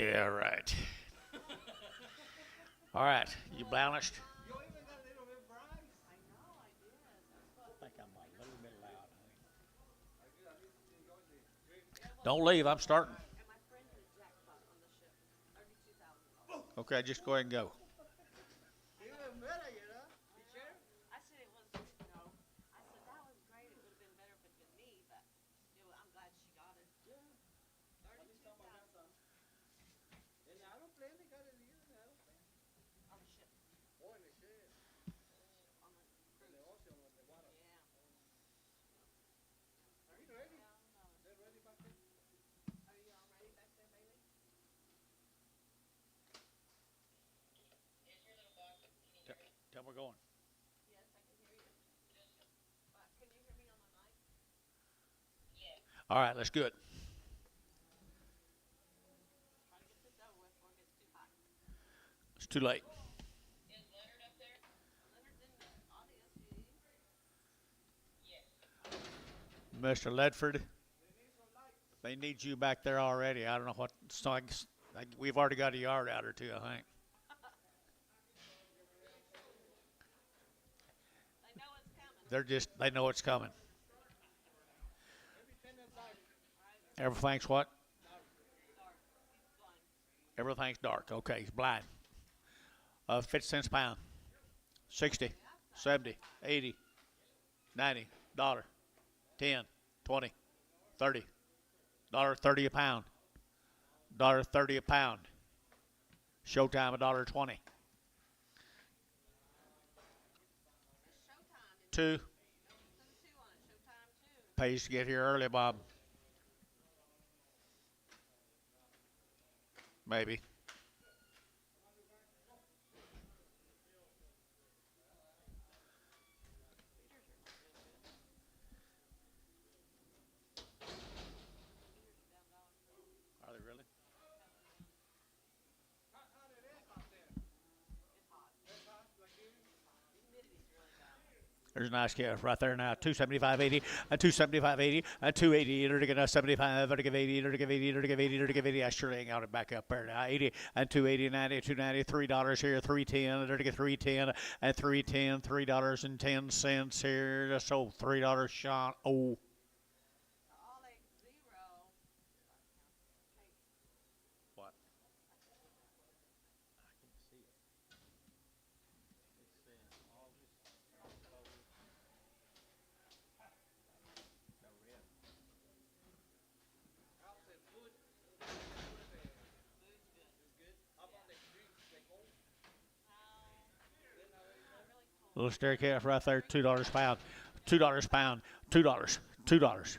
Yeah, right. All right, you balanced? I think I'm a little bit loud, honey. Don't leave, I'm starting. Okay, just go ahead and go. Tell we're going. All right, let's do it. It's too late. Mr. Ledford, they need you back there already. I don't know what songs. We've already got a yard out or two, I think. They know it's coming. Everything's what? Everything's dark. Okay, he's blind. 50 cents a pound. 60, 70, 80, 90, dollar, 10, 20, 30, dollar 30 a pound. Dollar 30 a pound. Showtime $1.20. Two. Pays to get here early, Bob. Maybe. Are they really? There's a nice calf right there now. 275.80, a 275.80, a 280, to get a 75, to give 80, to give 80, to give 80, to give 80. I surely ain't got it back up there now. 80 and 280, 90, 290, $3 here, 310, to get 310, and 310, $3.10 here. Just sold $3 shot. Oh. What? Little stray calf right there, $2 a pound, $2 a pound, $2, $2.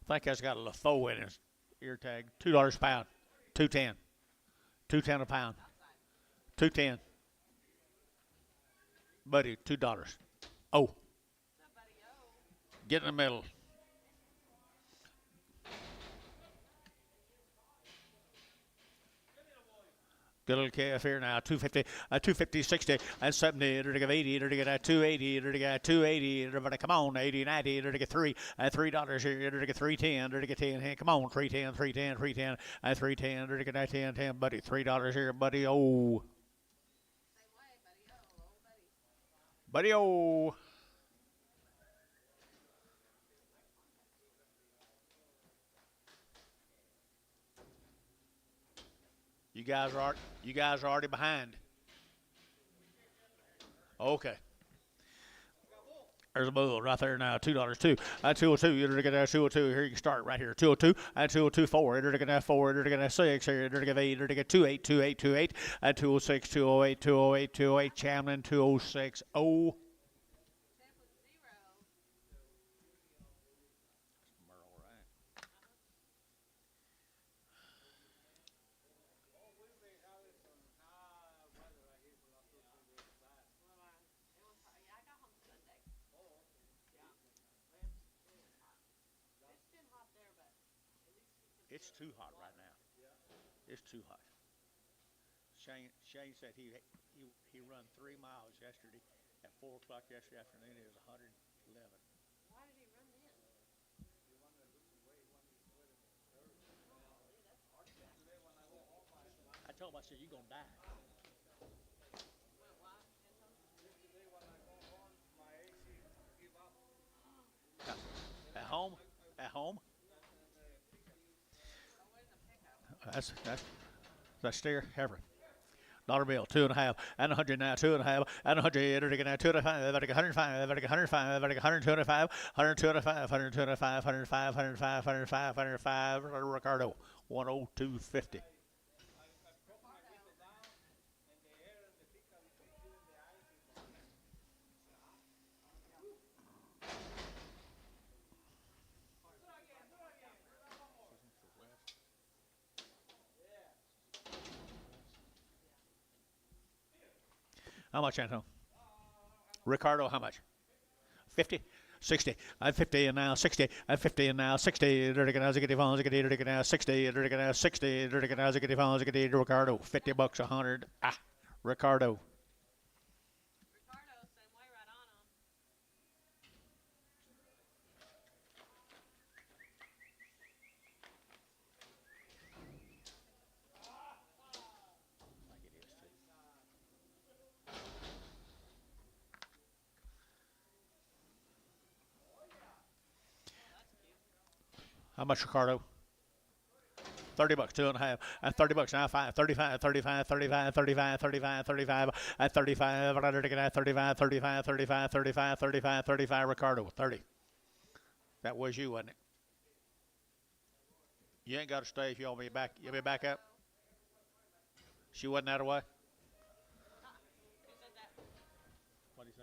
I think that's got a LaFoe in his ear tag. $2 a pound, 210, 210 a pound, 210. Buddy, $2. Oh, get in the middle. Good little calf here now, 250, 250, 60, and 70, to get 80, to get 280, to get 280, everybody come on, 80, 90, to get 3, and $3 here, to get 310, to get 10, come on, 310, 310, 310, and 310, to get 10, 10, buddy, $3 here, buddy, oh. Buddy, oh. You guys are already behind. Okay. There's a bull right there now. $2 two. 202. You're gonna get that 202. Here you can start right here. 202 and 202 4. You're gonna get 4. You're gonna get 6. You're gonna get 8. You're gonna get 28, 28, 28, and 206, 208, 208, 208. Chamlin 206. Oh. It's too hot right now. It's too hot. Shane said he run 3 miles yesterday at 4 o'clock yesterday afternoon. It was 111. told him, I said, you're going to die. At home? At home? That's steer heifer. Dollar bill, 2.5, and 100 now, 2.5, and 100, now, 2.5, 105, 105, 125, 125, 125, 105, 105, 105, 105, Ricardo, 102.50. How much, Anton? Ricardo, how much? 50? 60. I'm 50 and now 60. I'm 50 and now 60. Dirty now 60. Dirty now 60. Dirty now 60. Dirty now 60. Ricardo, $50 100. Ricardo. Same way, right on them. How much, Ricardo? $30, 2.5, and $30 now, 5, 35, 35, 35, 35, 35, 35, and 35, 35, 35, 35, 35, 35, 35, Ricardo, 30. That was you, wasn't it? You ain't got to stay if you want me back. You'll be back up. She wasn't that away. Who said that? What do you say?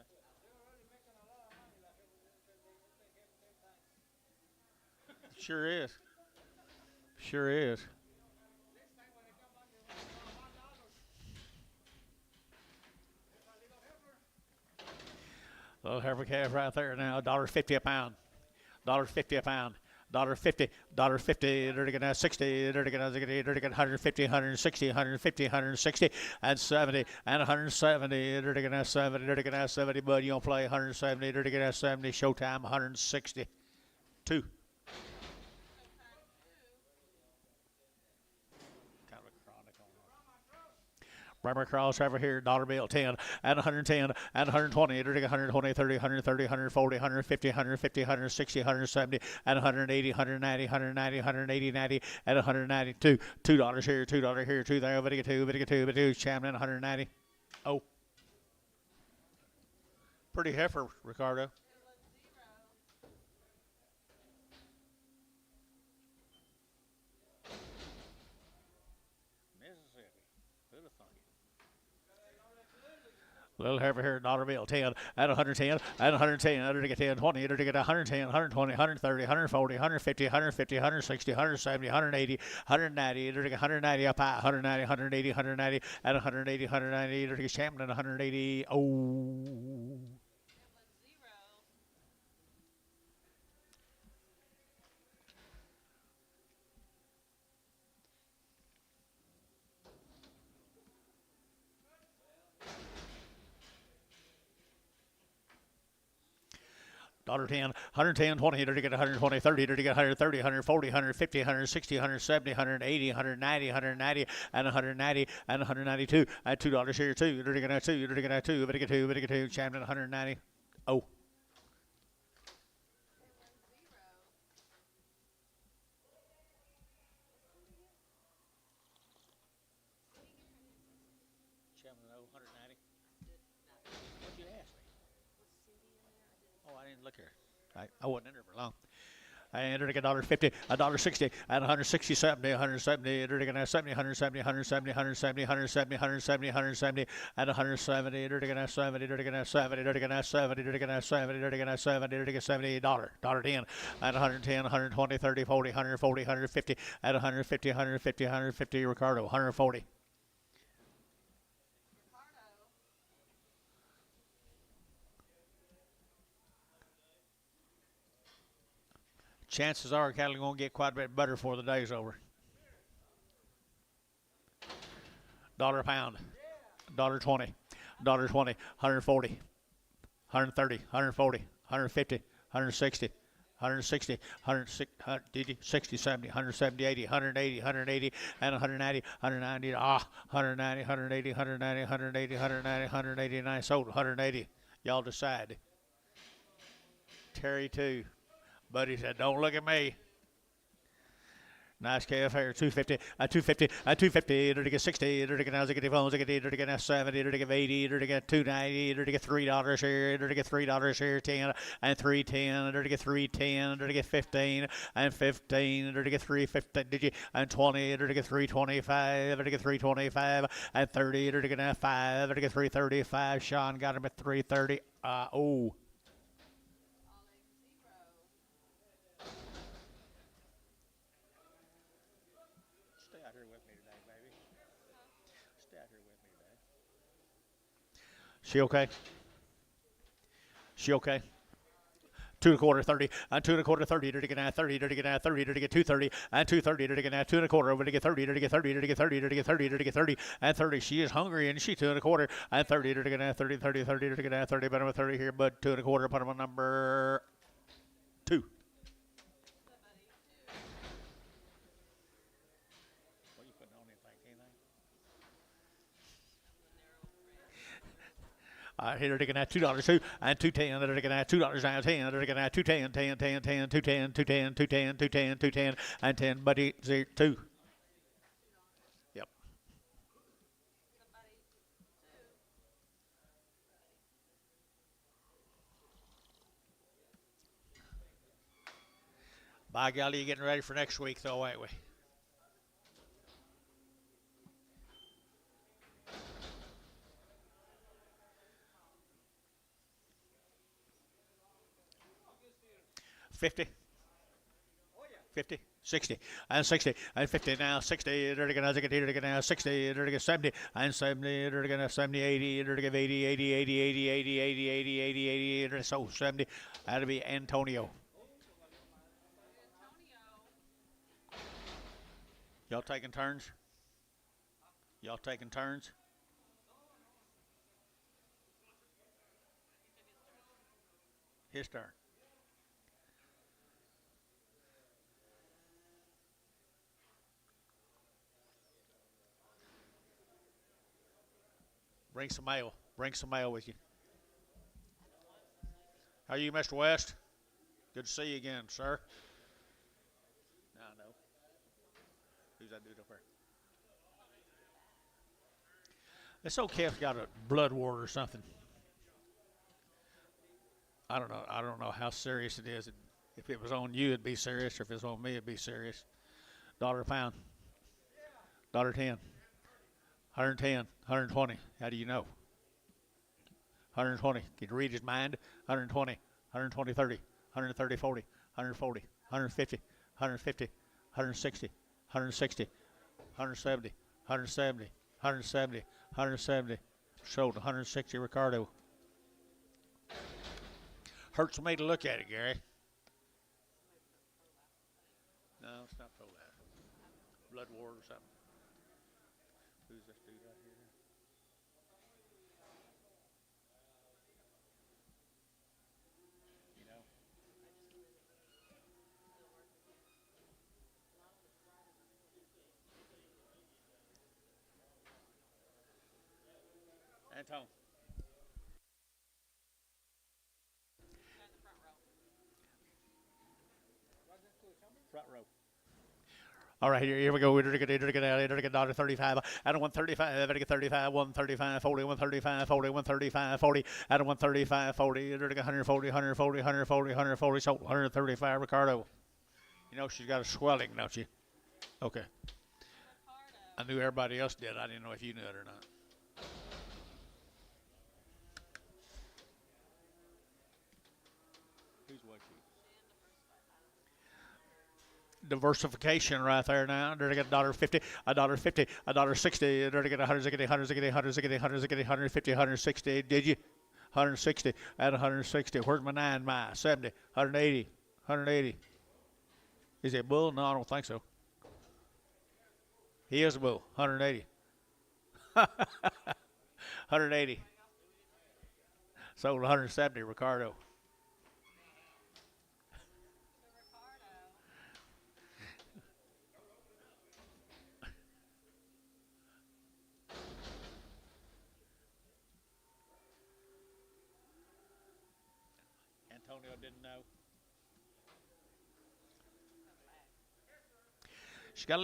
Sure is. Sure is. Little heifer calf right there now. $1.50 a pound. $1.50 a pound. $1.50. $1.50. They're gonna 60. They're gonna 150, 160, 150, 160, and 70, and 170. They're gonna 70. They're gonna 70. Bud, you don't play 170. They're gonna 70. Showtime 162. Bremer Cross over here, dollar bill, 10, and 110, and 120, 120, 30, 130, 140, 150, 150, 160, 170, and 180, 190, 190, 180, 90, and 192. $2 here, $2 here, $2 there, $2, Champion, 190. Oh. Pretty heifer, Ricardo. Little heifer here, dollar bill, 10, and 110, and 110, 110, 20, 110, 120, 130, 140, 150, 150, 160, 170, 180, 190, 190 up high, 190, 180, 190, and 180, 190, Champion, 180. Oh. $1.10, 110, 20, to get 120, 30, to get 130, 140, 150, 160, 170, 180, 190, 190, and 190, and 192, and $2 here, $2, to get 2, to get 2, to get 2, to get 2, Champion, 190. Oh. Champion, 190. What'd you ask me? Oh, I didn't look here. I wasn't in there for long. And they're $1.50, $1.60, and 160, 70, 170, they're going to 70, 170, 170, 170, 170, 170, 170, and 170, they're going to 70, they're going to 70, they're going to 70, they're going to 70, they're going to 70, they're going to $70, $1.10, and 110, 120, 30, 40, 140, 150, and 150, 150, 150, Ricardo, 140. Chances are cattle are going to get quite a bit better before the day's over. $1 a pound, $1.20, $1.20, 140, 130, 140, 150, 160, 160, 160, did you? 60, 70, 170, 80, 180, 180, and 190, 190, 190, 180, 190, 180, 190, 189, sold, 180. Y'all decide. Terry, too. Buddy said, don't look at me. Nice KF here, 250, 250, 250, to get 60, to get now, to get phones, to get 70, to get 80, to get 290, to get $3 here, to get $3 here, 10, and 310, to get 310, to get 15, and 15, to get 350, did you, and 20, to get 325, to get 325, and 30, to get 5, to get 335. Sean got him at 330. Oh. Stay out here with me today, baby. Stay out here with me today. She okay? She okay? 2 1/4 30, and 2 1/4 30, to get 30, to get 30, to get 230, and 230, to get 2 1/4, over to get 30, to get 30, to get 30, to get 30, to get 30, and 30. She is hungry, and she 2 1/4, and 30, to get 30, 30, 30, to get 30, but I'm 30 here, but 2 1/4, put him on number 2. What are you putting on anything? Here to get $2 too, and 210, to get $2 now, 10, to get 210, 10, 10, 10, 210, 210, 210, 210, 210, and 10, buddy, 2. Yep. By golly, you're getting ready for next week, though, ain't we? $50. 50, 60, and 60, and 50 now, 60, they're going to get now, 60, they're going to get 70, and 70, they're going to 70, 80, they're going to give 80, 80, 80, 80, 80, 80, 80, 80, 80, 80, so 70, that'll be Antonio. Y'all taking turns? Y'all taking turns? His turn. Bring some mail. Bring some mail with you. How are you, Mr. West? Good to see you again, sir. I know. Who's that dude up there? This old calf's got a blood wart or something. I don't know. I don't know how serious it is. If it was on you, it'd be serious. Or if it was on me, it'd be serious. $1 a pound. $1.10. 110, 120. How do you know? 120. Can you read his mind? 120, 120, 30, 130, 40, 140, 150, 150, 160, 160, 170, 170, 170, 170. Sold 160, Ricardo. Hurts me to look at it, Gary. No, it's not prolapse. Blood wart or something. Who's this dude right here? You know? Anton. Front row. All right, here we go. We're going to get $1.35. At a 135, get 35, 135, 40, 135, 40, 135, 40. At a 135, 40, 140, 140, 140, 140. So 135, Ricardo. You know she's got a swelling, don't you? Okay. I knew everybody else did. I didn't know if you knew it or not. Who's what you? Diversification right there now. They're gonna get $1.50, $1.50, $1.60. They're gonna get 150, 160. Did you? 160 at 160. Where's my 9 my 70, 180, 180. Is he a bull? No, I don't think so. He is a bull. 180. 180. Sold 170, Ricardo. Antonio didn't know. She got a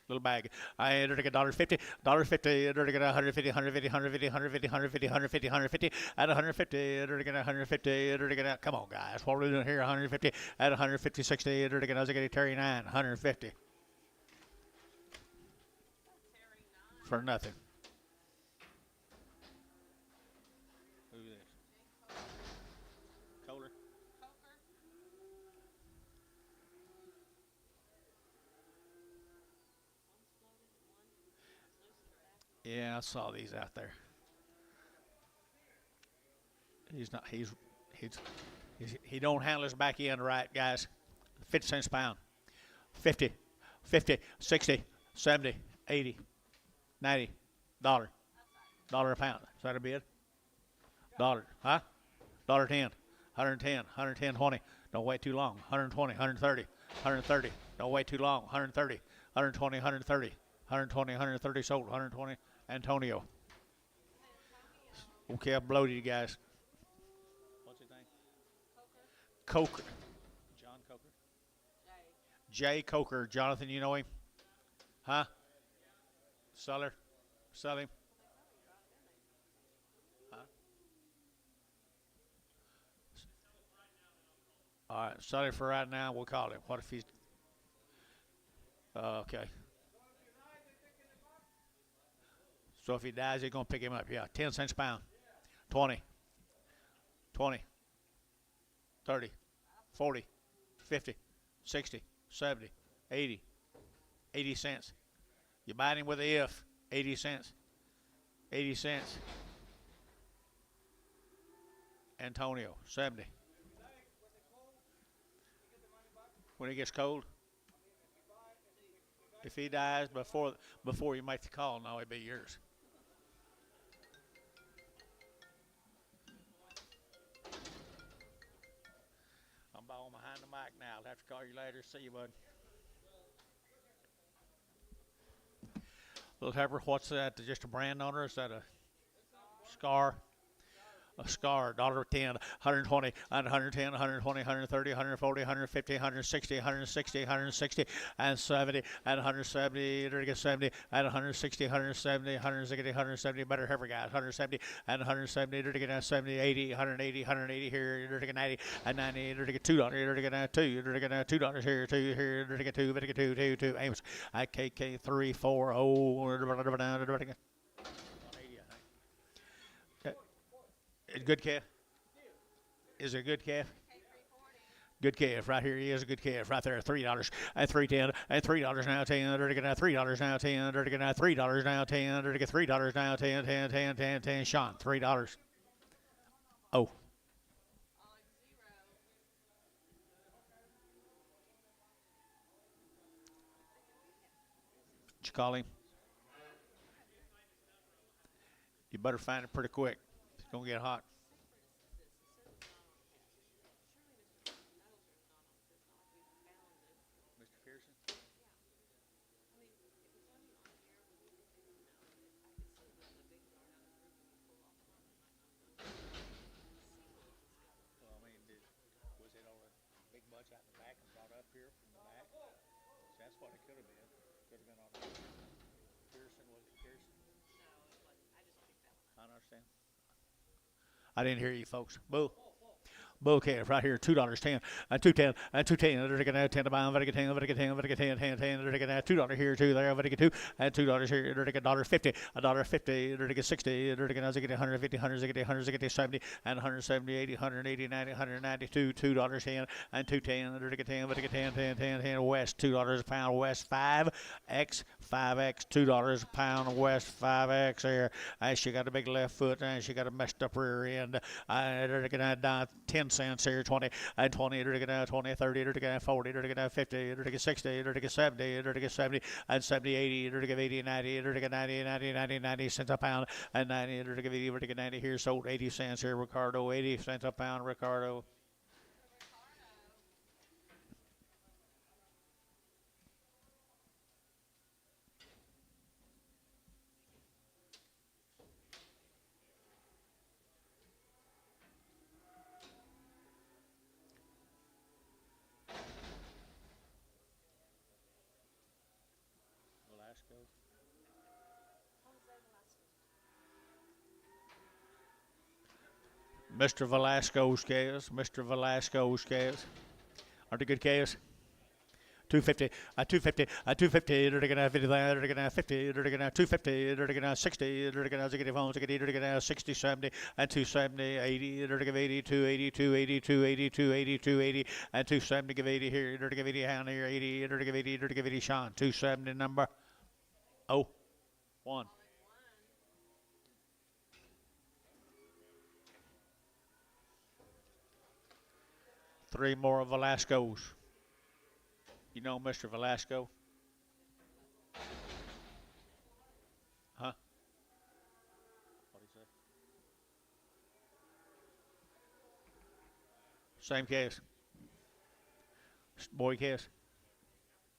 little bag. I entered to get $1.50, $1.50, entered to get 150, 150, 150, 150, 150, 150, 150, at 150, entered to get 150, entered to get, come on guys, what are we doing here? 150, at 150, 60, entered to get, I was getting Terry 9, 150. For nothing. Who's this? Kohler? Yeah, I saw these out there. He's not. He don't handle his back end right, guys. 50 cents a pound. 50, 50, 60, 70, 80, 90, dollar a pound. Is that a bid? Dollar, huh? $1.10, 110, 110, 20. Don't wait too long. 120, 130, 130. Don't wait too long. 130, 120, 130, 120, 130 sold. 120. Antonio. Okay, I bloated you guys. What's his name? Coker. John Coker. Jay Coker. Jonathan, you know him? Huh? Seller? Sell him? Huh? All right, sell him for right now. We'll call him. What if he's... okay. So if he dies, they're going to pick him up. Yeah, 10 cents a pound. 20, 20, 30, 40, 50, 60, 70, 80, 80 cents. You buy him with a if, 80 cents. 80 cents. Antonio, 70. When it gets cold? If he dies before you make the call, no, it'd be yours. I'm balling behind the mic now. I'll have to call you later. See you, bud. Little heifer, what's that? Just a brand owner? Is that a scar? A scar, $1.10, 120, 110, 120, 130, 140, 150, 160, 160, 160, and 70, and 170, you're to get 70, and 160, 170, 160, 170, better heifer guys, 170, and 170, you're to get 70, 80, 180, 180 here, you're to get 90, and 90, you're to get $2, you're to get 2, you're to get $2 here, 2 here, you're to get 2, better get 2, 2, Amos, KK 3, 4, 0, good calf? Is it a good calf? Good calf right here. He is a good calf right there. $3 and $3.10 and $3 now 10. They're to get $3 now 10. They're to get $3 now 10. They're to get $3 now 10. 10 10 10 10. Sean, $3. Oh. Did you call him? You better find it pretty quick. It's gonna get hot. Out the back and brought up here from the back. So that's what it could have been. Could have been on Pearson. Was it Pearson? I don't understand. I didn't hear you folks. Boo. Bull calf right here, $2.10 and $2.10 and $2.10. They're gonna 10 to buy. I'm gonna get 10. I'm gonna get 10. I'm gonna get 10. 10. 10. They're gonna $2 here, 2 there. I'm gonna get 2 and $2 here. They're gonna get $1.50, $1.50. They're gonna get 60. They're gonna get 150, 160, 160, 70 and 170, 80, 180, 90, 192, $2 and $2.10. They're gonna get 10. I'm gonna get 10. 10. 10. 10. West, $2 a pound. West 5X, 5X, $2 a pound. West 5X there. And she got a big left foot and she got a messed up rear end. They're gonna 10 cents here, 20 and 20, 20, 30, 40, 50, 60, 70, 70 and 70, 80, 80, 90, 90, 90, 90, 90 cents a pound and 90, 80, 90 here, sold 80 cents here, Ricardo, 80 cents a pound, Ricardo. Mr. Velasco's cows. Mr. Velasco's cows. Aren't they good cows? 250, 250, 250, they're gonna 50, they're gonna 50, they're gonna 250, they're gonna 60, they're gonna ziggy phones, they're gonna 60, 70, and 270, 80, they're gonna 80, 280, 280, 280, 280, 280, and 270, give 80 here, they're gonna 80 down here, 80, they're gonna 80, they're gonna 80 Sean, 270 number 1. Three more Velasco's. You know Mr. Velasco? Huh? What do you say? Same case. Boy case.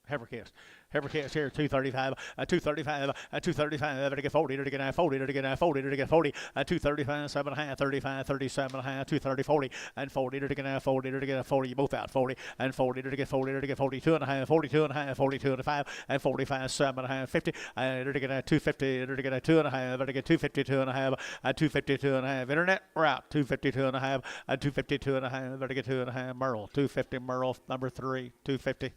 Heifer case. Heifer case here, 235, 235, 235, to get 40, to get 40, to get 40, to get 40, 235, 7.5, 35, 37.5, 230, 40, and 40, to get 40, to get 40, you both out, 40, and 40, to get 40, to get 42.5, 42.5, 42.5, and 45, 7.5, 50, to get 250, to get 2.5, to get 252.5, 252.5, internet route, 252.5, 252.5, to get 2.5, Merle, 250, Merle, number 3, 250.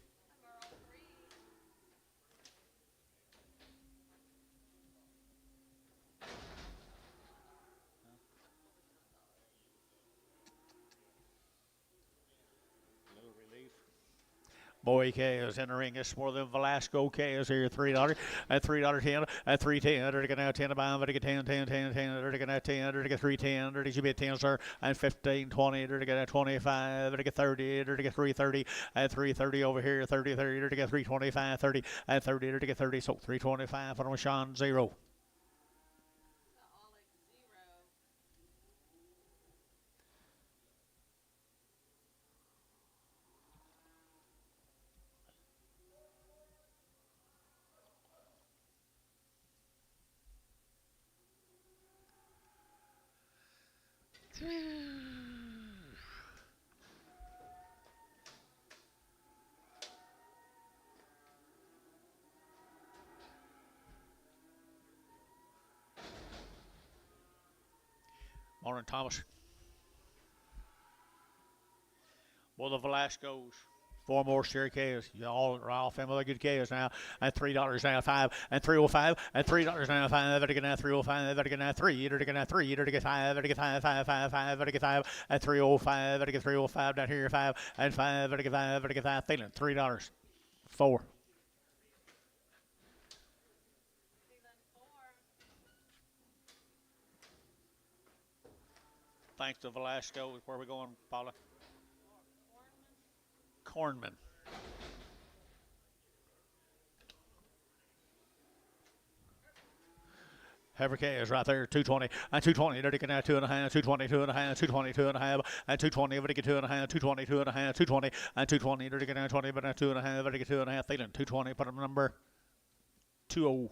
Boy cows in the ring. It's more than Velasco cows here. $3 at $3.10 at $3.10. They're gonna 10 about. They're gonna 10, 10, 10, 10. They're gonna 10. They're gonna 3.10. They're gonna be 10, sir. And 15, 20. They're gonna 25. They're gonna 30. They're gonna 3.30 and 3.30 over here. 30, 30. They're gonna 3.25, 30 and 30. They're gonna 30. So 3.25 for Sean 0. Morning, Thomas. Well, the Velasco's. 4 more share cows. You all are all family good cows now. And $3 now, 5 and 305 and $3 now, 5. Better get now 305. Better get now 3. Better get now 3. Better get 5. Better get 5, 5, 5, 5. Better get 5 and 305. Better get 305 down here 5 and 5. Better get 5. Better get 5. Feeling $3. 4. Thanks to Velasco. Where are we going, Paula? Cornman. Heifer is right there, 220 and 220. They're taking out 2.5, 220, 2.5, 220, 2.5, and 220. They're taking 2.5, 220, 2.5, 220, and 220. They're taking out 20, but 2.5. They're taking 2.5. Feeling 220. Put them number 20.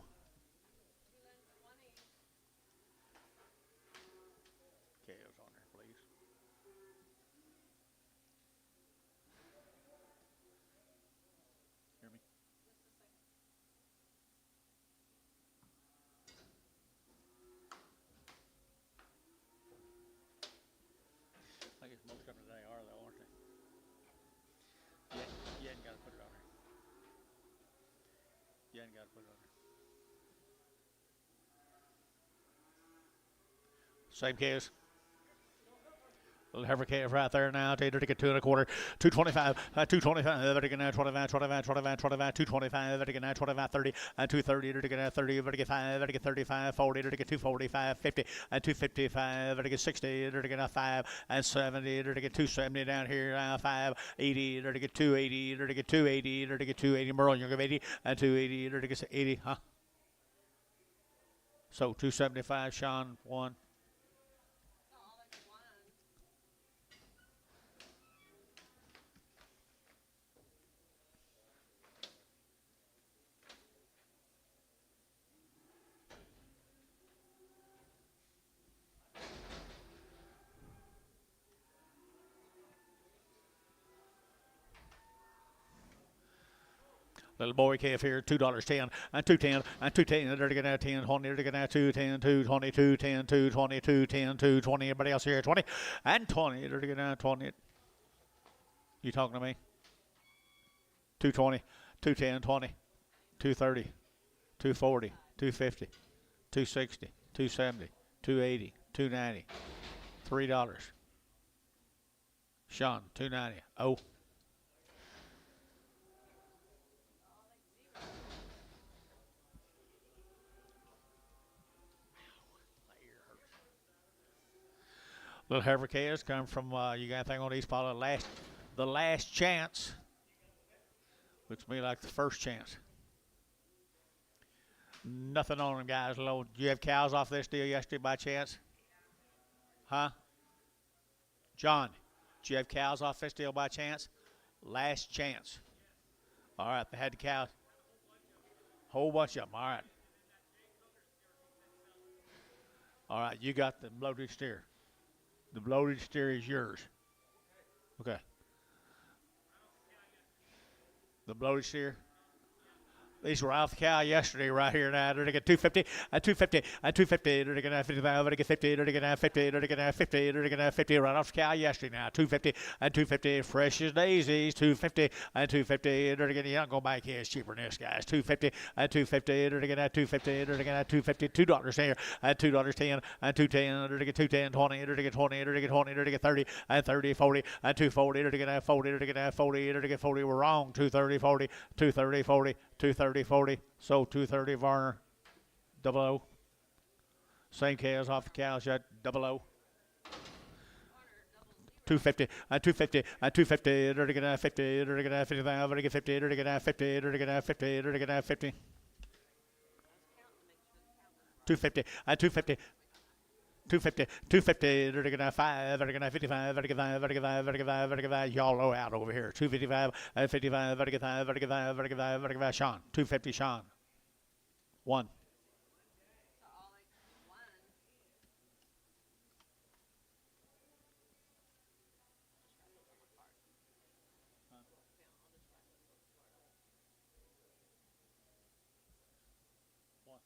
I guess most of them today are, though, aren't they? You ain't got to put it on there. You ain't got to put it on there. Same case. Little heifer cave right there now. Tater to get 2 1/4, 225, 225. Better get now 25, 25, 25, 25, 225. Better get now 25, 30, and 230. Better get now 30. Better get 5. Better get 35, 40. Better get 245, 50, and 255. Better get 60. Better get now 5 and 70. Better get 270 down here. 5, 80. Better get 280. Better get 280. Better get 280. Merle, you're going to 80 and 280. Better get 80, huh? So 275, Sean, 1. Little boy calf here, $2.10 and $2.10 and $2.10. They're gonna 10, 20. They're gonna 2.10, 2.20, 2.10, 2.20, 2.10, 2.20. Everybody else here 20 and 20. They're gonna 20. You talking to me? 2.20, 2.10, 20, 2.30, 2.40, 2.50, 2.60, 2.70, 2.80, 2.90, $3. Sean, 2.90. Oh. Little heifer calves come from, you got anything on these, Paula? The last chance, which would be like the first chance. Nothing on them, guys. Did you have cows off this deal yesterday by chance? Huh? John, did you have cows off this deal by chance? Last chance. All right, they had the cows. Whole bunch of them. All right. All right, you got the bloated steer. The bloated steer is yours. Okay. The bloated steer. These were off the cow yesterday right here now. They're going to get 250, 250, 250. They're going to have 55, they're going to get 50, they're going to have 50, they're going to have 50, they're going to have 50 right off the cow yesterday now. 250 and 250, fresh as daisies. 250 and 250. They're going to, you're not going to buy calves cheaper than this, guys. 250 and 250. They're going to have 250, they're going to have 250, $2 here, and $2.10 and 2.10. They're going to get 2.10, 20, they're going to get 20, they're going to get 20, they're going to get 30 and 30, 40 and 240. They're going to have 40, they're going to have 40, they're going to get 40. We're wrong. 230, 40, 230, 40. 230, 40, so 230 Varner, 00. Same calves off the cows yet, 00. 250 and 250 and 250. They're gonna have 50. They're gonna have 55. They're gonna get 50. They're gonna have 50. They're gonna have 50. They're gonna have 50. 250 and 250. 250, 250, they're going to have 5, they're going to have 55, they're going to 5, they're going to 5, they're going to 5, they're going to 5, y'all low out over here. 255, 55, they're going to 5, they're going to 5, they're going to 5, they're going to 5, Sean. 250, Sean. 1.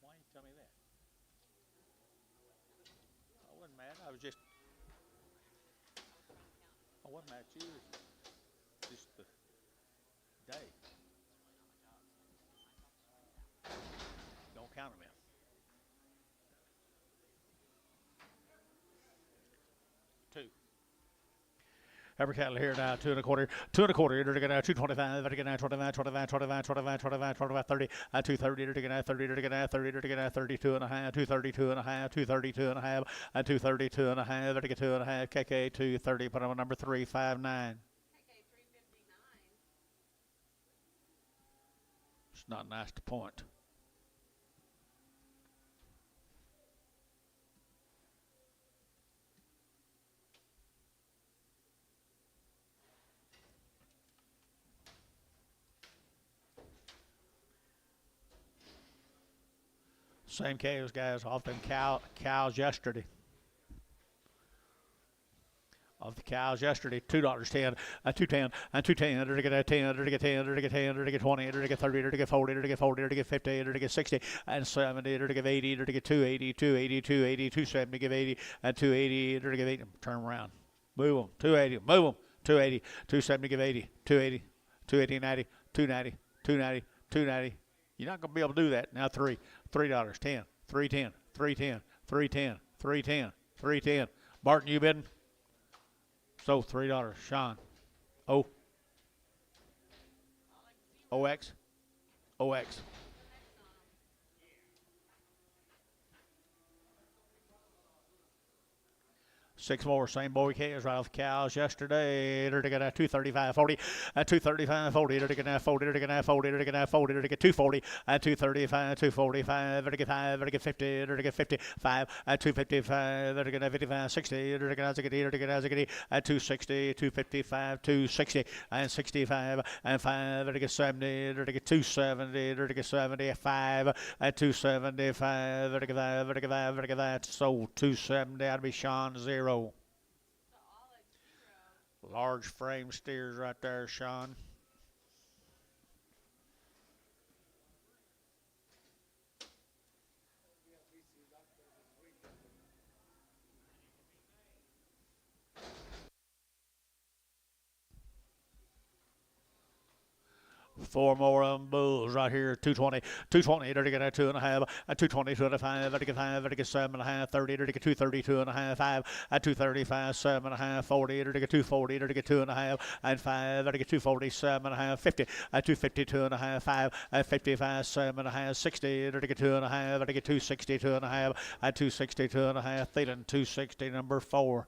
Why you tell me that? I wasn't mad. I was just. I wasn't mad at you. Just the day. Don't count them in. 2. Every cattle here now, 2 1/4, 2 1/4. They're going to 225. They're going to 25, 25, 25, 25, 25, 25, 30, 230. They're going to 30. They're going to 30. They're going to 32 and a half, 232 and a half, 232 and a half, and 232 and a half. They're going to 2 and a half. KK 230. Put on number 359. It's not nice to point. Same calves, guys. Often cows yesterday. Of the cows yesterday, $2.10, and 2.10, and 2.10. They're to get 10, they're to get 10, they're to get 10, they're to get 20, they're to get 30, they're to get 40, they're to get 40, they're to get 50, they're to get 60, and 70, they're to give 80, they're to get 280, 280, 280, 270, give 80, and 280, they're to give 80. Turn around, move them, 280, move them, 280, 270, give 80, 280, 280, 90, 290, 290, 290. You're not going to be able to do that. Now $3, $10, 310, 310, 310, 310, 310. Barton, you bidding? So $3. Sean. O. OX. OX. 6 more, same boy calves right off the cows yesterday. They're going to 235, 40, 235, 40. They're going to 40, they're going to 40, they're going to 40, they're going to 240, 235, 245. They're going to 5, they're going to 50, they're going to 55, 255. They're going to 55, 60. They're going to 60, they're going to 60, 260, 255, 260, and 65, and 5. They're going to 70, they're going to 270, they're going to 75, 275. They're going to 5, they're going to 5, they're going to 5. So 270. That'd be Sean 0. Large frame steers right there, Sean. Four more of them bulls right here. 220. 220. They're to get a 2.5. A 220. 2.5. They're to get 5. They're to get 7.5. 30. They're to get 230. 2.5. 5. A 235. 7.5. 40. They're to get 240. They're to get 2.5. And 5. They're to get 240. 7.5. 50. A 250. 2.5. 5. A 55. 7.5. 60. They're to get 2.5. They're to get 260. 2.5. A 260. 2.5. Thielen 260. Number 4.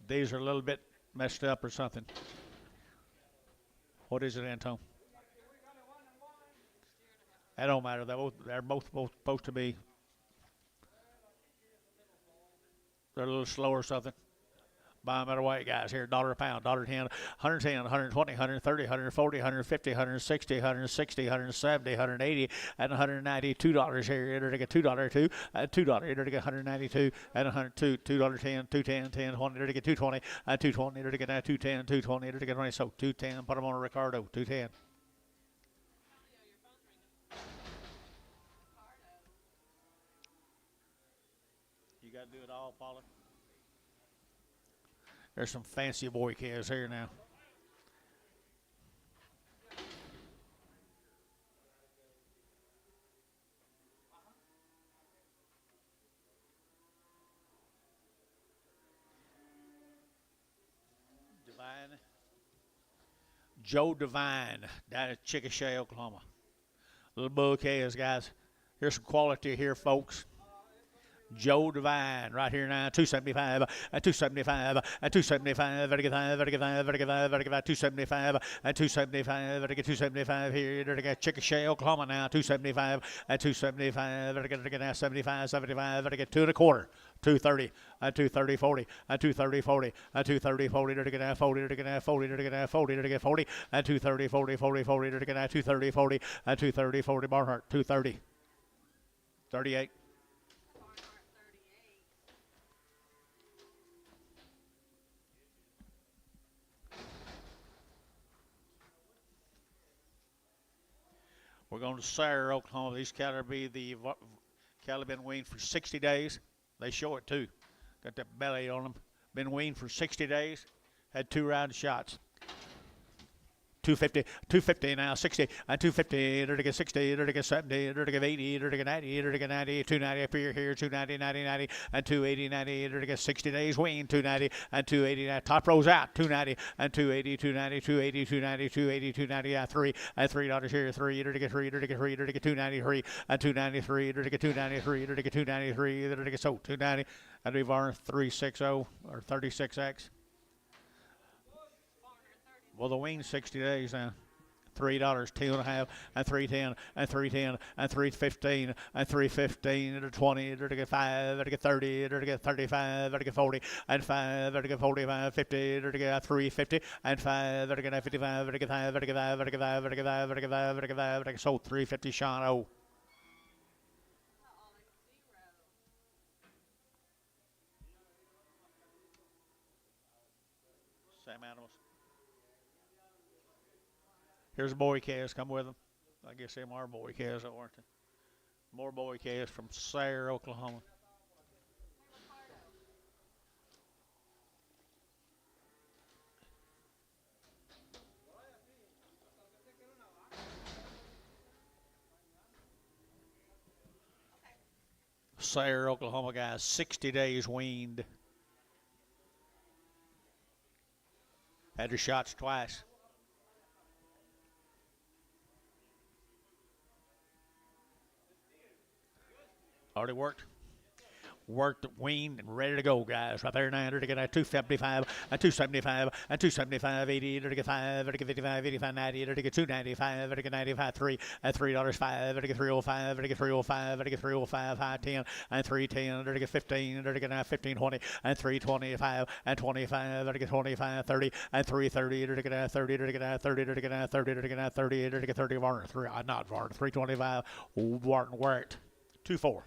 These are a little bit messed up or something. What is it, Anton? That don't matter. They're both supposed to be. They're a little slow or something. Buy them at a weight, guys. Here, $1 a pound, $1.10, 110, 120, 130, 140, 150, 160, 160, 170, 180, and $190. $2 here. You're to get $2 too. $2. You're to get 192 and 102. $2.10, 210, 10, 20. You're to get 220. 220. You're to get 210, 220. You're to get 20. So 210. Put them on a Ricardo. 210. You got to do it all, Paula. There's some fancy boy calves here now. Divine. Joe Divine down at Chickasha, Oklahoma. Little bull calves, guys. Here's some quality here, folks. Joe Divine right here now, 275, 275, 275, vertical 5, vertical 5, vertical 5, vertical 5, 275, 275, vertical 275 here, vertical Chickasha, Oklahoma now, 275, 275, vertical now 75, 75, vertical 2 1/4. 230, 230, 40, 230, 40, 230, 40, vertical now 40, vertical now 40, vertical now 40, vertical 40, 230, 40, 40, 40, vertical now 230, 40, 230, 40, Barnhart, 230, 38. We're going to Sayre, Oklahoma. These cattle be the cattle been weaned for 60 days. They show it too. Got that belly on them. Been weaned for 60 days. Had 2 round shots. 250, 250 now, 60, 250, to get 60, to get 70, to get 80, to get 90, to get 90, 290 up here, 290, 90, 90, and 280, 90, to get 60 days wean, 290, and 280, top rows out, 290, and 280, 290, 280, 290, 280, 290, 3, and $3 here, 3, to get 3, to get 3, to get 293, and 293, to get 293, to get 293, to get so 290, and we've earned 360 or 36X. Well, the wing's 60 days now. $3, 2.5, and 310, and 310, and 315, and 315, to 20, to get 5, to get 30, to get 35, to get 40, and 5, to get 45, 50, to get 350, and 5, to get 55, to get 5, to get 5, to get 5, to get 5, to get 5, to get 5, to get sold 350, Sean O. Same animals. Here's boy calves. Come with them. I guess them are boy calves, aren't they? More boy calves from Sayre, Oklahoma. Sayre, Oklahoma, guys. 60 days weaned. Had their shots twice. Already worked. Worked, weaned, and ready to go, guys. Right there now, to get a 275, a 275, a 275, 80, to get 5, to get 55, 85, 90, to get 295, to get 95, 3, at $3, 5, to get 305, to get 305, to get 305, high 10, and 310, to get 15, to get 15, 20, and 325, and 25, to get 25, 30, and 330, to get 30, to get 30, to get 30, to get 30, to get 30, Varner, 3, not Varner, 325, Varner, worked, 2-4.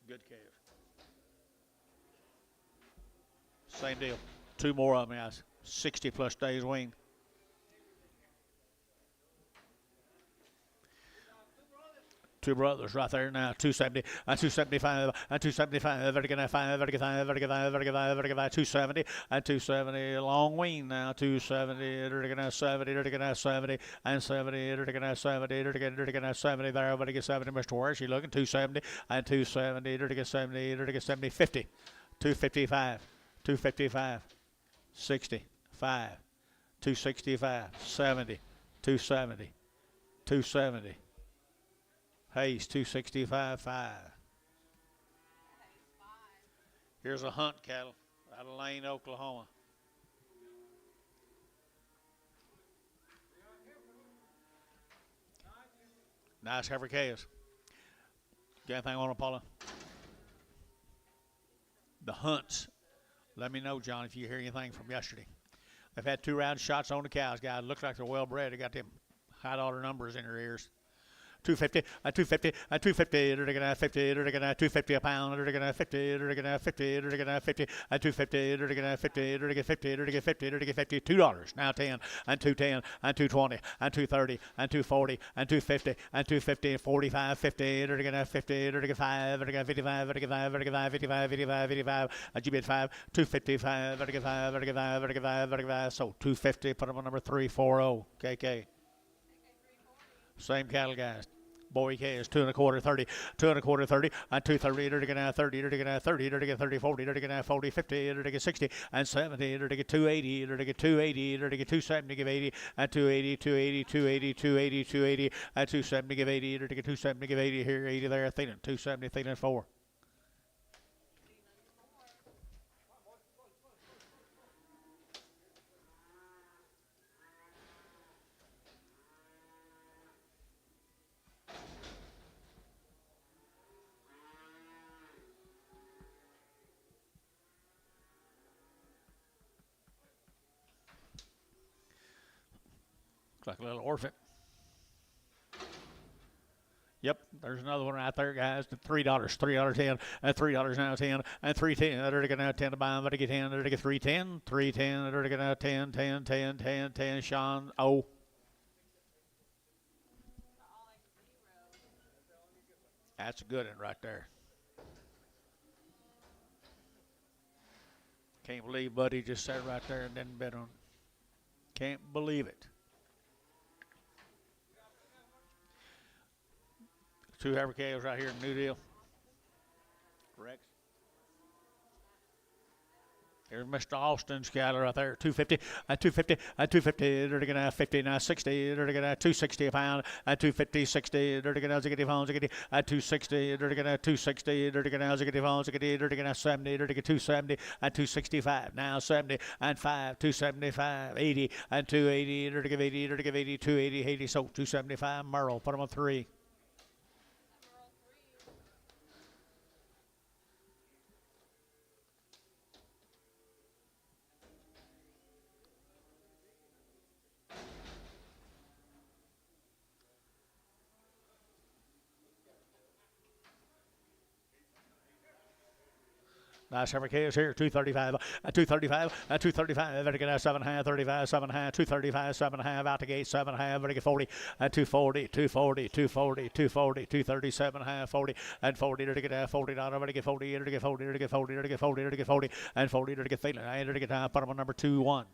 Good calf. Same deal. Two more of them, guys. 60 plus days wean. Two brothers right there now. 270, 275, 275, vertical 5, vertical 5, vertical 5, vertical 5, vertical 5, 270, 270, long wean now. 270, vertical 70, vertical 70, and 70, vertical 70, vertical 70, there, vertical 70, Mr. Where she looking? 270, 270, vertical 70, vertical 70, 50, 255, 255, 60, 5, 265, 70, 270, 270. Hayes, 265, 5. Here's a hunt cattle out of Lane, Oklahoma. Nice heifer calves. Got anything on it, Paula? The hunts. Let me know, John, if you hear anything from yesterday. They've had 2 round shots on the cows, guys. Looks like they're well bred. They got them high dollar numbers in their ears. 250, 250, 250, 250 a pound, 50, 50, 50, 250, 50, 50, 50, $2. Now 10, and 210, and 220, and 230, and 240, and 250, and 250, 45, 50, 50, 55, 55, 55, 55, 55, 55, and you bid 5, 255, 55, 55, 55, 55, so 250, put them on number 340, KK. Same cattle, guys. Boy calves, 2 1/4, 30, 2 1/4, 30, and 230, 30, 30, 30, 40, 40, 50, 60, and 70, 280, 280, 270, give 80, and 280, 280, 280, 280, 280, and 270, give 80, 270, give 80 here, 80 there, Thielen, 270, Thielen 4. Like a little orphan. Yep, there's another one right there, guys. $3, $3.10, and $3 now 10, and $3.10. They're gonna 10 to buy them. They're gonna 10. They're gonna 3.10, 3.10. They're gonna 10, 10, 10, 10, 10. Sean O. That's a good one right there. Can't believe Buddy just sat right there and didn't bet on. Can't believe it. 2 heifer calves right here in New Deal. Rex. Here's Mr. Austin's cattle right there. 250, 250, 250. They're gonna 50 now 60. They're gonna 260 a pound. 250, 60. They're gonna ziggity phone ziggity. 260. They're gonna 260. They're gonna ziggity phone ziggity. They're gonna 70. They're gonna 270 and 265. Now 70 and 5. 275, 80 and 280. They're gonna 80. They're gonna 80. 280, 80. So 275. Merle, put them on 3. Nice heifer calves here, 235, 235, 235, very good, 7.5, 35, 7.5, 235, 7.5, out the gate, 7.5, very good, 40, 240, 240, 240, 240, 237.5, 40, and 40, very good, 40, very good, 40, very good, 40, very good, 40, very good, 40, very good, 40, and 40, very good, Thielen, very good, put them on number 2-1.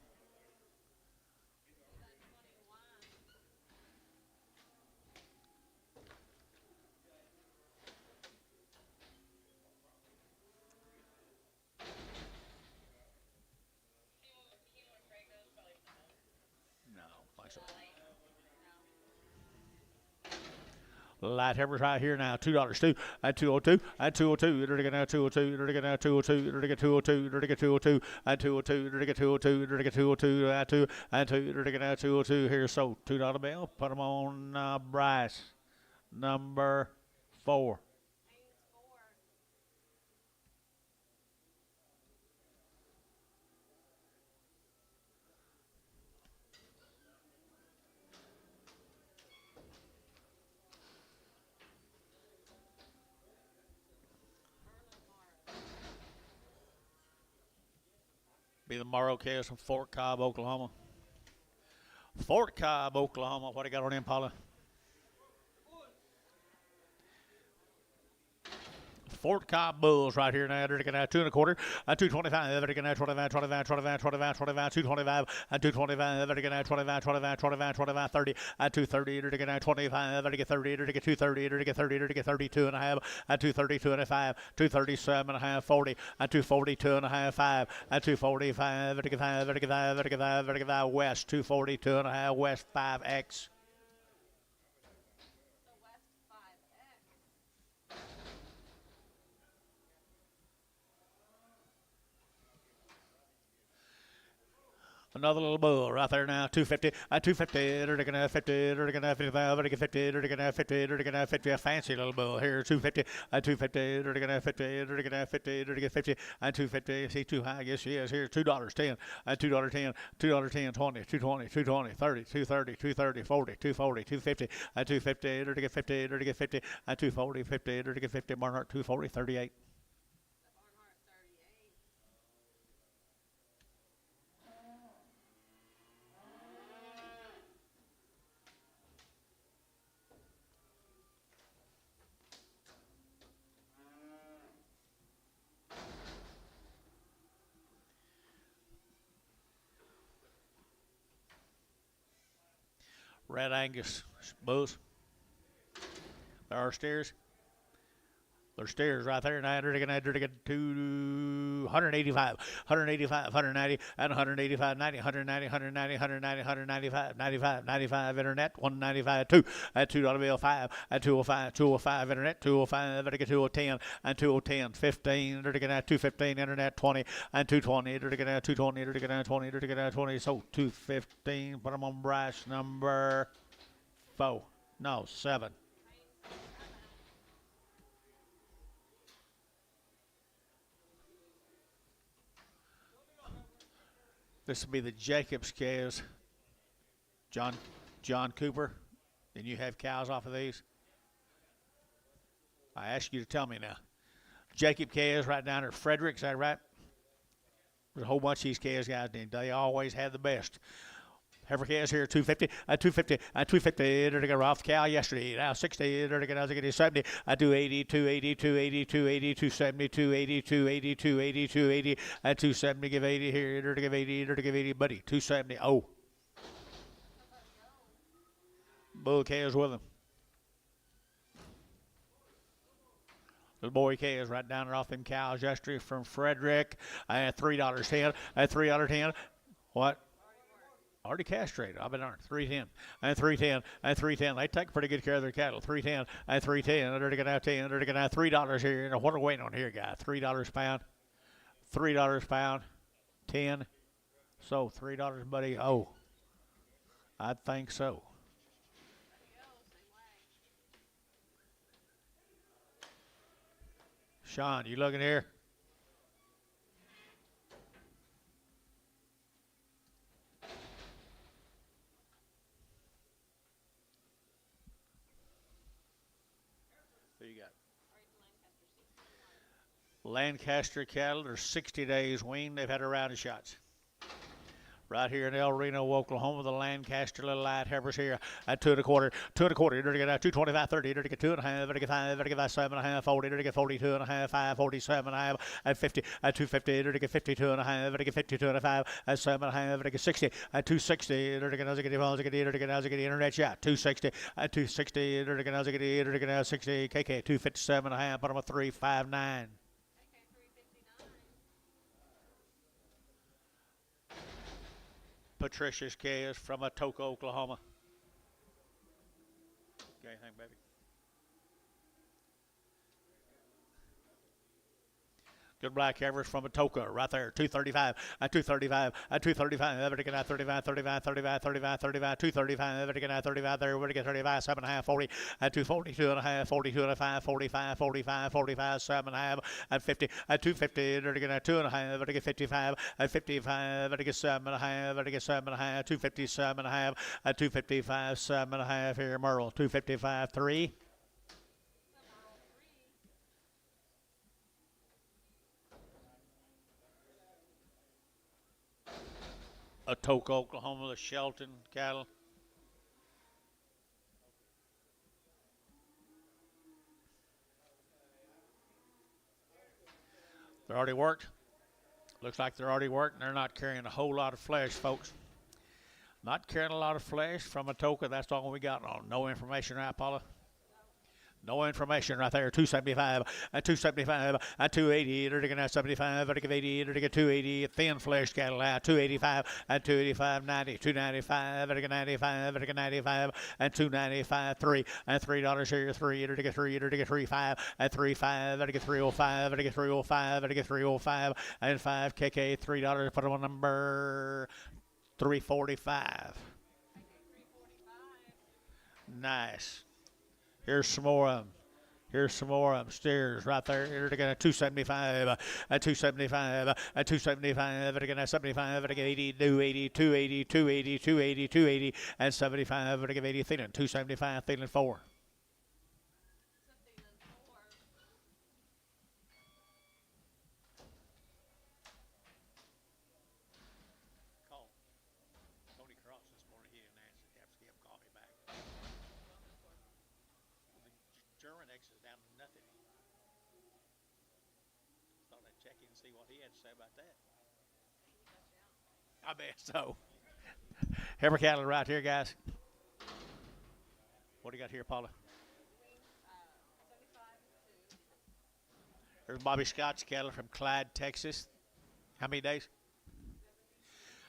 Light heifers right here now, $2, 2, and 202, and 202, they're going to 202, they're going to 202, they're going to 202, they're going to 202, and 202, they're going to 202, they're going to 202, and 2, and 2, they're going to 202 here, so $2 bill, put them on Bryce, number 4. Be the Morrow Chaos from Fort Cobb, Oklahoma. Fort Cobb, Oklahoma. What do you got on Impala? Fort Cobb Bulls right here now. They're going to have 2 1/4, 225. They're going to have 25, 25, 25, 25, 25, 225, 225. They're going to have 25, 25, 25, 25, 30, 230. They're going to have 25. They're going to get 30. They're going to get 230. They're going to get 30. They're going to get 32 and a half, 232 and a half, 237 and a half, 40, 242 and a half, 5, 245. They're going to get 5. They're going to get 5. They're going to get 5. They're going to get 5. West 242 and a half. West 5X. Another little bull right there now, 250, 250, they're going to have 50, they're going to have 55, they're going to 50, they're going to have 50, they're going to have 50, a fancy little bull here, 250, 250, they're going to have 50, they're going to have 50, they're going to get 50, 250, see too high, I guess she is here, $2.10, $2.10, $2.10, 20, 220, 220, 30, 230, 230, 40, 240, 250, 250, they're going to get 50, they're going to get 50, 240, 50, they're going to get 50, Barnhart, 240, 38. Red Angus bulls. There are steers. There's steers right there. Now they're going to get 185, 185, 190, and 185, 90, 190, 190, 190, 195, 95, 95 internet, 195, 2, at $2 bill, 5, at 205, 205 internet, 205, they're going to get 210, and 210, 15, they're going to get 215 internet, 20, and 220, they're going to get 220, they're going to get 20, they're going to get 20, so 215, put them on brass number 4, no, 7. This will be the Jacobs cows. John Cooper. And you have cows off of these? I ask you to tell me now. Jacob cows right down there. Frederick, is that right? There's a whole bunch of these cows, guys. They always have the best. Heifer cows here, 250, 250, 250. They're going to off the cow yesterday. Now 60. They're going to get 70. 280, 280, 280, 280, 270, 280, 280, 280, 280, 270. Give 80 here. They're going to give 80. They're going to give 80, buddy. 270. Oh. Bull cows with them. Little boy cows right down there off them cows yesterday from Frederick. $3.10. $3.10. What? Already castrated. I've been on 310 and 310 and 310. They take pretty good care of their cattle. 310 and 310. They're going to have 10. They're going to have $3 here. Now, what are we waiting on here, guy? $3 a pound. $3 a pound. 10. So $3, buddy. Oh, I think so. Sean, you looking here? Who you got? Lancaster cattle are 60 days weaned. They've had a round of shots. Right here in El Reno, Oklahoma, the Lancaster little light heifers here at 2 1/4, 2 1/4. They're going to get 225, 30. They're going to get 2 1/2. They're going to get 5. They're going to get 7 1/2, 40. They're going to get 42 1/2, 5, 47 1/2, at 50, at 250. They're going to get 52 1/2. They're going to get 52 1/5, at 7 1/2. They're going to get 60, at 260. They're going to get internet shot. 260, at 260. They're going to get 60. KK 257 1/2. Put them a 359. Patricia's cows from Atoka, Oklahoma. Got anything, baby? Good black heifers from Atoka, right there, 235, at 235, at 235. They're going to get 35, 35, 35, 35, 35, 235. They're going to get 35 there. We're going to get 35, 7 1/2, 40, at 242 1/2, 42 1/5, 45, 45, 45, 7 1/2, at 50, at 250. They're going to get 2 1/2. They're going to get 55, at 55. They're going to get 7 1/2. They're going to get 7 1/2, 257 1/2, at 255, 7 1/2 here, Merle, 255, 3. Atoka, Oklahoma, the Shelton cattle. They're already worked. Looks like they're already worked, and they're not carrying a whole lot of flesh, folks. Not carrying a lot of flesh from Atoka. That's all we got on. No information, right, Paula? No information right there. 275, 275, 280, 75, 80, 280, thin flesh cattle, 285, 285, 90, 295, 95, 95, and 295, 3, and $3 here, 3, 3, 5, and 35, 305, 305, 305, and 5 KK, $3, put them on number 345. Nice. Here's some more of them. Here's some more of them. Steers right there. They're going to 275, 275, 275, they're going to 75, they're going to 80, 280, 280, 280, 280, 280, and 75, they're going to 80, Thielen, 275, Thielen 4. Call Tony Cross this morning. He didn't answer. You have to get him call me back. German X is down to nothing. Thought I'd check in and see what he had to say about that. I bet so. Heifer cattle right here, guys. What do you got here, Paula? There's Bobby Scott's cattle from Clyde, Texas. How many days?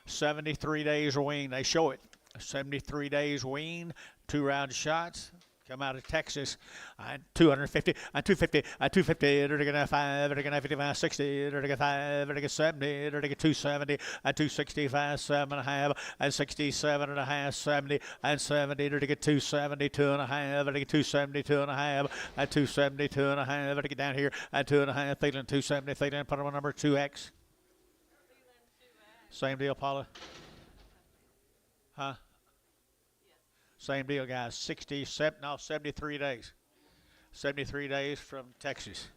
73 days wean. They show it. 73 days wean, 2 round shots. Come out of Texas, 250, 250, 250, 5, 55, 60, 5, 70, 270, 265, 7.5, and 67.5, 70, and 70, 270, 2.5, 270, 2.5, and 270, 2.5, get down here, and 2.5, Thielen, 270, Thielen, put them on number 2X. Same deal, Paula? Huh? Same deal, guys. 73 days. 73 days from Texas.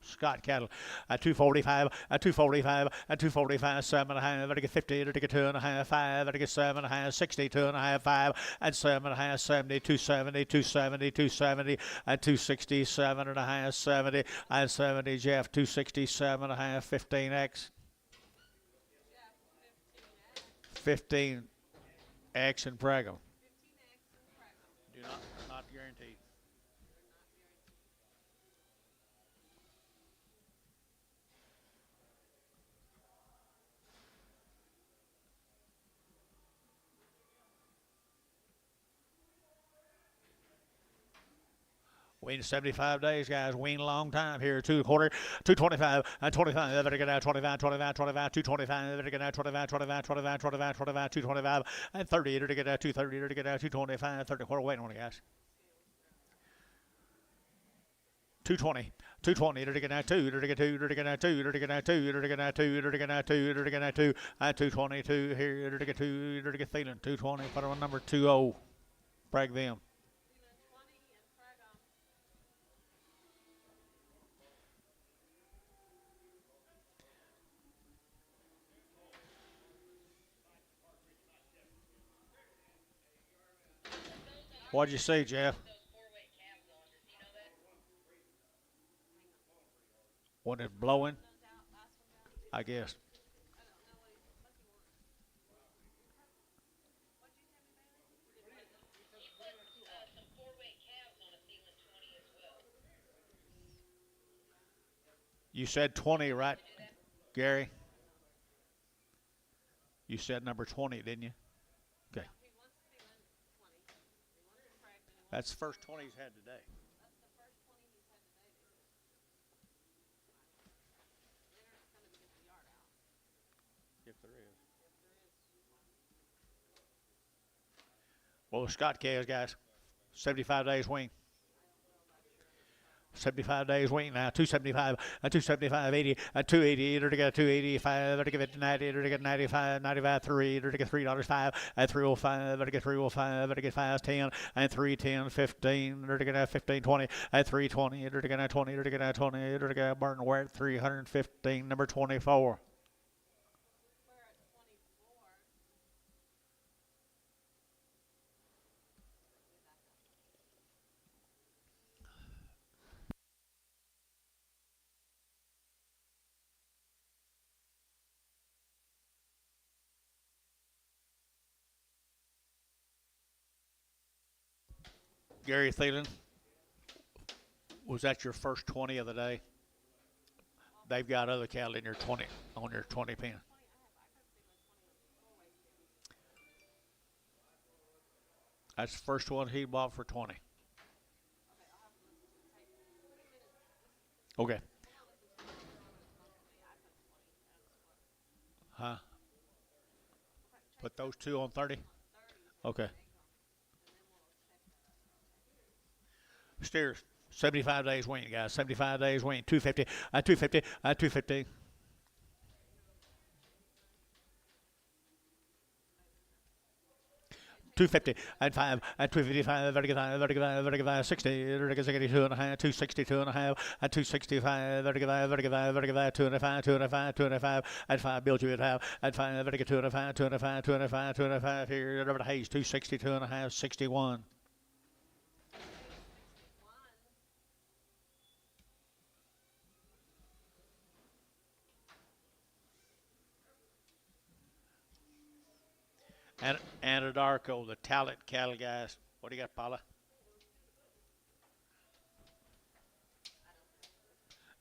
Scott cattle. 245, 245, 245, 7.5, 50, 2.5, 5, 7.5, 60, 2.5, 5, and 7.5, 70, 270, 270, 270, and 260, 7.5, 70, and 70, Jeff, 267.5, 15X. 15X and Pregum. Not guaranteed. Wean 75 days, guys. Wean a long time here. 2.25, 225, and 25. Better get out 25, 25, 25, 225. Better get out 25, 25, 25, 25, 25, 225, and 30. Better get out 230. Better get out 225, 30. What are we waiting on it, guys? 220, 220, to get out 2, to get 2, to get out 2, to get out 2, to get out 2, to get out 2, to get out 2, and 222 here, to get 2, to get Thielen, 220, put on number 20. Brag them. What'd you say, Jeff? When it's blowing, I guess. You said 20, right, Gary? You said number 20, didn't you? Okay. That's the first 20 he's had today. If there is. Well, Scott cares, guys. 75 days wing. 75 days wing now. 275, 275, 80, 280, to get 285, to get 90, to get 95, 95, 3, to get $3, 5, and 305, to get 305, to get 510, and 310, 15, to get 15, 20, and 320, to get 20, to get 20, to get Burton Ware 315, number 24. Gary Thielen, was that your first 20 of the day? They've got other cattle in your 20 on your 20 pen. That's the first one he bought for 20. Okay. Huh? Put those two on 30? Okay. Steers, 75 days wean, guys. 75 days wean. 250. 250. 250. 250 and 5 and 255, vertical 60, vertical 62 and a half, 262 and a half, and 265, vertical 2 and a 5, 2 and a 5, 2 and a 5, and 5 build you at half, and 5, vertical 2 and a 5, 2 and a 5, 2 and a 5, 2 and a 5, here, Robert Hayes, 262 and a half, 61. And Anadarko, the talent cattle guys. What do you got, Paula?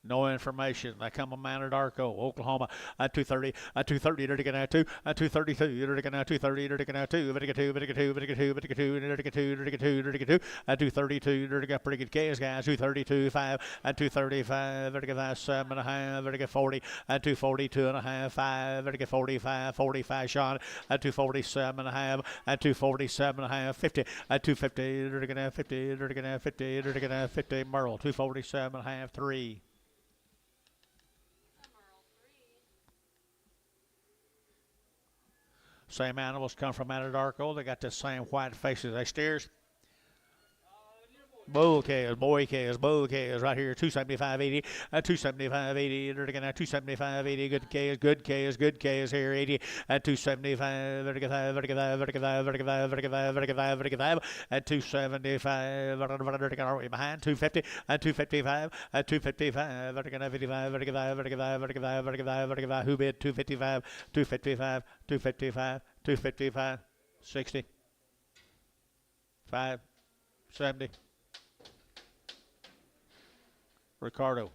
No information. They come from Anadarko, Oklahoma. At 230, at 230, they're going to 2, at 232, they're going to 230, they're going to 2, Vitica 2, Vitica 2, Vitica 2, Vitica 2, Vitica 2, Vitica 2, Vitica 2, at 232, they're got pretty good case, guys. 232, 5, at 235, Vitica 5, 7 and a half, Vitica 40, at 242 and a half, 5, Vitica 45, 45, Sean, at 247 and a half, at 247 and a half, 50, at 250, they're going to 50, they're going to 50, they're going to 50, Merle, 247 and a half, 3. Same animals come from Anadarko. They got the same white faces. They steers. Bull calves, boy calves, bull calves right here. 275.80, 275.80. They're gonna 275.80. Good calves, good calves, good calves here. 80 at 275. Vertical 5 at 275. Behind 250 at 255 at 255. Vertical 55. Who bid 255? 255. 255. 255. 60. 5. 70. Ricardo.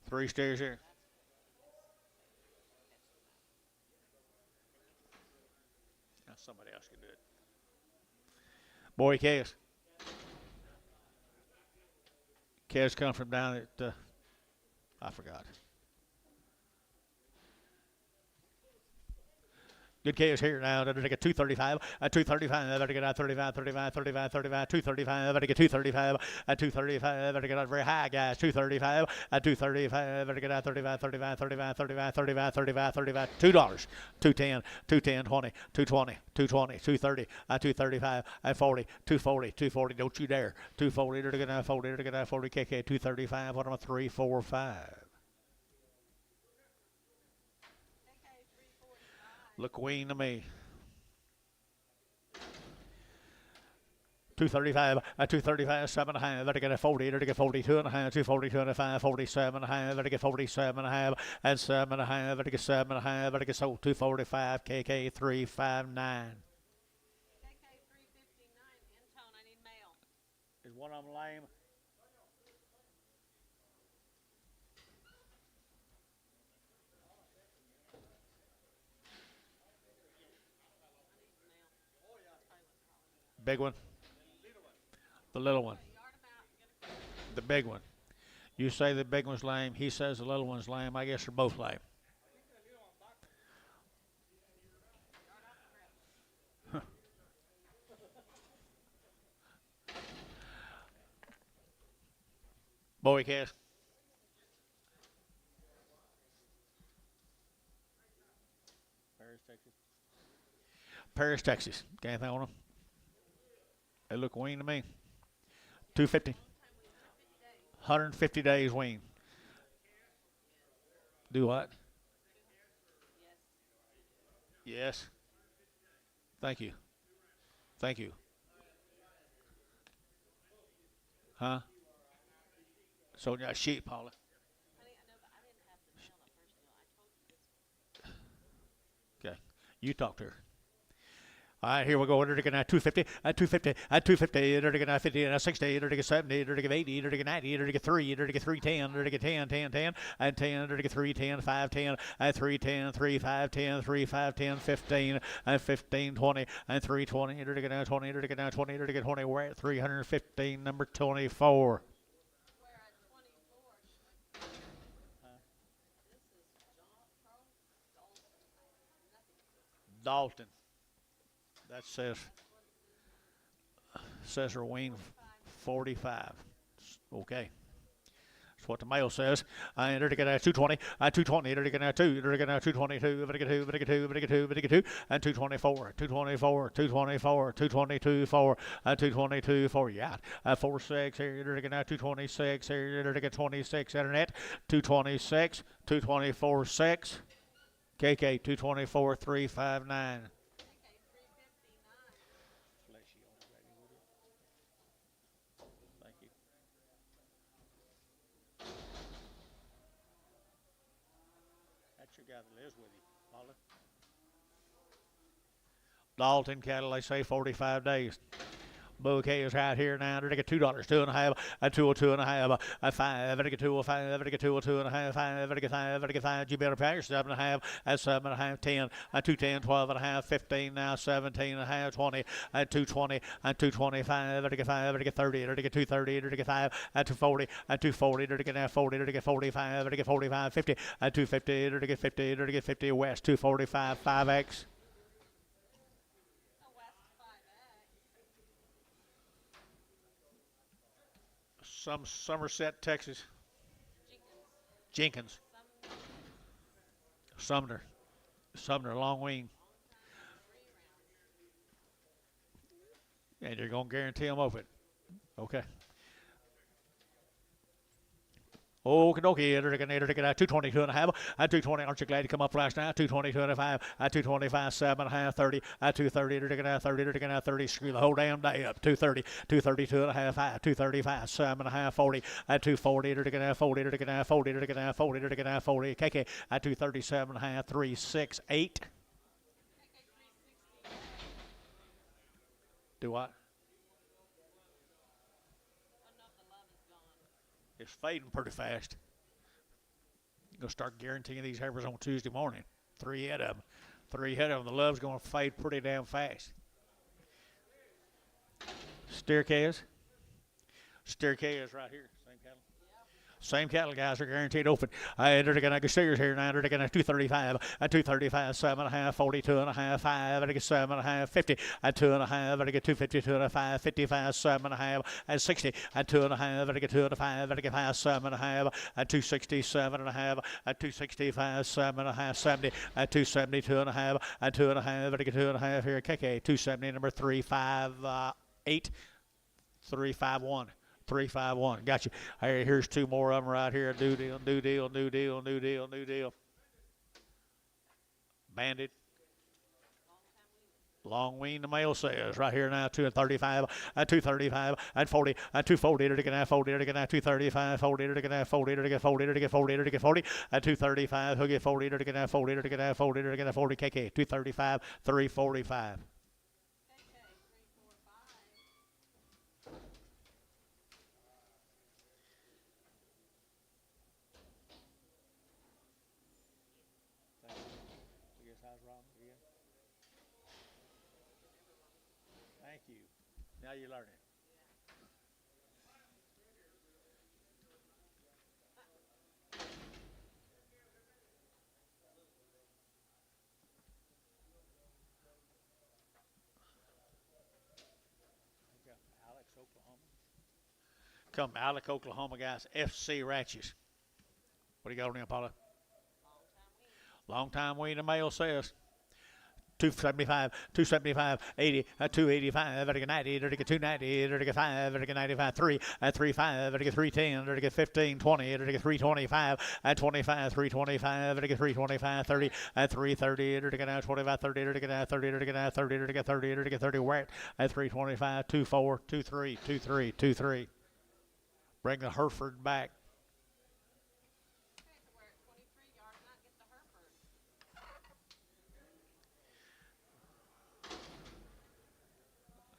Three stairs here. Now somebody else can do it. Boy, Kez. Kez come from down at, I forgot. Good case here now. They're going to get 235, 235, they're going to get 35, 35, 35, 35, 235, they're going to get 235, 235, they're going to get very high, guys. 235, 235, they're going to get 35, 35, 35, 35, 35, 35, 35, $2, 210, 210, 20, 220, 220, 230, 235, 40, 240, 240, don't you dare. 240, they're going to 40, they're going to 40, KK, 235, what am I, 3, 4, 5. Look wean to me. 235, 235, 7 and a half, better get a 40, better get 42 and a half, 242 and a 5, 47 and a half, better get 47 and a half, and 7 and a half, better get 7 and a half, better get sold 245, KK 359. KK 359, Intone, I need mail. Is one of them lame? Big one? The little one. The big one. You say the big one's lame. He says the little one's lame. I guess they're both lame. Huh. Bowie cast. Paris, Texas. Paris, Texas. Got anything on them? They look wean to me. 250. 150 days wean. Do what? Yes. Thank you. Thank you. Huh? So sheep, Paula. Honey, I know, but I didn't have the mail the first deal. I told you this one. You talk to her. All right, here we go. Under to 250, 250, 250, under to 50, 60, under to 70, under to 80, under to 90, under to 3, under to 310, under to 10, 10, 10, and 10, under to 310, 510, and 310, 3, 5, 10, 3, 5, 10, 15, and 15, 20, and 320, under to 20, under to 20, under to 20. We're at 315, number 24. We're at 24. This is Dalton. That says Rowene 45. Okay. That's what the mail says. I enter to get 220, 220, enter to get 2, enter to get 222, enter to get 2, enter to get 2, enter to get 2, enter to get 2, and 224, 224, 224, 222, 4, 222, 4. Yeah. 46 here, enter to get 226 here, enter to get 26, internet, 226, 224, 6. KK 224, 359. Thank you. That's your guy that lives with you, Paula. Dalton cattle, they say 45 days. Bouquet is right here now. They're $2, 2.5, a 202 and a half, a 5, a 205, a 202 and a half, 5, a 5, a 5. You better pay your 7.5, a 7.5, 10, a 210, 12 and a half, 15 now, 17 and a half, 20, a 220, a 225, a 5, a 30, a 230, a 5, a 240, a 240, a 40, a 45, a 45, 50, a 250, a 50, a 50 West, 245, 5X. Somerset, Texas. Jenkins. Sumner, long wing. And you're going to guarantee them open. Okay. Okie dokie, enter 222 and a half, 220. Aren't you glad to come up last night? 222 and a half, 225, 7.5, 30, 230, enter 30, 30. Screw the whole damn day up. 230, 232 and a half, 235, 7.5, 40, 240, enter 40, enter 40, enter 40, enter 40. KK, 237 and a half, 3, 6, 8. Do what? It's fading pretty fast. You're going to start guaranteeing these heifers on Tuesday morning. 3 head of them. 3 head of them. The love's going to fade pretty damn fast. Steer calves. Steer calves right here. Same cattle. Same cattle, guys, are guaranteed open. They're going to steers here now. They're going to 235, 235, 7.5, 42 and a half, 5, and 7.5, 50, 2.5, and 250, 2.5, 55, 7.5, and 60, 2.5, and 2.5, and 5, 7.5, 260, 7.5, 265, 7.5, 70, 270, 2.5, 2.5, and 2.5 here. KK 270, number 358, 351. 351. Got you. Hey, here's 2 more of them right here. New deal, new deal, new deal, new deal, new deal. Banded. Long wean, the mail says right here now. 235, 235, and 40, 240, 40, 235, 40, 40, 40, 40, 40, 40, 235, he'll get 40, 40, 40, 40, KK, 235, 345. Thank you. Now you're learning. Alex, Oklahoma. Come Alex, Oklahoma, guys. FC Ratches. What do you got on there, Paula? Long time wean, the mail says. 275, 275, 80, 285, 90, 290, 5, 95, 3, 35, 310, 15, 20, 325, 25, 325, 325, 30, 330, 25, 30, 30, 30, 30, we're at 325, 24, 23, 23, 23. Bring the Hereford back.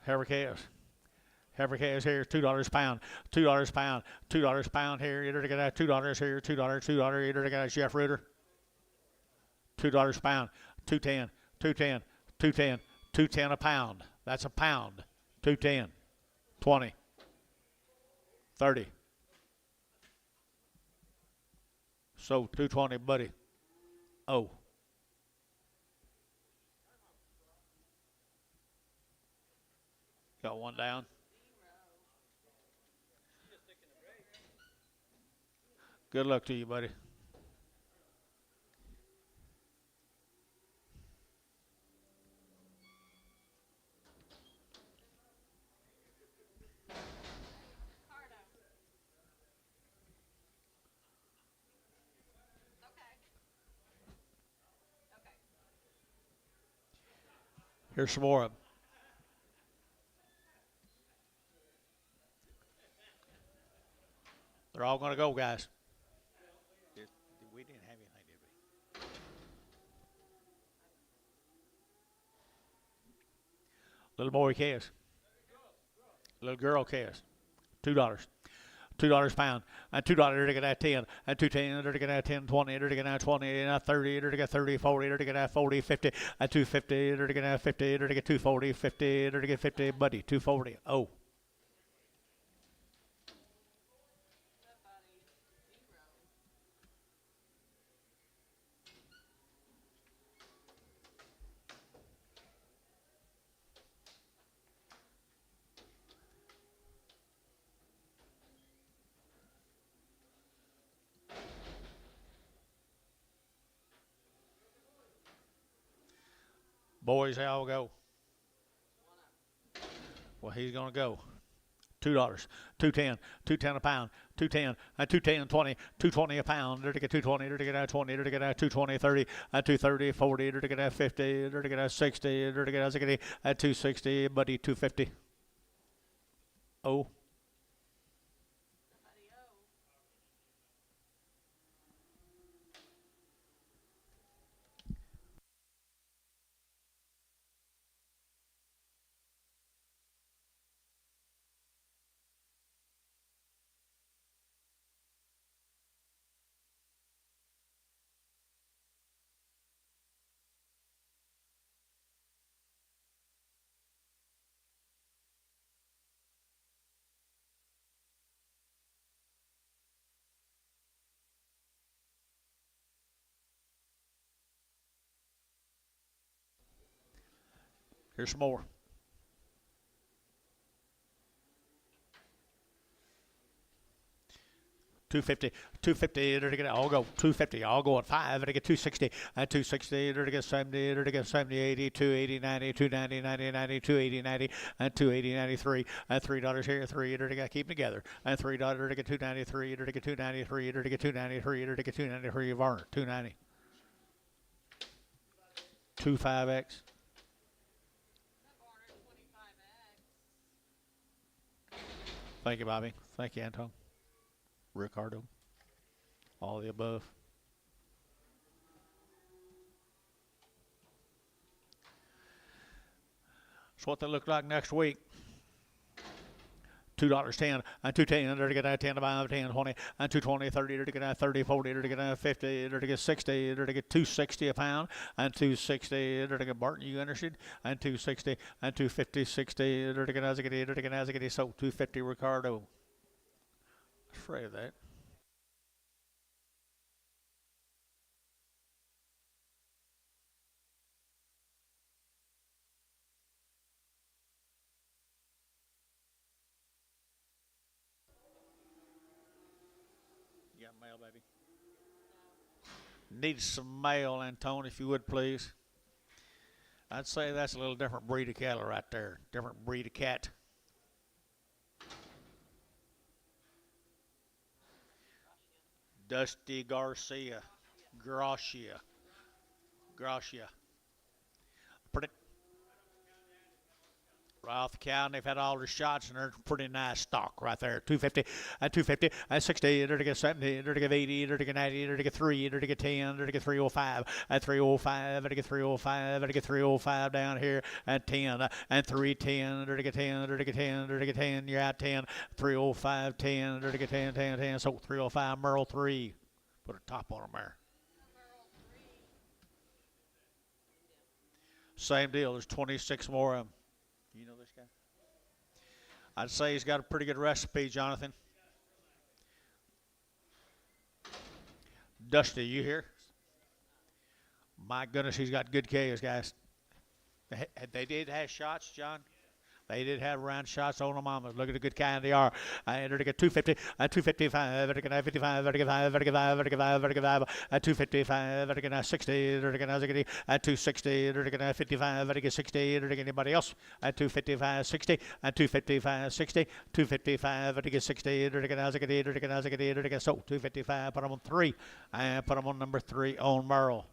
Heifer calves. Heifer calves here, $2 pound, $2 pound, $2 pound here. You're gonna get $2 here, $2, $2. You're gonna get Jeff Reuter. $2 pound, 210, 210, 210, 210 a pound. That's a pound. 210, 20, 30. So 220, buddy. Oh. Got one down. Good luck to you, buddy. Ricardo. Okay. Okay. Here's some more of them. They're all going to go, guys. We didn't have anything, did we? Little boy calves. Little girl calves. $2. $2 pound, and $2 to get that 10, and 210 to get that 10, 20 to get that 20, and 30 to get 30, 40 to get that 40, 50, and 250 to get that 50 to get 240, 50 to get 50, buddy, 240. Oh. Boys, how will go? Well, he's going to go. $2, 210, 210 a pound, 210, and 210, 20, 220 a pound, to get 220, to get that 20, to get that 220, 30, and 230, 40, to get that 50, to get that 60, to get that 260, buddy, 250. Oh. Here's some more. $250, $250, to get I'll go $250, I'll go at 5, to get $260, and $260, to get $70, to get $70, $80, $280, $90, $290, $90, $90, $280, $90, and $280, $93, and $3 here, 3, to get keep them together, and $3 to get $293, to get $293, to get $293, to get $293, Varner, $290, 25X. Thank you, Bobby. Thank you, Anton. Ricardo. All the above. That's what they look like next week. $2.10, and 210 to get that 10 to buy 10, 20, and 220, 30 to get that 30, 40 to get that 50 to get 60 to get 260 a pound, and 260 to get Barton, you interested? And 260 and 250, 60 to get Azagadi, so 250 Ricardo. Afraid of that. You got mail, baby? Need some mail, Antone, if you would, please. I'd say that's a little different breed of cattle right there. Different breed of cat. Dusty Garcia. Gracia. Gracia. Pretty. Right off the cow, and they've had all their shots, and they're pretty nice stock right there. 250, 250, 60, they're to get 70, they're to get 80, they're to get 90, they're to get 3, they're to get 10, they're to get 305, 305, they're to get 305, they're to get 305 down here, and 10, and 310, they're to get 10, they're to get 10, they're to get 10, you're at 10, 305, 10, they're to get 10, 10, 10, so 305, Merle 3. Put a top on them there. Same deal, there's 26 more of them. You know this guy? I'd say he's got a pretty good recipe, Jonathan. Dusty, you here? My goodness, he's got good Ks, guys. They did have shots, John. They did have round shots on the mamas. Look at the good kind they are. They're to get 250, 255, they're to get 55, they're to get 5, they're to get 5, they're to get 5, they're to get 5, 255, they're to get 60, they're to get 260, they're to get 55, they're to get 60, they're to get anybody else. 255, 60, 255, 60, 255, they're to get 60, they're to get they're to get they're to get so 255. Put them on 3, and put them on number 3 on Merle.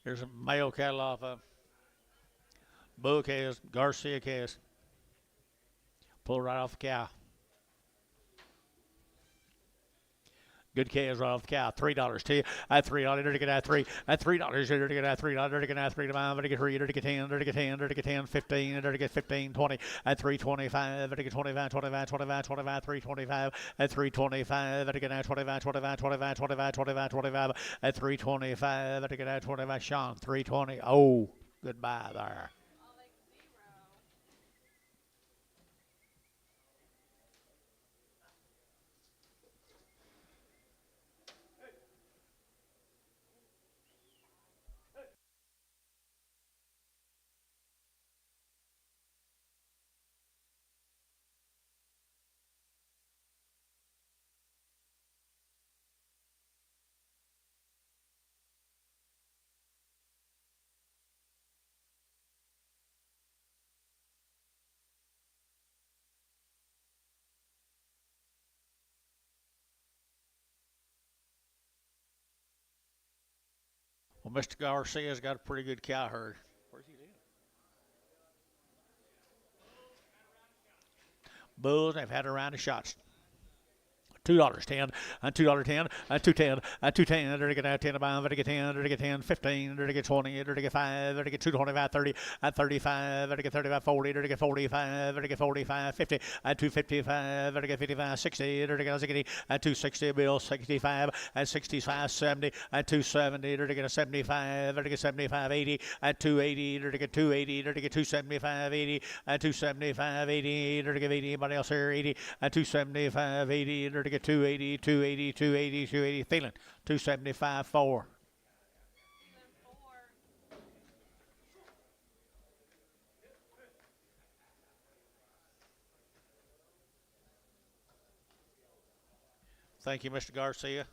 Here's a male cattle off of Bull calves, Garcia calves. Pull right off the cow. Good calves right off the cow. $3 to you. At $3, to get at 3. At $3, to get at $3, to get at 3 to 5, to get 3, to get 10, to get 10, to get 10, 15, to get 15, 20. At 325, to get 25, 25, 25, 25, 325. At 325, to get at 25, 25, 25, 25, 25, 25. At 325, to get at 25. Sean, 320. Oh, goodbye there. Well, Mr. Garcia's got a pretty good cow herd. Where's he live? Bulls, they've had a round of shots. $2, 10, and $2, 10, and 210, and 210, they're to get 10 about, they're to get 10, they're to get 10, 15, they're to get 20, they're to get 5, they're to get 225, 30, and 35, they're to get 35, 40, they're to get 45, they're to get 45, 50, and 255, they're to get 55, 60, they're to get 60, and 260, bill 65, and 65, 70, and 270, they're to get a 75, they're to get 75, 80, and 280, they're to get 280, they're to get 275, 80, and 275, 80, they're to get 80, anybody else here, 80, and 275, 80, they're to get 280, 280, 280, 280. Thielen, 275, 4. Thank you, Mr. Garcia.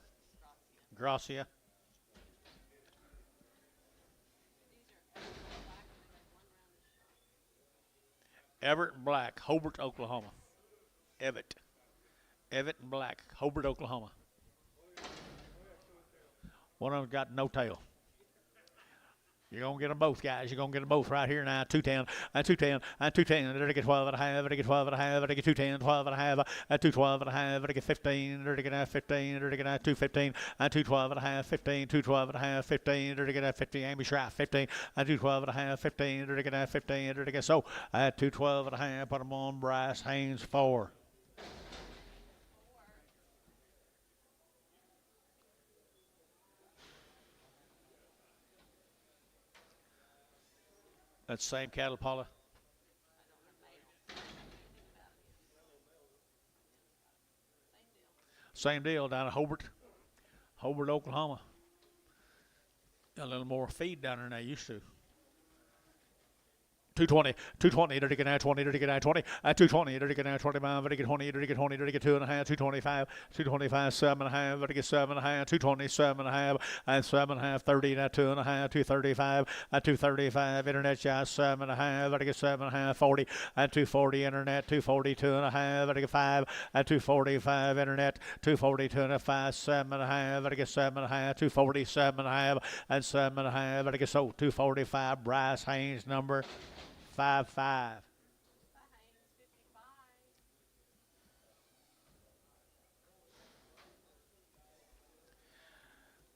Gracia. Everett and Black, Hobart, Oklahoma. Everett and Black, Hobart, Oklahoma. One of them got no tail. You're going to get them both, guys. You're going to get them both right here now. 210, and 210, and 210. They're to get 12 and a half. They're to get 12 and a half. They're to get 210, 12 and a half. 212 and a half. They're to get 15. They're to get 15. They're to get 215, and 212 and a half. 15, 212 and a half. 15. They're to get 15. Amy Schraff, 15, and 212 and a half. 15. They're to get 15. They're to get so at 212 and a half. Put them on Bryce Haynes 4. That's the same cattle, Paula. Same deal down at Hobart, Oklahoma. Got a little more feed down there than they used to. 220, to get 20, to get 20, 220, to get 25, to get 20, to get 20, to get 2.5, 225, 7.5, to get 7.5, 227.5, and 7.5, 30, 2.5, 235, 235, internet shot 7.5, to get 7.5, 40, 240, internet, 240, 2.5, to get 5, 245, internet, 240, 2.5, 7.5, to get 7.5, 240, 7.5, and 7.5, to get so 245, Bryce Haynes number 5-5. Haynes 55.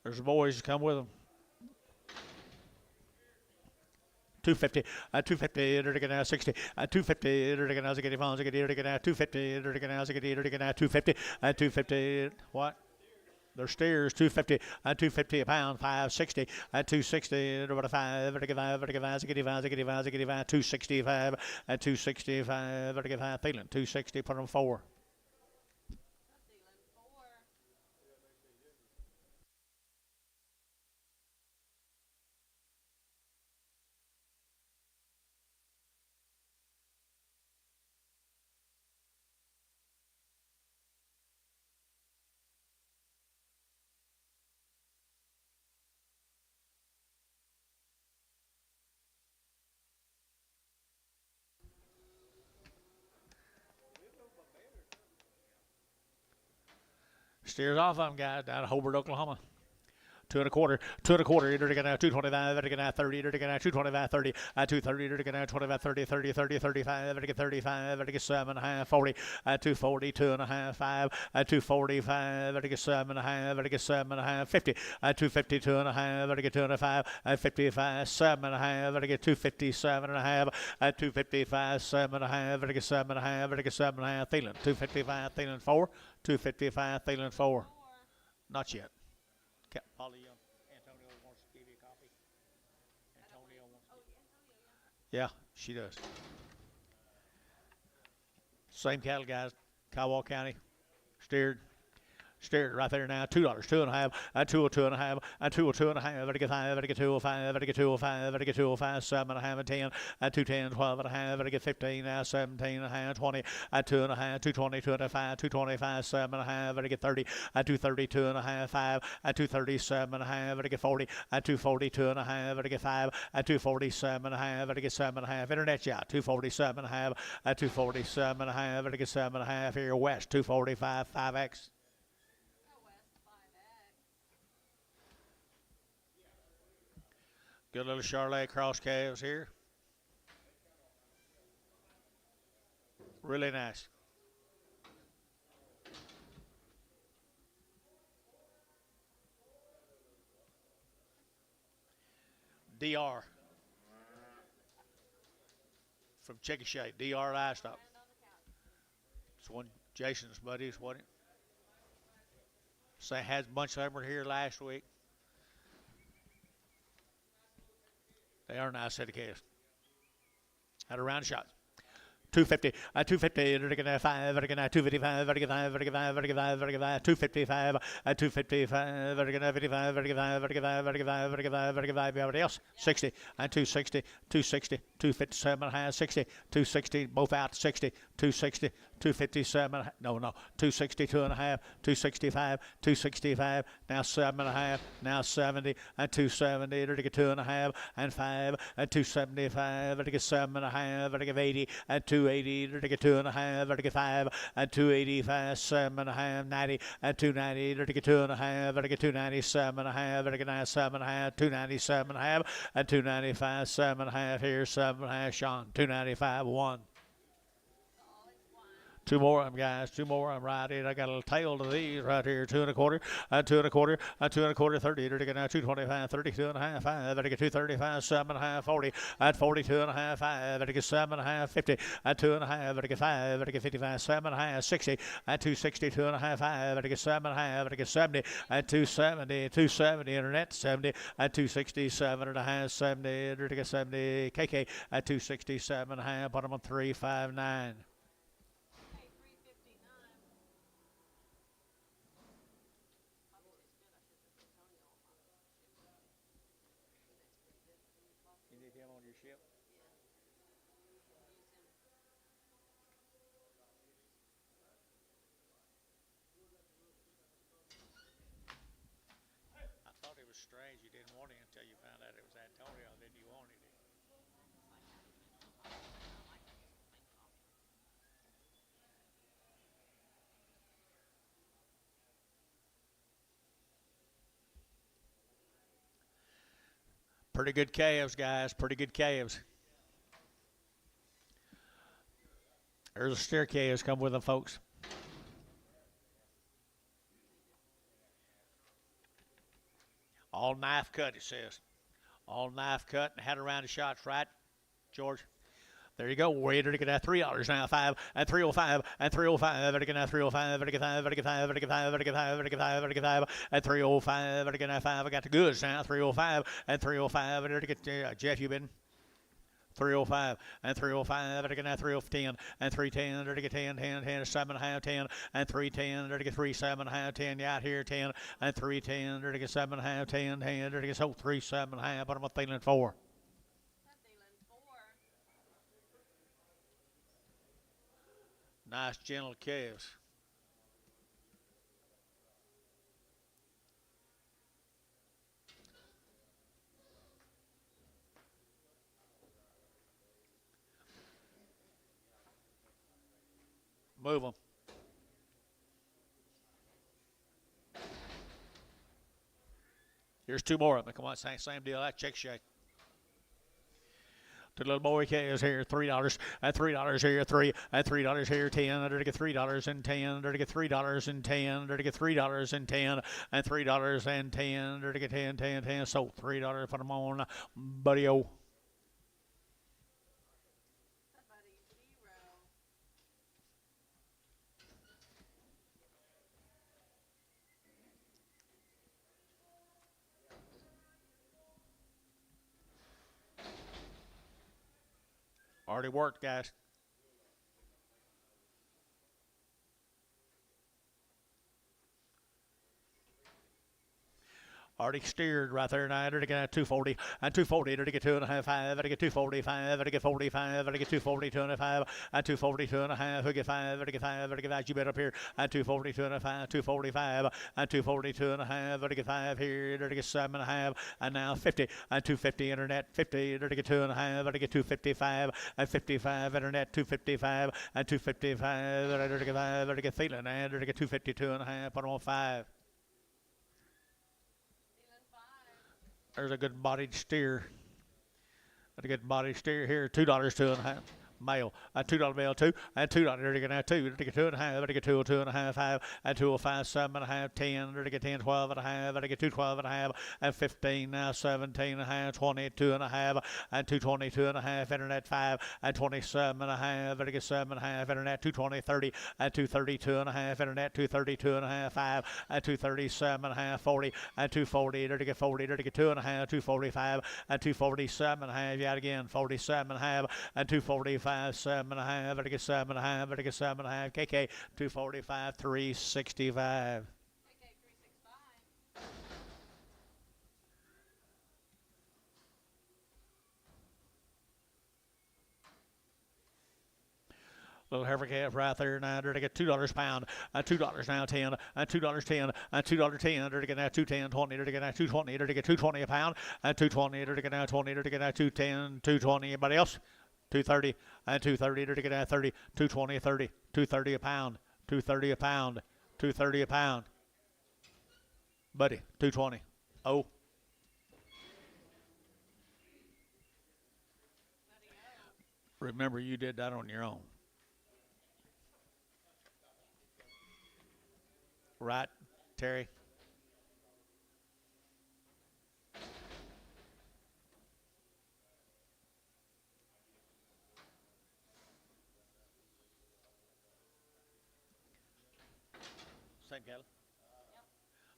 There's boys come with them. 250, 250, to get 60, 250, to get 250, to get 250, 250, what? Their steers 250, 250 a pound, 560, 260, 5, 265, 265, feeling 260, put them 4. Feeling 4. Steers off of them, guys, down at Hobart, Oklahoma. 2.25, 2.25, to get 225, to get 30, to get 225, 30, 230, to get 25, 30, 30, 30, 35, to get 35, to get 7.5, 40, 240, 2.5, 5, 245, to get 7.5, to get 7.5, 50, 250, 2.5, to get 205, 55, 7.5, to get 257.5, 255, 7.5, to get 7.5, to get 7.5, feeling 255, feeling 4, 255, feeling 4. Not yet. Polly, Antonio wants to give you a copy. Antonio wants to. Yeah, she does. Same cattle, guys. Kiowa County, steered right there now. $2, 2.5, 202.5, 202.5, to get 5, to get 205, to get 205, to get 205, 7.5, 10, 210, 12.5, to get 15, now 17.5, 20, 2.5, 220, 225, 225, 7.5, to get 30, 230, 2.5, 5, 237.5, to get 40, 240, 2.5, to get 5, 247.5, to get 7.5, internet shot, 247.5, 247.5, to get 7.5, here west, 245, 5X. Good little Charlotte cross calves here. Really nice. DR from Chickasha, DR Livestock. It's one Jason's buddies, wasn't it? So had a bunch of them were here last week. They are nice set of calves. Had a round of shots. 250, 250, 5, 255, 255, 255, 255, 55, everybody else, 60, 260, 260, 257, 60, 260, both out, 60, 260, 257, no, 260, 2.5, 265, 265, now 7.5, now 70, 270, to get 2.5, and 5, 275, to get 7.5, to get 80, 280, to get 2.5, to get 5, 285, 7.5, 90, 290, to get 2.5, to get 297.5, to get 7.5, 297.5, 295, 7.5, here, 7.5, Sean, 295, 1. Two more of them, guys. Two more. I'm right in. I got a little tail to these right here. 2.25, 2.25, 2.25, 30. To get 225, 32.5, 5. To get 235, 7.5, 40. At 42.5, 5. To get 7.5, 50. At 2.5. To get 5. To get 55, 7.5, 60. At 260, 2.5, 5. To get 7.5. To get 70. At 270, 270. Internet 70. At 260, 7.5, 70. To get 70. KK at 267.5. Bottom on 359. strange you didn't want him until you found out it was Antonio, then you wanted him. Pretty good calves, guys. Pretty good calves. There's a steer calves come with them, folks. All knife cut, it says. All knife cut and had around the shots, right, George? There you go. We're to get that $3 now. 5 and 305 and 305. Better get that 305. Better get 5. Better get 5. Better get 5. Better get 5. Better get 5. Better get 5 and 305. Better get that 5. I got the goods now. 305 and 305. Better get Jeff. You been 305 and 305. Better get that 310 and 310. Better get 10, 10, 10, 7.5, 10 and 310. Better get 3, 7.5, 10. You out here 10 and 310. Better get 7.5, 10, 10. Better get 3, 7.5. What am I feeling for? Nice gentle calves. Move them. Here's two more of them. Come on, same deal. That check shake. The little boy is here, $3 and $3 here, 3 and $3 here, 10. Under to get $3 and 10. Under to get $3 and 10. Under to get $3 and 10 and $3 and 10. Under to get 10, 10, 10. So $3 put them on, buddy. Oh. Already worked, guys. Already steered right there now. To get 240 and 240. To get 2.5. 5. To get 245. To get 45. To get 240. 2.5 and 240. 2.5. To get 5. To get 5. To get 5. You bet up here. And 240. 2.5. 245 and 240. 2.5. To get 5 here. To get 7.5 and now 50 and 250 internet. 50. To get 2.5. To get 255 and 55 internet. 255 and 255. To get 5. To get feeling and to get 252 and a half. Put them on 5. There's a good bodied steer. A good bodied steer here. $2, 2.5. Male. A $2 male, 2 and $2. There to get now 2. To get 2.5. To get 2, 2.5, 5 and 205, 7.5, 10. To get 10, 12.5. To get 212.5 and 15. Now 17.5, 22.5 and 222.5. Internet 5 and 27.5. To get 7.5. Internet 220, 30 and 232.5. Internet 232.5, 5 and 237.5, 40 and 240. To get 40. To get 2.5, 245 and 247.5. Yet again 47.5 and 245. 7.5, better get 7.5, better get 7.5. KK 245, 365. KK 365. Little heifer calf right there now. To get $2 pound, $2 now 10, $2 10, $2 10. To get now 210, 20. To get now 220. To get 220 a pound, 220. To get now 20. To get now 210, 220. Anybody else? 230 and 230 to get at 30, 220, 30, 230 a pound, 230 a pound, 230 a pound. Buddy, 220. Oh. Remember, you did that on your own. Right, Terry? Same cattle.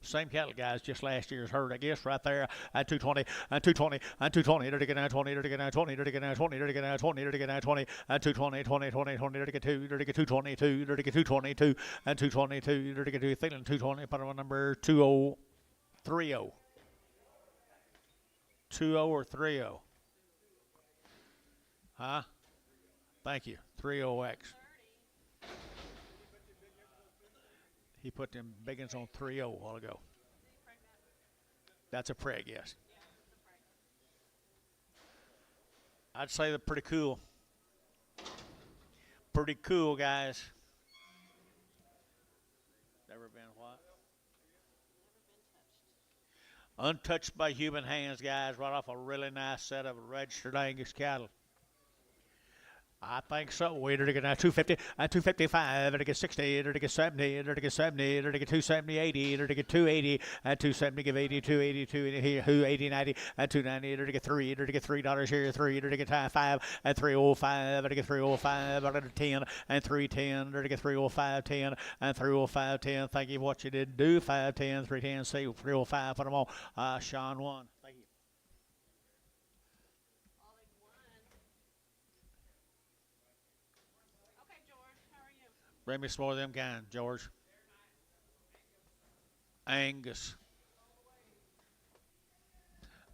Same cattle, guys, just last year's herd, I guess, right there at 220 and 220 and 220. To get now 20, to get now 20, to get now 20, to get now 20, to get now 20 and 220, 20, 20, 20. To get 2, to get 222, to get 222 and 222, to get 2 feeling 220. Put on number 2030. 20 or 30. Huh? Thank you. 30X. He put them big ones on 3-0 a while ago. That's a prig, yes. Yeah, it's a preg. I'd say they're pretty cool. Pretty cool, guys. Never been what? Never been touched. Untouched by human hands, guys. Right off a really nice set of registered Angus cattle. I think so. Wait, to get 250, 255, to get 60, to get 70, to get 70, to get 270, 80, to get 280, 270, give 80, 280, 280, who 80, 90, 290, to get 3, to get $3 here, 3, to get 5, 305, to get 305, to get 10, and 310, to get 305, 10, and 305, 10. Thank you for what you did do. 510, 310, say 305, put them on. Sean won. Thank you. Ollie won. Okay, George, how are you? Bring me some more of them kind, George. Angus.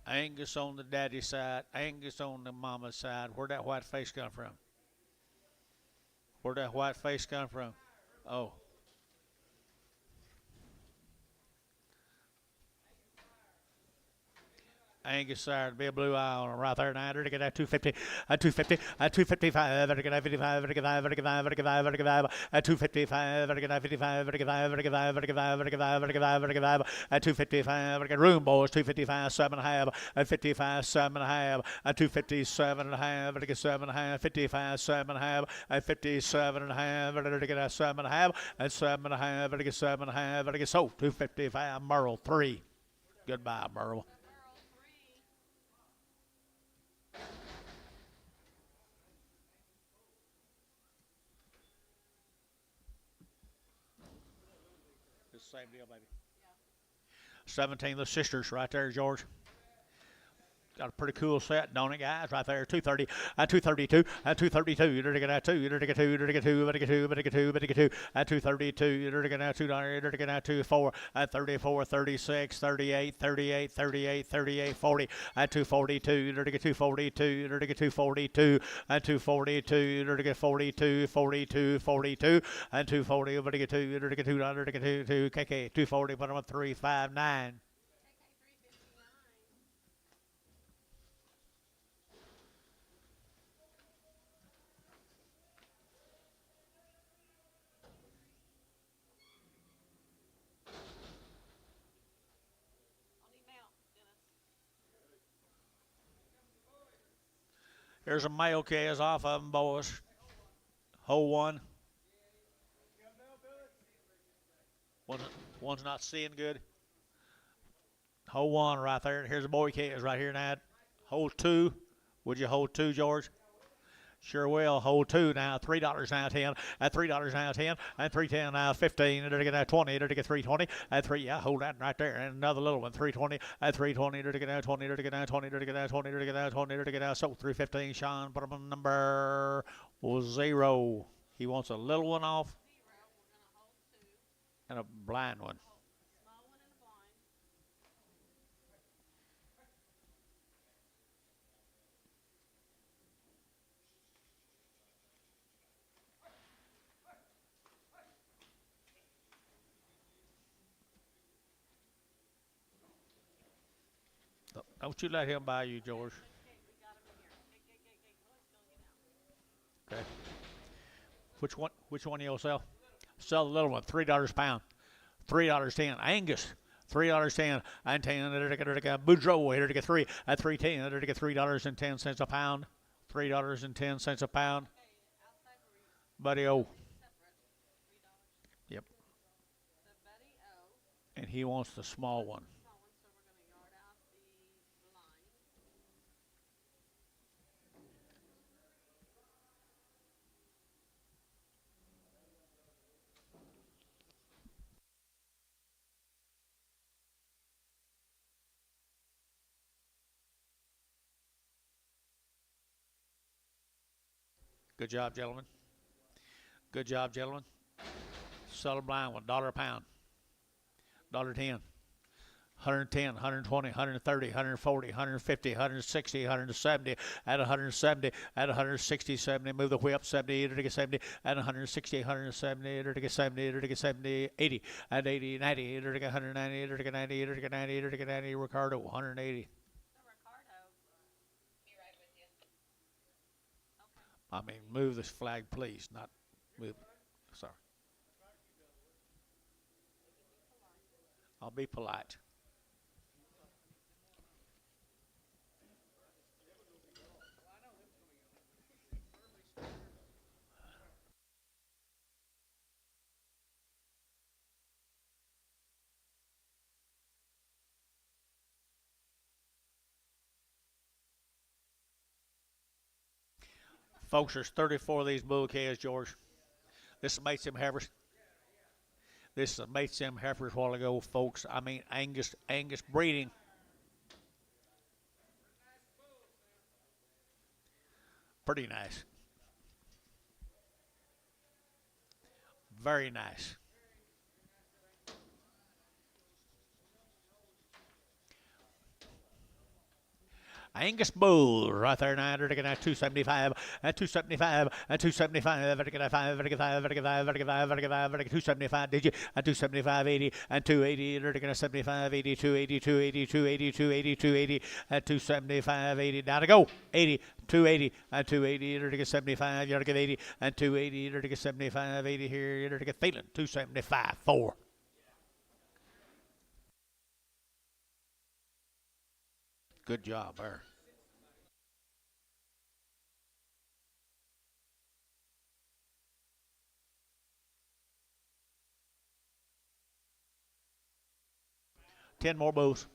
Angus on the daddy side, Angus on the mama side. Where'd that white face come from? Where'd that white face come from? Oh. Angus sire, be a blue eye on him right there now. To get that 250, 250, 255, to get that 55, to get 5, to get 5, to get 5, to get 5, 255, to get that 55, to get 5, to get 5, to get 5, to get 5, to get 5, to get 5, 255, to get room boys, 255, 7.5, 55, 7.5, 257.5, to get 7.5, 55, 7.5, 57.5, to get that 7.5, and 7.5, to get 7.5, to get so 255, Merle 3. Goodbye, Merle. Earl 3. It's the same deal, baby. Yeah. 17, the sisters right there, George. Got a pretty cool set, don't it, guys? Right there, 230, 232, 232. You're to get that 2, you're to get 2, you're to get 2, but get 2, but get 2, but get 2, 232. You're to get that 2, you're to get that 2, 4, 34, 36, 38, 38, 38, 38, 40, 242. You're to get 242, you're to get 242, 242. You're to get 42, 42, 42, 240. But to get 2, you're to get 2, you're to get 2, 2, KK, 240. Put them at 359. KK 359. On email, Dennis. Here's a male case off of them, boys. Hole one. One, one's not seeing good. Hole one right there. Here's a boy case right here now. Hole two. Would you hold two, George? Sure will. Hold two now. $3 now 10. At $3 now 10. And 310 now 15. To get 20. To get 320. At 3. Yeah, hold that right there. And another little one. 320. At 320. To get 20. To get 20. To get 20. To get 20. To get so 315. Sean, put him on number 0. He wants a little one off 0. We're going to hold 2. and a blind one. Small one and a blind. Don't you let him buy you, George. Okay, we got him in here. Okay. Oh, he's filling it out. Okay. Which one you'll sell? Sell the little one, $3 a pound. $3.10. Angus. $3.10 and 10. Boudreaux here to get 3 at 3.10. To get $3.10 a pound. $3.10 a pound. Okay, outside reef. Buddy O. Separate. $3. Yep. The Buddy O. And he wants the small one. Small one, so we're going to yard out the blind. Good job, gentlemen. Good job, gentlemen. Sell a blind one, $1 a pound. $1.10. 110, 120, 130, 140, 150, 160, 170, at 170, at 160, 70, move the whip, 70, to get 70, at 160, 170, to get 70, to get 70, 80, at 80, 90, to get 190, to get 90, to get 90, to get 90, Ricardo, 180. So Ricardo. Be right with you. Okay. I mean, move this flag, please, not move. Sorry. I'll be polite. Folks, there's 34 of these bull calves, George. This is mates them heifers. This is mates them heifers a while ago, folks. I mean, Angus breeding. Pretty nice. Very nice. Angus Bull right there now. They're going to 275 and 275 and 275. They're going to 5, they're going to 5, they're going to 5, they're going to 5, they're going to 5, they're going to 275. Did you? And 275, 80 and 280. They're going to 75, 80, 280, 280, 280, 280, 280 and 275, 80. Down to go. 80, 280 and 280. They're going to 75. You're going to get 80 and 280. They're going to 75, 80 here. You're going to get feeling 275, 4. Good job there. Ten more bulls.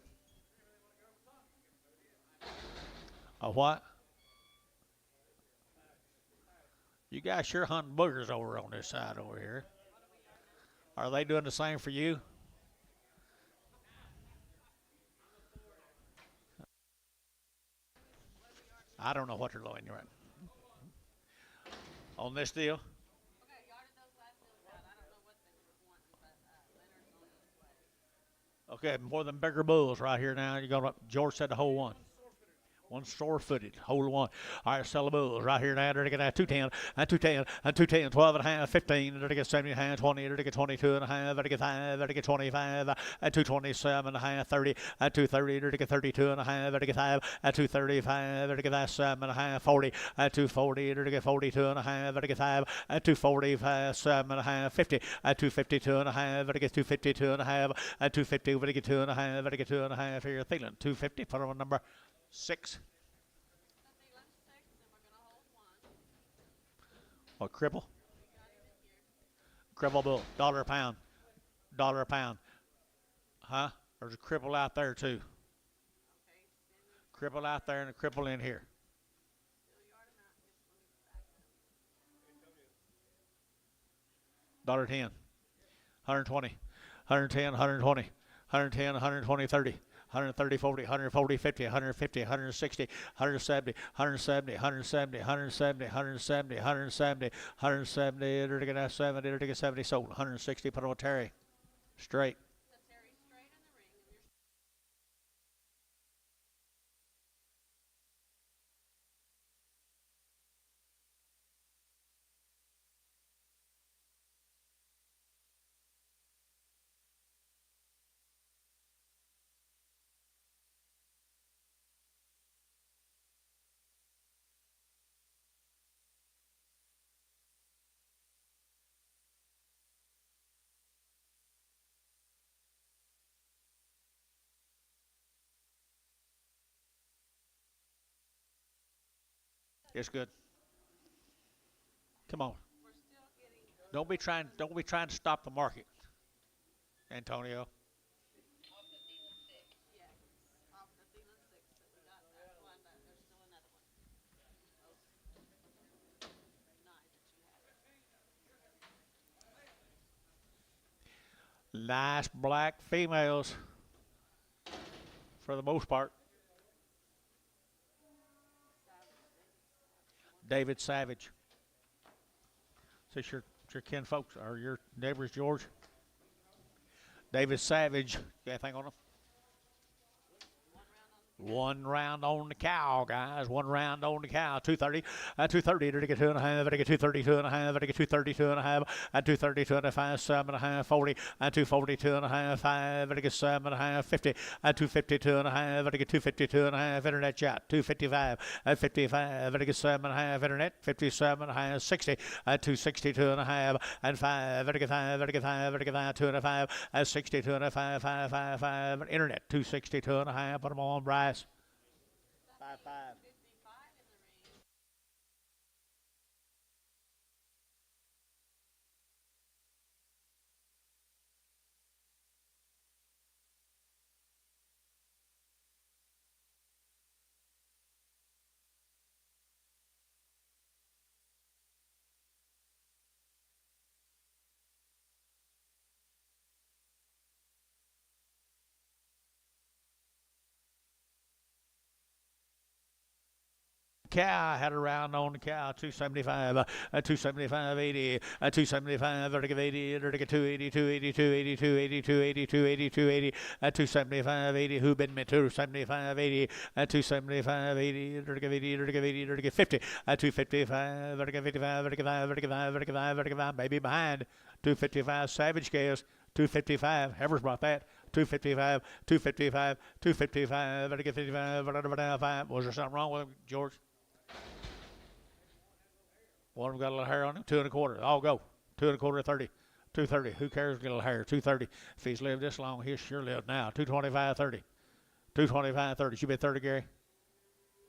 A what? You guys sure hunting boogers over on this side over here. Are they doing the same for you? I don't know what they're doing. You're right. On this deal? Okay, yarded those last deals out. I don't know what they were wanting, but Leonard's on his way. Okay, more than bigger bulls right here now. You're going. George said the whole one. One sore-footed, hold one. All right, sell the bulls right here now. They're going to get 210, and 210, and 210, 12 and a half, 15. They're going to get 70 and a half, 20. They're going to get 22 and a half. They're going to get 5. They're going to get 25, and 227 and a half, 30, and 230. They're going to get 32 and a half. They're going to get 5, and 235. They're going to get 7 and a half, 40, and 240. They're going to get 42 and a half. They're going to get 5, and 245, 7 and a half, 50, and 252 and a half. They're going to get 252 and a half, and 250. We're going to get 2 and a half. They're going to get 2 and a half here. Thielen, 250. Put on number 6. What, cripple? Cripple bull. $1 a pound. $1 a pound. Huh? There's a cripple out there, too. Cripple out there and a cripple in here. $1.10. 120. 110, 120. 110, 120, 30. 130, 40, 140, 50, 150, 160, 170, 170, 170, 170, 170, 170, 170, they're going to have 70, they're going to get 70 sold. 160, put on Terry. Straight. It's good. Come on. Don't be trying to stop the market, Antonio. Nice black females for the most part. David Savage. Is this your kin folks or your neighbors, George? David Savage. Got anything on them? One round on the cow, guys. One round on the cow. 230. 230 to get 2.5. I get 232.5. I get 232.5. And 232.5. 7.5. 40. And 242.5. 5. I get 7.5. 50. And 252.5. I get 252.5. Internet chat. 255. And 55. I get 7.5. Internet. 57.5. 60. And 262.5. And 5. I get 5. I get 5. I get 5. 2.5. And 62.5. 5. 5. 5. Internet. 262.5. Put them on, Bryce. 5-5. Cow had a round on the cow, 275, 275, 80, 275, vertical 80, vertical 280, 280, 280, 280, 280, 280, 280, 275, 80, who been me 275, 80, 275, 80, vertical 80, vertical 80, vertical 50, 255, vertical 55, vertical 5, vertical 5, vertical 5, vertical 5, baby behind, 255, Savage Scales, 255, Heifers brought that. 255, 255, 255, vertical 55, vertical 5. Was there something wrong with him, George? One of them got a little hair on him. 2 1/4. I'll go. 2 1/4, 30. 230. Who cares? Get a little hair. 230. If he's lived this long, he'll sure live now. 225, 30. 225, 30. Should be 30, Gary.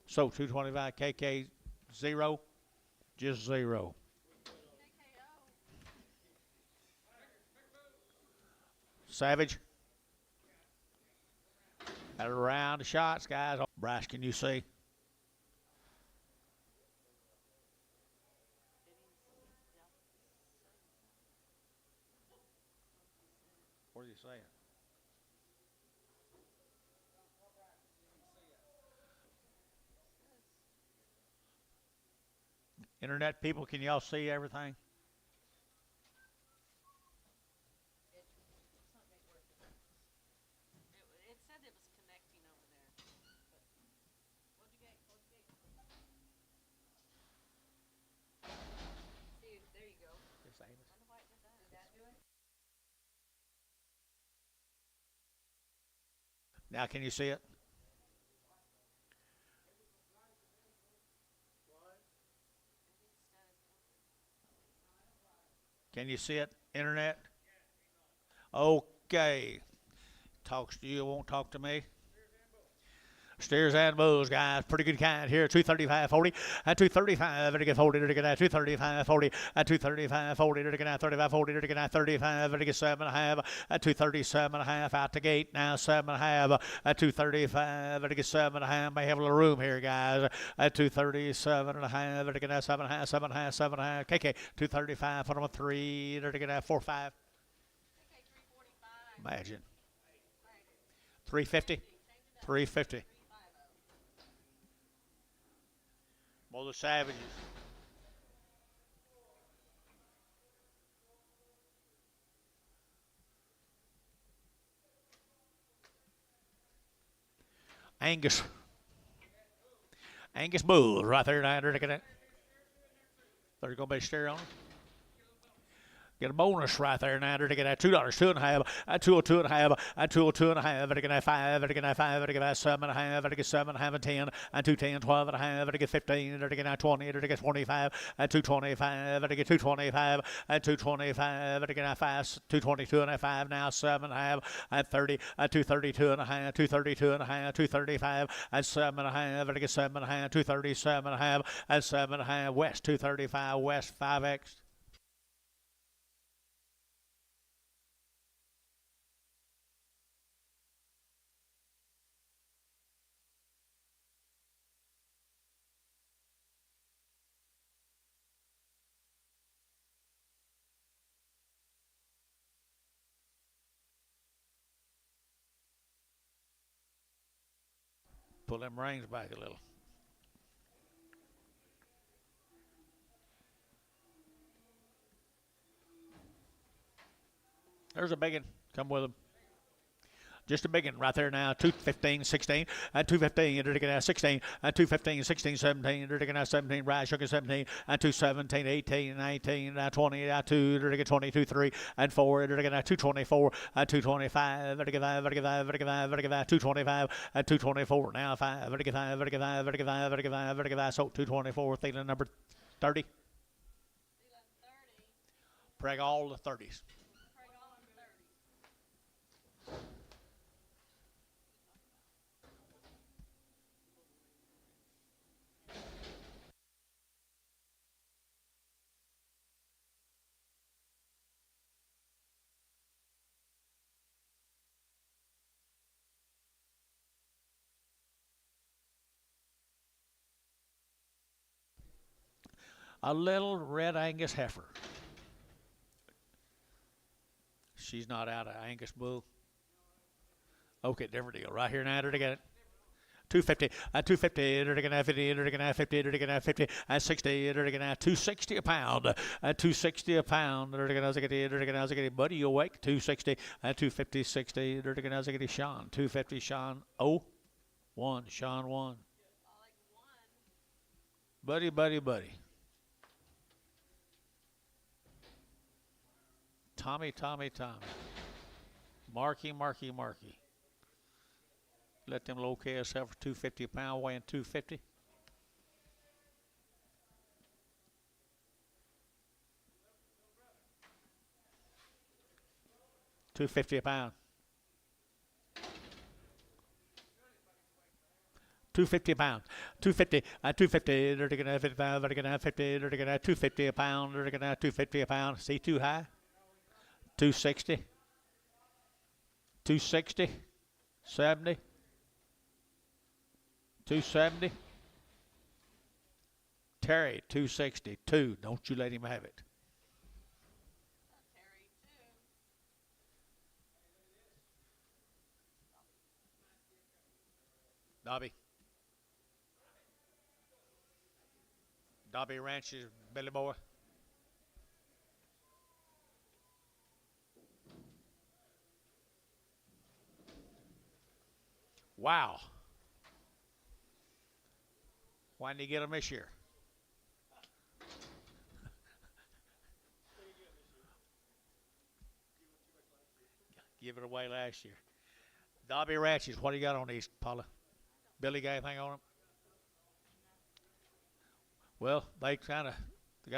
So 225. KK 0. Just 0. Savage. At a round of shots, guys. Bryce, can you see? What are you saying? Internet people, can y'all see everything? It said it was connecting over there. But what'd you get? See, there you go. Yes, Amos. Wonder why it did that. Did that do it? Now, can you see it? Can you see it? Internet? Okay. Talks to you, won't talk to me. Steers and bulls, guys. Pretty good kind here. 235, 40, and 235, to get 40, to get 235, 40, and 235, 40, to get 35, 40, to get 35, to get 7.5, and 237.5 out the gate. Now 7.5, and 235, to get 7.5. May have a little room here, guys. At 237.5, to get 7.5, 7.5, 7.5. KK 235, put them on 3, to get 4, 5. Imagine 350, 350. Well, the Savages. Angus. Angus Bulls right there. Look at that. There's going to be a steer on it. Get a bonus right there now to get that $2, 2.5, at 202.5, at 202.5, to get 5, to get 5, to get 7.5, to get 7.5 and 10, and 210, 12.5, to get 15, to get 20, to get 25, at 225, to get 225, at 225, to get 5, 222.5 now 7.5, at 30, at 232.5, 232.5, 235, at 7.5, to get 7.5, 237.5, at 7.5 West, 235 West 5X. Pull them reins back a little. There's a big one. Come with them. Just a big one right there now. 215, 16, and 215, you're looking at 16, and 215, 16, 17, you're looking at 17, right, sugar 17, and 217, 18, 19, 20, 2, you're looking at 22, 3, and 4, you're looking at 224, and 225, 225, and 224, now 5, so 224, feeling number 30. Feeling 30. Preg all the 30s. Preg all them 30s. A little red Angus heifer. She's not out of Angus bull. Okay, different deal. Right here now, to get it. 250, 250, 50, 50, 50, 60, 260 a pound, 260 a pound, buddy, you awake, 260, 250, 60, Sean, 250, Sean, 1, Sean 1. I like 1. Buddy. Tommy. Marky. Let them locate us for 250 a pound, weighing 250. $250 a pound. $250 a pound. 250, 250, they're gonna 55, they're gonna 50, they're gonna 250 a pound, they're gonna 250 a pound. See too high? 260, 260, 70, 270. Terry, 262. Don't you let him have it. Terry 2. Dobby Ranch's Billy Boy. Wow. Why didn't you get him this year? Give it away last year. Dobby Ranches, what do you got on these, Paula? Billy got anything on them? Well, they got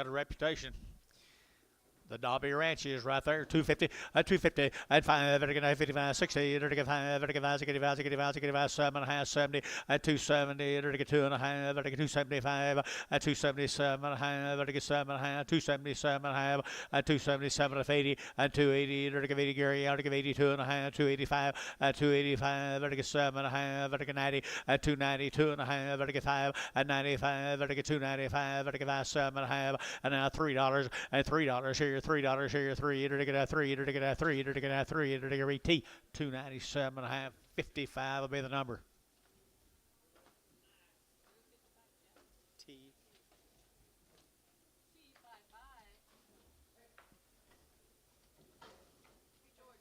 a reputation. The Dobby Ranch is right there. 250, 250, 5, 55, 60, 55, 55, 65, 65, 7.5, 70, 270, 2.5, 275, 277.5, 7.5, 277.5, 277 80, 280, 80 Gary, 82.5, 285, 285, 7.5, 90, 290, 2.5, 5, 95, 295, 7.5, and now $3 and $3 here. $3 here, 3, you're to get a 3, you're to get a 3, you're to get a 3, you're to get a T, 297.5, 55 will be the number. T. T55. George.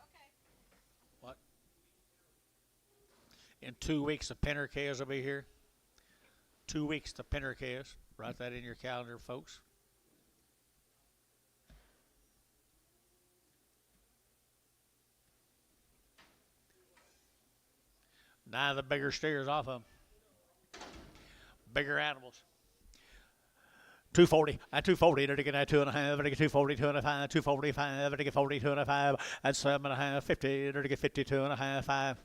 Okay. What? In 2 weeks, the Pinner Chaos will be here. 2 weeks, the Pinner Chaos. Write that in your calendar, folks. Nine of the bigger steers off of them. Bigger animals. 240 and 240, to get 2.5, to get 240, 2.5, 245, to get 40, 2.5, and 7.5, 50, to get 52.5, 5.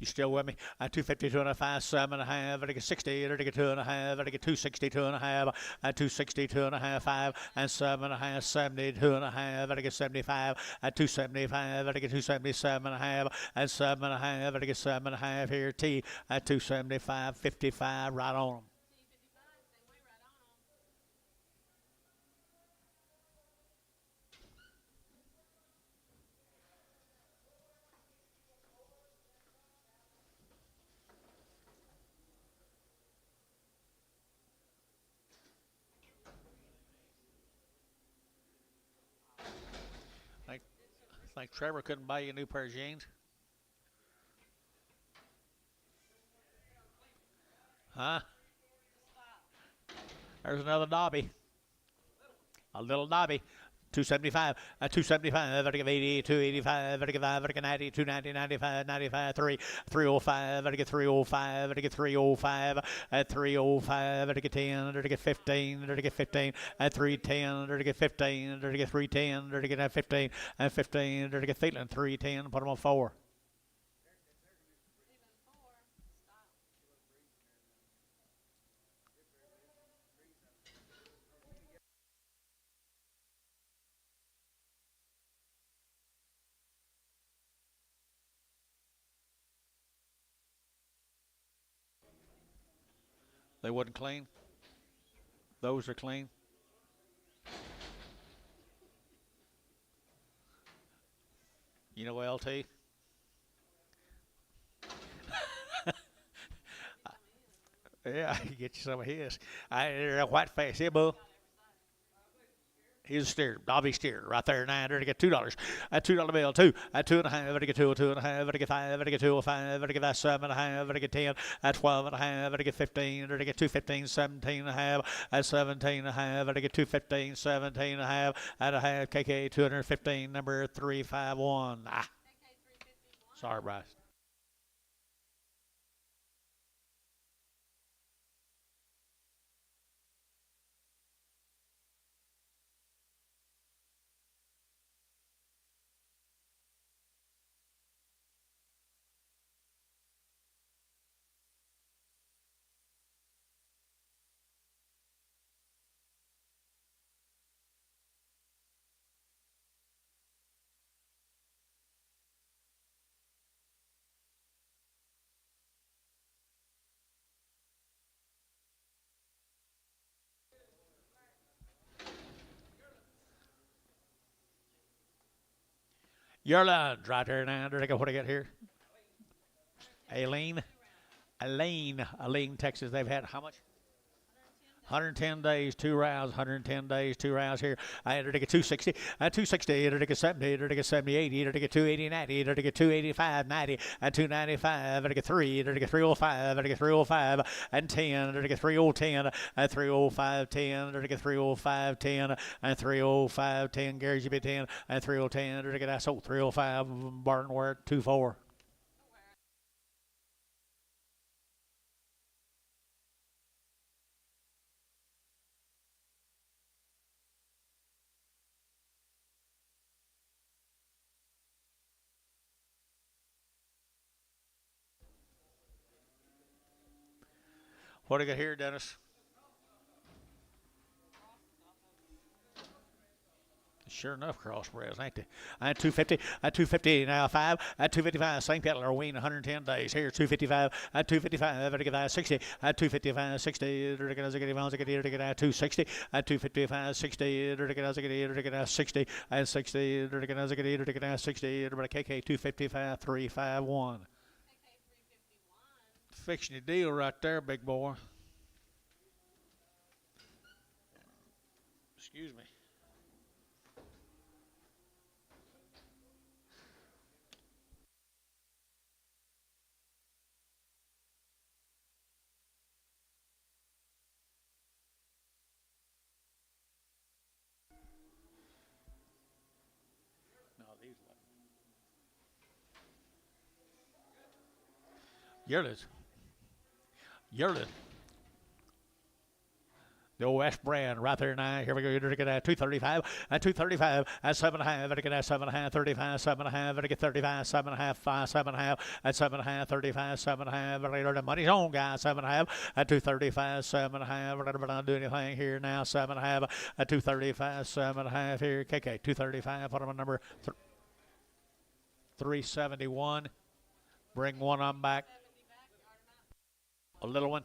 You still with me? 250, 2.5, 7.5, I get 60, I get 2.5, I get 260, 2.5, 260, 2.5, 5, and 7.5, 70, 2.5, I get 75, 275, I get 277.5, and 7.5, I get 7.5 here, T, 275, 55, right on them. T55, same way, right on them. Think Trevor couldn't buy you a new pair of jeans? Huh? There's another Dobby. A little Dobby. 275, 275, vertical 80, 285, vertical 5, vertical 90, 290, 95, 95, 3, 305, vertical 305, vertical 305, at 305, vertical 10, vertical 15, vertical 15, at 310, vertical 15, vertical 310, vertical 15, at 15, vertical feeling 310, put them on 4. They wasn't clean. Those are clean. You know LT? Yeah, I can get you some of his. They're a white face, yeah, boo. Here's a steer, Dobby steer, right there. Now, there to get $2. A $2 bill, two. A 2.5, to get 2, 2.5, to get 5, to get 2.05, to get 7.5, to get 10. At 12.5, to get 15, to get 2.15, 17.5. At 17.5, to get 2.15, 17.5. At a half, KK 215, number 351. Ah, sorry, Bryce. Your lines right there now. There, what I got here? Aileen. Aileen, Texas. They've had how much? 110 days, 2 rounds, 110 days, 2 rounds here. I entered to get 260, 260, entered to get 70, entered to get 70, 80, entered to get 280, 90, entered to get 285, 90, and 295, entered to get 3, entered to get 305, entered to get 305, and 10, entered to get 3010, and 305, 10, entered to get 305, 10, and 305, 10, Gary's you 10, and 3010, entered to get I sold 305, Bartonware 24. What do I got here, Dennis? Sure enough, crossbreds, ain't they? At 250, at 250 now 5, at 255, St. Peter Ween 110 days. Here's 255, at 255, at 60, at 255, 60, at 260, at 255, 60, at 60, at 60, at 60, at KK 255, 351. Fixing your deal right there, big boy. Excuse me. No, these ones. Yearless. Yearless. The old West brand right there now. Here we go. You're going to get 235, at 235, at 7.5, at 7.5, 35, 7.5, at 35, 7.5, 5, 7.5, at 7.5, 35, 7.5. The money's on, guys. 7.5, at 235, 7.5. We're not doing anything here now. 7.5, at 235, 7.5 here. KK 235. Put them on number 371. Bring one on back. A little one.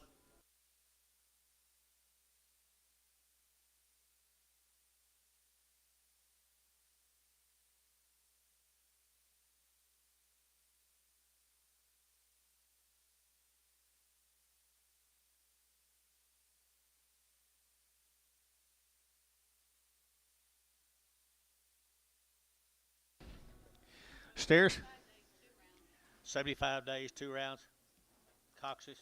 Steers? 75 days, 2 rounds. Coxes.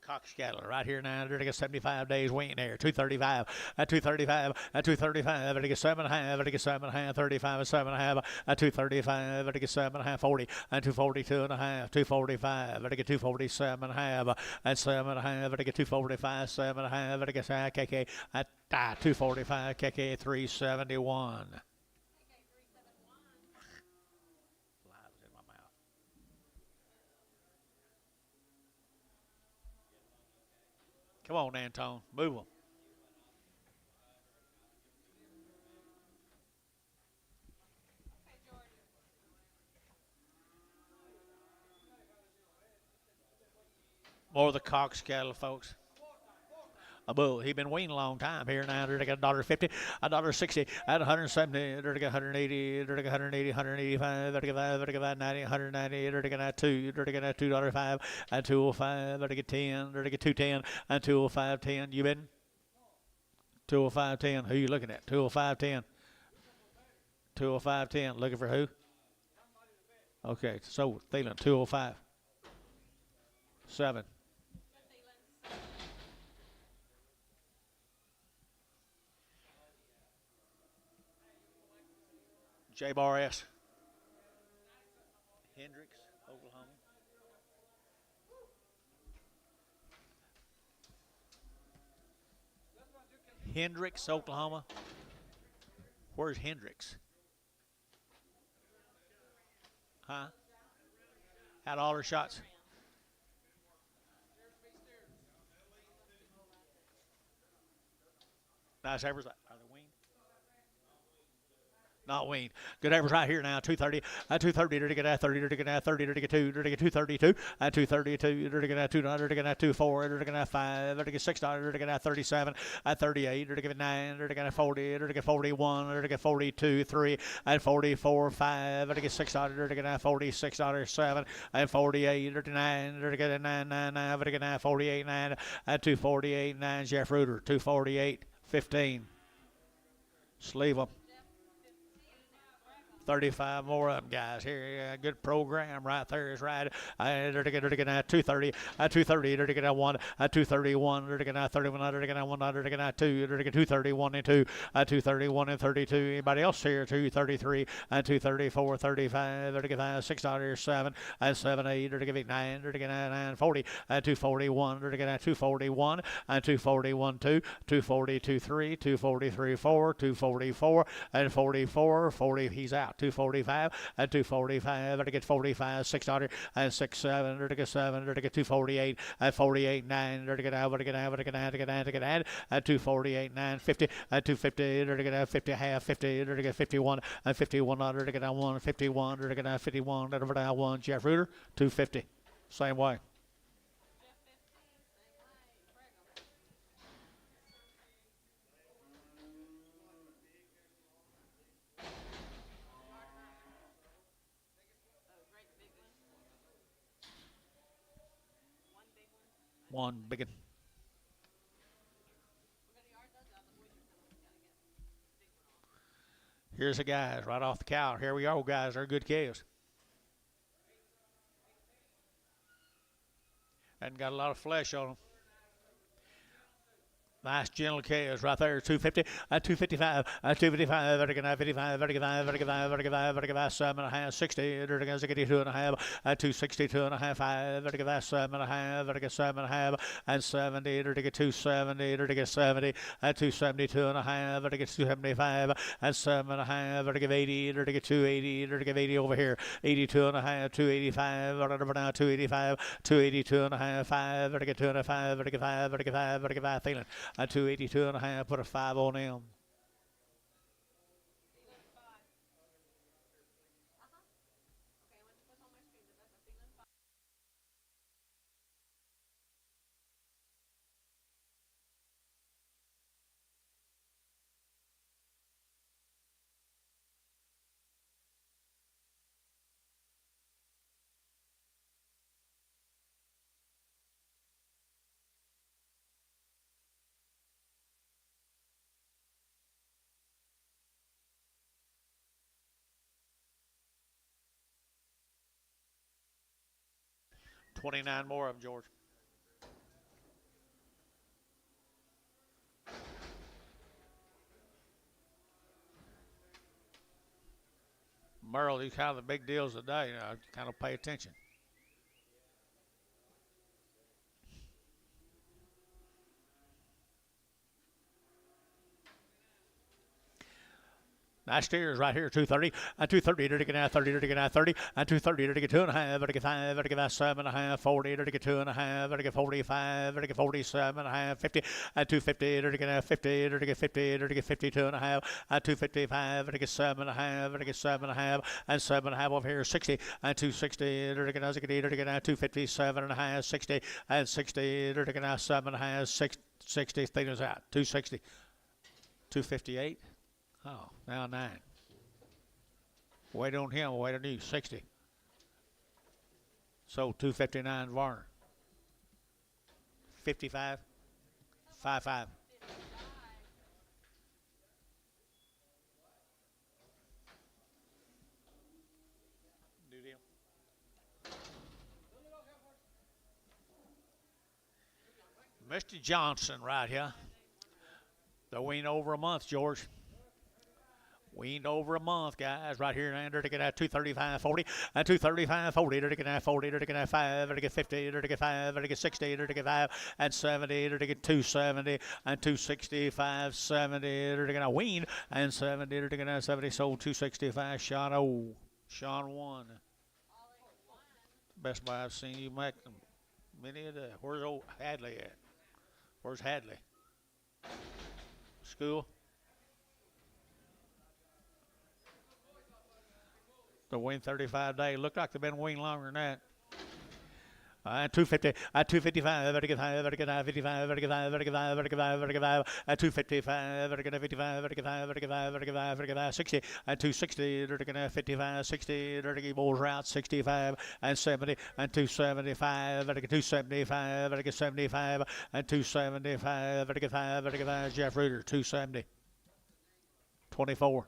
Cox cattle right here now. They're to get 75 days waiting there. 235, at 235, at 235, at 7.5, at 7.5, 35, at 7.5, at 235, at 7.5, 40, at 242 and a half, 245, at 247.5, at 7.5, at 245, 7.5, at KK at 245, KK 371. Come on, Antone. Move them. More of the Cox cattle, folks. A bull. He been weaning a long time here now. They're like $1.50, $1.60, at 170, they're like 180, they're like 180, 185, they're like 90, 190, they're like 2, they're like $2.05, at 205, they're like 10, they're like 210, at 205.10. You been 205.10? Who you looking at? 205.10. 205.10. Looking for who? Okay, so Thielen 205. 7. J-Bar S. Hendricks, Oklahoma. Hendricks, Oklahoma. Where's Hendricks? Huh? Had all her shots. Nice heifers. Are they weaned? Not weaned. Good heifers right here now. 230. At 230, they're to get at 30. They're to get at 30. They're to get 2. They're to get 232. At 232, they're to get at 2. They're to get at 24. They're to get at 5. They're to get 6. They're to get at 37. At 38, they're to get 9. They're to get at 40. They're to get 41. They're to get 42. 3. At 44. 5. They're to get 6. They're to get at 46. 7. At 48. They're to 9. They're to get at 9. 9. 9. They're to get at 48. 9. At 248. 9. Jeff Reuter. 248. 15. Sleeve them. 35 more of them, guys. Here, good program right there is right. They're to get at 230. At 230, they're to get at 1. At 231, they're to get at 31. They're to get at 1. They're to get at 2. They're to get 231 and 2. At 231 and 32. Anybody else here? 233. At 234, 35. They're to get at 6. 7. At 7, 8. They're to get 9. They're to get at 9. 40. At 241, they're to get at 241. At 241, 2. 242, 3. 243, 4. 244. And 44. 40. He's out. 245 at 245 to get 45 $6 and 6 7 to get 7 to get 248 at 48 9 to get out to get out to get out to get out to get out at 248 9 50 at 250 to get out 50 half 50 to get 51 and 51 to get out 1 51 to get out 51 to get out 1 Jeff Reuter 250 same way. One big one. Here's the guys right off the cow. Here we go, guys. They're good calves. And got a lot of flesh on them. Nice gentle calves right there, 250, at 255, at 255, vertical 55, vertical 5, vertical 5, vertical 5, vertical 5, 7.5, 60, vertical 62.5, at 262.5, 5, vertical 5, 7.5, vertical 7.5, and 70, vertical 270, vertical 70, at 272.5, vertical 275, at 7.5, vertical 80, vertical 280, vertical 80 over here, 82.5, 285, vertical now 285, 282.5, 5, vertical 205, vertical 5, vertical 5, vertical 5, feeling. At 282.5, put a 5 on them. 29 more of them, George. Merle, these kind of the big deals today. You know, kind of pay attention. Nice steers right here, 230, and 230 to get 30 to get 30, and 230 to get 2.5, to get 5, to get 7.5, 40 to get 2.5, to get 45, to get 47.5, 50, and 250 to get 50, to get 50, to get 52.5, and 255 to get 7.5, to get 7.5, and 7.5 over here, 60, and 260 to get 257.5, 60, and 60 to get 7.5, 60, things out, 260, 258. Oh, now 9. Wait on him, wait on you, 60. So 259 Varner. 55, 55. New deal. Mr. Johnson right here. The wean over a month, George. Weaned over a month, guys. Right here, under to get at 235.40, and 235.40 to get at 40 to get at 5 to get 50 to get 5 to get 60 to get 5 and 70 to get 270 and 265, 70 to get a wean and 70 to get at 70. Sold 265. Sean won. Best buy I've seen you make them. Many of the. Where's old Hadley at? Where's Hadley? School. The wean 35 days. Look like they've been weaned longer than that. 250, 255, to get 5, to get 55, to get 5, to get 5, to get 5, to get 5, 255, to get 55, to get 5, to get 5, to get 5, to get 5, 60, 260, to get 55, 60, to get bulls route, 65, and 70, and 275, to get 275, to get 75, and 275, to get 5, to get 5, Jeff Reuter, 270, 24.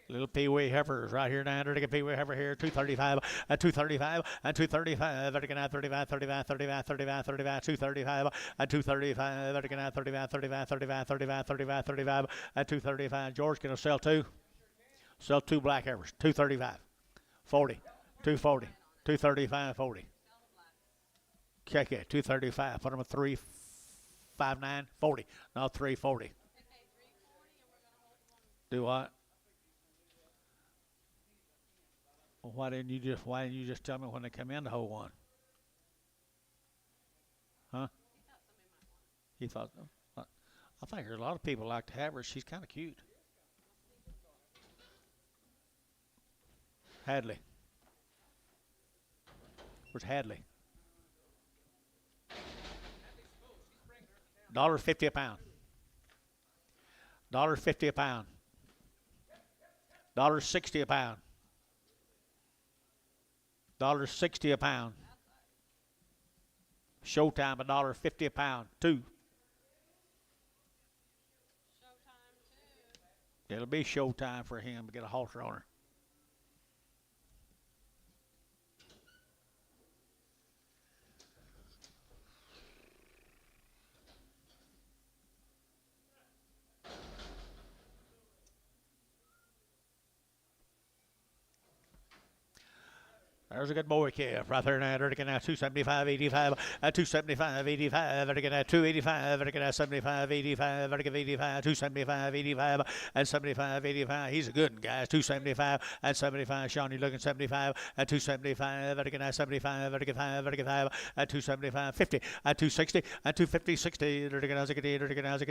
Little Pee-wee heifers right here now. To get Pee-wee heifer here, 235, 235, 235, to get 35, 35, 35, 35, 35, 235, 235, to get 35, 35, 35, 35, 35, 35, 235. George, can I sell two? Sell two black heifers, 235, 40, 240, 235, 40. Okay, 235. Put them at 359, 40. No, 340. Do what? Well, why didn't you just tell me when they come in to hold one? Huh? He thought, I think there's a lot of people like to have her. She's kind of cute. Hadley. Where's Hadley? $1.50 a pound. $1.50 a pound. $1.60 a pound. $1.60 a pound. Showtime $1.50 a pound. Two. It'll be showtime for him to get a halter on her. There's a good boy calf right there now. They're going to 275, 85, 275, 85, they're going to 285, they're going to 75, 85, they're going to 85, 275, 85, and 75, 85. He's a good one, guys. 275 and 75. Sean, you looking 75 and 275, they're going to 75, they're going to 5, they're going to 5, and 275, 50, and 260, and 250, 60. They're going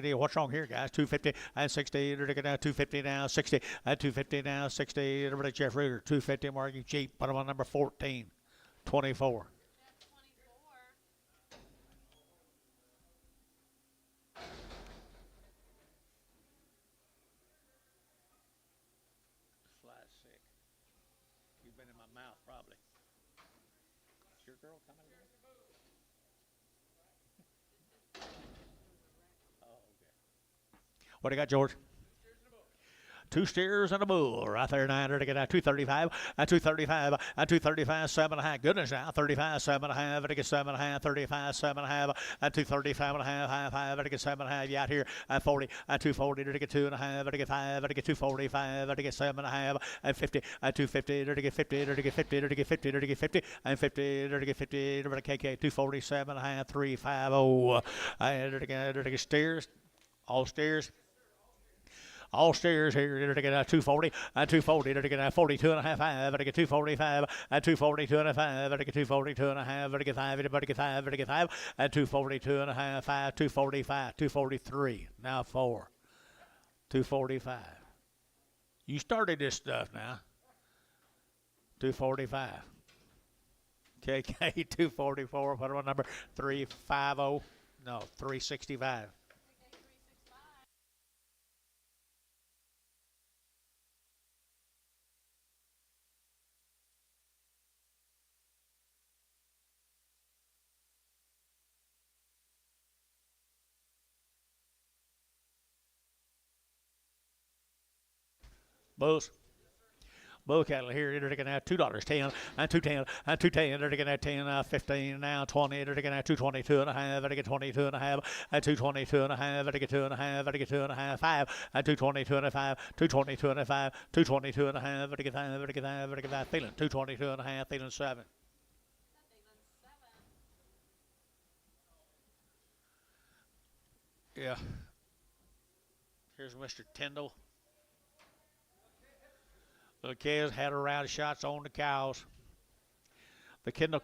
to what's wrong here, guys? 250 and 60. They're going to 250 now, 60, and 250 now, 60. They're going to Jeff Reuter, 250 marking cheap. Put him on number 4. 24. Fly sick. You've been in my mouth probably. Is your girl coming in? Oh, okay. What do you got, George? 2 steers and a bull right there. 9 to get out 235 and 235 and 235 7.5. Goodness now 35 7.5 to get 7.5 35 7.5 and 235 and a half high 5 to get 7.5. You out here at 40 and 240 to get 2.5 to get 5 to get 245 to get 7.5 and 50 and 250 to get 50 to get 50 to get 50 to get 50 and 50 to get 50 to get KK 247 and a half 350 and to get steers. All steers. All steers here to get 240 and 240 to get 42 and a half 5 to get 245 and 242 and a 5 to get 242 and a half to get 5 to get 5 to get 5 and 242 and a half 5 245 243 now 4 245. You started this stuff now. 245. KK 244. What about number 350? No, 365. Bulls. Bull cattle here, they're taking out $2.10 and 2.10 and 2.10. They're taking out 10, 15 now 20. They're taking out 222 and a half. They get 22 and a half and 222 and a half. They get 2 and a half. They get 2 and a half 5 and 222 and a 5. 222 and a 5. 222 and a half. They get 5. They get 5. They get 5. Feeling 222 and a half. Feeling 7. Yeah. Here's Mr. Tyndall. The kids had around shots on the cows. The Kindle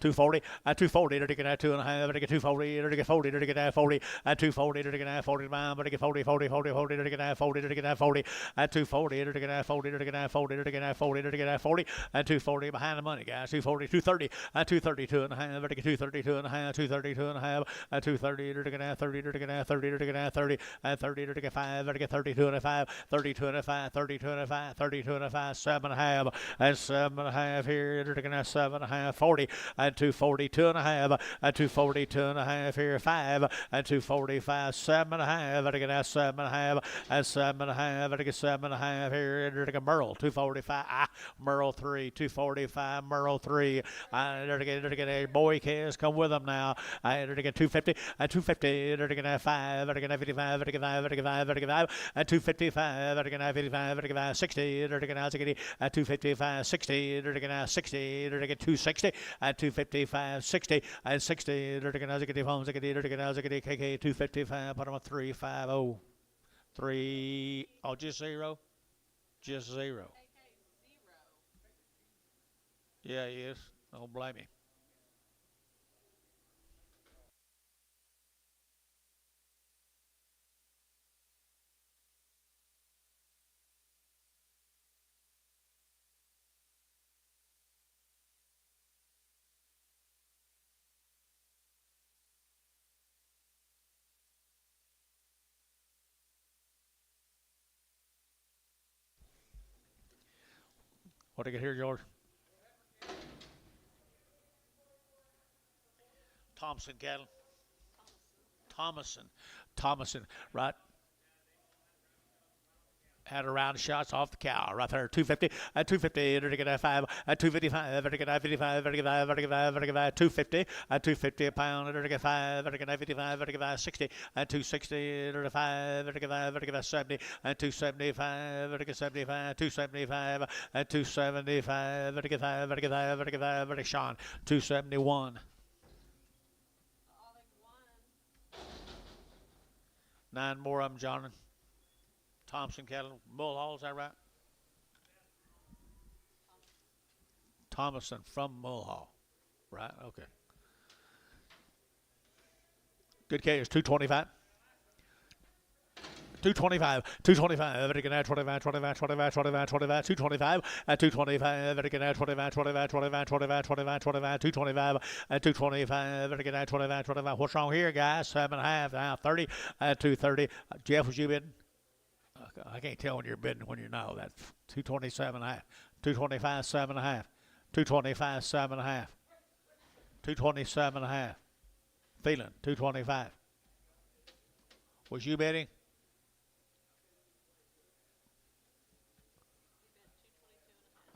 240 and 240. They're taking out 2.5. They get 240. They're taking 40. They're taking out 40 and 240. They're taking out 40. But they get 40, 40, 40, 40. They're taking out 40. They're taking out 40 and 240. They're taking out 40. They're taking out 40. They're taking out 40. They're taking out 40 and 240 behind the money, guys. 240, 230 and 232 and a half. They're taking 232 and a half. 232 and a half and 230. They're taking out 30. They're taking out 30. They're taking out 30 and 30. They're taking 5. They're taking 32 and a 5. 32 and a 5. 32 and a 5. 32 and a 5. 7.5 and 7.5 here. They're taking out 7.5. 40 and 242 and a half and 242 and a half here 5 and 245 7.5 to get that 7.5 and 7.5 to get 7.5 here to get Merle 245 Merle 3 245 Merle 3 to get a boy kids come with them now to get 250 and 250 to get 5 to get 55 to get 5 to get 5 to get 5 and 255 to get 55 to get 60 to get 255 60 to get 60 to get 260 and 255 60 and 60 to get homes to get KK 255 put them on 350 3 just zero yeah he is don't blame me. What do I get here, George? Thompson cattle. Thomason, right? Had a round of shots off the cow right there. 250 at 250 to get 5 at 255 to get 55 to get 5 to get 5 to get 5 250 at 250 a pound to get 5 to get 55 to get 60 at 260 to get 5 to get 5 to get 70 at 275 to get 75 275 at 275 to get 5 to get 5 to get 5 to get Sean 271. 9 more of them, John. Thompson cattle, Mulhall, is that right? Thomason from Mulhall, right? Okay. Good case, 225. 225, 225, to get out 25, 25, 25, 25, 25, 225, at 225, to get out 25, 25, 25, 25, 25, 25, 225, at 225, to get out 25, 25. What's wrong here, guys? 7.5, now 30, at 230. Jeff, was you bidding? I can't tell when you're bidding when you're not. That's 227 and a half, 225 7.5, 225 7.5, 227 and a half. Feeling 225. Was you bidding?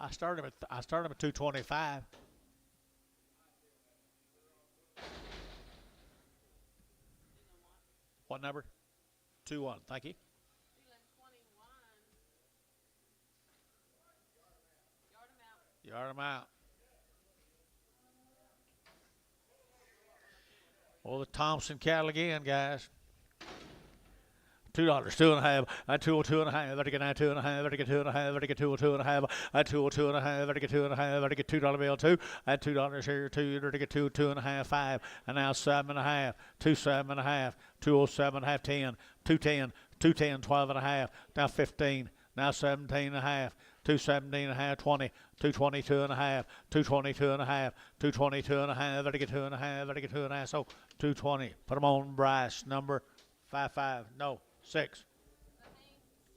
I started him at 225. What number? 2-1. Thank you. Feeling 21. Yard him out. Yard him out. Well, the Thompson cattle again, guys. $2, 2.5, and 202.5, better get 2.5, better get 2.5, better get 202.5, and 202.5, better get 2.5, better get $2 bill 2, and $2 here, 2, better get 2.5, 5, and now 7.5, 7.5, 207.5, 10, 210, 210, 12.5, now 15, now 17.5, 217.5, 20, 222.5, 222.5, 222.5, better get 2.5, better get 2.5, so 220. Put them on Bryce, number 55, no, 6. Let me 6.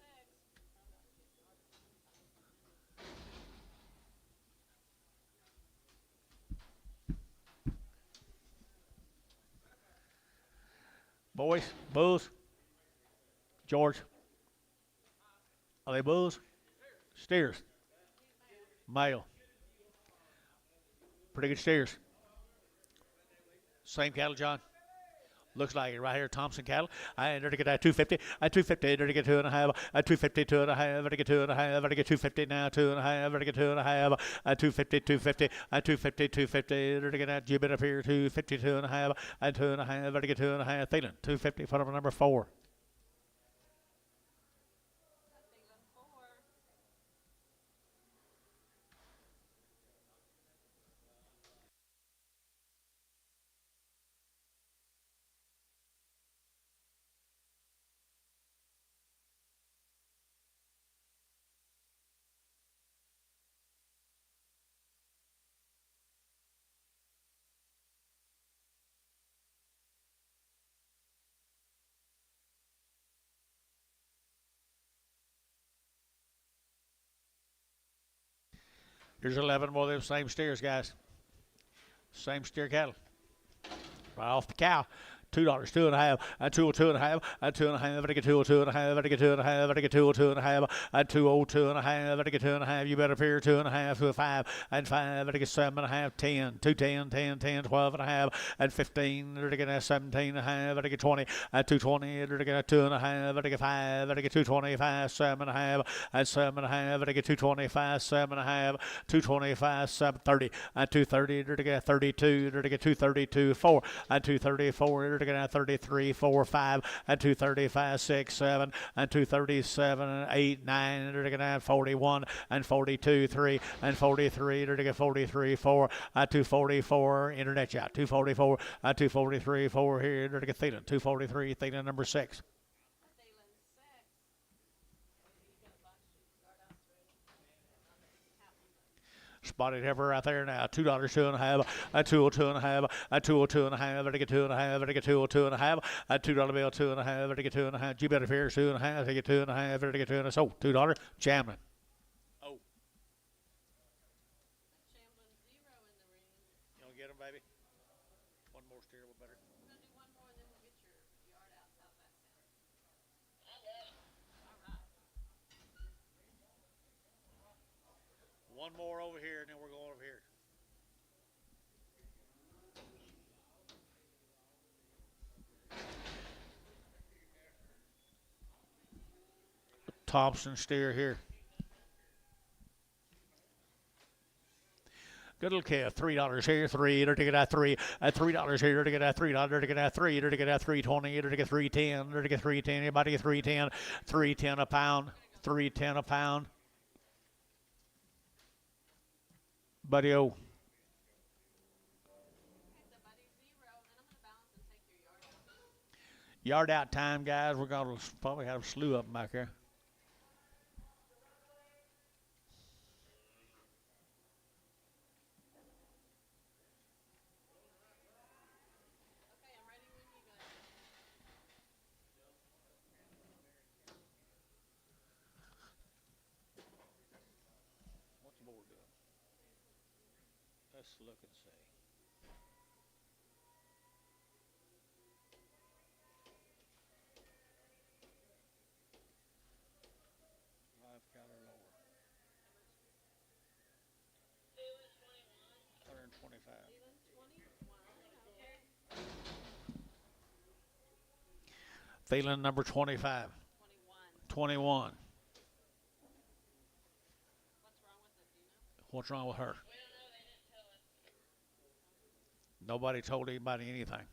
Boys, bulls, George, are they bulls? Steers, male. Pretty good steers. Same cattle, John. Looks like it right here, Thompson cattle. I enter to get that 250. At 250, enter to get 2.5. At 250, 2.5. Enter to get 2.5. Enter to get 250 now. 2.5. Enter to get 2.5. At 250, 250. At 250, 250. Enter to get that Gibbet up here. 250, 2.5. At 2.5. Enter to get 2.5. Thielen, 250. Put up number 4. Feeling 4. Here's 11 more of them same steers, guys. Same steer cattle. Right off the cow. $2, 2.5, and 202.5, and 2.5, better get 202.5, better get 2.5, better get 202.5, and 202.5, better get 2.5, you better appear 2.5 to a 5, and 5, better get 7.5, 10, 210, 10, 10, 12.5, and 15, better get 17.5, better get 20, and 220, better get 2.5, better get 5, better get 225, 7.5, and 7.5, better get 225, 7.5, 225, 730, and 230, better get 32, better get 232, 4, and 234, to get out 33, 4, 5, and 235, 6, 7, and 237, 8, 9, to get out 41, and 42, 3, and 43, to get 43, 4, and 244, internet out, 244, and 243, 4 here, to get Thielen, 243, Thielen number 6. Feeling 6. You got a bunch. Start out 3. Spotted heifer right there now. $2, 2.5, a 202.5, a 202.5, better get 2.5, better get 202.5, a $2 bill 2.5, better get 2.5. You better fear 2.5, to get 2.5, better get 2.5. So $2, Chamlin. Oh, Chamblin 0 in the ring. you want to get him, baby? One more steer, will better. We're going to do one more and then we'll get your yard out. How's that sound? All right. One more over here, and then we're going over here. Thompson steer here. Good little calf, $3 here, 3, to get out 3, at $3 here, to get out $3, to get out 3, to get out 320, to get 310, to get 310, anybody get 310, 310 a pound, 310 a pound. Buddy O. Okay, so buddy 0. Then I'm going to balance and take your yard out. Yard out time, guys. We're going to probably have a slew of them back here. Okay, I'm ready when you guys are. What's the board doing? Let's look and see. Live cattle lower. Feeling number 25. 21. 21. What's wrong with it? Do you know? What's wrong with her? We don't know. They didn't tell us. Nobody told anybody anything.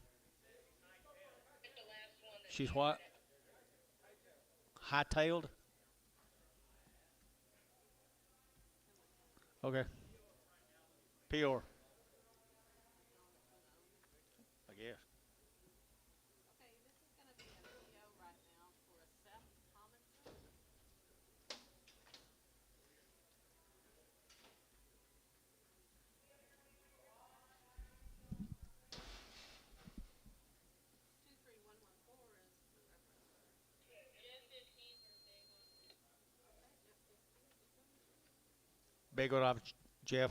She's what? High-tailed? Okay. Peor. I guess. Okay, this is going to be a PO right now for a Seth Tomlinson. Two three one one four is the reference number. Big one off Jeff.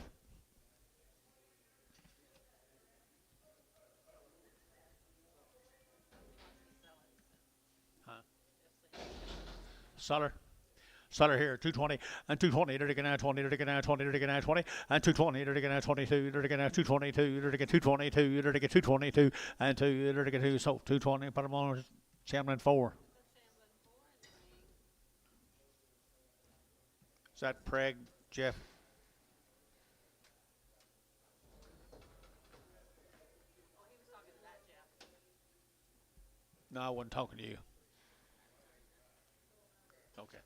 Huh? Sutter. Sutter here, 220 and 220, they're taking out 20, they're taking out 20, they're taking out 20, and 220, they're taking out 22, they're taking out 222, they're taking 222, they're taking 222, and 2, they're taking 2, so 220, put them on Chamberlain 4. Is that Preg, Jeff? Oh, he was talking to that Jeff. No, I wasn't talking to you. Okay.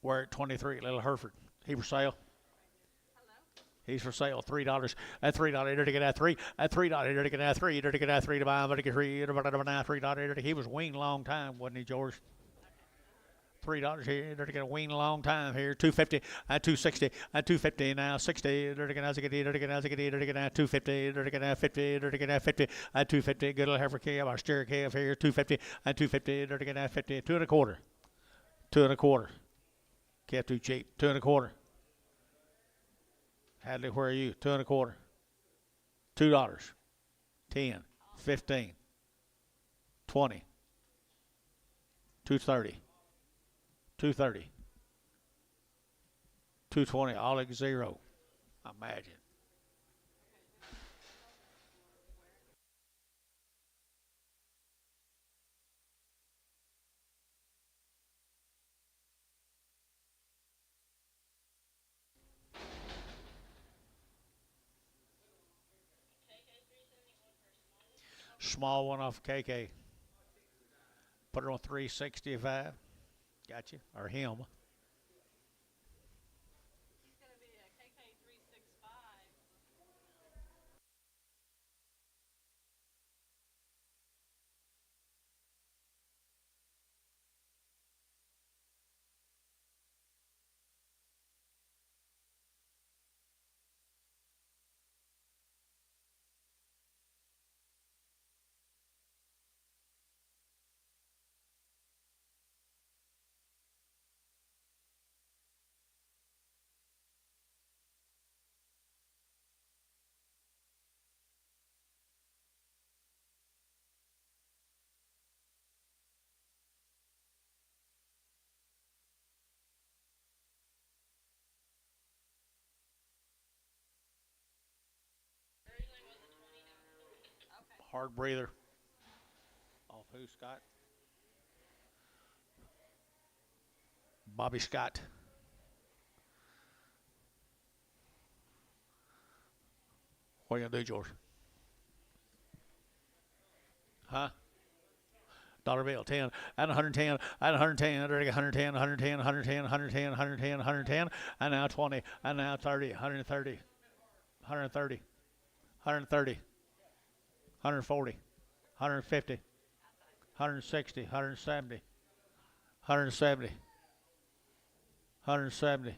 We're at 23, Little Hereford. He for sale. Hello? He's for sale. $3. At $3, they're to get at 3. At $3, they're to get at 3. They're to get at 3 to buy. But to get 3. $3. He was weaned a long time, wasn't he, George? $3 here. They're to get a wean a long time here. 250 at 260 at 250 now 60. They're to get out. They're to get out. They're to get out 250. They're to get out 50. They're to get out 50 at 250. Good little heifer calf. Our steer calf here. 250 at 250. They're to get out 50. 2 1/4. 2 1/4. Calf too cheap. 2 1/4. Hadley, where are you? 2 1/4. $2. 10. 15. 20. 230. 230. 220. All at 0. Imagine. Small one off KK. Put her on 365. Got you. Or him. He's going to be a KK 365. Hard breather. Off who, Scott? Bobby Scott. What are you going to do, George? Huh? Dollar bill, 10, at 110, at 110, 110, 110, 110, 110, 110, 110, and now 20, and now 30, 130, 130, 130, 140, 150, 160, 170, 170, 170.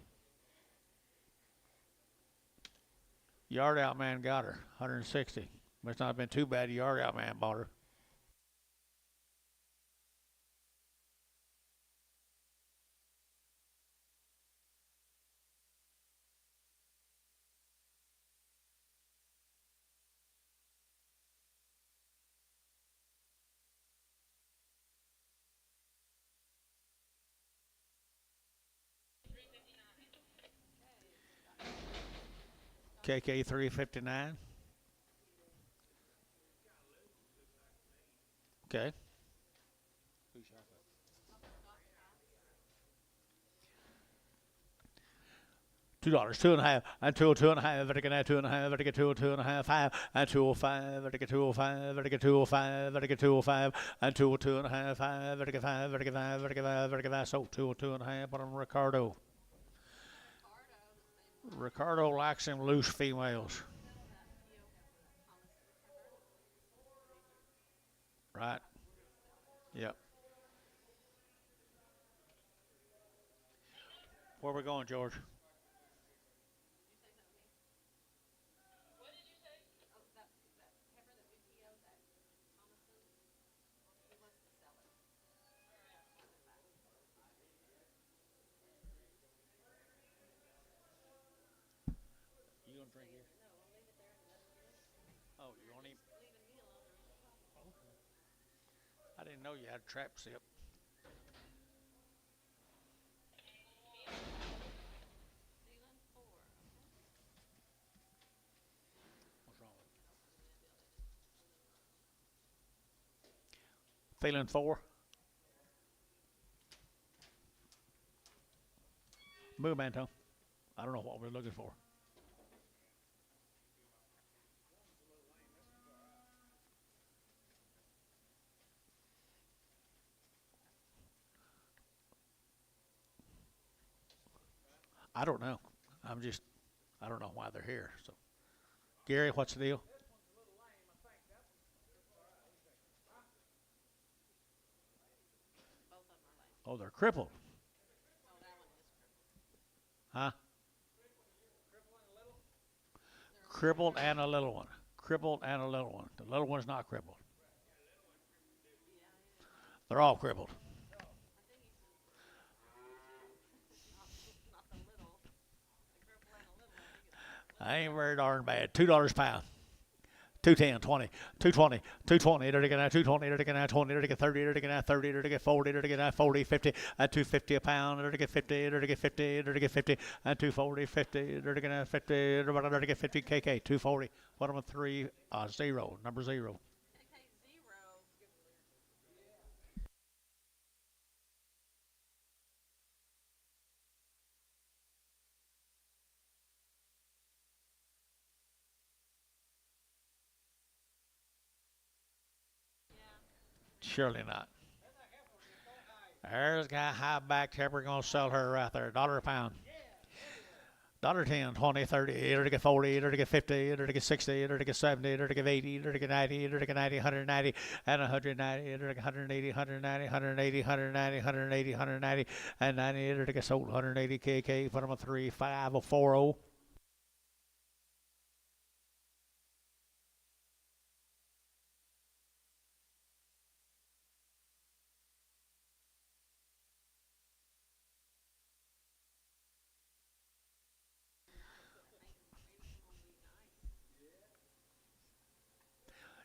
Yard out man got her, 160. Must not have been too bad. Yard out man bought her. KK 359. Okay. $2, two and a half, and two and a half, vertical two and a half, vertical two and a half, five, and 205, vertical 205, vertical 205, vertical 205, and two and a half, five, vertical five, vertical five, vertical five, vertical five, so two and a half, but on Ricardo. Ricardo likes them loose females. Right. Yep. Where we going, George? You gonna drink here? Oh, you want him? I didn't know you had a trap sip. What's wrong with it? Feeling four? Move, Anton. I don't know what we're looking for. I don't know. I'm just, I don't know why they're here. So, Gary, what's the deal? Oh, they're crippled. Huh? Crippled and a little one. Crippled and a little one. The little one's not crippled. They're all crippled. I ain't very darn bad. $2 a pound. 210, 20, 220, 220, 220, 20, 30, 30, 40, 40, 50, and 250 a pound, 50, 50, 50, and 240, 50, 50, 50, KK, 240, bottom of three, zero, number zero. Surely not. There's a guy high back here. We're going to sell her right there. $1 a pound. $10, 20, 30, 40, 50, 60, 70, 80, 90, 90, 190, and 190, 180, 190, 180, 190, 180, 190, and 90, sold 180 KK, put them a 3, 5, or 40.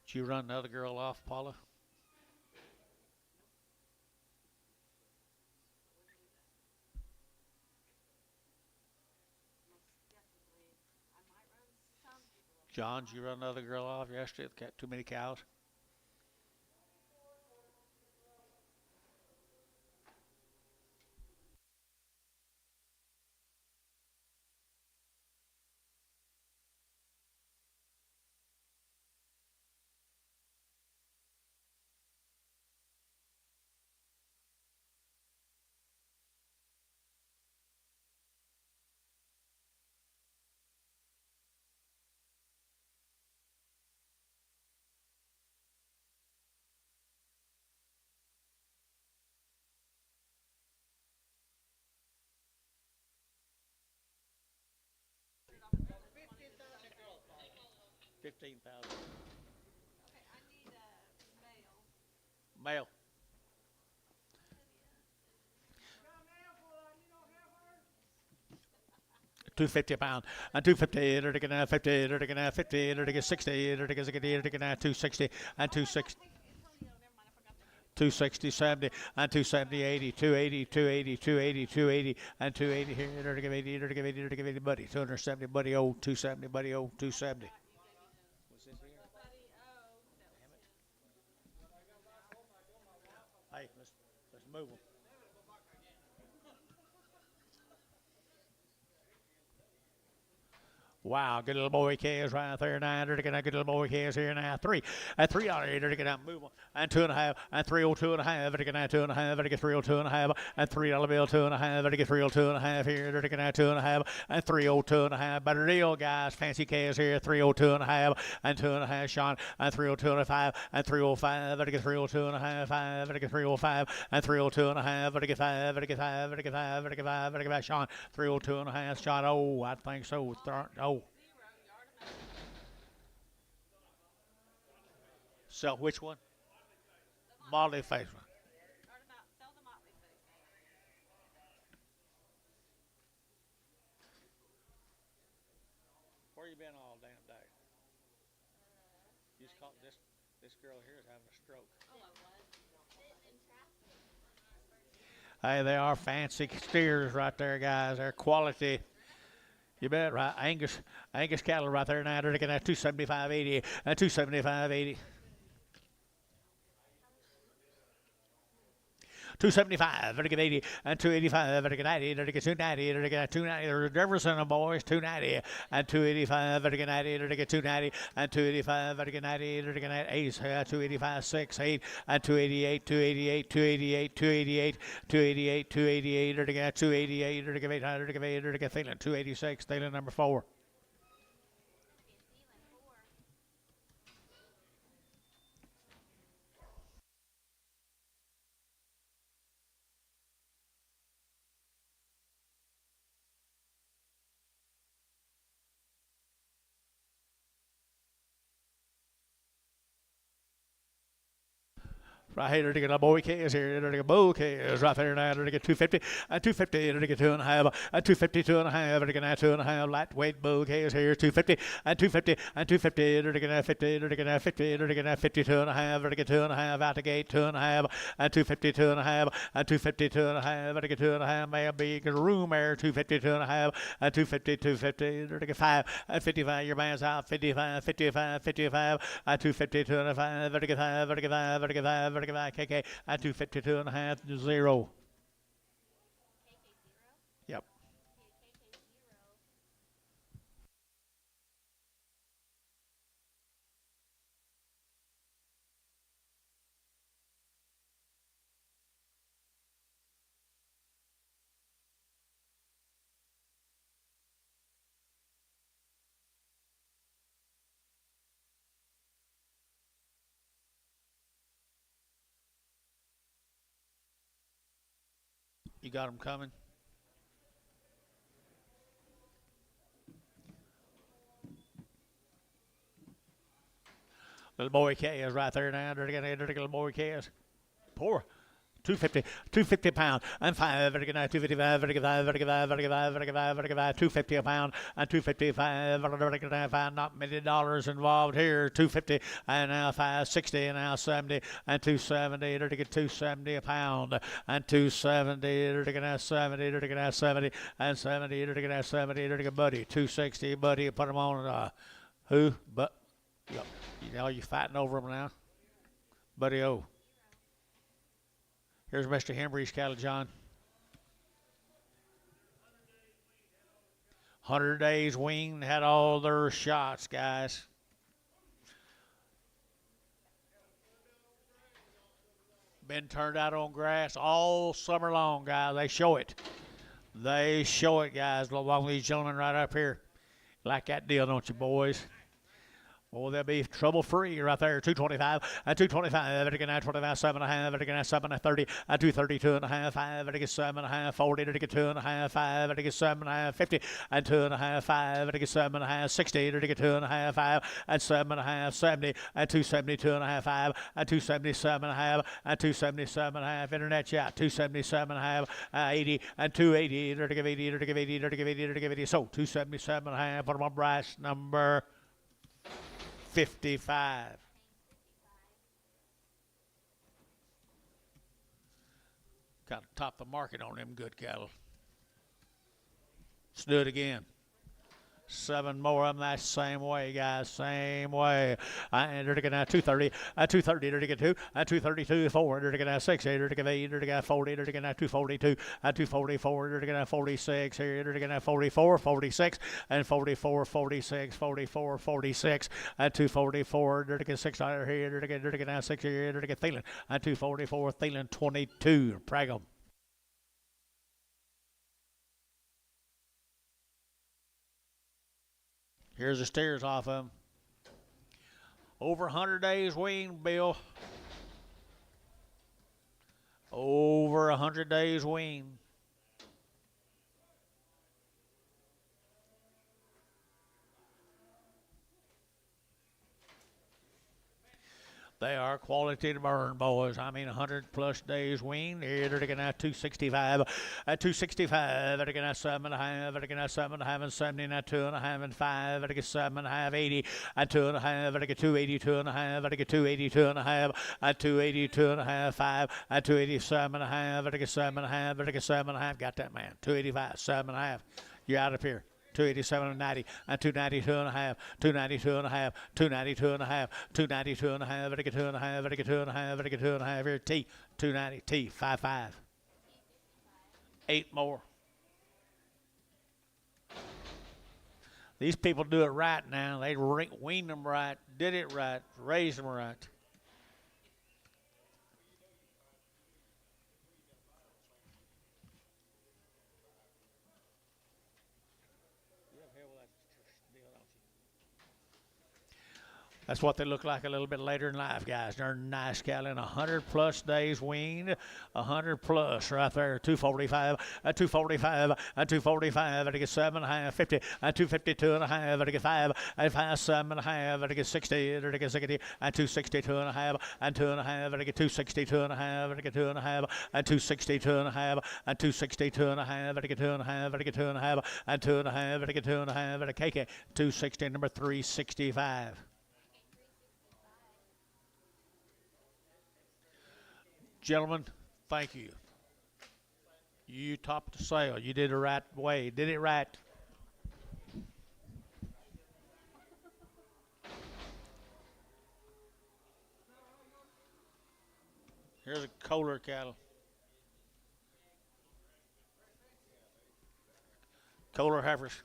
Did you run the other girl off, Paula? John, did you run the other girl off yesterday? Got too many cows? $15,000. Male. 250 a pound, and 250, 50, 50, 60, 260, and 260, 260, 70, and 270, 80, 280, 280, 280, 280, and 280 here, to give 80, to give 80, to give 80, buddy, 270, buddy, oh, 270, buddy, oh, 270. What's this here? Hey, let's move them. Wow, good little boy K's right there now. They're gonna good little boy K's here now. Three. At $3, they're gonna move them. And 2.5. And 302.5. They're gonna 2.5. They're gonna 302.5. And $3 bill 2.5. They're gonna 302.5 here. They're gonna 2.5. And 302.5. Better deal, guys. Fancy K's here. 302.5. And 2.5. Sean. And 302.5. And 305. They're gonna 302.5. 5. They're gonna 305. And 302.5. They're gonna 5. They're gonna 5. They're gonna 5. They're gonna 5. They're gonna 5. Sean. 302.5. Sean. Oh, I think so. Oh. So which one? Motley face one. Sell the motley face. Where you been all damn day? You just caught this girl here is having a stroke. Oh, I was. Hey, they are fancy steers right there, guys. They're quality. You bet, right? Angus cattle right there now. They're looking at 275.80 and 275.80. 275, vertical 80, and 285, vertical 90, vertical 290, vertical 290. There's a difference in them, boys. 290 and 285, vertical 90, vertical 290, and 285, vertical 90, vertical 90. Ace, 285, 6, 8, and 288, 288, 288, 288, 288, 288, vertical 288, vertical 800, vertical 8, vertical Thielen, 286, Thielen number 4. Right here, to get a boy case here, to get a bow case right there now, to get 250, and 250, to get 2.5, and 250, 2.5, to get 2.5, lightweight bow case here, 250, and 250, and 250, to get 50, to get 50, to get 52.5, to get 2.5 out the gate, 2.5, and 250, 2.5, and 250, 2.5, to get 2.5, may be room there, 250, 2.5, and 250, 250, to get 5, and 55, your man's out, 55, 55, 55, and 250, 2.5, to get 5, to get 5, to get 5, KK at 252.5 0. Yep. You got them coming. Little boy K is right there now. They're going to little boy K is poor. 250 pound, and 5, 255, 250 a pound, and 255, not many dollars involved here, 250, and now 560, and now 70, and 270, they're get 270 a pound, and 270, they're get 70, they're get 70, and 70, they're get 70, they're get buddy, 260, buddy, put them on, who, but, you know, you fighting over them now, buddy, oh. Here's Mr. Hembry's cattle, John. 100 days weaned, had all their shots, guys. Been turned out on grass all summer long, guys. They show it. They show it, guys, along with these gentlemen right up here. Like that deal, don't you, boys? Oh, they'll be trouble-free right there. 225, and 225, to get 25, 7.5, to get 7, 30, and 232.5, 5, to get 7.5, 40, to get 2.5, 5, to get 7.5, 50, and 2.5, 5, to get 7.5, 60, to get 2.5, 5, and 7.5, 70, and 272.5, 5, and 277.5, and 277.5, internet chat, 277.5, 80, and 280, to give 80, to give 80, to give 80, to give 80, so 277.5, put them on brass number 55. Kind of top the market on them good cattle. Let's do it again. 7 more of them that same way, guys, same way. And they're going to 230, 230, they're going to 2, 232, 4, they're going to 6, they're going to 8, they're going to 40, they're going to 242, 244, they're going to 46, here, they're going to 44, 46, and 44, 46, 44, 46, and 244, they're going to 6 here, they're going to 6 here, they're going to Thielen, and 244, Thielen 22, Pragum. Here's the steers off of them. Over 100 days weaned, Bill. Over 100 days weaned. They are quality to burn, boys. I mean, 100+ days weaned. Here they're going to have 265. At 265, they're going to have 7.5. They're going to have 7.5 and 70. At 2.5 and 5. They're going to 7.5, 80. At 2.5, they're going to 280, 2.5. They're going to 280, 2.5. At 280, 2.5, 5. At 287.5. They're going to 7.5. They're going to 7.5. Got that, man. 285, 7.5. You're out of here. 287 and 90, and 292 and a half, 292 and a half, 292 and a half, 292 and a half, vertical 2 and a half, vertical 2 and a half, vertical 2 and a half, here, T, 290, T, 55. 8 more. These people do it right now. They weaned them right, did it right, raised them right. That's what they look like a little bit later in life, guys. They're nice cattle in 100+ days weaned, 100+ right there. 245, 245, 245. I get 7.5, 50, 252 and a half. I get 5, 5, 7.5. I get 60, I get 60, 262 and a half, and 2.5. I get 262 and a half. I get 2.5, and 262 and a half, and 262 and a half. I get 2.5. I get 2.5, and 2.5. I get 2.5. And a KK 260, number 365. Gentlemen, thank you. You topped the sale. You did it the right way. Did it right. Here's a Kohler cattle. Kohler heifers.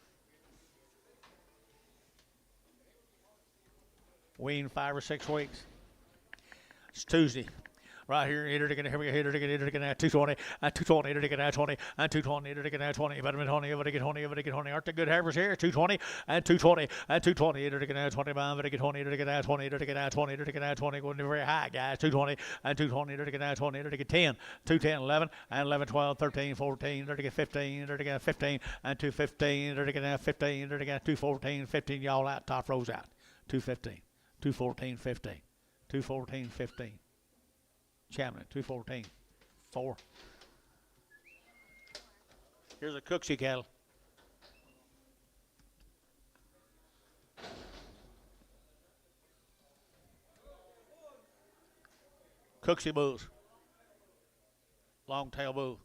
Weaned 5 or 6 weeks. It's Tuesday. Right here, here they're going to 220, 220, they're going to 20, 220, they're going to 20, but 20, but 20, but 20. Aren't the good heifers here? 220, 220, 220, they're going to 25, but 20, they're going to 20, they're going to 20, they're going to 20, going very high, guys. 220, 220, they're going to 20, they're going to 10, 210, 11, 12, 13, 14, they're going to 15, they're going to 15, 215, they're going to 15, they're going to 214, 15, y'all out, top rows out. 215, 214, 15, 214, 15. Chapman, 214, 4. Here's a Cooksey cattle. Cooksey bulls. Long tail bull.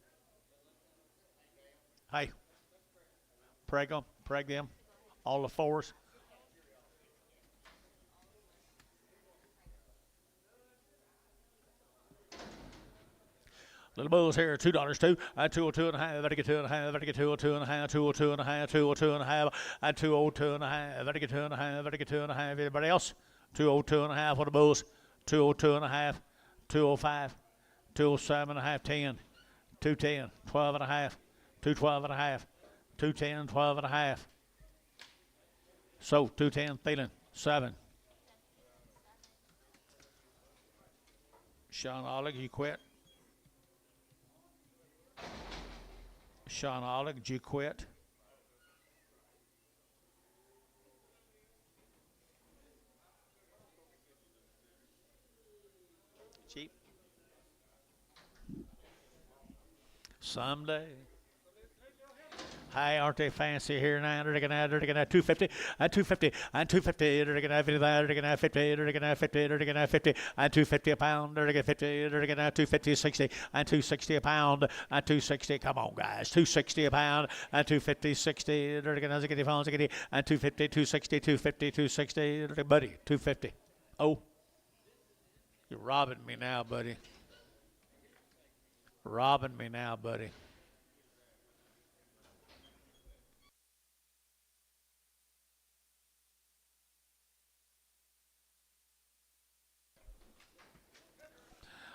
Hey, preg them, all the 4s. Little bulls here, $2, 202 and a half, vertical 2 and a half, vertical 202 and a half, 202 and a half, 202 and a half, 202 and a half, vertical 2 and a half, vertical 2 and a half. Everybody else? 202 and a half for the bulls, 202 and a half, 205, 207 and a half, 10, 210, 12 and a half, 212 and a half, 210, 12 and a half. So 210, Thielen, 7. Sean Oleg, you quit. Sean Oleg, did you quit? Cheap. Someday. Hey, aren't they fancy here now? They're going to 250 and 250 and 250. They're going to 50. They're going to 50. They're going to 50. They're going to 50 and 250 a pound. They're going to 50. They're going to 250, 60 and 260 a pound and 260. Come on, guys, 260 a pound and 250, 60. They're going to get the pounds and 250, 260, 250, 260. Buddy, 250. Oh, you're robbing me now, buddy. Robbing me now, buddy.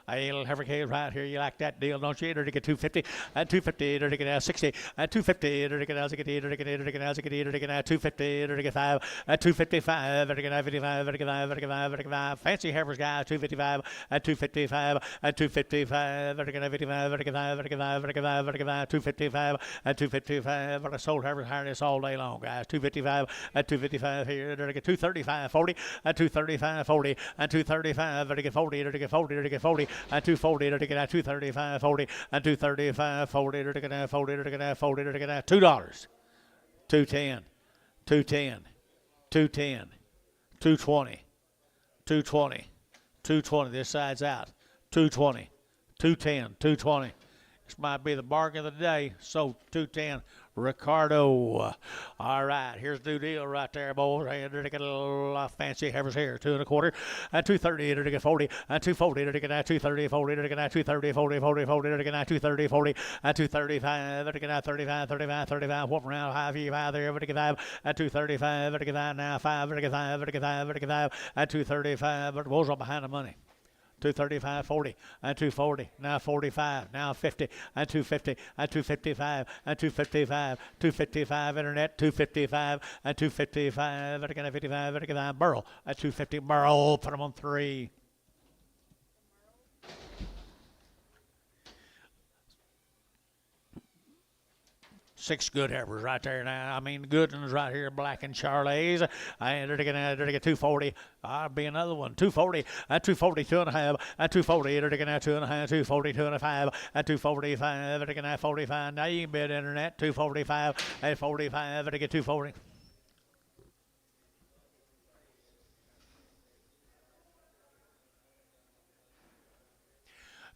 I'll have a case right here. You like that deal, don't you? They're to get 250 and 250. They're to get 60 and 250. They're to get 250. They're to get 250. They're to get 5 and 255. They're to get 55. They're to get 5. They're to get 5. They're to get 5. Fancy heifers, guys. 255 and 255 and 255. They're to get 55. They're to get 5. They're to get 5. They're to get 5. They're to get 5. 255 and 255. But I sold heifers higher this all day long, guys. 255 and 255 here. They're to get 235, 40 and 235, 40 and 235. They're to get 40. They're to get 40. They're to get 40. And 240, they're to get 235, 40, and 235, 40, they're to get 40, they're to get 40, they're to get $2, 210, 210, 210, 220, 220, 220. This side's out. 220, 210, 220. This might be the bargain of the day. So 210. Ricardo. All right, here's the new deal right there, boys. And they're to get a little fancy heifers here. 2 1/4 and 230. They're to get 40 and 240. They're to get 230, 40. They're to get 230, 40, 40, 40. They're to get 230, 40 and 235. They're to get 35, 35, 35. Whoop around high view high there. They're to get 5 and 235. They're to get 5 now. 5. They're to get 5. They're to get 5. They're to get 5 and 235. But goes up behind the money. 235, 40, and 240, now 45, now 50, and 250, and 255, and 255, 255, internet, 255, and 255, and again 55, and again Burl, at 250, Burl, put them on 3. Six good heifers right there now. I mean, good ones right here, Black and Charlie's. And they're going to get 240. I'll be another one. 240, and 240, 2.5, and 240. They're going to 2.5, 240, 2.5, and 245. They're going to 45. Now you can bid internet. 245, and 45. They're going to get 240.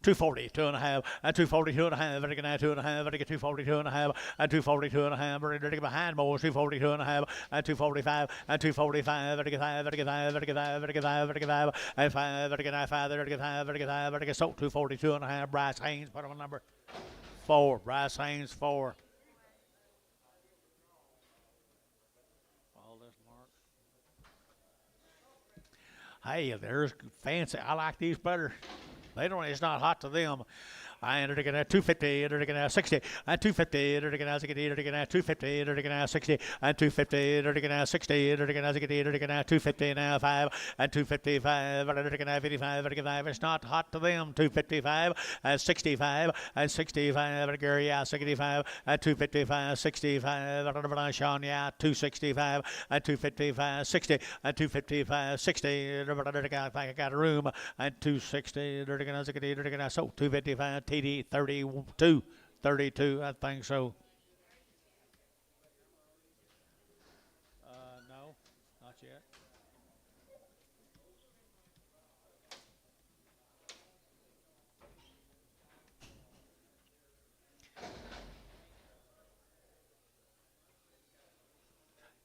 240, 2.5, and 240, 2.5, and again 2.5, and again 240, 2.5, and 240, 2.5, and again behind more, 240, 2.5, and 245, and 245, and again 5, and again 5, and again 5, and again 5, and again 5, and 5, and again 5, and again 5, and again 5, and again so 240, 2.5, Bryce Haynes, put him on number 4, Bryce Haynes 4. All this mark. Hey, there's fancy. I like these better. They don't. It's not hot to them. And they're going to 250, they're going to 60, and 250, they're going to 60, they're going to 250, they're going to 60, and 250, they're going to 60, they're going to 60, they're going to 250 now 5, and 255, they're going to 55, they're going to It's not hot to them. 255, and 65, and 65, Gary, yeah, 65, and 255, 65, Sean, yeah, 265, and 255, 60, and 255, 60, I got a room, and 260, they're going to so 255. TD 32, 32, I think so. No, not yet.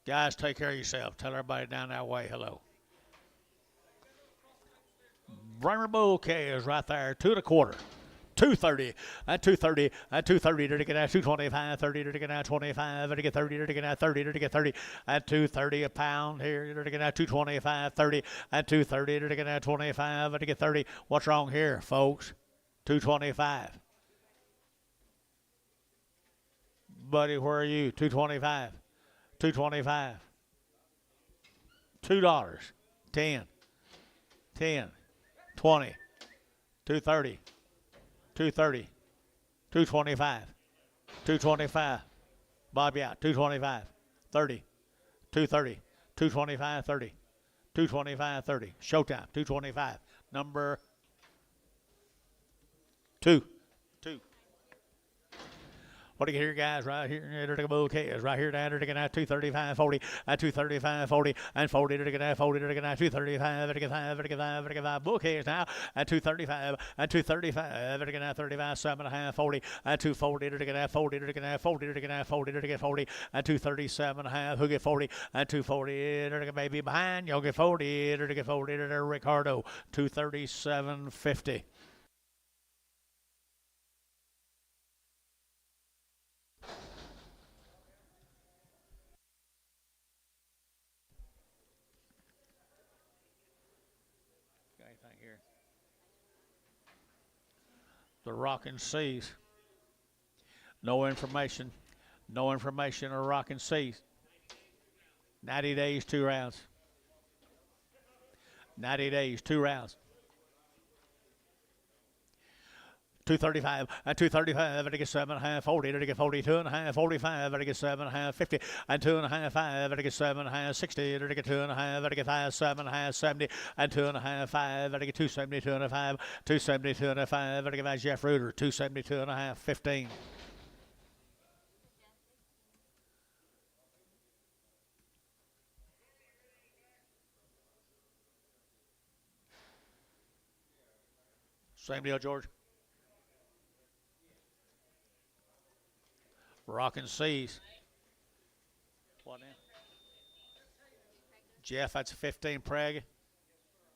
Guys, take care of yourself. Tell everybody down that way hello. Bremer Bouquet is right there, 2 1/4. 230, and 230, and 230, to get out 225, 30, to get out 25, to get 30, to get out 30, to get 30, and 230 a pound here, to get out 225, 30, and 230, to get out 25, to get 30. What's wrong here, folks? 225. Buddy, where are you? 225. 225. $2. 10. 10. 20. 230. 230, 225, 225, Bobby out, 225, 30, 230, 225, 30, 225, 30, Showtime, 225, number 2. What do you hear, guys? Right here, the bull is right here down there. 235, 40, 235, 40, and 40 to get 40 to get 235, 5, bull is now at 235, and 235, to get 35, 7.5, 40, and 240 to get 40 to get 40 to get 40 to get 40, and 237.5, who get 40, and 240 to get maybe behind, you'll get 40 to get 40 to Ricardo, 237.50. Anything here? The Rockin' Seas. No information. No information or Rockin' Seas. 90 days, 2 rounds. 90 days, 2 rounds. 235, and 235, and it gets 7.5, 40, and it gets 42.5, 45, and it gets 7.5, 50, and 2.5, 5, and it gets 7.5, 60, and it gets 2.5, and it gets 5, 7.5, 70, and 2.5, 5, and it gets 270, 2.5, 270, 2.5, and it gets Jeff Reuter, 270, 2.5, 15. Same deal, George. Rockin' Seas. What now? Jeff, that's a 15 Prague.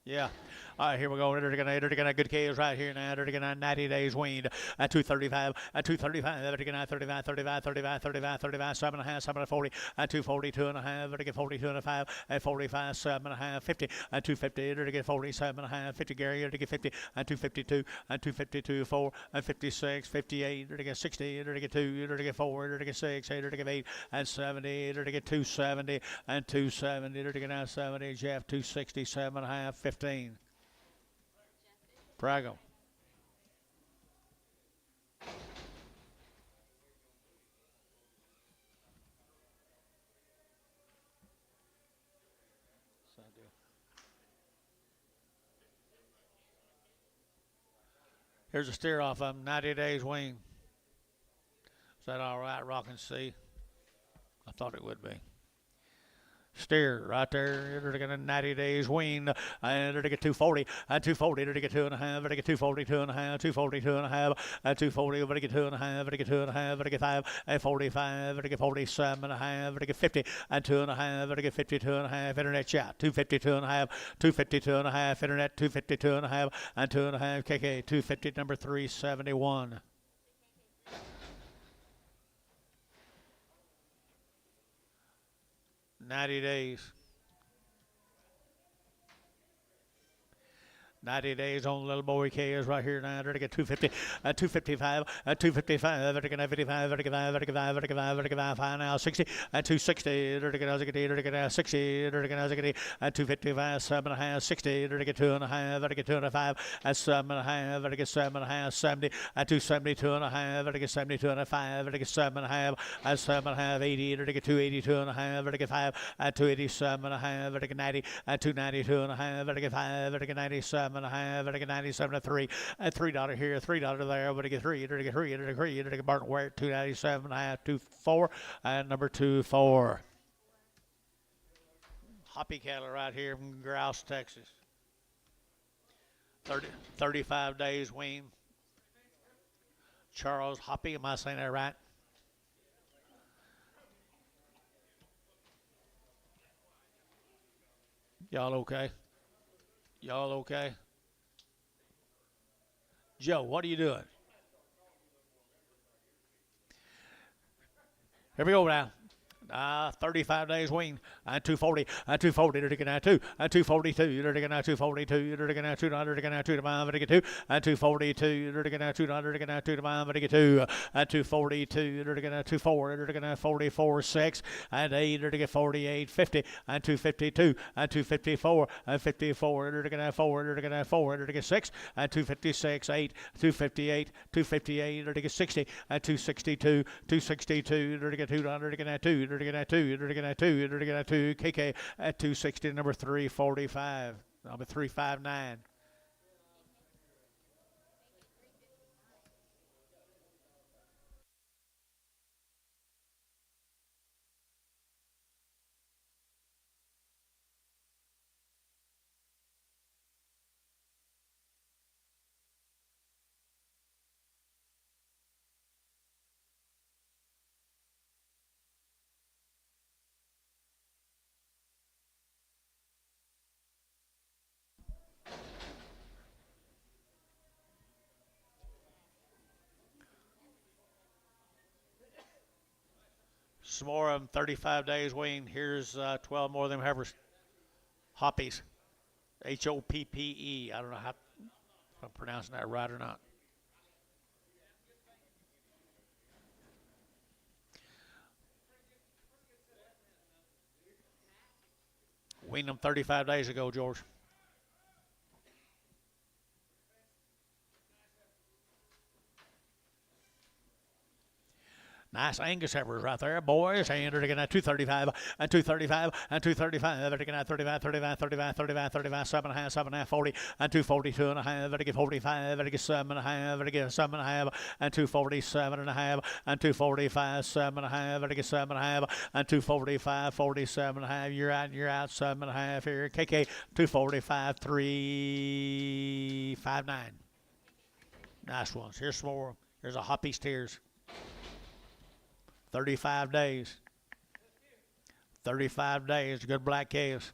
Yeah. All right, here we go. They're gonna good kills right here now. They're gonna 90 days weaned at 235, at 235, they're gonna 35, 35, 35, 35, 35, 7.5, 740, at 240, 2.5, they're gonna 42 and a 5, at 45, 7.5, 50, at 250, they're gonna 47.5, 50 Gary, they're gonna 50, at 252, at 252, 4, at 56, 58, they're gonna 60, they're gonna 2, they're gonna 4, they're gonna 6, they're gonna 8, and 70, they're gonna 270, and 270, they're gonna 70, Jeff 267.5, 15. Prago. Here's a steer off of them, 90 days wean. Is that all right, Rockin' Sea? I thought it would be. Steer right there. They're going to 90 days wean, and they're to get 240, and 240, they're to get 2.5, they're to get 240, 2.5, 240, 2.5, and 240, they're to get 2.5, they're to get 2.5, they're to get 5, and 45, they're to get 47.5, they're to get 50, and 2.5, they're to get 52.5, internet chat, 252.5, 252.5, internet, 252.5, and 2.5, KK, 250, number 371. $90 days. 90 days on little boy K is right here now. They're to get 250, 255, 255, they're to get 55, they're to get 5, they're to get 5, they're to get 5, they're to get 5 now, 60, 260, they're to get 60, they're to get 255, 7.5, 60, they're to get 2.5, they're to get 2.5, 7.5, they're to get 7.5, 70, 270, 2.5, they're to get 72 and a 5, they're to get 7.5, 7.5, 80, they're to get 282 and a half, they're to get 5, 287 and a half, they're to get 90, 292 and a half, they're to get 5, they're to get 97 and a half, they're to get 97 and 3, $3 here, $3 there, but to get 3, they're to get 3, they're to get 3, they're to get Barton Ware, 297 and a half, 24, and number 24. Hoppy cattle right here from Grouse, Texas. 35 days wean. Charles Hoppy, am I saying that right? Y'all okay? Y'all okay? Joe, what are you doing? Here we go now. 35 days wean, 240, 240, they're taking 2, 242, they're taking 242, they're taking 200, they're taking 2 to 5, they're taking 2, 242, they're taking 200, they're taking 2 to 5, they're taking 2, 242, they're taking 24, they're taking 44, 6, and 8, they're taking 48, 50, 252, 254, 54, they're taking 4, they're taking 4, they're taking 6, 256, 8, 258, 258, they're taking 60, 262, 262, they're taking 200, they're taking 2, they're getting at 2, they're getting at 2, they're getting at 2, KK at 260, number 345, number 359. Some more of them, 35 days weaned. Here's 12 more of them heifers. Hoppies. Hoppe. I don't know if I'm pronouncing that right or not. Weaned them 35 days ago, George. Nice Angus heifers right there, boys. And they're going to 235 and 235 and 235. They're going to 35, 35, 35, 35, 35, 7.5, 40 and 242 and a half. They're going to 45. They're going to 7.5. They're going to 7.5 and 247 and a half and 245, 7.5. They're going to 7.5 and 245, 47 and a half. You're out. You're out. 7.5 here. KK 245, 359. Nice ones. Here's some more. Here's a Hoppy Steers. 35 days. 35 days. Good black calves.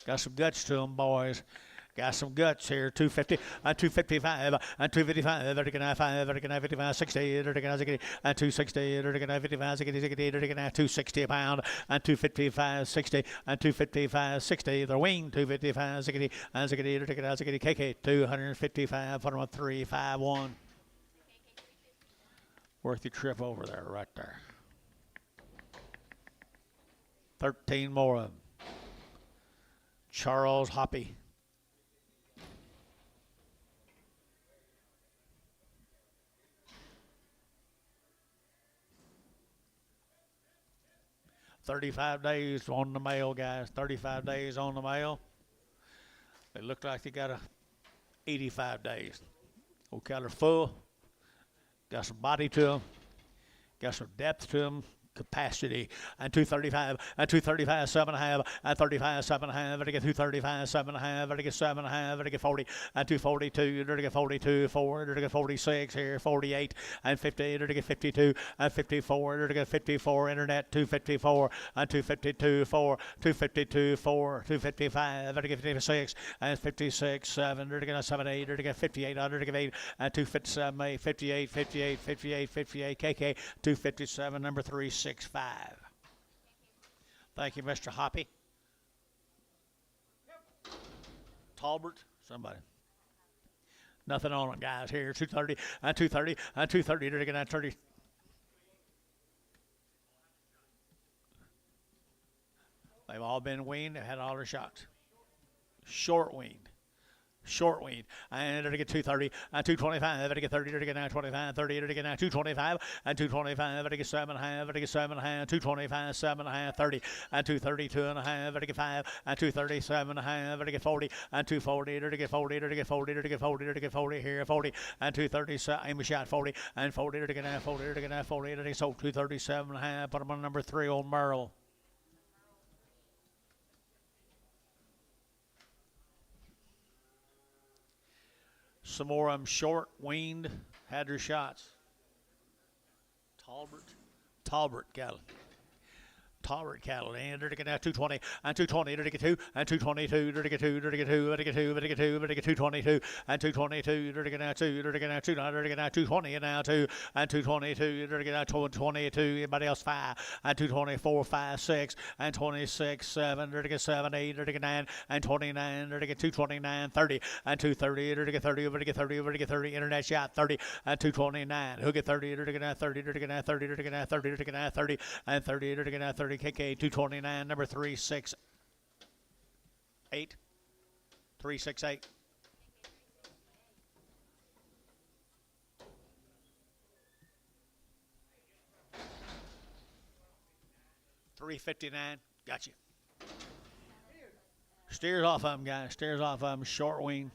Got some guts to them, boys. Got some guts here. 250 and 255 and 255. They're going to 5. They're going to 55, 60. They're going to 60 and 260. They're going to 55, 60, 60. They're going to 260 a pound and 255, 60 and 255, 60. They're winged 255, 60 and 60. They're going to 60. KK 255. Put them on 351. Worth your trip over there, right there. 13 more of them. Charles Hoppy. $35 days on the mail, guys. 35 days on the mail. They look like they got 85 days. Okay, they're full. Got some body to them. Got some depth to them. Capacity. And 235 and 235, 7.5 and 35, 7.5. They're to get 235, 7.5. They're to get 7.5. They're to get 40 and 242. They're to get 42, 4. They're to get 46 here, 48 and 50. They're to get 52 and 54. They're to get 54. Internet 254 and 252, 4. 252, 4. 255. They're to get 56 and 56, 7. They're to get 78. They're to get 58. They're to get 8 and 257, 8. 58, 58, 58, 58. KK 257, number 365. Thank you, Mr. Hoppy. Talbert, somebody. Nothing on it, guys. Here, 230 and 230 and 230. They're going to 30. They've all been weaned. They've had all their shots. Short weaned. Short weed. And they're to get 230 and 225. They're to get 30. They're to get now 25. 30. They're to get now 225 and 225. They're to get 7.5. They're to get 7.5. 225. 7.5. 30 and 232 and a half. They're to get 5 and 237 and a half. They're to get 40 and 240. They're to get 40. They're to get 40. They're to get 40. They're to get 40 here. 40 and 230. Amy shot 40 and 40. They're to get now 40. They're to get now 40. They're to get sold 237 and a half. Put them on number 3 on Merle. Some more of them short, weaned, had their shots. Talbert cattle. Talbert cattle. And they're to get now 220 and 220. They're to get 2 and 222. They're to get 2. They're to get 2. They're to get 2. They're to get 2. They're to get 222 and 222. They're to get now 2. They're to get now 2. They're to get now 220 and now 2 and 222. They're to get now 222. Anybody else 5 and 224, 5, 6 and 26, 7. They're to get 7, 8. They're to get 9 and 29. They're to get 229, 30 and 230. They're to get 30. Over to get 30. Over to get 30. Internet shot 30 and 229. Who get 30? They're to get now 30. They're to get now 30. They're to get now 30. They're to get now 30 and 30. They're to get now 30. KK 229, number 368. 368. $359. Got you. Steers off of them, guys. Steers off of them. Short wing.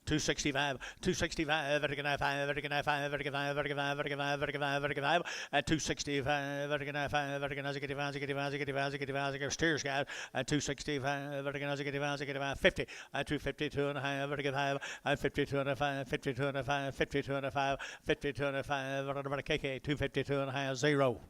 265, 265, vertical 5, vertical 5, vertical 5, vertical 5, vertical 5, vertical 5, vertical 5, at 265, vertical 5, vertical 5, steers, guys, at 265, vertical 50, at 252 and a half, vertical 5, at 52 and a 5, 52 and a 5, 52 and a 5, 52 and a 5, vertical KK, 252 and a half, 0.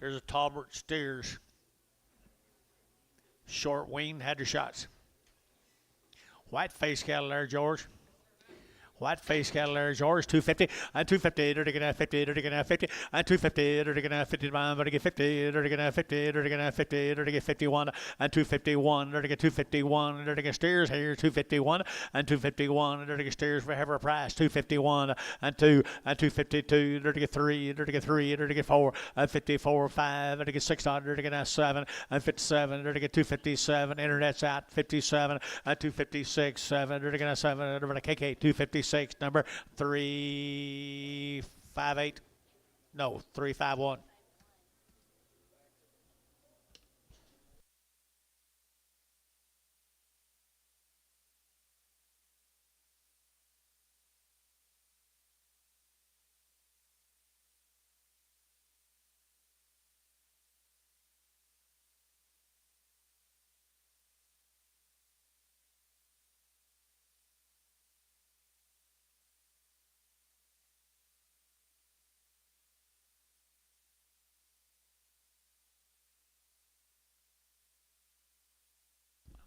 Here's a Talbert steers. Short wing, had your shots. White face cattle there, George. White face cattle there, George, 250 and 250, they're taking 50, they're taking 50 and 250, they're taking 59, they're taking 50, they're taking 50, they're taking 50, they're taking 51 and 251, they're taking 251, they're taking steers here, 251 and 251, they're taking steers for heavier price, 251 and 2 and 252, they're taking 3, they're taking 3, they're taking 4 and 54, 5, they're taking 600, they're taking 7 and 57, they're taking 257, internet's out, 57 and 256, 7, they're taking 7, they're taking KK, 256. Number 358. No, 351.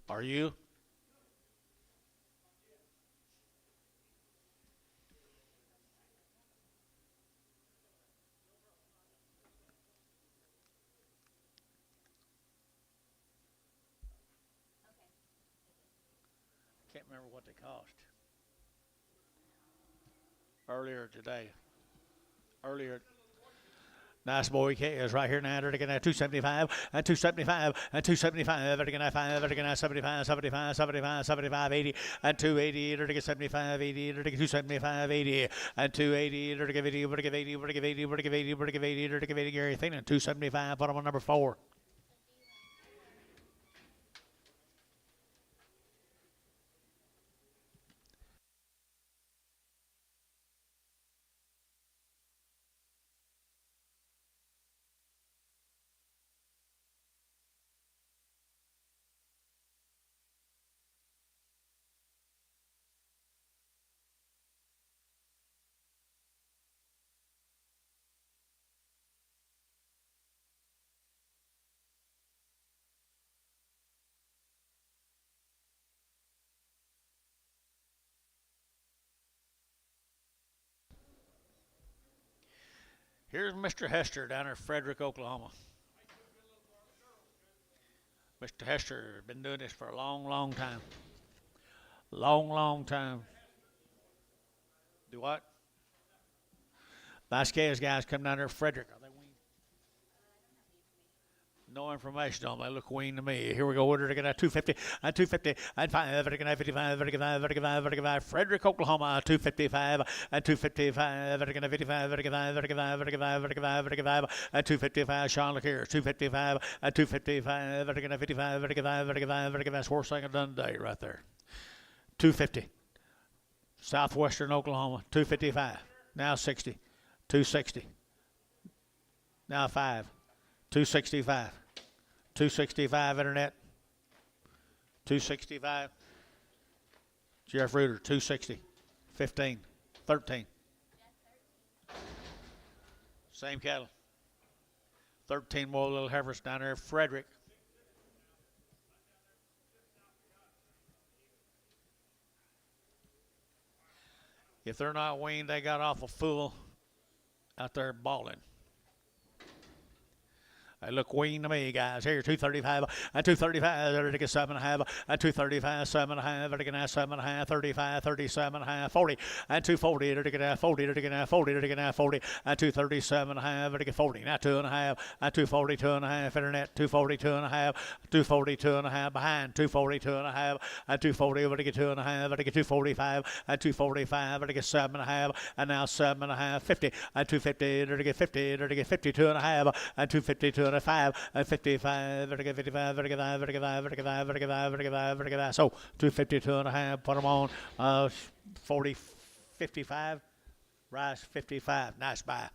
Are you? Can't remember what they cost. Earlier today. Earlier. Nice boy, K is right here now. They're taking 275 and 275 and 275. They're taking 5. They're taking 75, 75, 75, 75, 80 and 280. They're taking 75, 80. They're taking 275, 80 and 280. They're taking 80. We're taking 80. We're taking 80. We're taking 80. We're taking 80. They're taking 80. Gary Thinnan 275. Put him on number 4. Here's Mr. Hester down in Frederick, Oklahoma. Mr. Hester been doing this for a long, long time. Long, long time. Do what? Vasquez guys come down there, Frederick. Are they weaned? No information on them. They look weaned to me. Here we go. We're going to 250 and 250 and 5. We're going to 55. We're going to 55. We're going to Frederick, Oklahoma. 255 and 255. We're going to 55. We're going to 55. We're going to 55. We're going to 55 and 255. Sean Lakier. 255 and 255. We're going to 55. We're going to 55. We're going to 55. We're going to that's worst thing I've done today right there. 250. Southwestern Oklahoma. 255. Now 60. 260. Now 5. 265. 265 internet. 265. Jeff Reuter, 260. 15. 13. Same cattle. 13 more little heifers down there. Frederick. If they're not weaned, they got awful full out there balling. They look weaned to me, guys. Here, 235 and 235. They're taking 7.5 and 235, 7.5. They're taking 7.5, 35, 37.5, 40 and 240. They're taking 40. They're taking 40. They're taking 40 and 237.5. They're taking 40. Now 2.5 and 240, 2.5. Internet 240, 2.5, 240, 2.5 behind 240, 2.5 and 240. We're taking 2.5. We're taking 245 and 245. We're taking 7.5 and now 7.5, 50 and 250. They're taking 50. They're taking 52.5 and 252. 5 and 55, 55, 55, 55, 55, 55, 55, 55. So 252 and a half. Put them on 40, 55. Rice 55. Nice buy.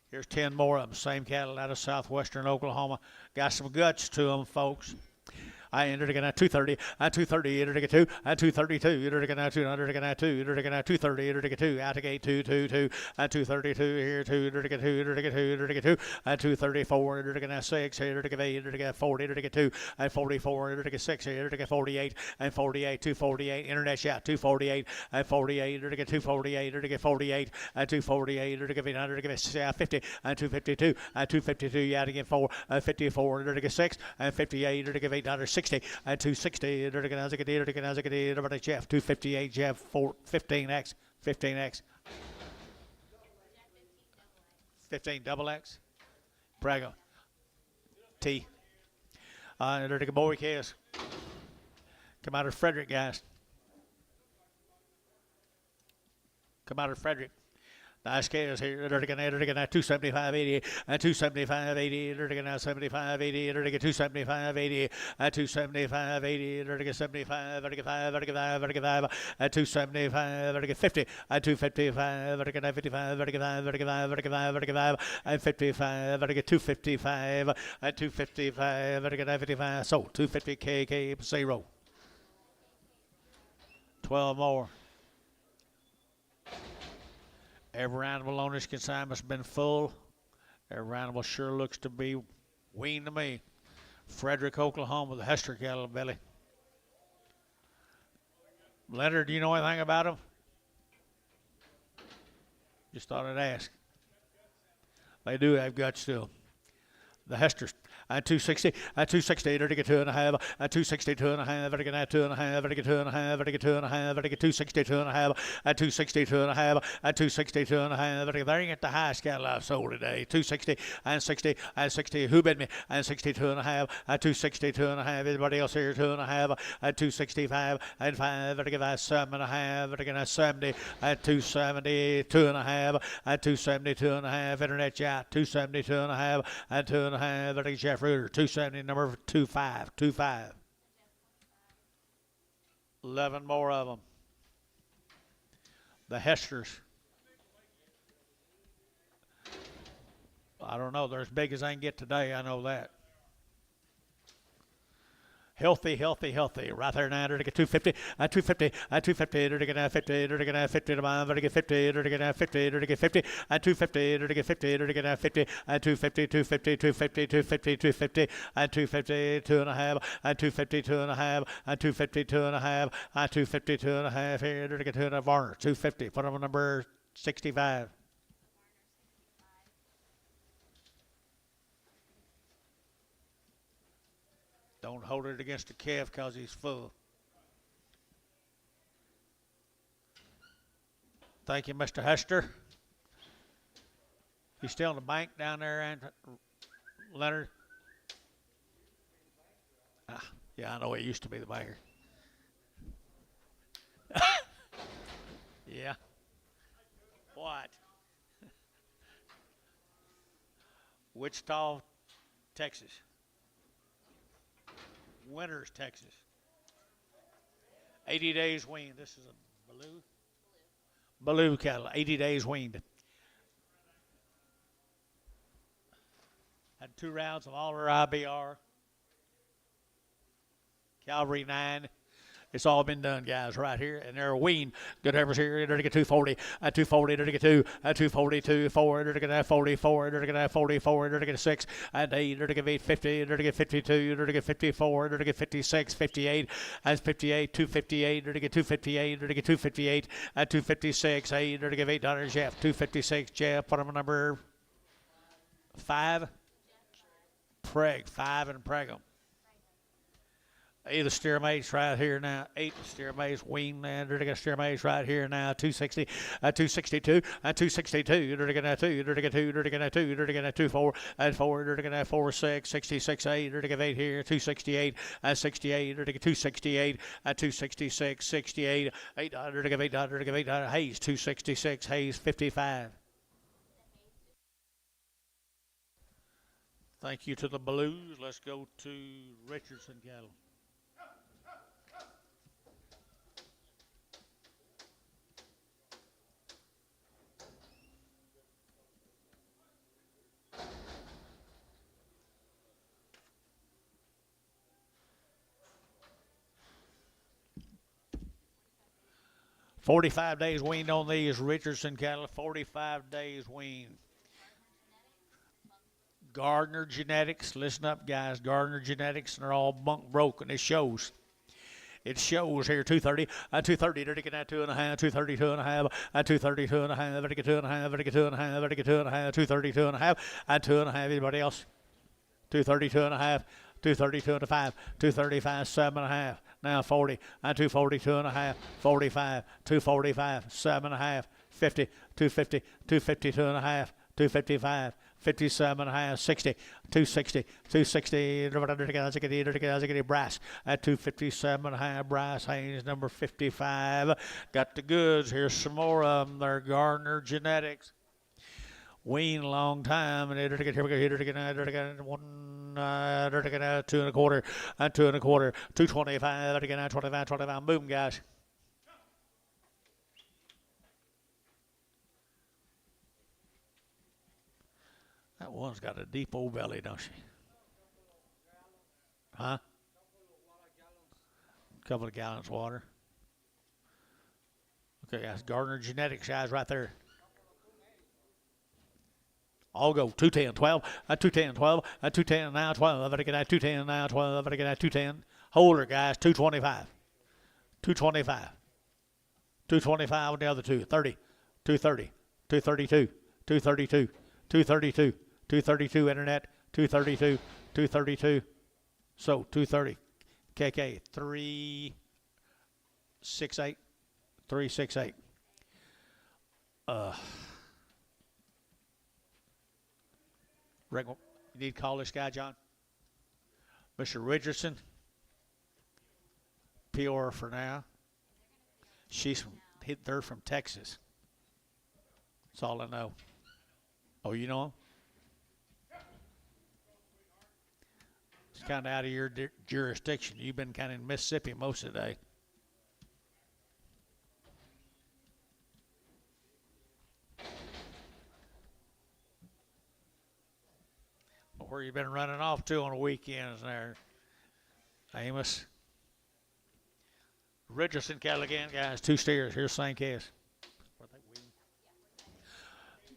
Here's 10 more of them. Same cattle out of southwestern Oklahoma. Got some guts to them, folks. I enter again at 230, at 230, enter again 2, at 232, enter again at 200 again at 2, enter again at 230, enter again 2, out of gate 222, at 232 here 2, enter again 2, enter again 2, enter again 2, at 234, enter again at 6, enter again 8, enter again 40, enter again 2, at 44, enter again 6, enter again 48, and 48, 248, internet shot 248, and 48, enter again 248, enter again 48, and 248, enter again 800, again 50, and 252, and 252, out again 4, and 54, enter again 6, and 58, enter again 860, and 260, enter again as a enter again as a everybody Jeff 258, Jeff 15x, 15x, 15 double X, Prago, T, enter again Bowie Case, come out of Frederick, guys, come out of Frederick. Nice case here. Enter again at 275.80 and 275.80. Enter again at 75.80. Enter again 275.80 and 275.80. Enter again 75. Enter again 5. Enter again 5. Enter again 5 and 275. Enter again 50 and 255. Enter again 55. Enter again 5. Enter again 5. Enter again 5. Enter again 5 and 55. Enter again 255 and 255. Enter again 55. So 250 KK 0. 12 more. Every animal on this consignment's been full. Every animal sure looks to be weaned to me. Frederick, Oklahoma, the Hester cattle belly. Leonard, do you know anything about them? Just thought I'd ask. They do have guts still. The Hesters. At 260, at 260, enter to get 2.5, at 260, 2.5, enter to get 2.5, enter to get 2.5, enter to get 2.5, enter to get 260, 2.5, at 260, 2.5, at 260, 2.5, enter to get, there ain't the highest cattle I've sold today. 260 and 60 and 60, who bid me? And 62.5, at 260, 2.5, everybody else here 2.5, at 265 and 5, enter to get 7.5, enter to get 70, at 270, 2.5, at 270, 2.5, internet chat, 270, 2.5, at 2.5, enter to get Reuter, 270, number 25, 25. 11 more of them. The Hesters. I don't know. They're as big as I can get today. I know that. Healthy, healthy, healthy. Right there now, to get 250, at 250, at 250, to get 50, to get 50 to mine, to get 50, to get 50, to get 50, at 250, to get 50, to get 50, at 250, 250, 250, 250, 250, at 250, 2.5, at 250, 2.5, at 250, 2.5, at 250, 2.5, here, to get 2.5, Varner, 250, put them on number 65. Don't hold it against the calf because he's full. Thank you, Mr. Hester. He's still in the bank down there, and Leonard. Yeah, I know he used to be the banker. Yeah. What? Wichita, Texas. Winters, Texas. 80 days weaned. This is a Baloo cattle. 80 days weaned. Had 2 rounds of all their IBR. Calvary 9. It's all been done, guys, right here. And they're weaned. Good heifers here. Enter to get 240. At 240, enter to get 2. At 242, 4. Enter to get 44. Enter to get 44. Enter to get 6. At 8. Enter to get 850. Enter to get 52. Enter to get 54. Enter to get 56. 58. At 58, 258. Enter to get 258. Enter to get 258. At 256, 8. Enter to get 800. Jeff. 256. Jeff. Put him on number 5. Preg. 5 and Pregum. 8 of the steer mates right here now. 8 steer mates, wean lander to get steer mates right here now. 260, 262, 262, 2, 2, 2, 24, and 4, 4, 6, 66, 8, 8 here, 268, 68, 268, 266, 68, 800, 800, Hayes, 266, Hayes, 55. Thank you to the Blues. Let's go to Richardson cattle. 45 days weaned on these Richardson cattle. 45 days weaned. Gardner Genetics. Listen up, guys. Gardner Genetics, and they're all bunk broke, and it shows. It shows here 230, 230, vertical at 2.5, 230, 2.5, 230, 2.5, vertical 2.5, vertical 2.5, vertical 2.5, 230, 2.5, and 2.5. Anybody else? 230, 2.5, 230, 2.5, 235, 7.5. Now 40, and 240, 2.5, 45, 245, 7.5, 50, 250, 250, 2.5, 255. 57.5, 60, 260, 260, brass at 257.5, brass Haynes number 55. Got the goods. Here's some more of them. They're Gardner Genetics. Wean a long time, and here we go, one, 2.25, and 2.25, 225, 25, 25. Boom, guys. That one's got a deep old belly, don't she? Huh? A couple of gallons of water. Okay, that's Gardner Genetics, guys, right there. I'll go 210, 12, 210, 12, 210 now, 12. I've got to get at 210 now, 12. I've got to get at 210. Hold her, guys, 225. 225. 225 on the other two. 30, 230, 232, 232, 232. 232 internet, 232, 232. So 230. KK 368, 368. You need to call this guy, John? Mr. Richardson. PR for now. They're from Texas. That's all I know. Oh, you know him? It's kind of out of your jurisdiction. You've been kind of in Mississippi most of the day. Where you been running off to on the weekends there, Amos? Richardson cattle again, guys. 2 steers. Here's St. Case.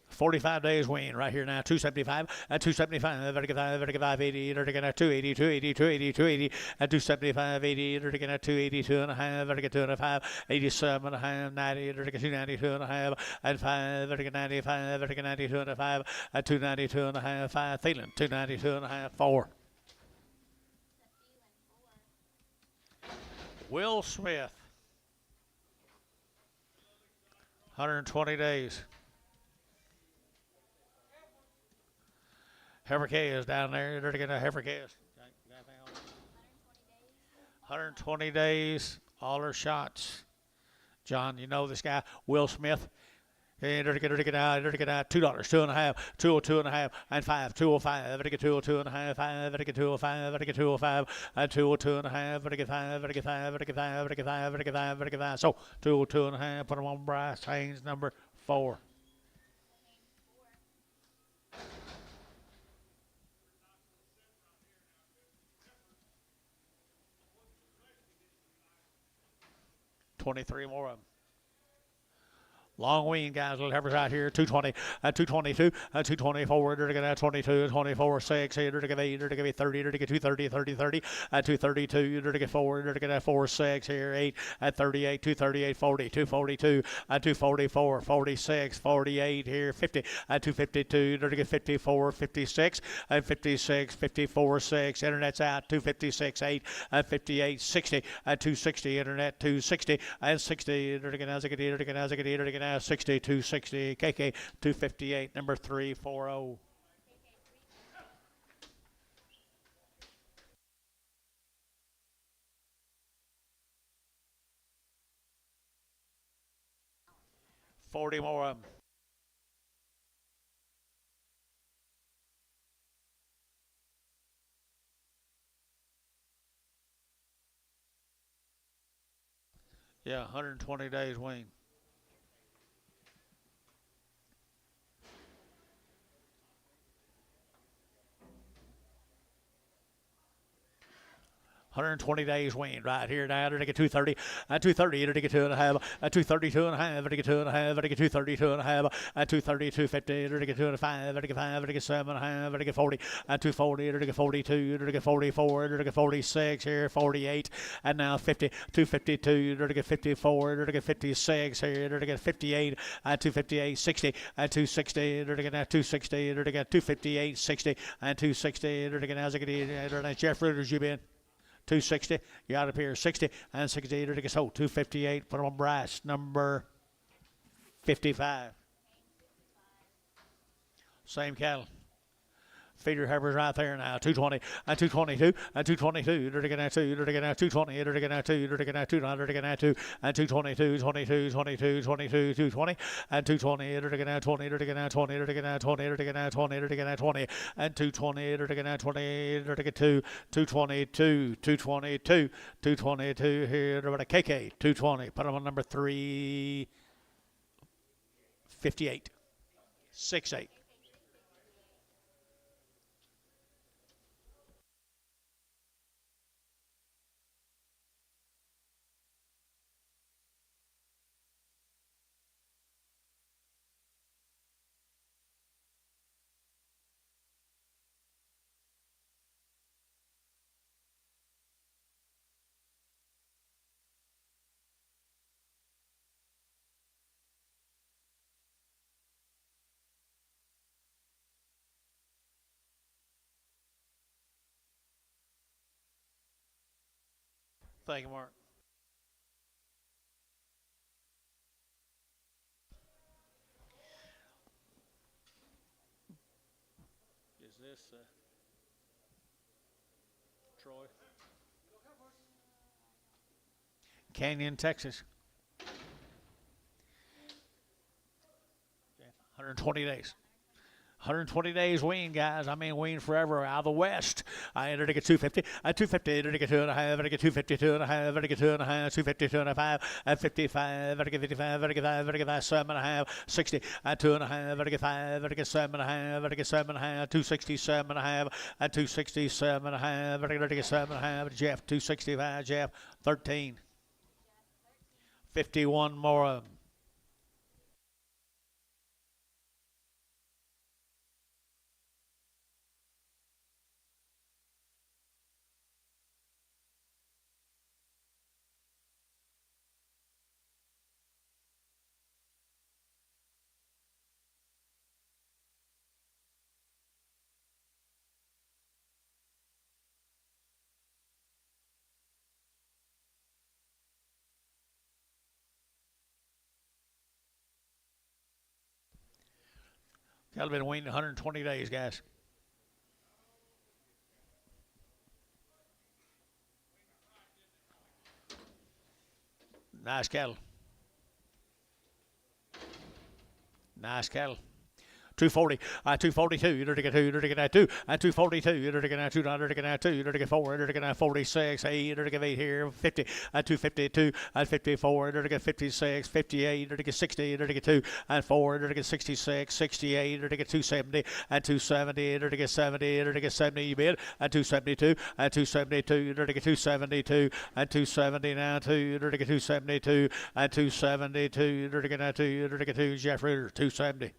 45 days wean right here now. 275 at 275, 580, 280, 280, 280, 280 at 275, 80, 280, 2.5, 2.5, 87 and a half, 90, 292 and a half, and 5, 95, 92 and a half, at 292 and a half, 5, Thielen, 292 and a half, 4. Will Smith, 120 days. Heifer is down there. They're going to Heifer 120 days. All her shots. John, you know this guy, Will Smith. And they're going to get out. $2, 2.5, 202 and a half, and 5, 205. They're get 202 and a half, 5. They're get 205. They're get 205, and 202 and a half. They're get 5. They're get 5. They're get 5. They're get 5. They're get 5. They're get 5. So 202 and a half. Put them on Bryce Haynes number 4. $23 more of them. Long wean, guys. Little heifers out here. 220, 222, 224. They're going to 22, 24, 6. They're going to get 8. They're going to get 30. They're going to get 230, 30, 30. 232. They're going to get 4. They're going to 4, 6 here. 8 at 38, 238, 40, 242, 244, 46, 48 here. 50 at 252. They're going to get 54, 56, and 56, 54, 6. Internet's out. 256, 8 at 58, 60 at 260. Internet 260 and 60. They're going to 60, 260, KK 258, number 340. $40 more of them. Yeah, 120 days wean. 120 days weaned right here now. To get 230, 230, to get 2.5, 232 and a half, to get 2.5, to get 232 and a half, 230, 250, to get 2.5, to get 5, to get 7.5, to get 40, 240, to get 42, to get 44, to get 46 here, 48, and now 50, 252, to get 54, to get 56 here, to get 58, 258, 60, 260, to get 260, to get 258, 60, and 260, to get as I get Jeff Reuters, you been. 260, you got up here 60 and 68 to get sold. 258, put on brass number 55. Same cattle. Feeder heifers right there now. 220 and 222 and 222. To get 2, to get 220, to get 2, to get 200, to get 2 and 222, 22, 22, 22, 220 and 220, to get 20, to get 20, to get 20, to get 20, to get 20 and 220, to get 20, to get 2, 222, 222, 222 here to KK 220. Put them on number 358. 68. Thank you, Mark. Is this Troy? Canyon, Texas. 120 days. 120 days wean, guys. I mean, wean forever out of the West. I entered to get 250, 250, to get 2.5, to get 252 and a half, to get 2.5, 252 and a half, 55, to get 55, to get 5, to get 7.5, 60, 2.5, to get 5, to get 7.5, to get 7.5, 267 and a half, 267 and a half, to get 7.5, Jeff, 265, Jeff, 13. 51 more of them. Cattle been weaned 120 days, guys. Nice cattle. Nice cattle. 240, 242, to get 2, to get 2, 242, to get 200, to get 2, to get 4, to get 46, 8, to get 8 here, 50, 252, 54, to get 56, 58, to get 60, to get 2, and 4, to get 66, 68, to get 270, 270, to get 70, to get 70, you bid, 272, 272, to get 272, 270 now, 2, to get 272, 272, to get 2, to get 2, Jeff Reuters, 270.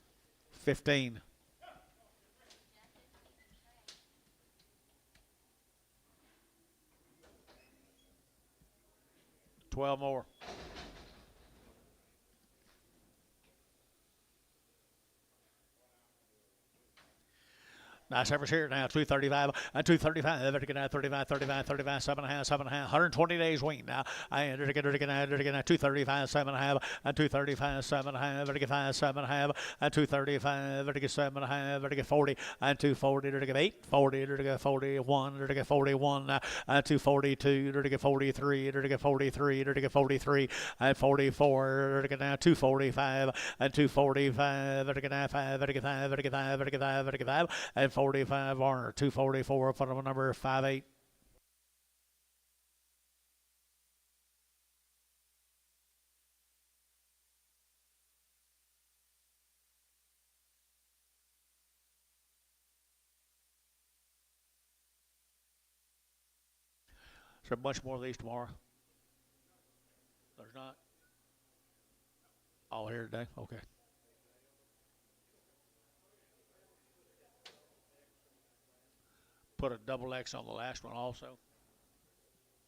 15. $12 more. Nice heifers here now, 235, 235, to get 35, 35, 35, 7.5, 7.5, 120 days wean now. I enter to get 235, 7.5, 235, 7.5, to get 5, 7.5, 235, to get 7.5, to get 40, 240, to get 8, 40, to get 41, to get 41, 242, to get 43, to get 43, to get 43, 44, to get now 245, 245, to get 5, to get 5, to get 5, to get 5, to get 5, and 45 Warner, 244 for number 58. there a bunch more of these tomorrow? There's not. All here today? Okay. Put a double X on the last one also.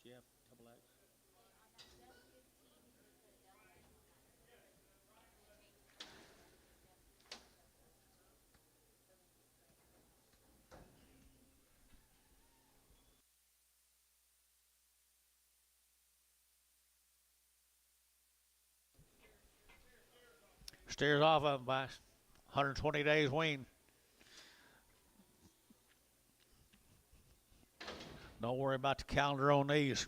Jeff, double X. Steers off of them by 120 days wean. Don't worry about the calendar on these.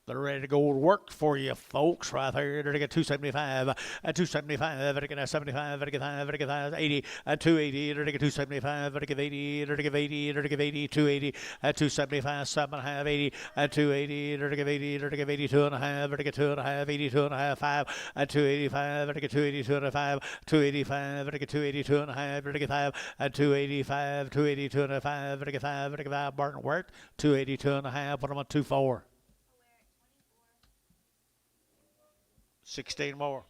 They're ready to go to work for you, folks, right there. They're to get 275, 275, they're to get 75, they're to get 5, they're to get 80, 280, they're to get 275, they're to give 80, they're to give 80, they're to give 80, 280, 275, 7.5, 80, 280, they're to give 80, they're to give 82 and a half, they're to get 2.5, 82 and a half, 5, 285, they're to get 282 and a 5, 285, they're to get 282 and a half, they're to get 5, 285, 282 and a 5, they're to get 5, they're to get 5, Barton Wirt, 282 and a half, put them on 2.4. 16 more.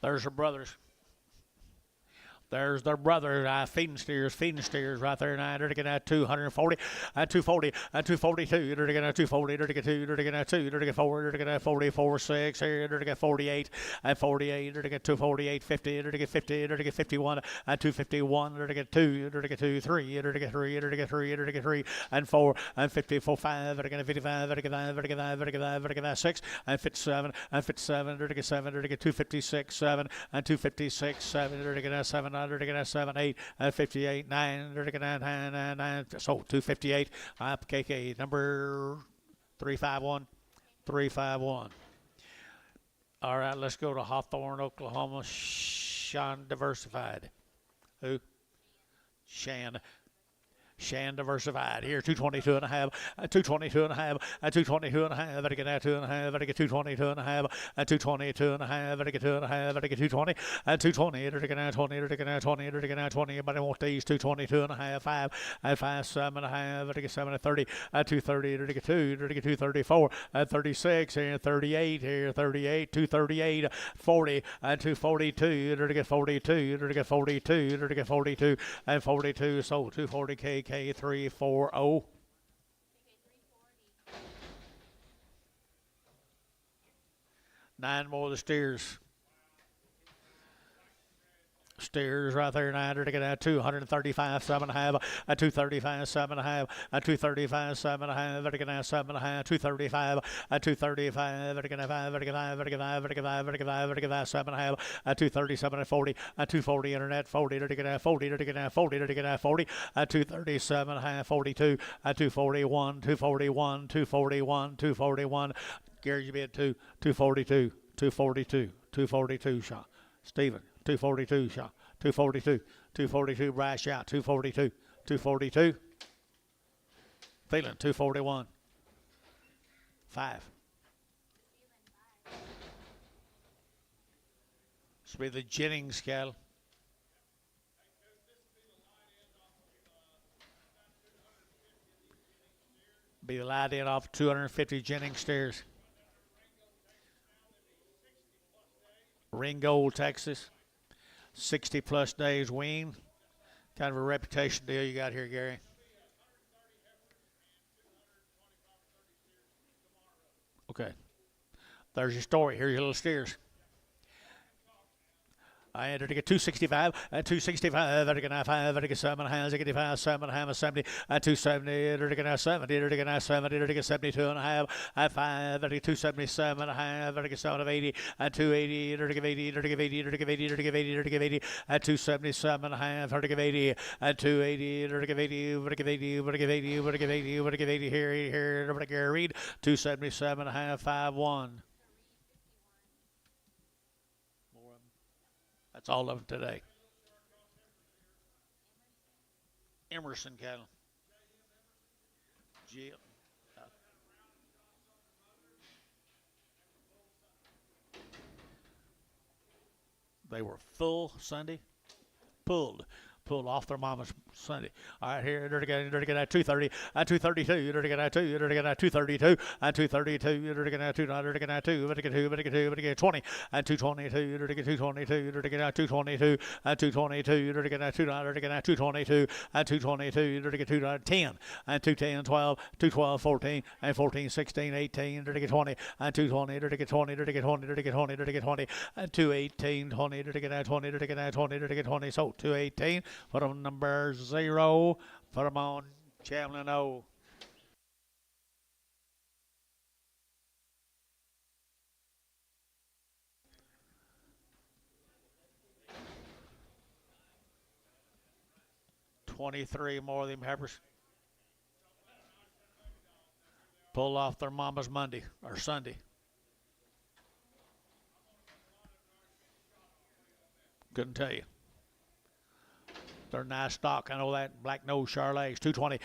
There's her brothers. There's their brother, feeding steers right there now. They're getting at 240, 240, 242. They're getting at 240, they're getting 2, they're getting at 2, they're getting 4, they're getting at 44, 6 here. They're getting 48, 48, they're getting 248, 50, they're getting 50, they're getting 51, 251, they're getting 2, they're getting 2, 3, they're getting 3, they're getting 3, they're getting 3, and 4, and 54, 5, they're getting 55, they're getting 5, they're getting 5, they're getting 5, they're getting 6, and 57, and 57, they're getting 7, they're getting 256, 7, and 256, 7, they're getting 7. They're going to 7, 8, 58, 9. They're going to 9, 9. So 258. KK number 351. 351. All right, let's go to Hawthorne, Oklahoma. Shan Diversified. Who? Shan Diversified. Here, 222 and a half, 222 and a half, 222 and a half, better get that 2 and a half, better get 222 and a half, 222 and a half, better get 2 and a half, better get 220, 220, better get 20, better get 20, better get 20, anybody want these, 222 and a half, 5, 5, 7 and a half, better get 7 and 30, 230, better get 2, better get 234, 36, here, 38, here, 38, 238, 40, 242, better get 42, better get 42, better get 42, and 42, so 240 KK340. 9 more of the steers. Steers right there now. They're getting at 235, 7.5, 235, 7.5, 235, 7.5, they're getting at 7.5, 235, 235, they're getting at 5, they're getting at 5, they're getting at 5, they're getting at 5, they're getting at 5, they're getting at 7.5, 237 and 40, 240 internet, 40, they're getting at 40, they're getting at 40, they're getting at 40, 237, 42, 241, 241, 241, 241. Gary, you bid 242, 242, 242 shot. Stephen. 242 shot, 242, 242 brass shot, 242, 242. Feeling 241. 5. This will be the Jennings cattle. Be the light in off 250 Jennings steers. Ringgold, Texas. 60 plus days wean. Kind of a reputation deal you got here, Gary. Okay. There's your story. Here's your little steers. I entered to get 265 and 265. Entered to get 5. Entered to get 7 hands. I get 5, 7 half, 70 and 270. Entered to get 70. Entered to get 70. Entered to get 72 and a half. At 5. Entered to get 277 and a half. Entered to get 7 of 80 and 280. Entered to give 80. Entered to give 80. Entered to give 80. Entered to give 80. Entered to give 80 at 277 and a half. Entered to give 80 at 280. Entered to give 80. Entered to give 80. Entered to give 80. Entered to give 80. Entered to give 80 here. Entered to give read 277 and a half. 5-1. That's all of them today. Emerson cattle. They were full Sunday, pulled off their mama's Sunday. All right, here, they're going to get at 230, at 232, they're going to get at 2, they're going to get at 232, at 232, they're going to get at 2, they're going to get at 2, they're going to get 2, they're going to get 2, they're going to get 20, at 222, they're going to get 222, they're going to get at 222, at 222, they're going to get at 2, they're going to get at 222, at 222, they're going to get 210, at 210, 12, 212, 14, and 14, 16, 18, they're going to get 20, at 220, they're going to get 20, they're going to get 20, they're going to get 20, they're going to get 20, at 218, 20, they're going to get at 20, they're going to get at 20, they're going to get 20, so 218. Put them number 0. Put them on Chamberlain O. $23 more of them heifers. Pull off their mama's Monday or Sunday. Couldn't tell you. They're nice stock. I know that. Black nose, Charolais, 220,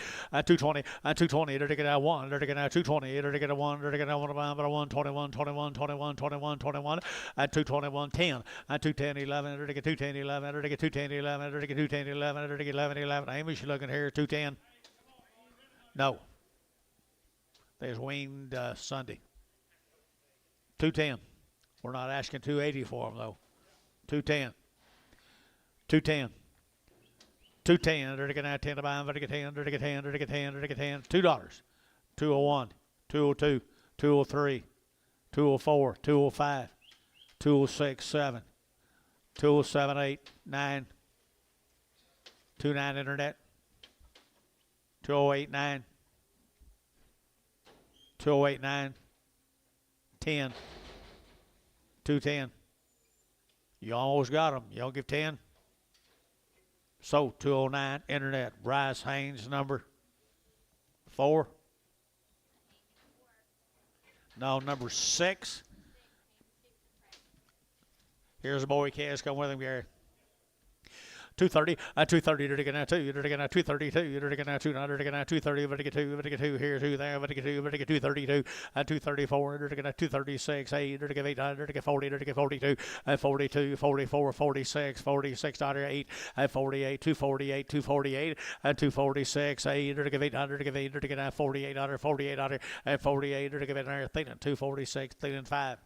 220, 220. They're to get out 1. They're to get out 220. They're to get a 1. They're to get out 1, 21, 21, 21, 21, 21. At 221, 10. At 210, 11. They're to get 210, 11. They're to get 210, 11. They're to get 210, 11. They're to get 11, 11. Amy, you looking here? 210. No. They was weaned Sunday. 210. We're not asking 280 for them though. 210. 210. 210, they're going to 10 to buy, they're going to 10, they're going to 10, they're going to 10, they're going to 10, $2. 201, 202, 203, 204, 205, 206, 7, 207, 8, 9, 29 internet, 208, 9, 208, 9, 10, 210. You almost got them. Y'all give 10. So 209 internet. Bryce Haynes number 4. No, number 6. Here's a boy Cass. Come with him, Gary. 230, 230, they're going to 2, they're going to 232, they're going to 2, they're going to 230, but to get 2, but to get 2 here, 2 there, but to get 2, but to get 232, 234, they're going to 236, 8, they're going to get 8, they're going to get 40, they're going to get 42, 42, 44, 46, 46, 8, 48, 248, 248, 246, 8, they're going to get 8, they're going to get 8, they're going to get 48, 48, 48, they're going to get 246, 5.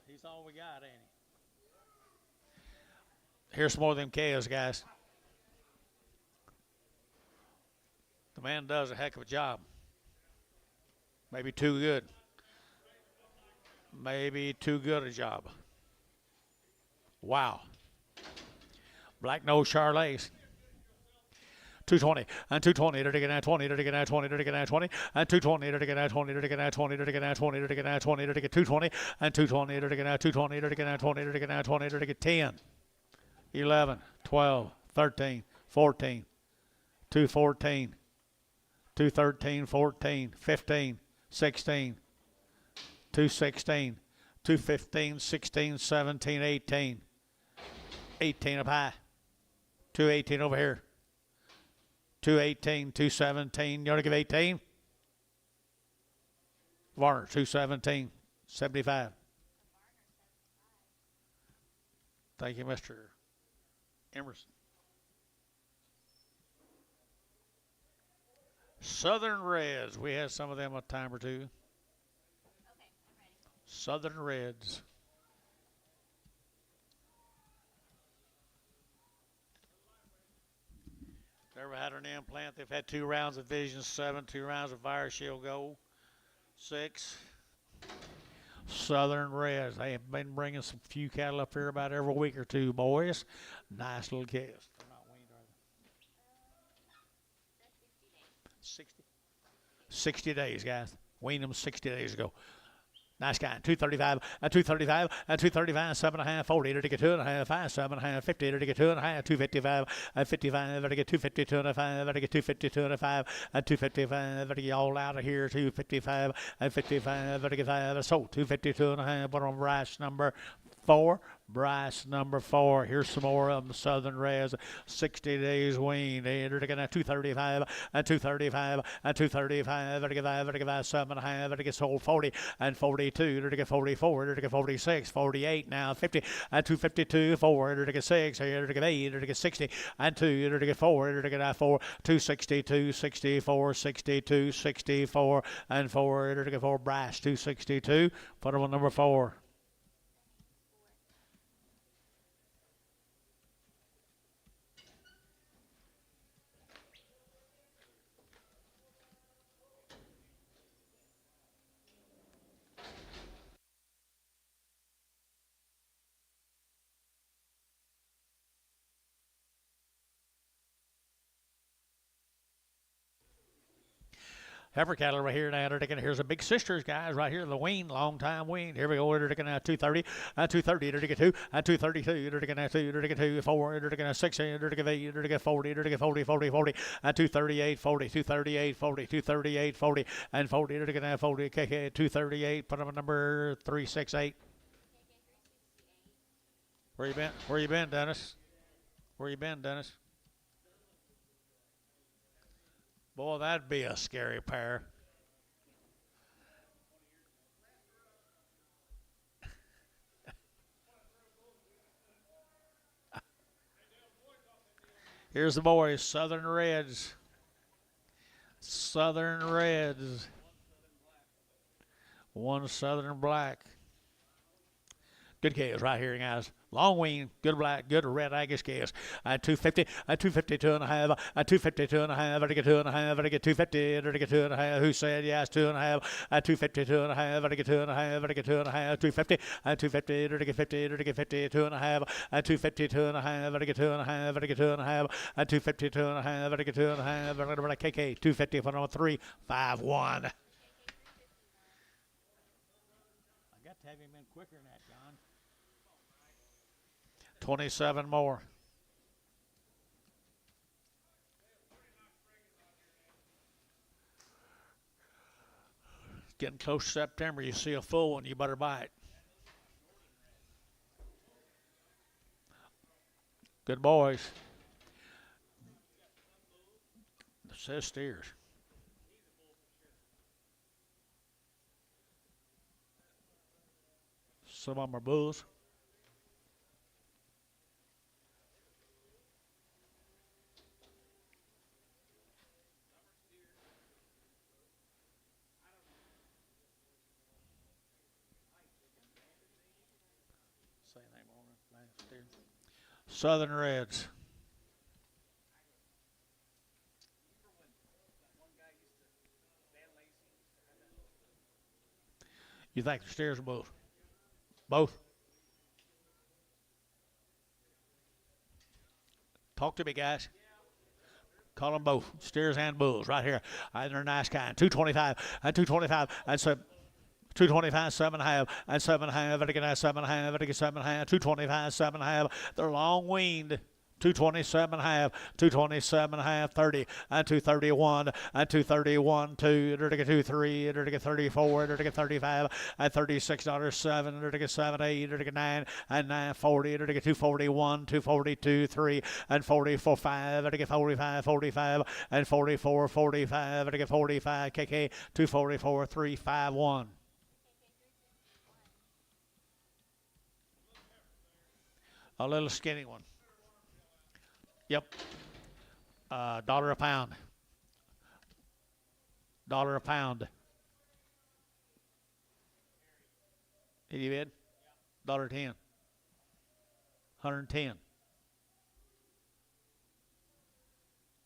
He's all we got, ain't he? Here's some more of them KOs, guys. The man does a heck of a job. Maybe too good. Maybe too good a job. Wow. Black nose Charlays. 220 and 220 to get at 20 to get at 20 to get at 20 and 220 to get at 20 to get at 20 to get at 20 to get at 20 to get 220 and 220 to get at 220 to get at 20 to get at 20 to get 10 11 12 13 14 214 213 14 15 16 216 215 16 17 18 18 up high 218 over here 218, 217. You want to give 18? Varner, 217, 75. Thank you, Mr. Emerson. Southern Reds. We had some of them a time or two. Okay, I'm ready. Southern Reds. Never had an implant. They've had 2 rounds of Vision 7, 2 rounds of Fire Shield Gold. 6. Southern Reds. They have been bringing some few cattle up here about every week or two, boys. Nice little calves. They're not weaned, are they? 60. 60 days, guys. Weaned them 60 days ago. Nice guy. 235, 235, 235, 7.5, 40, to get 2.5, 5, 7.5, 50, to get 2.5, 255, 55, to get 250, 2.5, to get 250, 2.5, 255, to get all out of here, 255, 55, to get 5, so 250, 2.5, put on Bryce number 4. Bryce number 4. Here's some more of them. Southern Reds, 60 days weaned. They're going to 235 and 235 and 235. They're going to get 7.5. They're get sold 40 and 42. They're to get 44. They're to get 46, 48 now 50 and 252. 4. They're to get 6. They're to get 8. They're to get 60 and 2. They're to get 4. They're to get 4. 262, 64, 62, 64 and 4. They're to get 4. Bryce 262. Put them on number 4. Heifer cattle right here now. Here's a big sisters, guys, right here. The wean, long time wean. Here we go. They're taking 230, 230. They're taking 2, 232. They're taking 2. They're taking 2, 4. They're taking 6. They're taking 8. They're taking 40. They're taking 40, 40, 40. 238, 40, 238, 40, 238, 40, and 40. They're taking 40. KK 238. Put them on number 368. Where you been? Where you been, Dennis? Where you been, Dennis? Boy, that'd be a scary pair. Here's the boys, Southern Reds. Southern Reds. 1 Southern Black. Good calves right here, guys. Long wean, good black, good red Angus calves. 250, 252 and a half, 252 and a half, I get 2 and a half, I get 250, I get 2 and a half. Who said yes? 2 and a half, 252 and a half, I get 2 and a half, I get 2 and a half, 250, 250, I get 50, I get 50, 2 and a half, 252 and a half, I get 2 and a half, I get 2 and a half, 252 and a half, I get 2 and a half, KK 250 for number 3, 5, 1. I got to have him in quicker than that, John. 27 more. Getting close to September, you see a full one, you better buy it. Good boys. It says steers. Some of them are bulls. Southern Reds. You think the steers are bulls? Both. Talk to me, guys. Call them both, steers and bulls, right here. They're a nice kind. 225 and 225 and so 225, 7.5, and 7.5, and again 7.5, and again 7.5, 225, 7.5. They're long weaned. 227.5, 227.5, 30, and 231, and 231, 2, and 2, 3, and 34, and 35, and $36, 7, and 7, 8, and 9, and 940, and 241, 242, 3, and 44, 5, and 45, 45, and 44, 45, and 45, KK, 244, 3, 5, 1. A little skinny one. Yep. $1 a pound. $1 a pound. Any bid? $1.10. 110.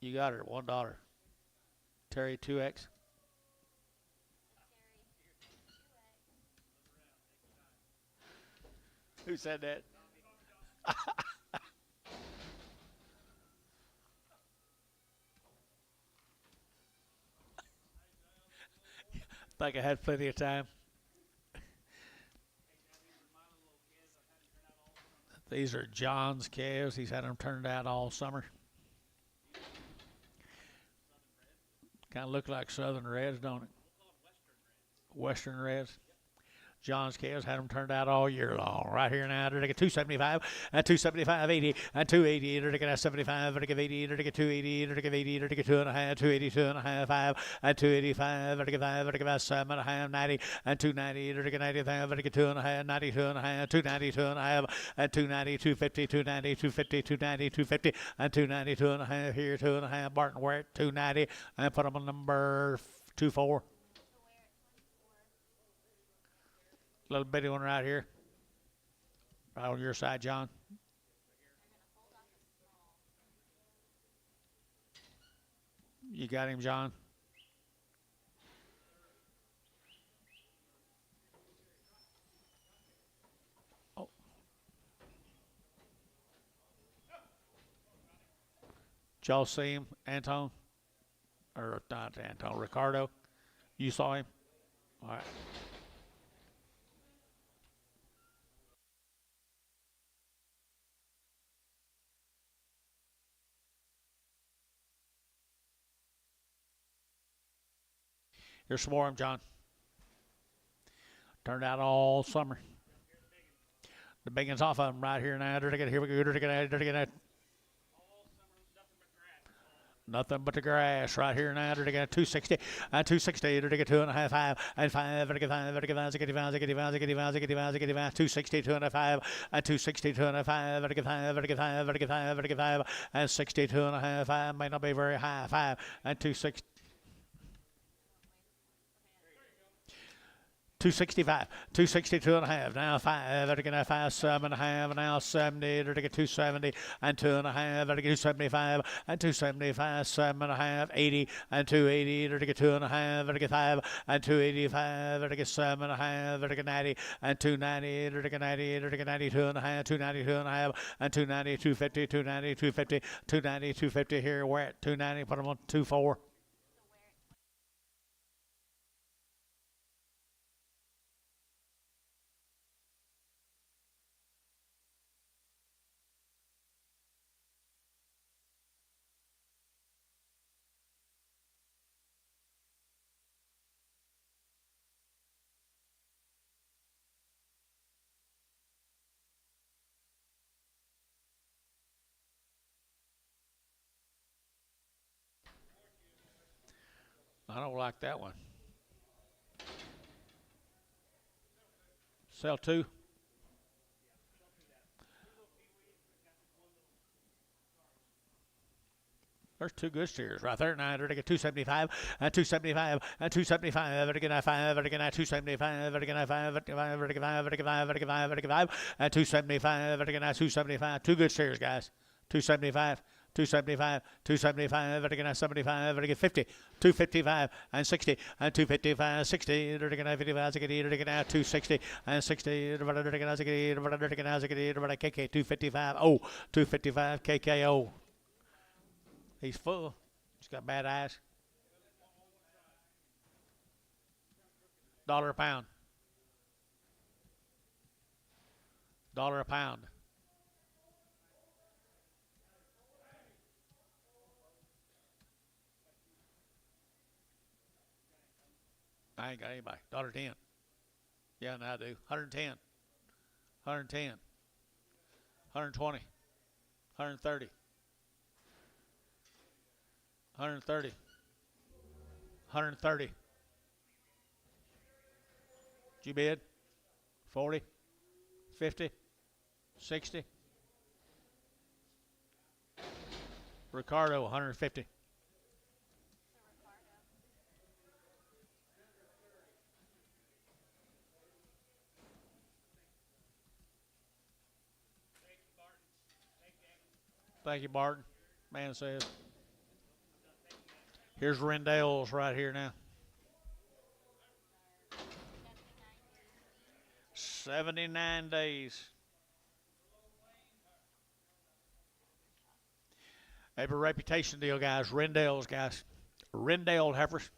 You got her. $1. Terry 2X. Who said that? Think I had plenty of time. These are John's calves. He's had them turned out all summer. Kind of look like Southern Reds, don't it? Western Reds. John's calves had them turned out all year long. Right here now, they're 275 and 275, 80 and 280. They're taking 75, they're taking 80, they're taking 280, they're taking 80, they're taking 2.5, 282 and a half, 5 and 285, they're taking 5, they're taking 7.5, 90 and 290, they're taking 95, they're taking 2.5, 92 and a half, 292 and a half, and 290, 250, 290, 250, 290, 250, and 292 and a half here, 2.5. Barton Ware 290, and put them on number 24. Little bitty one right here. Right on your side, John. You got him, John? Oh. Did y'all see him, Anton? Or not Anton, Ricardo? You saw him? All right. Here's some more of them, John. Turned out all summer. The big ones off of them right here now. Here we go. They're getting nothing but the grass right here now. They're getting 260 and 260. They're getting 2.5, 5 and 5. They're getting 5. They're getting 5. They're getting 5. They're getting 5. They're getting 5. They're getting 5. They're getting 5. 260, 2.5 and 260, 2.5. They're getting 5. They're getting 5. They're getting 5. They're getting 5 and 60, 2.5. 5 may not be very high. 5 and 260. 265, 262 and a half, now 5, they're going to 5, 7.5, now 70, they're going to get 270 and 2.5, they're going to get 275 and 275, 7.5, 80 and 280, they're going to get 2.5, they're going to get 5 and 285, they're going to get 7.5, they're going to get 90 and 290, they're going to get 90, they're going to get 92 and a half, 292 and a half, and 290, 250, 290, 250, 290, 250 here, we're at 290, put them on 24. I don't like that one. Sell 2. There's 2 good steers right there. Now they're going to get 275 and 275 and 275. They're going to get 5. They're going to get 275. They're going to get 5. They're going to get 5. They're going to get 5. They're going to get 5. They're going to get 5 and 275. They're going to get 275. 2 good steers, guys. 275, 275, 275, vertical 75, vertical 50, 255 and 60 and 255, 60, vertical 55, 60, vertical 260 and 60, vertical 60, vertical 60, KK 255, oh, 255 KKO. He's full. He's got bad eyes. $1 a pound. $1 a pound. I ain't got anybody. $1.10. Yeah, now I do. 110. 110. 120. 130. 130. 130. Did you bid? 40. 50. 60. Ricardo, 150. Thank you, Barton. Man says. Here's Rendell's right here now. 79 days. They have a reputation deal, guys. Rendell's, guys. Rendell heifers.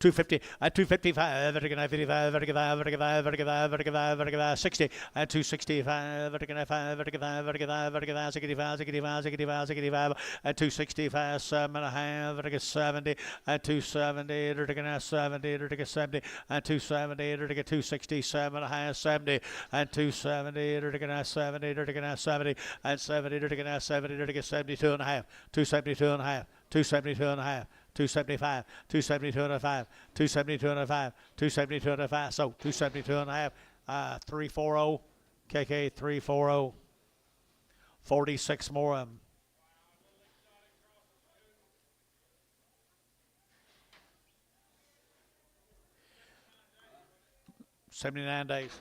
250 and 255, vertical 55, vertical 5, vertical 5, vertical 5, vertical 5, vertical 5, 60 and 265, vertical 5, vertical 5, vertical 5, vertical 5, 65, 65, 65, 65 and 265, 7.5, vertical 70 and 270, vertical 70, vertical 70 and 270, vertical 260, 7.5, 70 and 270, vertical 70, vertical 70 and 70, vertical 70, vertical 72 and a half, 272 and a half, 272 and a half. 275, 272 and a 5, 272 and a 5, 272 and a 5, so 272 and a half, 340, KK 340, 46 more of them. $79 days.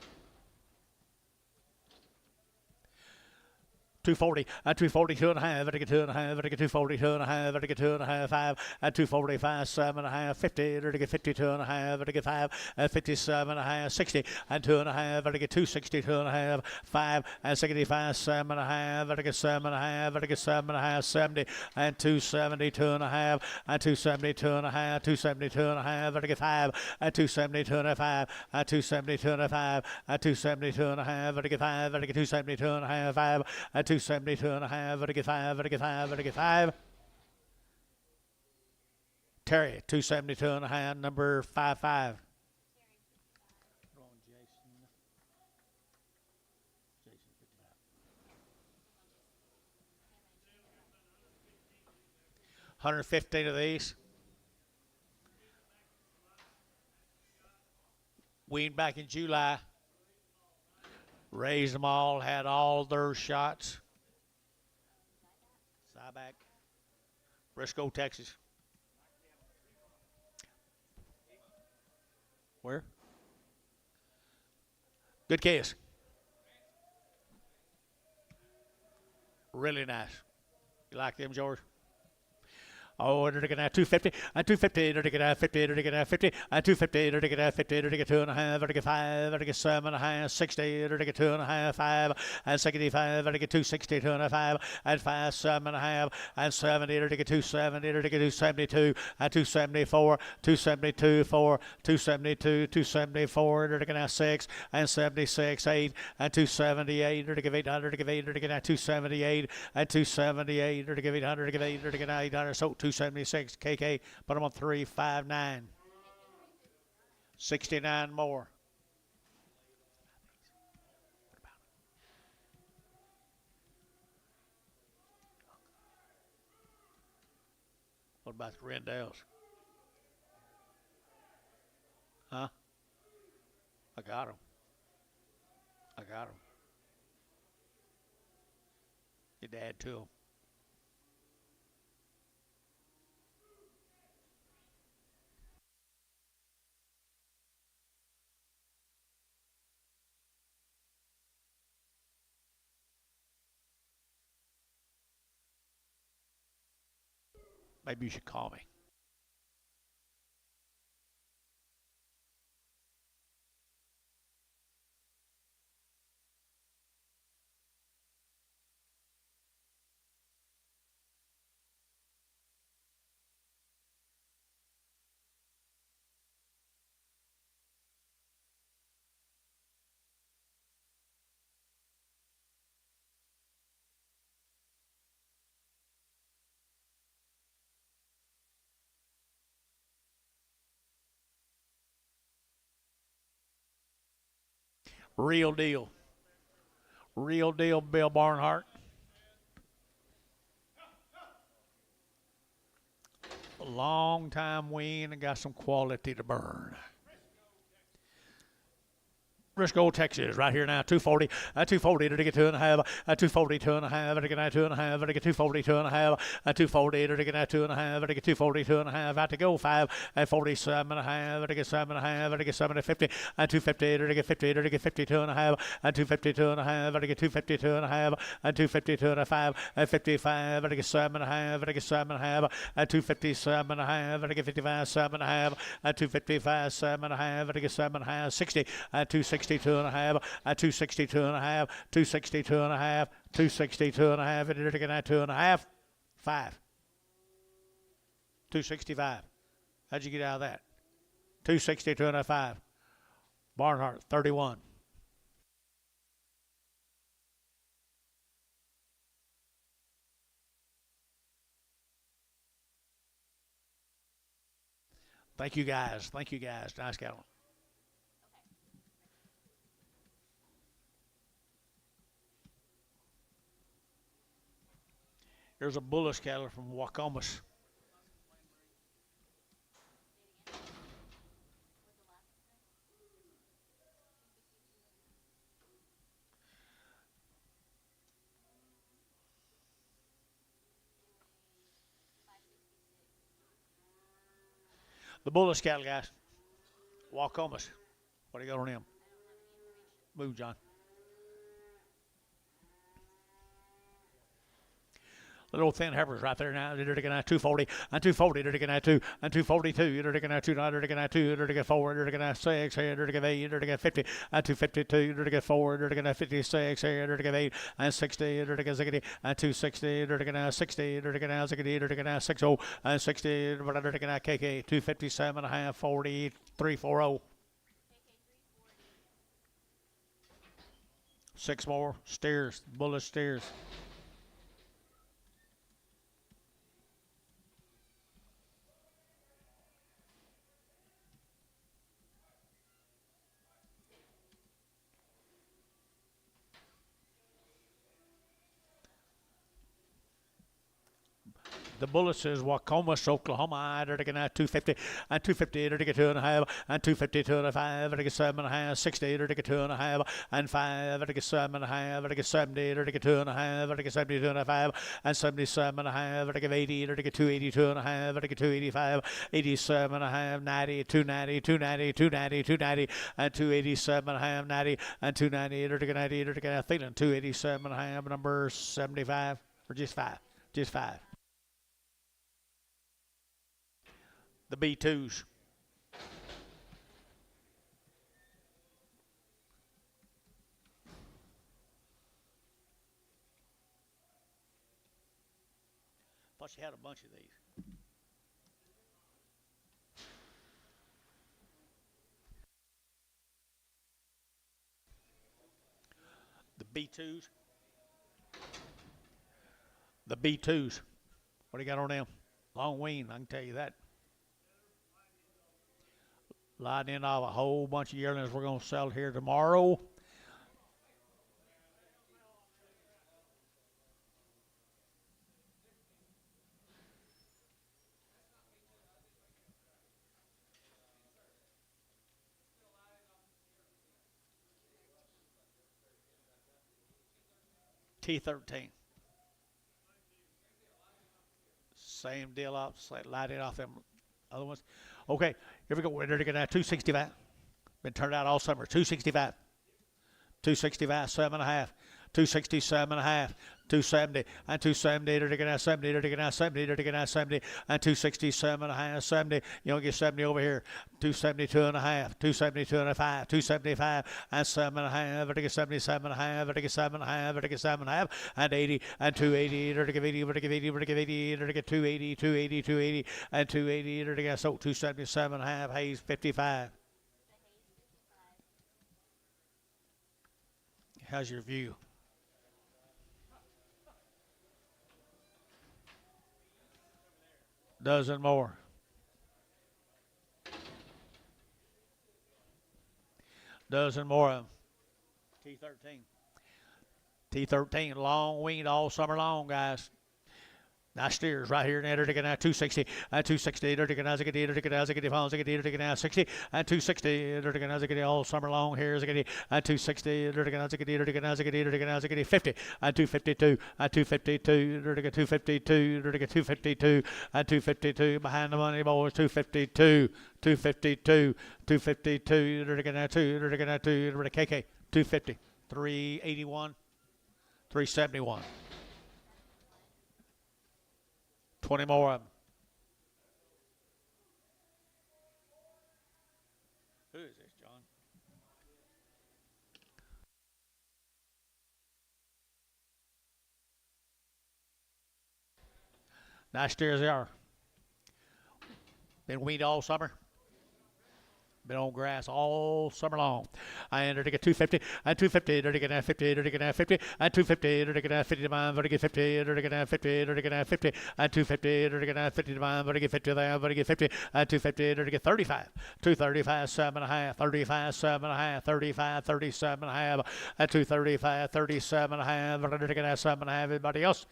240 and 242 and a half, vertical 2 and a half, vertical 242 and a half, vertical 2 and a half, 5 and 245, 7 and a half, 50, vertical 52 and a half, vertical 5 and 57 and a half, 60 and 2 and a half, vertical 262 and a half, 5 and 65, 7 and a half, vertical 7 and a half, vertical 7 and a half, 70 and 272 and a half, and 272 and a half, 272 and a half, vertical 5 and 272 and a 5, and 272 and a 5, and 272 and a half, vertical 5, vertical 272 and a half, 5 and 272 and a half, vertical 5, vertical 5, vertical 5. Terry, 272 and a half, number 55. $115 of these. Weaned back in July. Raised them all, had all their shots. Sieback. Briscoe, Texas. Where? Good case. Really nice. You like them, George? Oh, they're going to have 250, and 250, they're going to have 50, they're going to have 50, and 250, they're going to have 50, they're going to 2 and a half, they're going to 5, they're going to 7 and a half, 60, they're going to 2 and a half, 5, and 65, they're going to 260, 2 and a 5, and 5, 7 and a half, and 70, they're going to 270, they're going to 272, and 274, 272, 4, 272, 274, they're going to have 6, and 76, 8, and 278, they're going to give 800, they're going to give 8, they're going to have 278, and 278, they're going to give 800, they're going to give 800, they're going to have 800, so 276 KK, put them on 359. 69 more. What about the Rendells? Huh? I got them. I got them. Your dad to them. Maybe you should call me. Real deal. Real deal, Bill Barnhart. A long time wean and got some quality to burn. Briscoe, Texas, right here now, 240, 240 to get 2.5, 240, 2.5, to get 2.5, to get 240, 2.5, 240 to get 2.5, to get 240, 2.5, out to go 5, 47.5, to get 7.5, to get 7 to 50, 250 to get 50, to get 52.5, 252.5, to get 252.5, 252.5, 55, to get 7.5, to get 7.5, 257.5, to get 55.7.5, 255.7.5, to get 7.5, 60, 260. 262.5, 262.5, 262.5, 262.5, and you're looking at 2.5, 5, 265. How'd you get out of that? 262.5. Barnhart, 31. Thank you guys. Thank you guys. Nice cattle. There's a Bullish cattle from Waukomis. The Bullish cattle, guys. Waukomis. What do you got on him? Move, John. Little thin heifers right there now. They're looking at 240 and 240. They're looking at 2 and 242. They're looking at 2. They're looking at 2. They're looking at 4. They're looking at 6. They're looking at 8. They're looking at 50 and 252. They're looking at 4. They're looking at 56. They're looking at 8 and 60. They're looking at 60 and 260. They're looking at 60. They're looking at 60. They're looking at 60 and 60. They're looking at KK 257 and a half 40 340. 6 more steers. Bullish steers. The Bullet says Waukomis, Oklahoma. They're looking at 250 and 250. They're looking at 2.5 and 252.5. They're looking at 7.5, 60. They're looking at 2.5 and 5. They're looking at 7.5. They're looking at 70. They're looking at 2.5. They're looking at 72.5 and 77.5. They're looking at 80. They're looking at 282.5. They're looking at 285, 87.5, 90, 290, 290, 290, 290 and 287.5, 90 and 290. They're looking at 80. They're looking at Thielen 287.5. Number 75 or just 5, just 5. The B2s. Thought you had a bunch of these. The B2s. The B2s. What do you got on them? Long wean, I can tell you that. Lining in off a whole bunch of yearlings we're going to sell here tomorrow. T13. Same deal up, lighting off them other ones. Okay, here we go. We're looking at 265. Been turned out all summer. 265. 265, 7.5. 267 and a half. 270 and 270 to get 70 to get 70 to get 70 and 267 and a half 70. You don't get 70 over here. 272 and a half. 272 and a half. 275 and 7 and a half. To get 77 and a half. To get 7 and a half. To get 7 and a half and 80 and 280 to get 80 to get 80 to get 80 to get 280 280 and 280 to get 277 and a half. Hayes 55. How's your view? Dozen more. Dozen more of them. T13. T13, long weaned all summer long, guys. Nice steers right here in there to get 260 and 260 to get 60 and 260 to get all summer long here and 260 to get 50 and 252 and 252 to get 252 to get 252 and 252 behind the money boys 252 252 252 to get 2 to get 2 to KK 250 381 371 20 more of them. Who is this, John? Nice steers they are. Been weaned all summer. Been on grass all summer long. I entered to get 250 and 250 to get 50 to get 50 and 250 to get 50 to mine to get 50 to get 50 to get 50 and 250 to get 50 to mine to get 50 there to get 50 and 250 to get 35 235 7 and a half 35 7 and a half 35 37 and a half and 235 37 and a half to get 7 and a half. Everybody else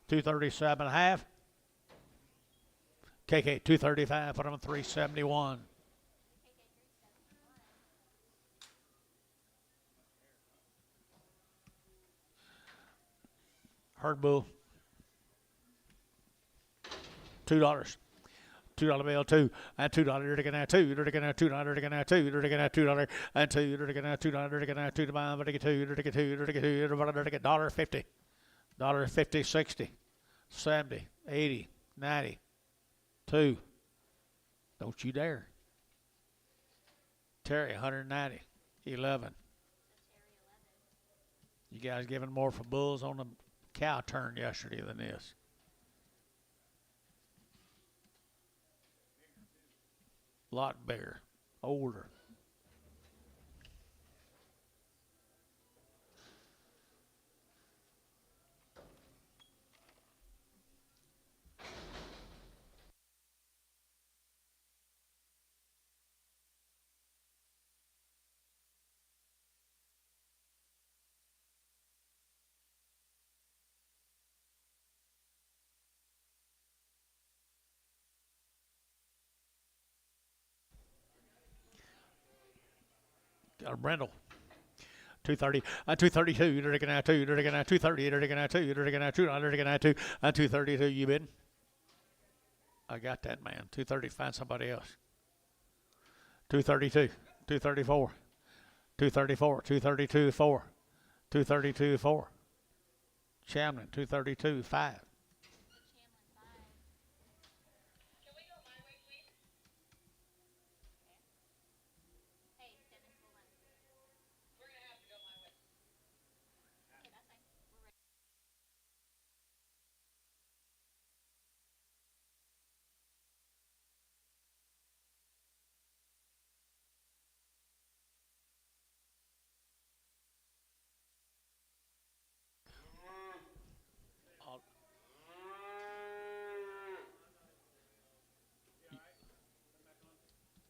237 and a half. KK 235 put them 371. Herd bull, $2. $2 bill, two, and $2 to get out two, to get out $2 to get out two, to get out $2 and two, to get out $2 to get out two to buy, to get two, to get two, to get two, to get $1.50, $1.50, 60, 70, 80, 90, 2. Don't you dare. Terry, 190, 11. You guys giving more for bulls on the cow turn yesterday than this. Lot bigger, older. Got a brindle. 230, 232, to get out two, to get out 230, to get out two, to get out $2, to get out two, and 232. You bid? I got that, man. 230. Find somebody else. 232, 234, 234, 232, 4, 232, 4. Chamlin, 232, 5.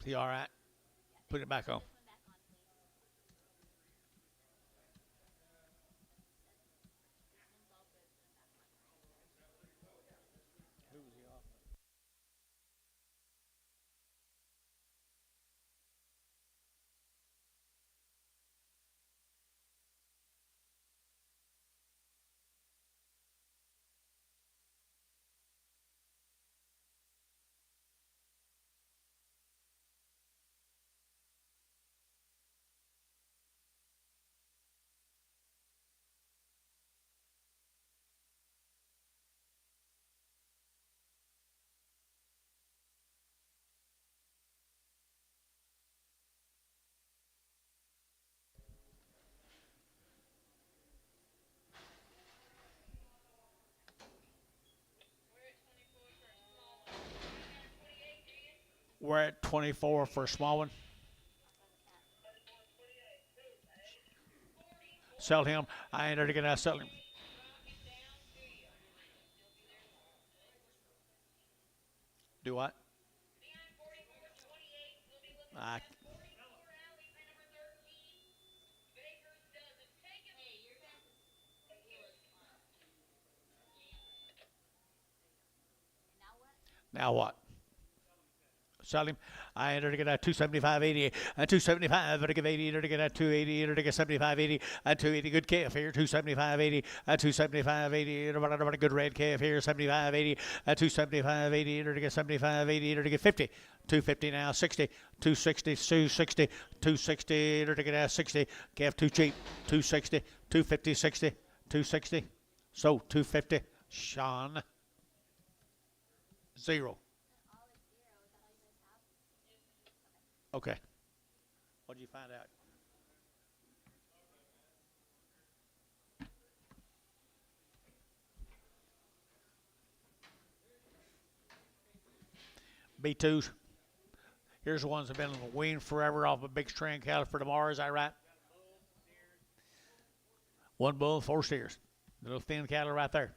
He all right? Put it back on. We're at 24 for a small one. Sell him. I ain't ready to get out. Sell him. Do what? I now what? Sell him. I entered to get out 275.80 and 275. To give 80. Entered to get out 280. Entered to get 75.80 and 280. Good KF here. 275.80 and 275.80. Good red KF here. 75.80 and 275.80. Entered to get 75.80. Entered to get 50. 250 now. 60. 260. 260. 260. Entered to get out 60. KF too cheap. 260. 250. 60. 260. So 250. Sean. 0. Okay. What did you find out? B2s. Here's the ones that have been weaned forever off a big strand cattle for tomorrow. Is that right? One bull, 4 steers. The little thin cattle right there.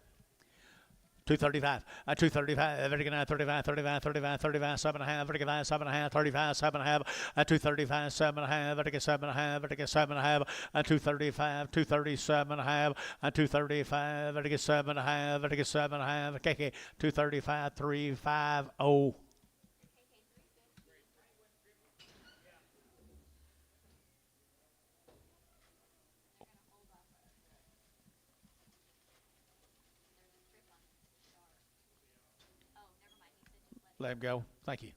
235. 235. 35, 35, 35, 35, 7.5. 35, 7.5. 35, 7.5. 235, 7.5. 7.5. 7.5. 235. 237.5. 235. 7.5. 7.5. KK. 235. 350. Let him go. Thank you.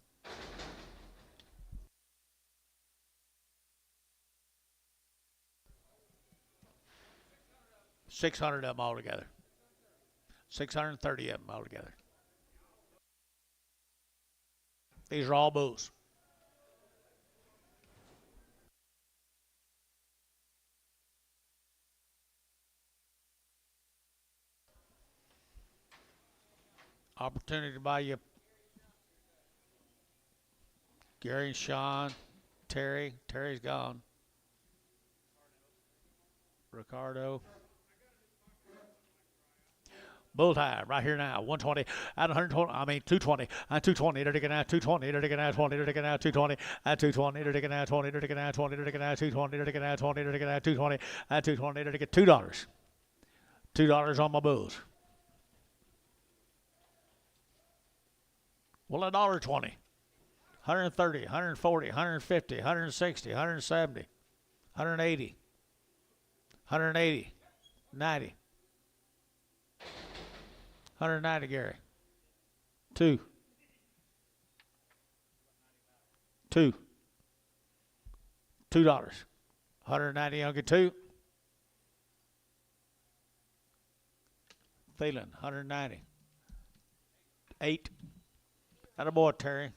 $600 of them altogether. 630 of them altogether. These are all bulls. Opportunity to buy you Gary and Sean, Terry. Terry's gone. Ricardo. Bull time right here now. 120 at 120. 220 at 220. They're taking out 220. They're taking out 20. They're taking out 220 at 220. They're taking out 20. They're taking out 20. They're taking out 220. They're taking out 20. They're taking out 220 at 220. They're taking $2. $2 on my bulls. Well, $1.20. 130, 140, 150, 160, 170, 180, 180, 90, 190, Gary. $2. $2. 190, I'll get 2. Phelan, 190. 8. Attaboy, Terry.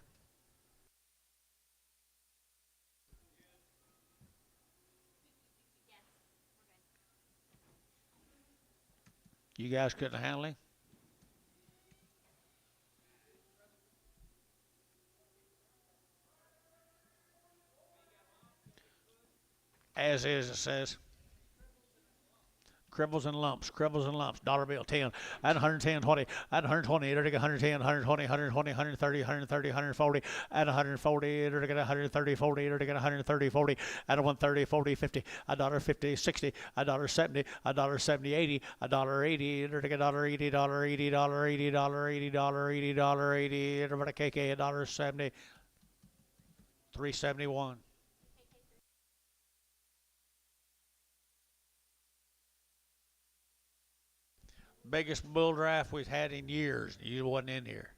You guys couldn't handle him? As is, it says. Cribbles and lumps, dollar bill, 10, at 110, 20, at 120, it'll get 110, 120, 120, 130, 130, 140, at 140, it'll get 130, 40, it'll get 130, 40, at 130, 40, 50, $1.50, 60, $1.70, $1.70, 80, $1.80, it'll get $1.80, $1.80, $1.80, $1.80, $1.80, $1.80, it'll get a KK, $1.70, 371. Biggest bull draft we've had in years. You wasn't in here.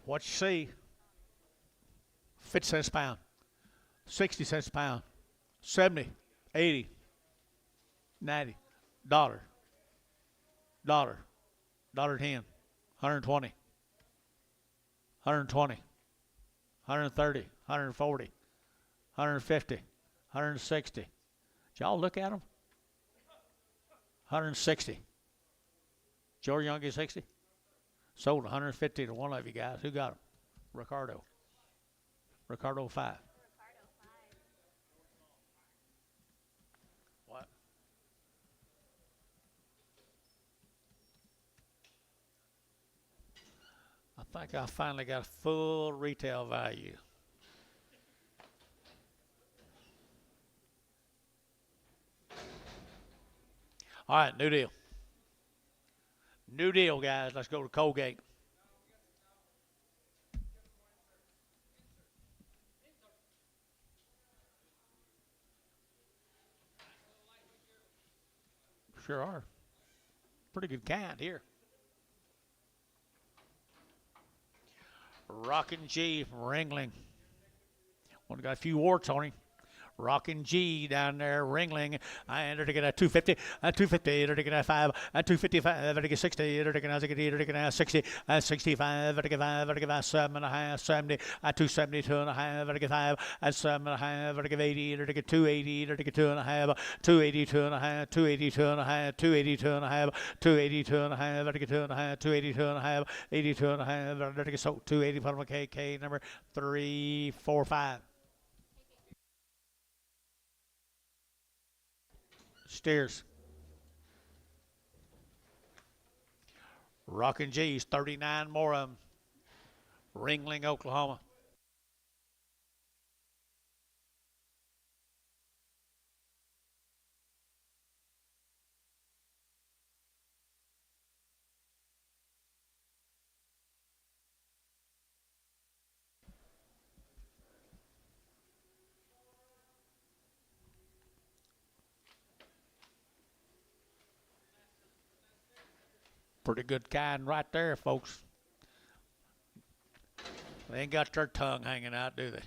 What you see? 50 cents a pound, 60 cents a pound, 70, 80, 90. Dollar. Dollar. $1.10. 120. 120. 130. 140. 150. 160. Did y'all look at them? 160. Joe Young is 60. Sold 150 to one of you guys. Who got them? Ricardo. Ricardo 5. What? I think I finally got full retail value. All right, new deal. New deal, guys. Let's go to Colgate. Sure are. Pretty good kind here. Rockin' G from Ringling. One got a few warts on him. Rockin' G down there, Ringling. I entered to get a 250, a 250, entered to get a 5, a 255, entered to get 60, entered to get a 60, a 65, entered to get 5, entered to get 7 and a half, 70, a 272 and a half, entered to get 5, a 7 and a half, entered to get 80, entered to get 280, entered to get 2 and a half, 282 and a half, 282 and a half, 282 and a half, 282 and a half, entered to get 2 and a half, 282 and a half, 82 and a half, entered to get so 280 from KK number 345. Steers. Rockin' G's, 39 more of them. Ringling, Oklahoma. Pretty good kind right there, folks. They ain't got their tongue hanging out, do they?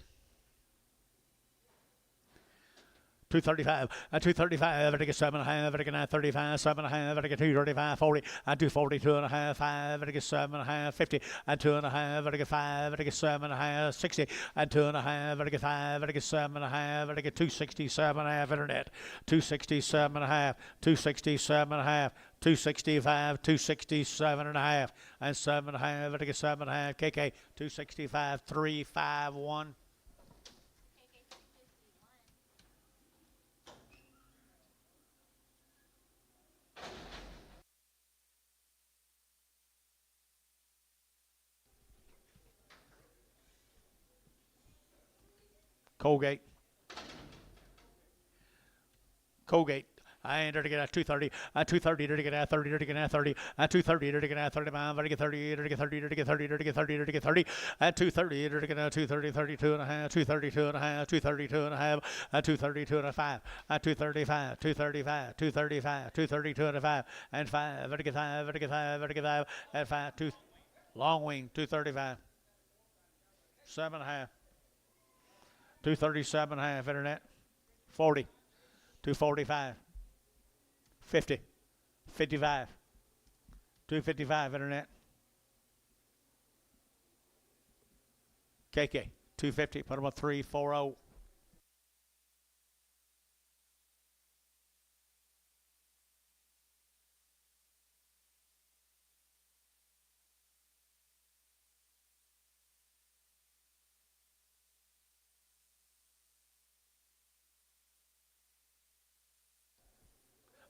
235, 235, I get 7 and a half, I get 935, 7 and a half, I get 235, 40, 242 and a half, 5, I get 7 and a half, 50, 2 and a half, I get 5, I get 7 and a half, 60, 2 and a half, I get 5, I get 7 and a half, I get 267 and a half internet, 267 and a half, 267 and a half, 265, 267 and a half, and 7 and a half, I get 7 and a half, KK, 265, 351. Colgate. Colgate. I entered to get a 230, a 230 to get a 30 to get a 30, a 230 to get a 35, to get 30 to get 30 to get 30 to get 30 to get 30, a 230 to get a 230, 32 and a half, 232 and a half, 232 and a half, a 232 and a 5, a 235, 235, 235, 232 and a 5, and 5, to get 5, to get 5, to get 5, and 5, 2, long wing, 235, 7 and a half, 237 and a half, internet, 40, 245. 50, 55, 255 internet. KK, 250, put them on 340.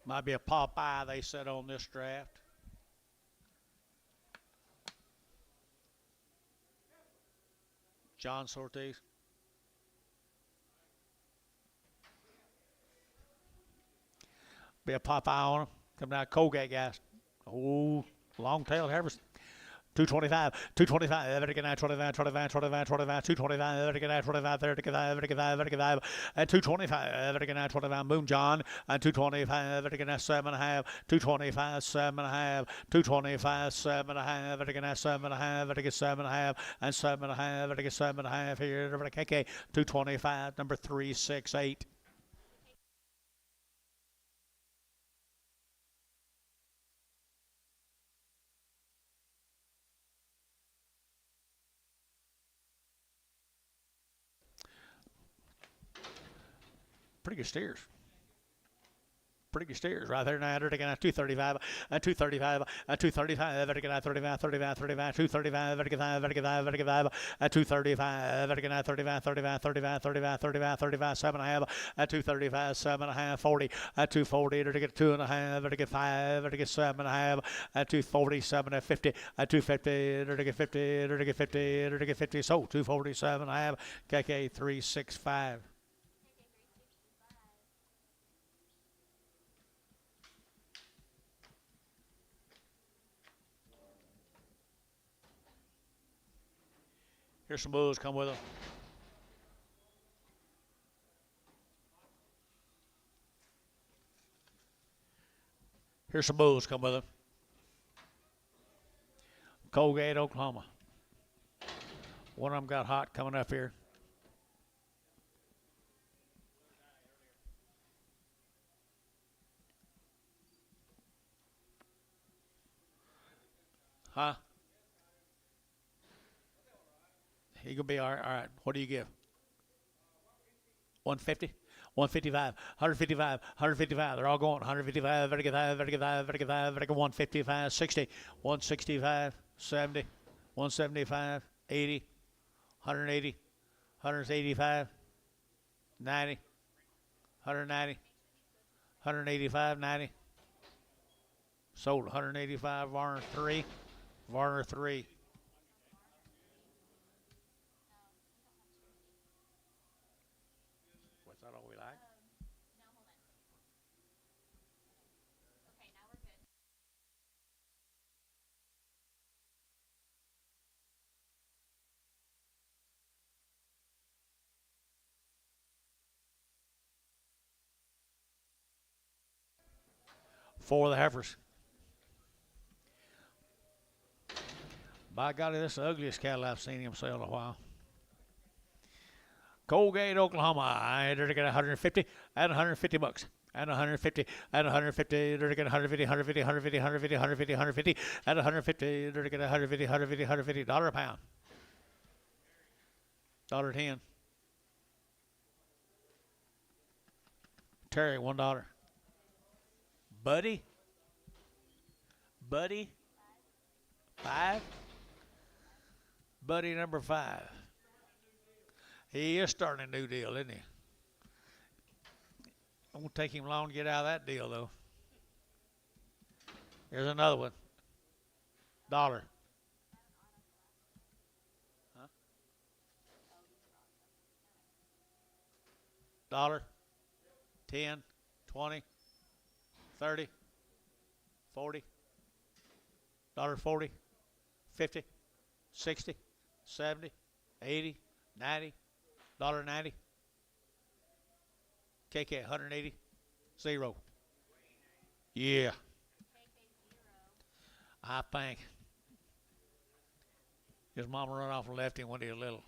Might be a Popeye, they said, on this draft. John Sortiz. Be a Popeye on him. Coming out Colgate, guys. Oh, long-tailed heifers. 225, 225, 25, 25, 25, 25, 225, 25, 35, 35, 35, and 225, 25, Moon John, and 225, 7 and a half, 225, 7 and a half, 225, 7 and a half, 7 and a half, 7 and a half, and 7 and a half, 7 and a half here, KK, 225, number 368. Pretty good steers. Pretty good steers right there now. They're taking out 235, 235, 235, they're taking out 35, 35, 35, 235, 35, 35, 35, 235, they're taking out 35, 35, 35, 35, 35, 35, 7.5, 235, 7.5, 40, 240, they're taking 2.5, they're taking 5, they're taking 7.5, 240, 7, 50, 250, they're taking 50, they're taking 50, they're taking 50, so 247.5, KK 365. Here's some bulls come with them. Here's some bulls come with them. Colgate, Oklahoma. One of them got hot coming up here. Huh? He gonna be all right. All right. What do you give? 150? 155, 155, 155. They're all going 155, 155, 155, 155, 60, 165, 70, 175, 80, 180, 185, 90, 190, 185, 90. Sold 185, Varner 3, Varner 3. What's that all we like? Four of the heifers. By golly, this is the ugliest cattle I've seen him sell in a while. Colgate, Oklahoma. They're getting 150 and 150 bucks. And 150 and 150. They're getting 150, 150, 150, 150, 150, 150, and 150. They're getting 150, 150, 150 dollar a pound. $1.10. Terry, $1. Buddy. Buddy. 5. Buddy number 5. He is starting a new deal, isn't he? It won't take him long to get out of that deal, though. Here's another one. $1. Huh? $1, 10, 20, 30, 40, $1.40, 50, 60, 70, 80, 90, $1.90. KK 180, 0. Yeah. I think his mama run off and left him when he was little.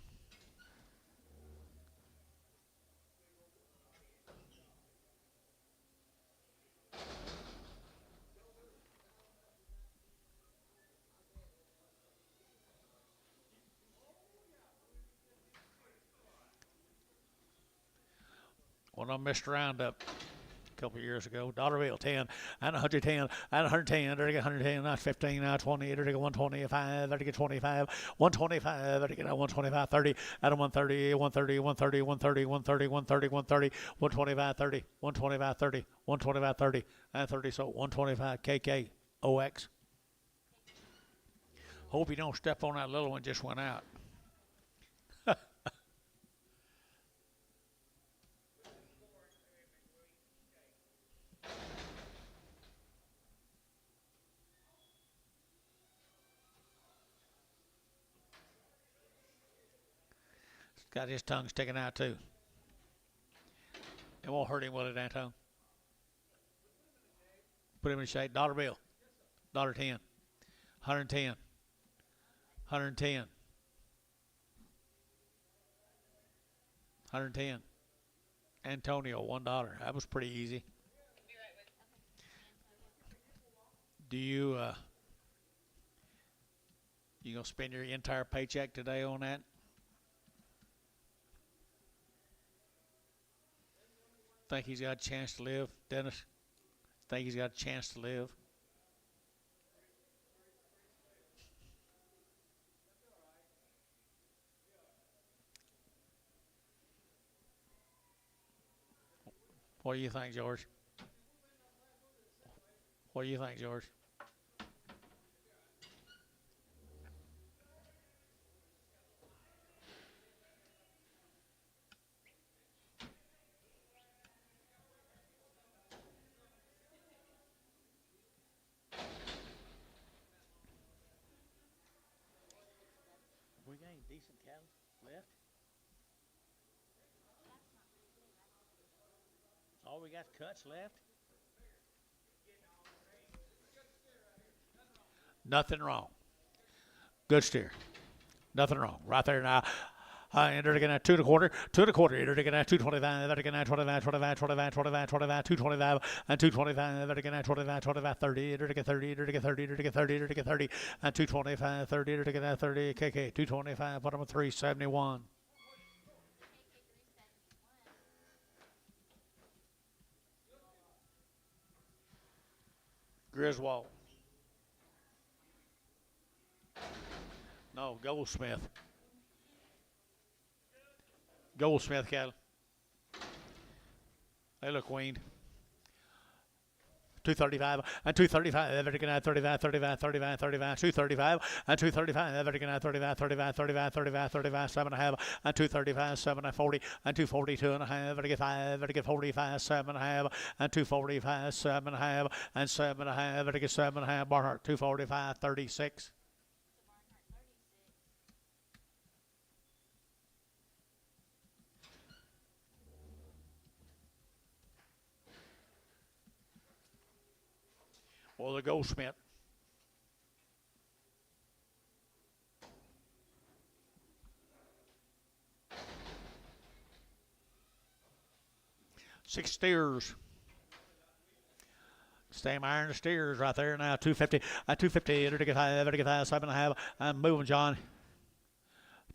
When I messed around up a couple of years ago, dollar bill 10 and 110 and 110. There you go 110, not 15, not 20. There you go 125. There you go 25, 125. There you go 125, 30, out of 130, 130, 130, 130, 130, 130, 130, 125, 30, 125, 30, 125, 30, and 30. So 125 KK OX. Hope you don't step on that little one just went out. Got his tongue sticking out too. It won't hurt him, will it, Antone? Put him in shade. Dollar bill. $1.10. 110. 110. 110. Antonio, $1. That was pretty easy. Do you you gonna spend your entire paycheck today on that? Think he's got a chance to live, Dennis? Think he's got a chance to live? What do you think, George? What do you think, George? We got any decent cattle left? All we got cuts left? Nothing wrong. Good steer. Nothing wrong. Right there now. Entered again at 2 1/4, 2 1/4, entered again at 225, entered again at 25, 25, 25, 25, 25, 225, and 225, entered again at 25, 25, 30, entered again 30, entered again 30, entered again 30, entered again 30, and 225, 30, entered again at 30, KK, 225, put him at 371. Griswold. No, Goldsmith. Goldsmith cattle. They look weaned. 235 and 235, everything at 35, 35, 35, 35, 235 and 235, everything at 35, 35, 35, 35, 35, 7.5 and 235, 7 and 40 and 242 and a half, everything 5, everything 45, 7.5 and 245, 7.5 and 7.5, everything 7.5, Barnhart 245, 36. Or the Goldsmith. Six steers. Same iron steers right there now. 250. 250. Enter to get high. Enter to get high. 7.5. I'm moving, John.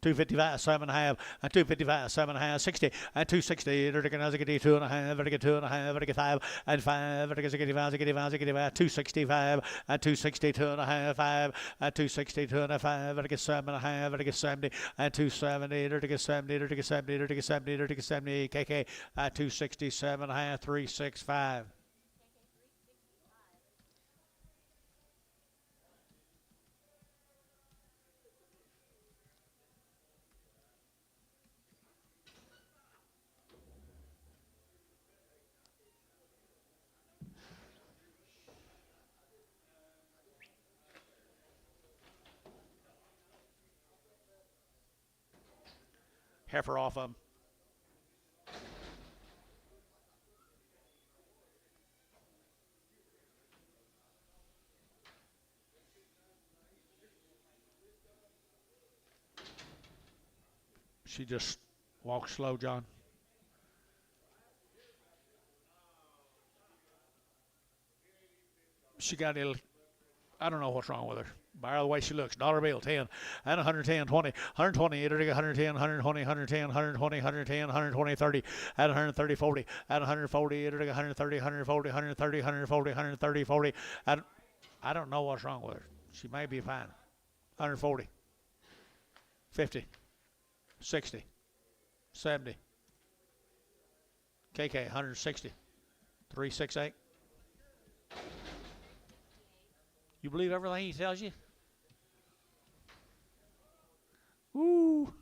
255, 7.5, and 255, 7.5, 60, and 260, vertical 2.5, vertical 2.5, vertical 5, and 5, vertical 65, 265, and 260, 2.5, 5, and 260, 2.5, vertical 7.5, vertical 70, and 270, vertical 70, vertical 70, vertical 70, vertical 70, KK, 267.5, 365. Heifer off them. She just walks slow, John. She got a little, I don't know what's wrong with her. By the way she looks, dollar bill, 10, and 110, 20, 120, 110, 120, 110, 120, 110, 120, 30, at 130, 40, at 140, 130, 140, 130, 140, 130, 40. I don't know what's wrong with her. She may be fine. 140, 50, 60, 70, KK, 160, 368. You believe everything he tells you? Woo.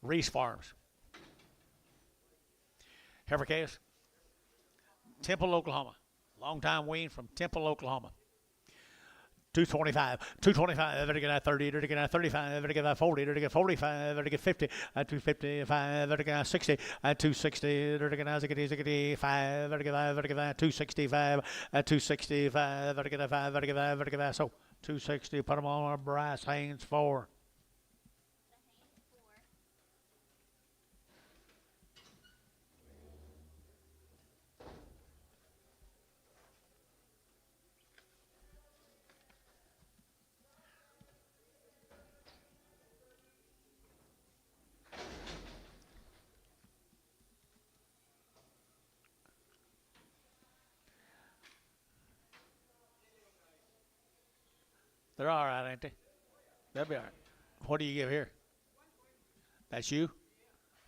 Reese Farms. Heifer case. Temple, Oklahoma. Long time wean from Temple, Oklahoma. 225, 225, everything at 30, everything at 35, everything at 40, everything at 45, everything at 50, at 255, everything at 60, at 260, everything at 65, everything at 265, at 265, everything at 5, everything at so 260, put them on our brass, Haynes 4. They're all right, ain't they? They'll be all right. What do you give here? That's you?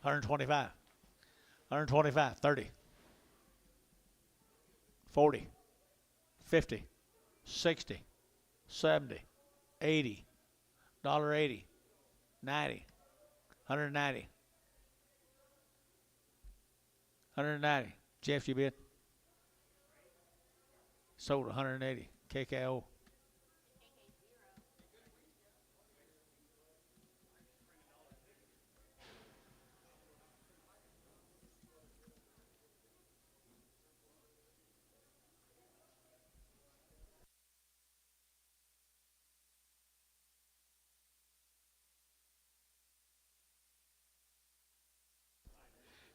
125. 125, 30, 40, 50, 60, 70, 80, $1.80, 90, 190, 190. Jeff, you bid? Sold 180. KKO.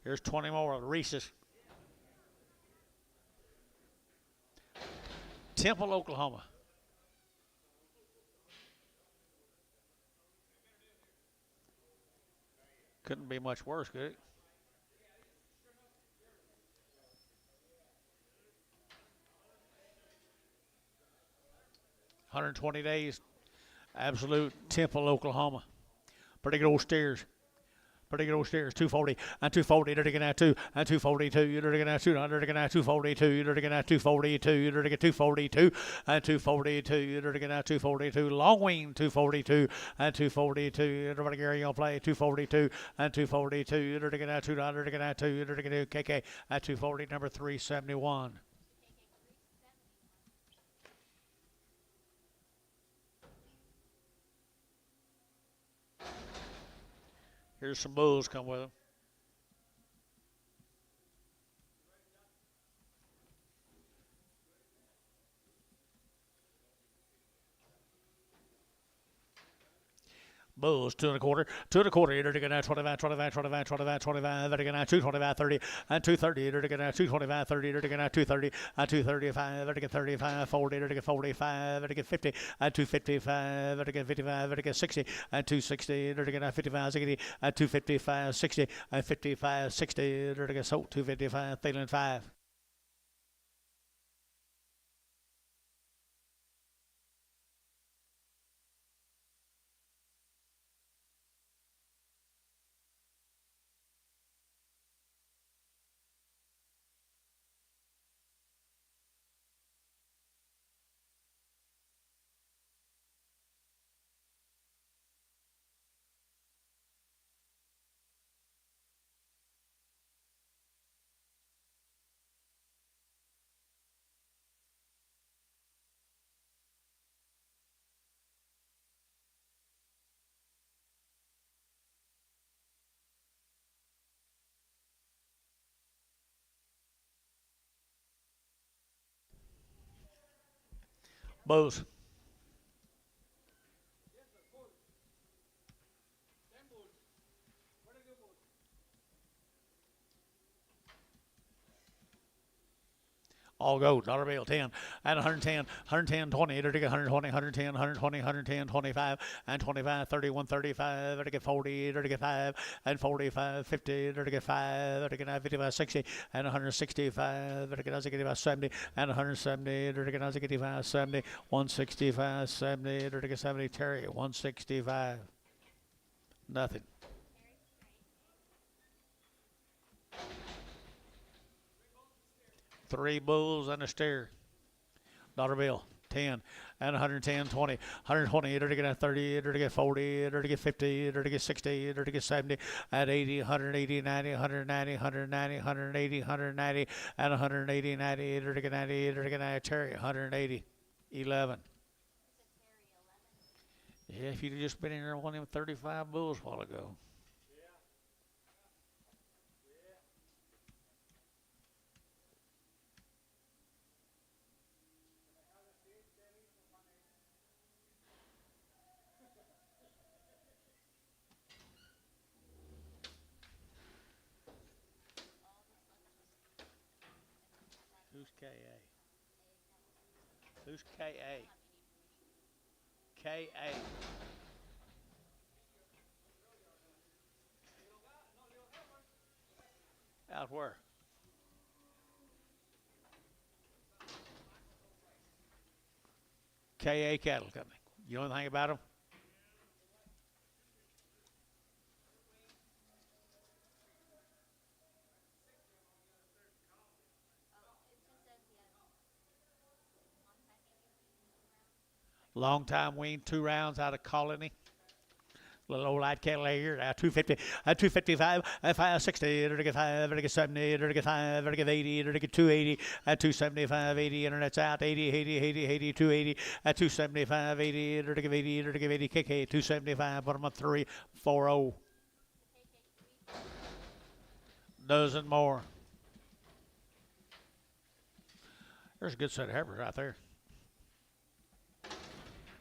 Here's 20 more of Reese's. Temple, Oklahoma. Couldn't be much worse, could it? 120 days. Absolute Temple, Oklahoma. Pretty good old steers. Pretty good old steers. 240 and 240. You're looking at 2 and 242. You're looking at 200. You're looking at 242. You're looking at 242. You're looking at 242 and 242. You're looking at 242. Long wing 242 and 242. Everybody Gary on play 242 and 242. You're looking at 200. You're looking at 2. You're looking at KK at 240. Number 371. Here's some bulls come with them. Bulls, 2 1/4, 2 1/4, you're looking at 25, 25, 25, 25, 25, you're looking at 225, 30, and 230, you're looking at 225, 30, you're looking at 230, and 235, you're looking at 35, 40, you're looking at 45, you're looking at 50, and 255, you're looking at 55, you're looking at 60, and 260, you're looking at 55, 60, and 255, 60, and 55, 60, you're looking at 255, Thielen 5. Bulls. All go, dollar bill, 10, and 110, 110, 20, you're looking at 120, 110, 120, 110, 25, and 25, 30, 135, you're looking at 40, you're looking at 5, and 45, 50, you're looking at 5, you're looking at 55, 60, and 165, you're looking at 65, 70, and 170, you're looking at 65, 70, 165, 70, you're looking at 70, Terry, 165. Nothing. Three bulls and a steer. Dollar bill, 10, and 110, 20, 120, you're to get 30, you're to get 40, you're to get 50, you're to get 60, you're to get 70, at 80, 180, 90, 190, 190, 180, 190, and 180, 90, you're to get 90, you're to get 90, Terry, 180, 11. Yeah, if you'd just been in there one of them 35 bulls a while ago. Who's KA? Who's KA? KA. Out where? KA Cattle Company. You know anything about them? Long time wean, 2 rounds out of Colony. Little old light cattle here, 250, 255, 560, 5, 70, 5, 80, 280, 275, 80, internet's out, 80, 80, 80, 80, 280, 275, 80, 80, 80, KK, 275, put them up 340. Dozen more. There's a good set of heifers right there.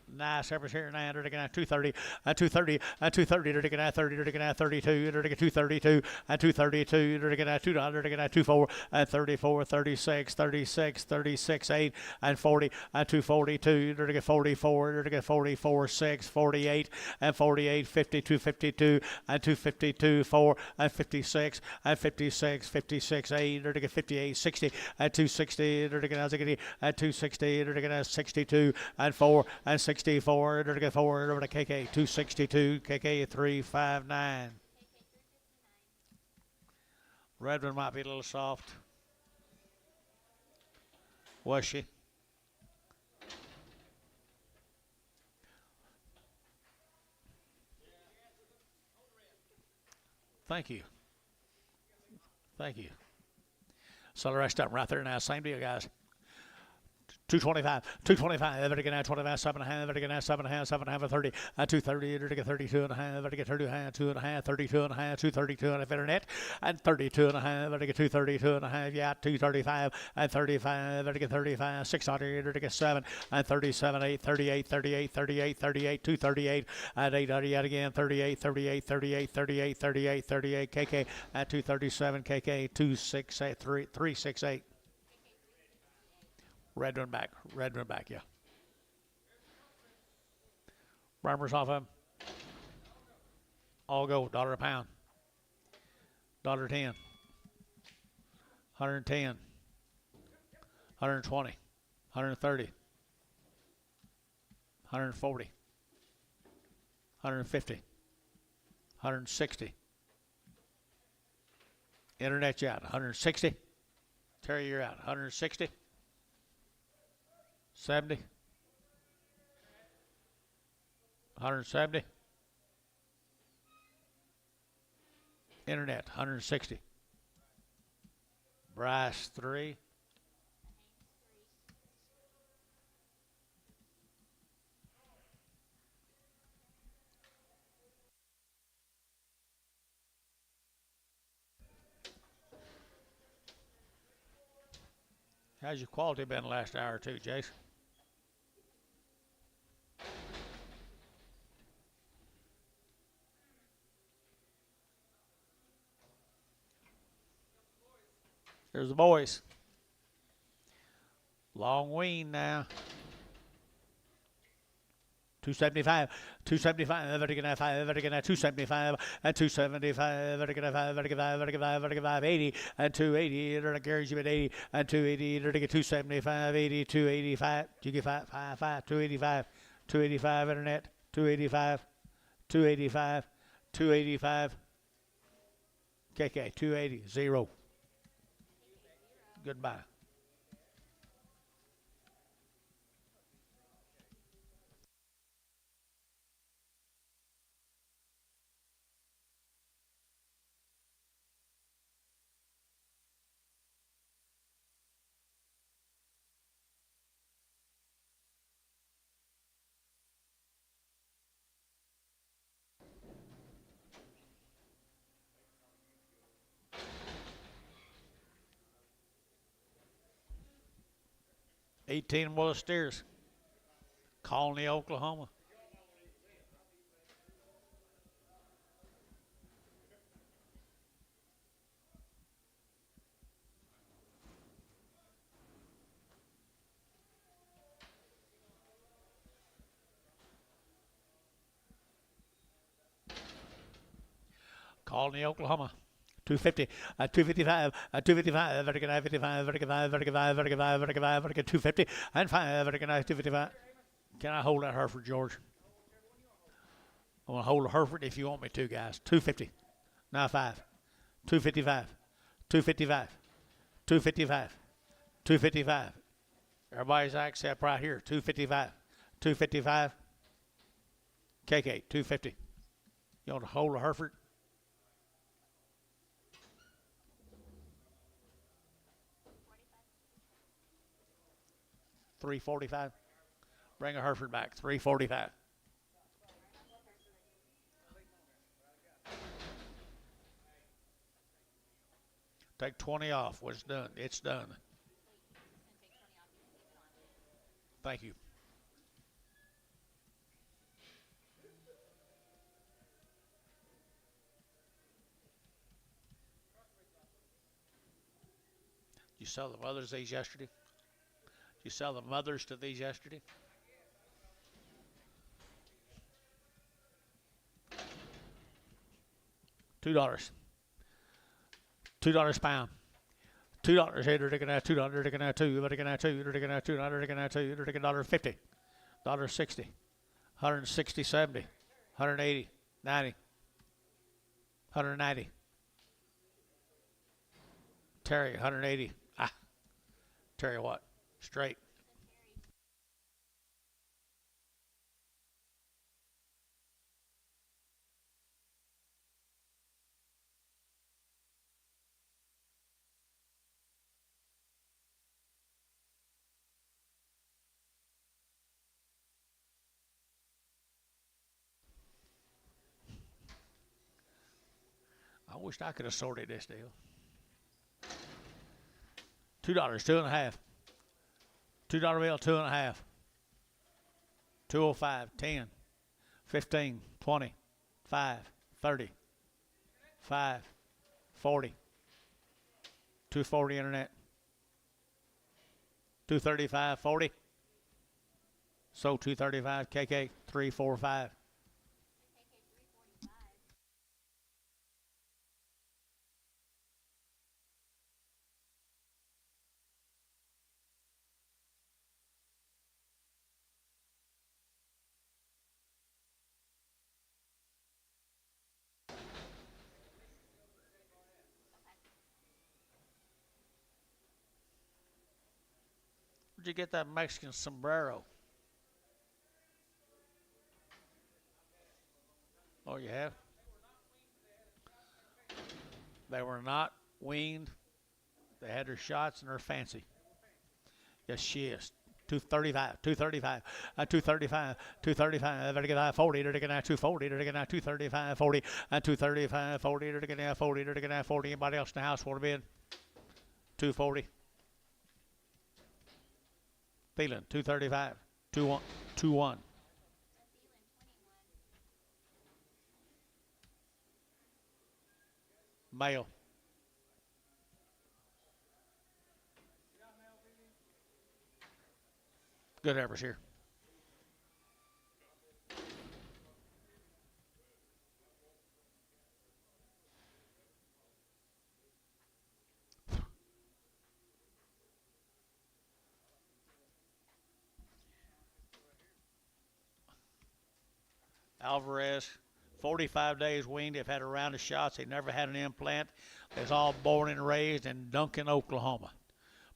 Nice heifers here now. They're taking out 230, 230, 230. They're taking out 30. They're taking out 32. They're taking 232, 232. They're taking out $2. They're taking out 24, 34, 36, 36, 36, 8, and 40, 242. They're taking 44. They're taking 44, 6, 48, and 48, 52, 52, and 252, 4, and 56, and 56, 56, 8. They're taking 58, 60, and 260. They're taking out 260. They're taking out 62, and 4, and 64, they're going 4 over to KK 262, KK 359. Red one might be a little soft. Was she? Thank you. Thank you. So the rest of them right there now. Same deal, guys. 225, 225, ever to get 25, 7.5, ever to get 7.5, 7.5, 30, 230, ever to get 32.5, ever to get 32.5, 2.5, 32.5, 232 on the internet, and 32.5, ever to get 232.5, yeah, 235, and 35, ever to get 35, 600, ever to get 7, and 37, 8, 38, 38, 38, 38, 238, and 800 yet again, 38, 38, 38, 38, 38, 38, KK, at 237, KK, 268, 368. Red one back, yeah. Farmers off of them. All go, $1 a pound. $1.10. 110. 120. 130. 140. 150. 160. Internet you out, 160. Terry, you're out, 160. 70. 170. Internet, 160. Bryce, 3. How's your quality been the last hour or two, Jace? There's the boys. Long wean now. 275, 275, vertical 5, vertical 275, and 275, vertical 5, vertical 5, vertical 5, vertical 5, 80, and 280, and carries you at 80, and 280, vertical 275, 80, 285, you get 5, 5, 5, 285, 285, internet, 285, 285, 285, KK, 280, 0. Goodbye. $18 Willis steers. Colony, Oklahoma. Colony, Oklahoma. 250, 255, 255, vertical 55, vertical 5, vertical 5, vertical 5, vertical 5, vertical 250, and 5, vertical 255. Can I hold that Hereford, George? I want to hold a Hereford if you want me to, guys. 250. 95. 255. 255. 255. 255. Everybody's accept right here. 255. 255. KK, 250. You want to hold a Hereford? 345. Bring a Hereford back. 345. Take 20 off. What's done? It's done. Thank you. You sell the mothers these yesterday? You sell the mothers to these yesterday? $2. $2 pound. $2 here, they're taking out $2, they're taking out $2, they're taking out $2, they're taking out $2, they're taking out $2, they're taking $1.50, $1.60, 160, 70, 180, 90, 190. Terry, 180. Ah, Terry what? Straight. I wished I could have sorted this deal. $2, two and a half. $2 bill, two and a half. 205, 10, 15, 20, 5, 30, 5, 40, 240 internet, 235, 40. So 235, KK, 345. Where'd you get that Mexican sombrero? Oh, you have? They were not weaned. They had their shots and they're fancy. Yes, she is. 235, 235, 235, 235, they're going to 40, they're going to 240, they're going to 235, 40, 235, 40, they're going to 40, they're going to 40. Anybody else in the house want to bid? 240. Thielen, 235, 21, 21. Male. Good heifers here. Alvarez, 45 days weaned. They've had a round of shots. They never had an implant. They was all born and raised in Duncan, Oklahoma.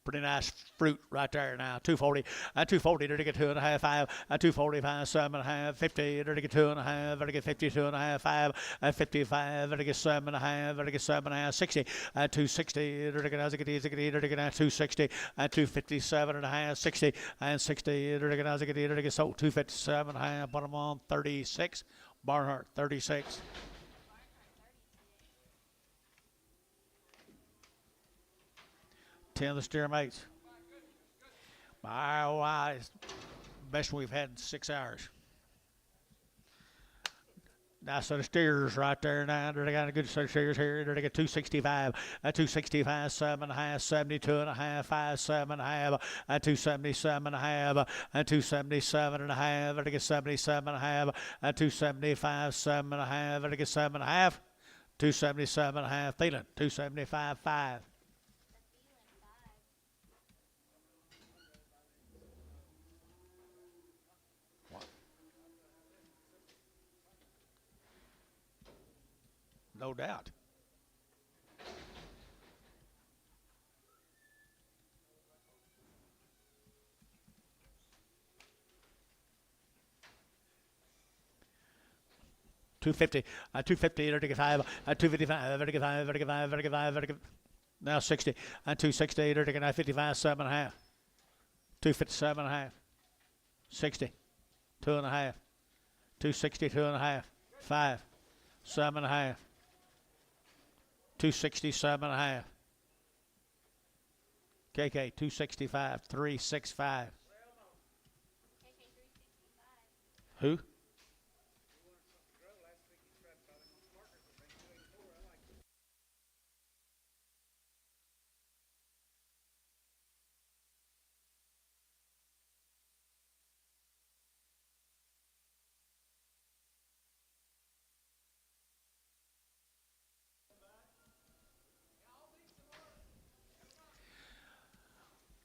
Pretty nice fruit right there now. 240, 240, they're to get 2.5, 5, 245, 7.5, 50, they're to get 2.5, they're to get 52.5, 5, 55, they're to get 7.5, they're to get 7.5, 60, 260, they're to get 260, 257.5, 60, and 60, they're to get so 257.5, bottom on 36, Barnhart 36. 10 of the steer mates. My, oh, my, it's the best we've had in 6 hours. Nice set of steers right there now. They got a good set of steers here. They got 265, 265, 7.5, 72.5, 5, 7.5, 277.5, 277.5. They get 77.5, 275, 7.5. They get 7.5, 277.5. Thielen, 275, 5. No doubt. $250, $250, vertical 5, $255, vertical 5, vertical 5, vertical 5, vertical. Now 60, $260, vertical 55, 7.5, $257.5, 60, 2.5, $262.5, 5, 7.5, $267.5. KK 265, 365. Who?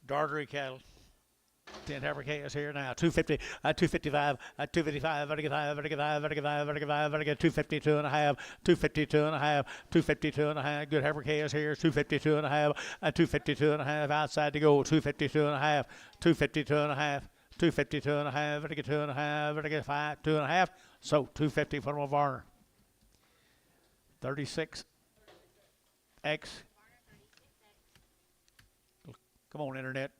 Dartery cattle. 10 heifer is here now. 250, 255, 255, vertical 5, vertical 5, vertical 5, vertical 5, vertical 252 and a half, 252 and a half, 252 and a half. Good heifer is here. 252 and a half, 252 and a half. Outside to go. 252 and a half, 252 and a half, 252 and a half, vertical 2 and a half, vertical 5, 2 and a half. So 250 from a Varner. 36 X. Come on, internet.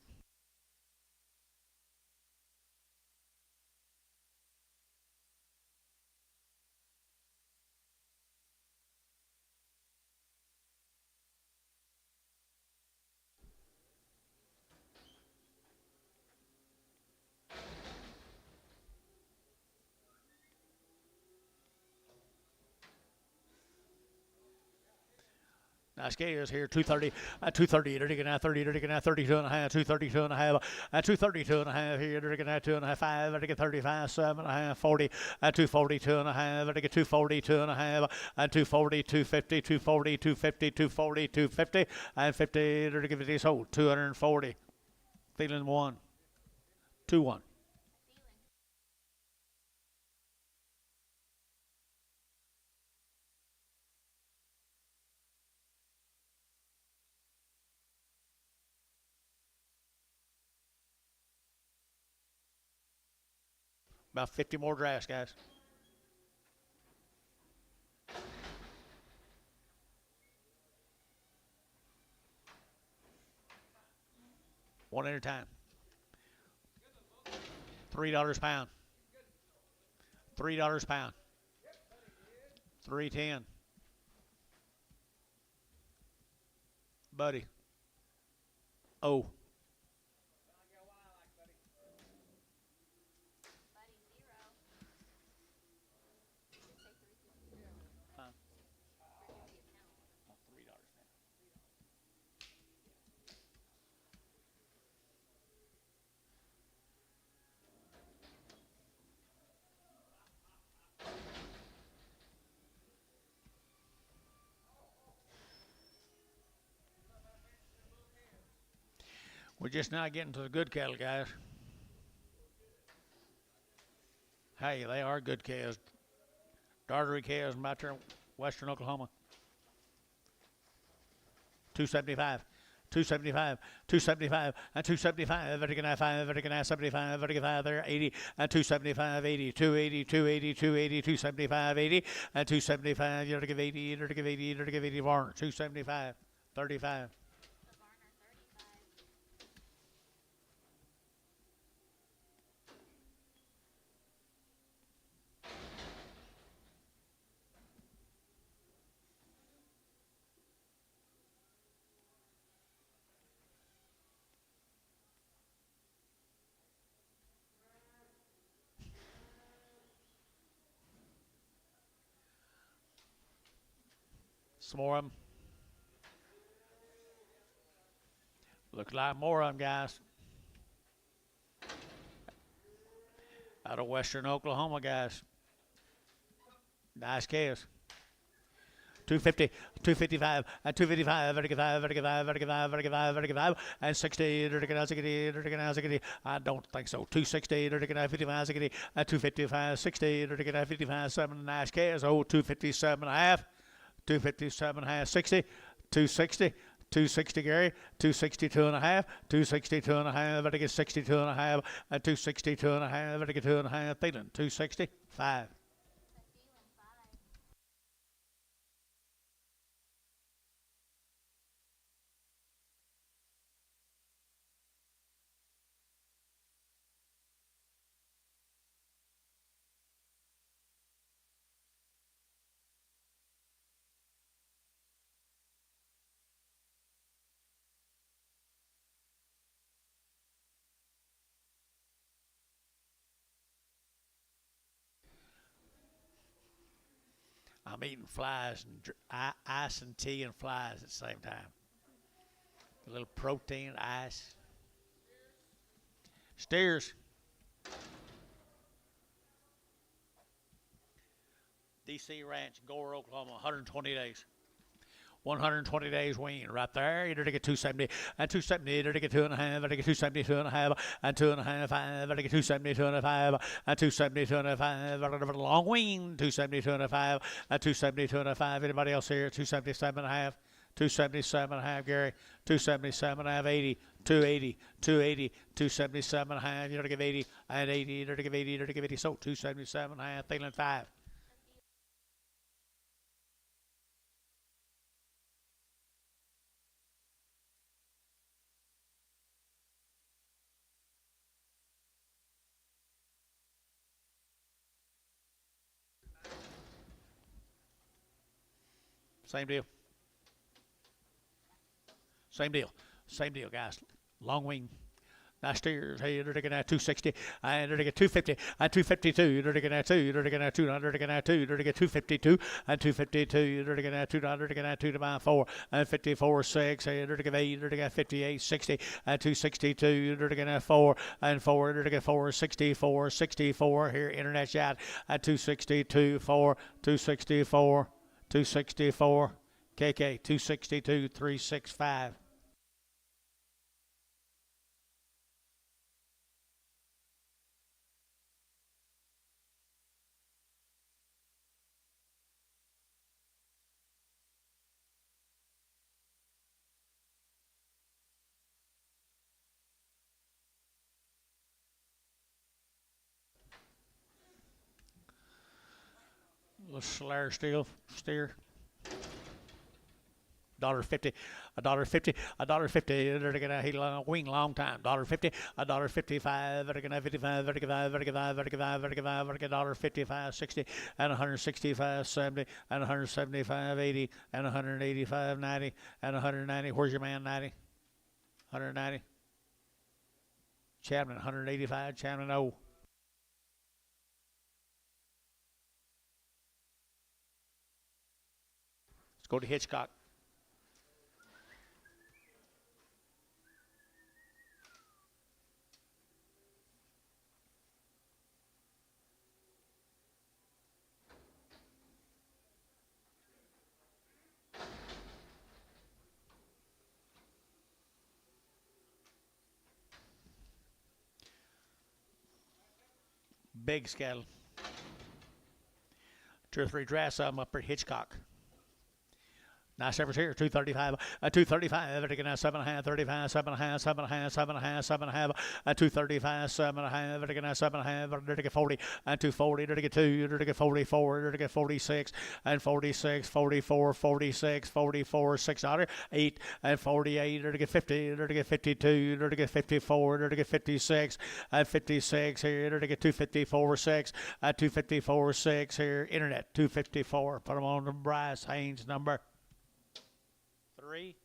Now scale is here 230, 230, Dirtigan at 30, Dirtigan at 32 and a half, 232 and a half, 232 and a half here, Dirtigan at 2 and a half, 5, Dirtigan 35, 7 and a half, 40, 242 and a half, Dirtigan 242 and a half, 240, 250, 240, 250, 240, 250, and 50, Dirtigan 50 sold, 240. Feeling 1, 2 1. About 50 more drafts, guys. One at a time. $3 pound. $3 pound. 310. Buddy. Oh. We're just now getting to the good cattle, guys. Hey, they are good cows. Dartery cows from out there in western Oklahoma. 275. 275, 275, and 275, vertical 5, vertical 75, vertical 5 there, 80, and 275, 80, 280, 280, 280, 275, 80, and 275, vertical 80, vertical 80, vertical 80, Varner, 275, 35. Some more of them. Looks like more of them, guys. Out of western Oklahoma, guys. Nice cows. 250, 255, 255, vertical 5, vertical 5, vertical 5, vertical 5, vertical 5, and 60, vertical 60, vertical 60. I don't think so. 260, vertical 55, 60, 255, 60, vertical 55, 7, nice cows. Oh, 257 and a half. 257 and a half, 60, 260, 260 Gary, 262 and a half, 262 and a half, better get 62 and a half, 262 and a half, better get 2 and a half, Thielen, 265. I'm eating flies and ice and tea and flies at the same time. A little protein, ice. Steers. DC Ranch, Gore, Oklahoma, 120 days. 120 days wean right there. You're to get 270 and 270. You're to get 2.5. Better get 272 and a half and 2.5. Better get 272 and a half and 272 and a half. Long wean. 272 and a half and 272 and a half. Anybody else here? 277 and a half. 277 and a half, Gary. 277 and a half, 80. 280, 280, 277 and a half. You're to give 80 and 80. You're to give 80. You're to give 80. So 277 and a half. Thielen 5. Same deal. Same deal. Same deal, guys. Long wing. Nice steers. Hey, you're looking at 260. And you're looking at 250. And 252. You're looking at 2. You're looking at 2. You're looking at 2. You're looking at 252. And 252. You're looking at 2. You're looking at 2 to my 4. And 54, 6. Hey, you're looking at 8. You're looking at 58, 60. And 262. You're looking at 4. And 4. You're looking at 4, 64, 64. Here, internet chat. At 262, 4, 264, 264. KK, 262, 365. Little Slayer steer. $1.50, $1.50, $1.50. They're gonna he wing long time. $1.50, $1.55. They're gonna 55, 35, 35, 35, 35. They're gonna $1.55, 60, and 165, 70, and 175, 80, and 185, 90, and 190. Where's your man? 90, 190. Chapman, 185. Chapman, oh. Let's go to Hitchcock. Big scale. 2 or 3 drafts of them up at Hitchcock. Nice efforts here. 235, 235. They're gonna 7.5, 35, 7.5, 7.5, 7.5, 7.5, 235, 7.5. They're gonna 7.5. They're gonna 40, and 240. They're gonna 2. They're gonna 44. They're gonna 46, and 46, 44, 46, 44, $6, 8, and 48. They're gonna 50. They're gonna 52. They're gonna 54. They're gonna 56, and 56 here. They're gonna 254, 6, 254, 6 here. Internet 254. Put them on the Bryce Haynes number. 3.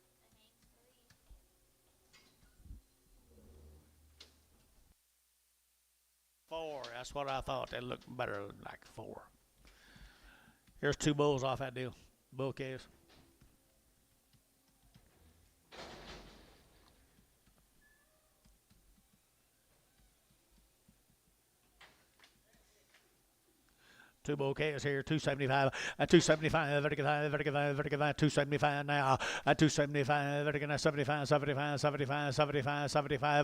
4. That's what I thought. They look better like 4. Here's 2 bulls off that deal. Bull calves. Two bouquets here, 275, 275, vertical 5, vertical 5, vertical 5, 275 now, 275, vertical 75, 75, 75, 75, 75,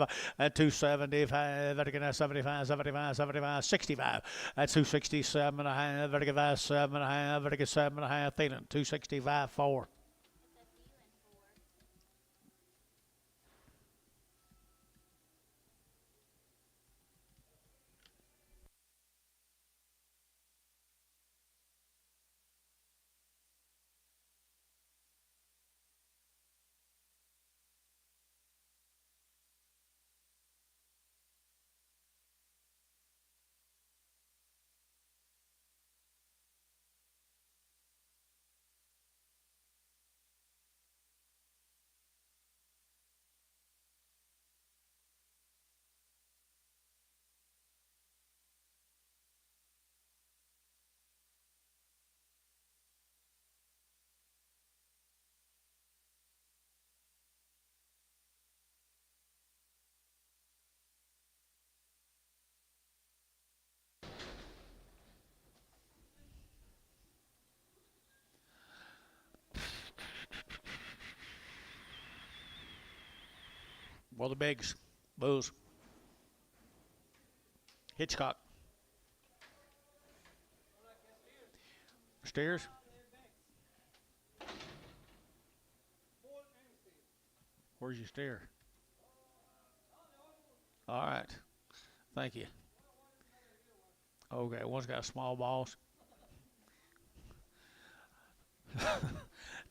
275, vertical 75, 75, 75, 65, 267 and a half, vertical 5, 7 and a half, vertical 7 and a half, feeling 265, 4. Well, the bigs, bulls, Hitchcock, steers. Where's your steer? All right, thank you. Okay, one's got small balls.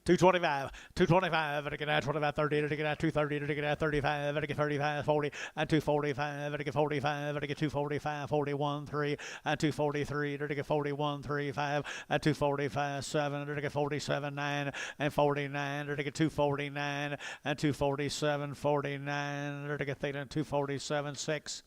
225, 225, vertical 25, 30, vertical 230, vertical 35, vertical 35, 40, and 245, vertical 45, vertical 245, 41, 3, and 243, vertical 41, 3, 5, and 245, 7, vertical 47, 9, and 49, vertical 249, and 247, 49, vertical 247, 6.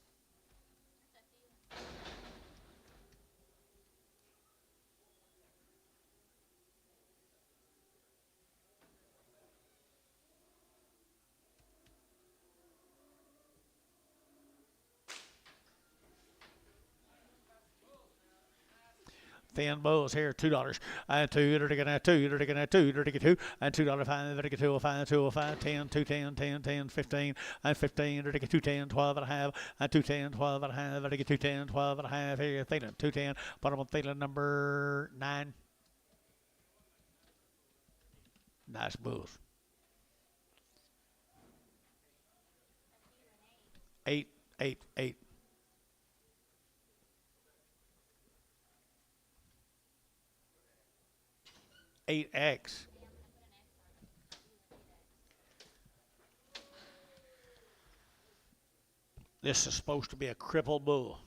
Thin bulls here, $2. And two, two, and $2.05, vertical 205, 205, 10, 210, 10, 10, 15, and 15, vertical 210, 12 and a half, and 210, 12 and a half, vertical 210, 12 and a half here, Thielen, 210, bottom of Thielen number 9. Nice bulls. 8, 8, 8. 8X. This is supposed to be a crippled bull.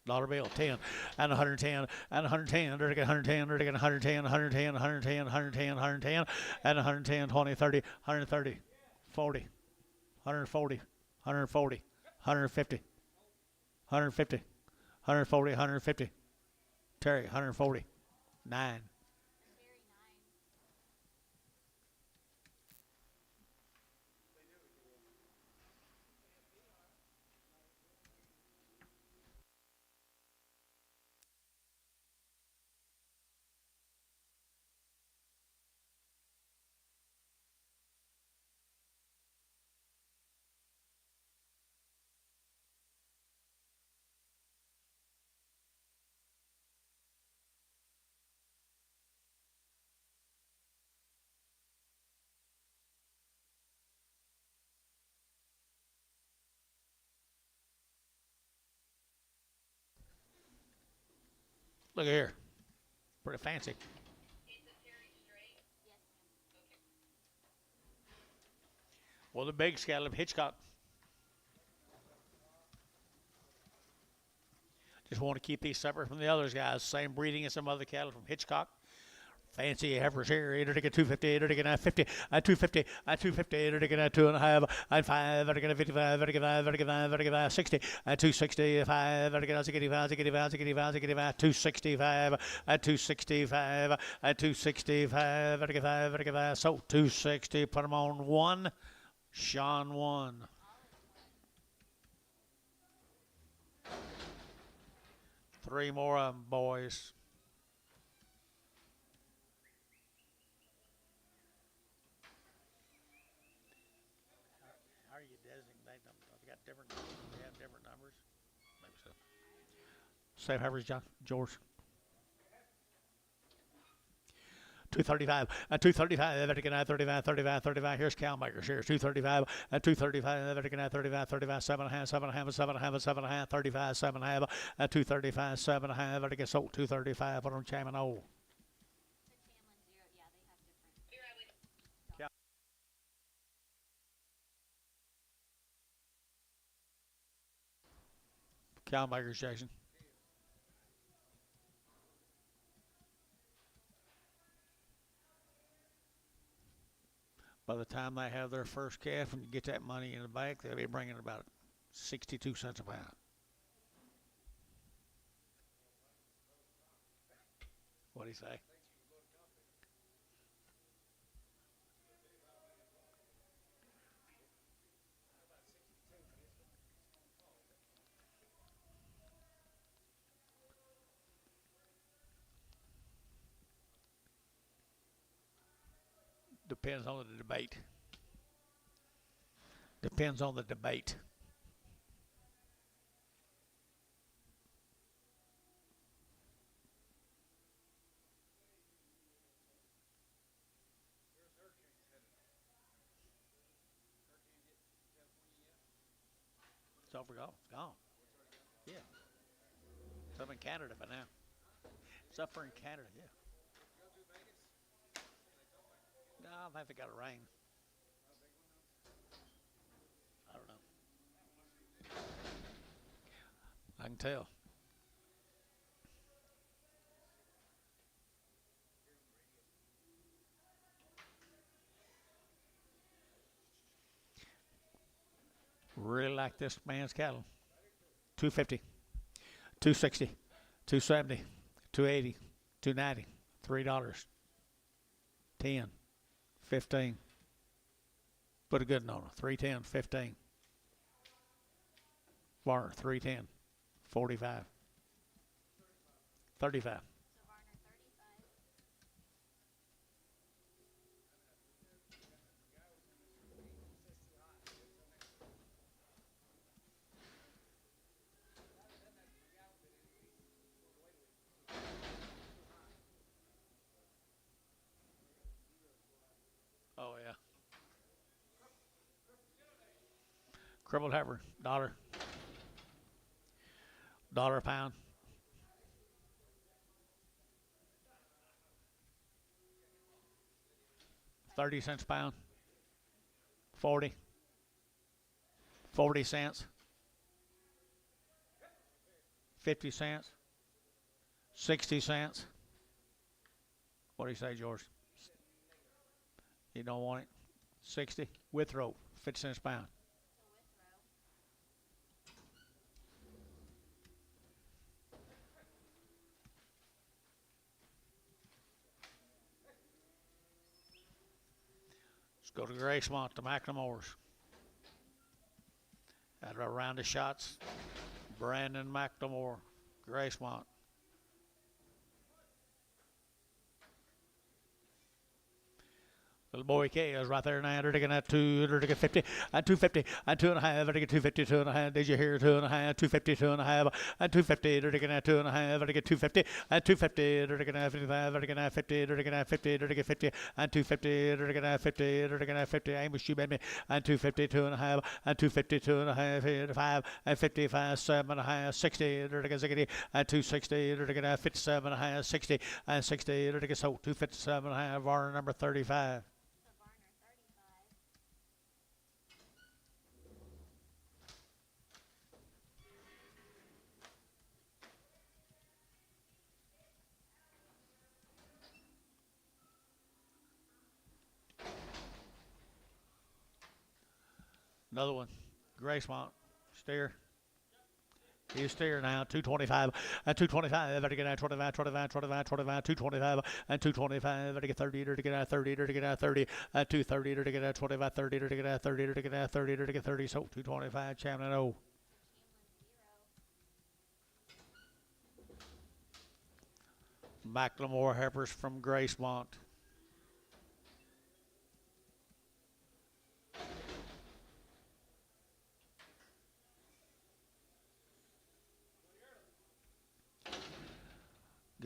Dollar bill, 10, and 110, and 110, 110, 110, 110, 110, 110, 110, and 110, 20, 30, 130, 40, 140, 140, 150, 150, 140, 150. Terry, 140, 9. Look at here. Pretty fancy. Well, the big scallop Hitchcock. Just want to keep these separate from the others, guys. Same breeding as some other cattle from Hitchcock. Fancy heifers here, 250, 50, 250, 250, 2.5, and 5, 55, 60, 265, 265, 265, so 260, put them on one, Sean one. Three more of them, boys. How are you designating them? They got different. They have different numbers. Maybe so. Same average, John George. 235, 235, 35. Here's Calmakers. Here's 235, 235, 35, 7.5, 35, 7.5, 235, 7.5, sold 235 on Chairman O. Calmakers, Jason. By the time they have their first calf and get that money in the bank, they'll be bringing about 62 cents a pound. What do you say? Depends on the debate. Depends on the debate. It's over, gone. It's gone. Yeah. It's up in Canada by now. It's up there in Canada, yeah. No, I think they got a rain. I don't know. I can tell. Really like this man's cattle. 250, 260, 270, 280, 290, $3, 10, 15. Put a good note on it. 310, 15. Varner, 310, 45, 35. Oh, yeah. Crippled heifer, $1. $1 a pound. 30 cents a pound. 40. 40 cents. 50 cents. 60 cents. What do you say, George? You don't want it? 60 with rope. 50 cents a pound. Let's go to Gracemont, the McNamores. At a round of shots, Brandon McNamore, Gracemont. Little boy K is right there now. They're taking that 250, 250, 2.5. They're taking 250, 2.5. Did you hear 2.5? 250, 2.5, 250. They're taking that 2.5. They're taking 250, 250. They're taking that 55. They're taking that 50. They're taking that 50. They're taking 50, 250. They're taking that 50. They're taking that 50. Amos, you made me. 250, 2.5, 250, 2.5, 55, 55, 7.5, 60. They're taking 60, 260. They're taking that 57.5, 60, 60. They're taking so 257.5. Varner number 35. Another one. Gracemont. Steer. He's steer now. 225 and 225. Better get out 25, 25, 25, 25, 225 and 225. Better get 30 to get out 30 to get out 30 and 230 to get out 25, 30 to get out 30 to get out 30 to get 30. So 225. Chamlin O. Macklemore heifers from Gracemont.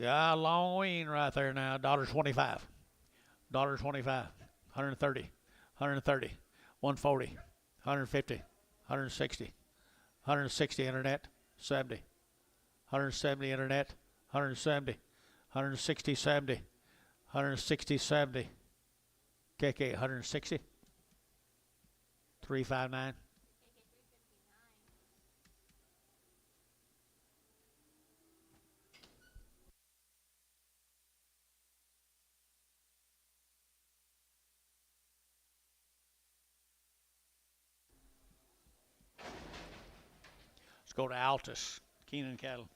Got a long wean right there now. $25. $25. 130. 130. 140. 150. 160. 160 internet. 70. 170 internet. 170. 160 70. 160 70. KK 160. 359. Let's go to Altus. Keenan cattle.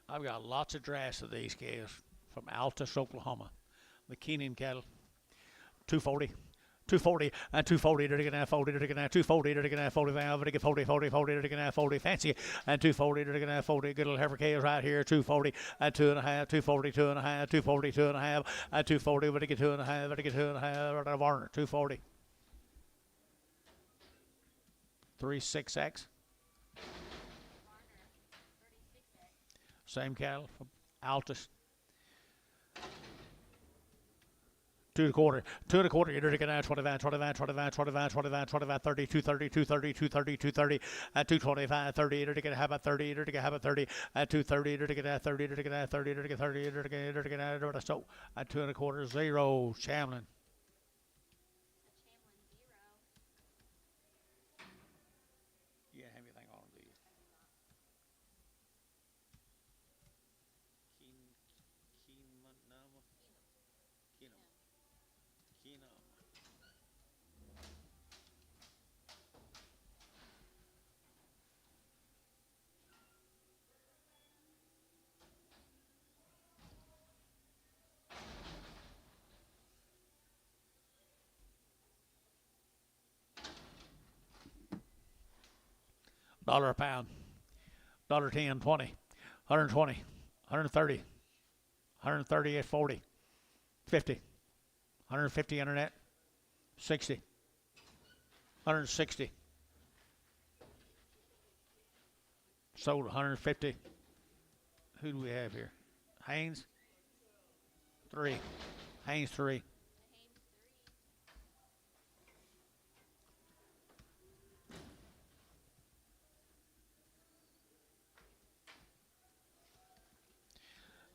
I've got lots of drafts of these calves from Altus, Oklahoma. The Keenan cattle. 240. 240 and 240 to get 40 to get 240 to get 45 to get 40 40 40 to get 40 fancy and 240 to get 40 good little heifer calves right here 240 and 2.5 240 2.5 240 2.5 and 240 to get 2.5 to get 2.5 right Varner 240 36X same cattle from Altus 2.25, 2.25, you're looking at 25, 25, 25, 25, 25, 25, 30, 230, 230, 230, 230, at 225, 30, you're looking at how about 30, you're looking at how about 30, at 230, you're looking at 30, you're looking at 30, you're looking at 30, you're looking at so at 2.25, 0, Chamlin. You have anything on them, do you? Dollar a pound, $1.10, 20, 120, 130, 130 at 40, 50, 150 internet, 60, 160, sold 150. Who do we have here? Haynes, 3, Haynes 3.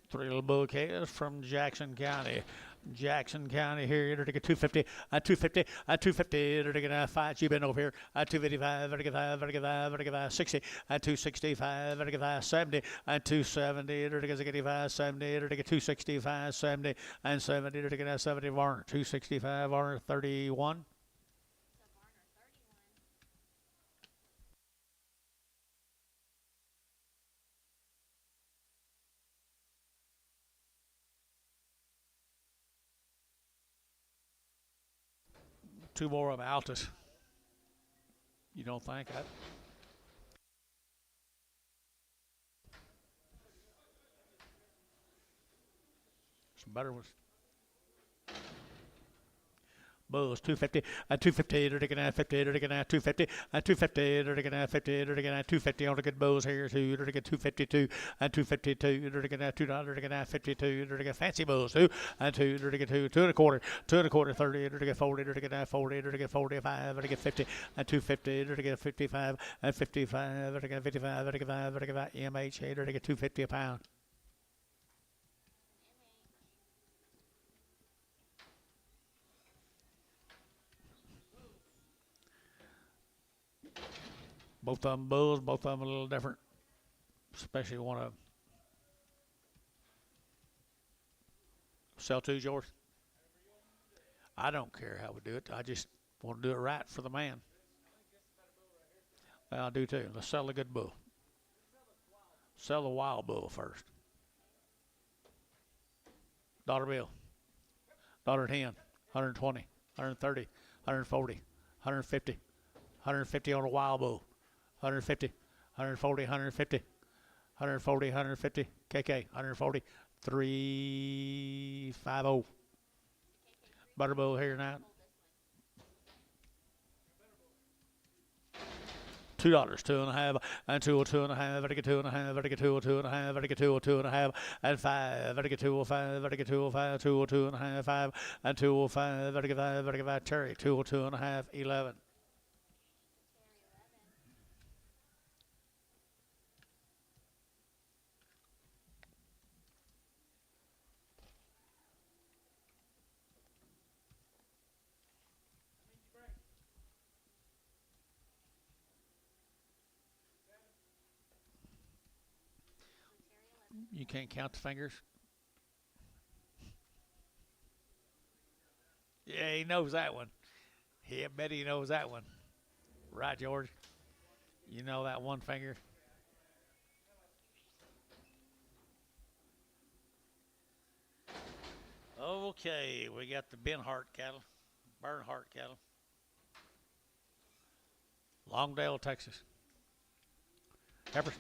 Three little bull calves from Jackson County. Jackson County here, you're to get 250, 250, 250, you're to get 5, you've been over here, 255, 5, 60, 265, 70, 270, you're to get 85, 70, you're to get 265, 70, and 70, you're to get 70, Varner, 265, Varner, 31. Two more of Altus. You don't think that? Some better ones. Bulls 250, 250, they're taking 50, they're taking 250, 250, they're taking 50, they're taking 250 on the good bulls here too, they're taking 252, 252, they're taking $2, they're taking 52, they're taking fancy bulls too, 2, they're taking 2.25, 2.25, 30, they're taking 40, they're taking 40, they're taking 45, they're taking 50, 250, they're taking 55, 55, they're taking 55, they're taking 5, they're taking 5, MH, they're taking 250 a pound. Both of them bulls, both of them a little different. Especially want to sell to, George. I don't care how we do it. I just want to do it right for the man. I do too. Let's sell a good bull. Sell the wild bull first. Dollar bill. $10, 120, 130, 140, 150, 150 on a wild bull. 150, 140, 150, 140, 150. KK, 140, 350. Butter bull here now. $2, 2.5, and two, 2.5, vertical 2.5, vertical 2.5, vertical 2.5, and 5, vertical 2.5, vertical 2.5, 2.5, 5, and 2.5, vertical 5, cherry, 2.5, 11. You can't count the fingers? Yeah, he knows that one. Yeah, I bet he knows that one. Right, George? You know that one finger? Okay, we got the Bernhardt cattle. Longdale, Texas. Heifers.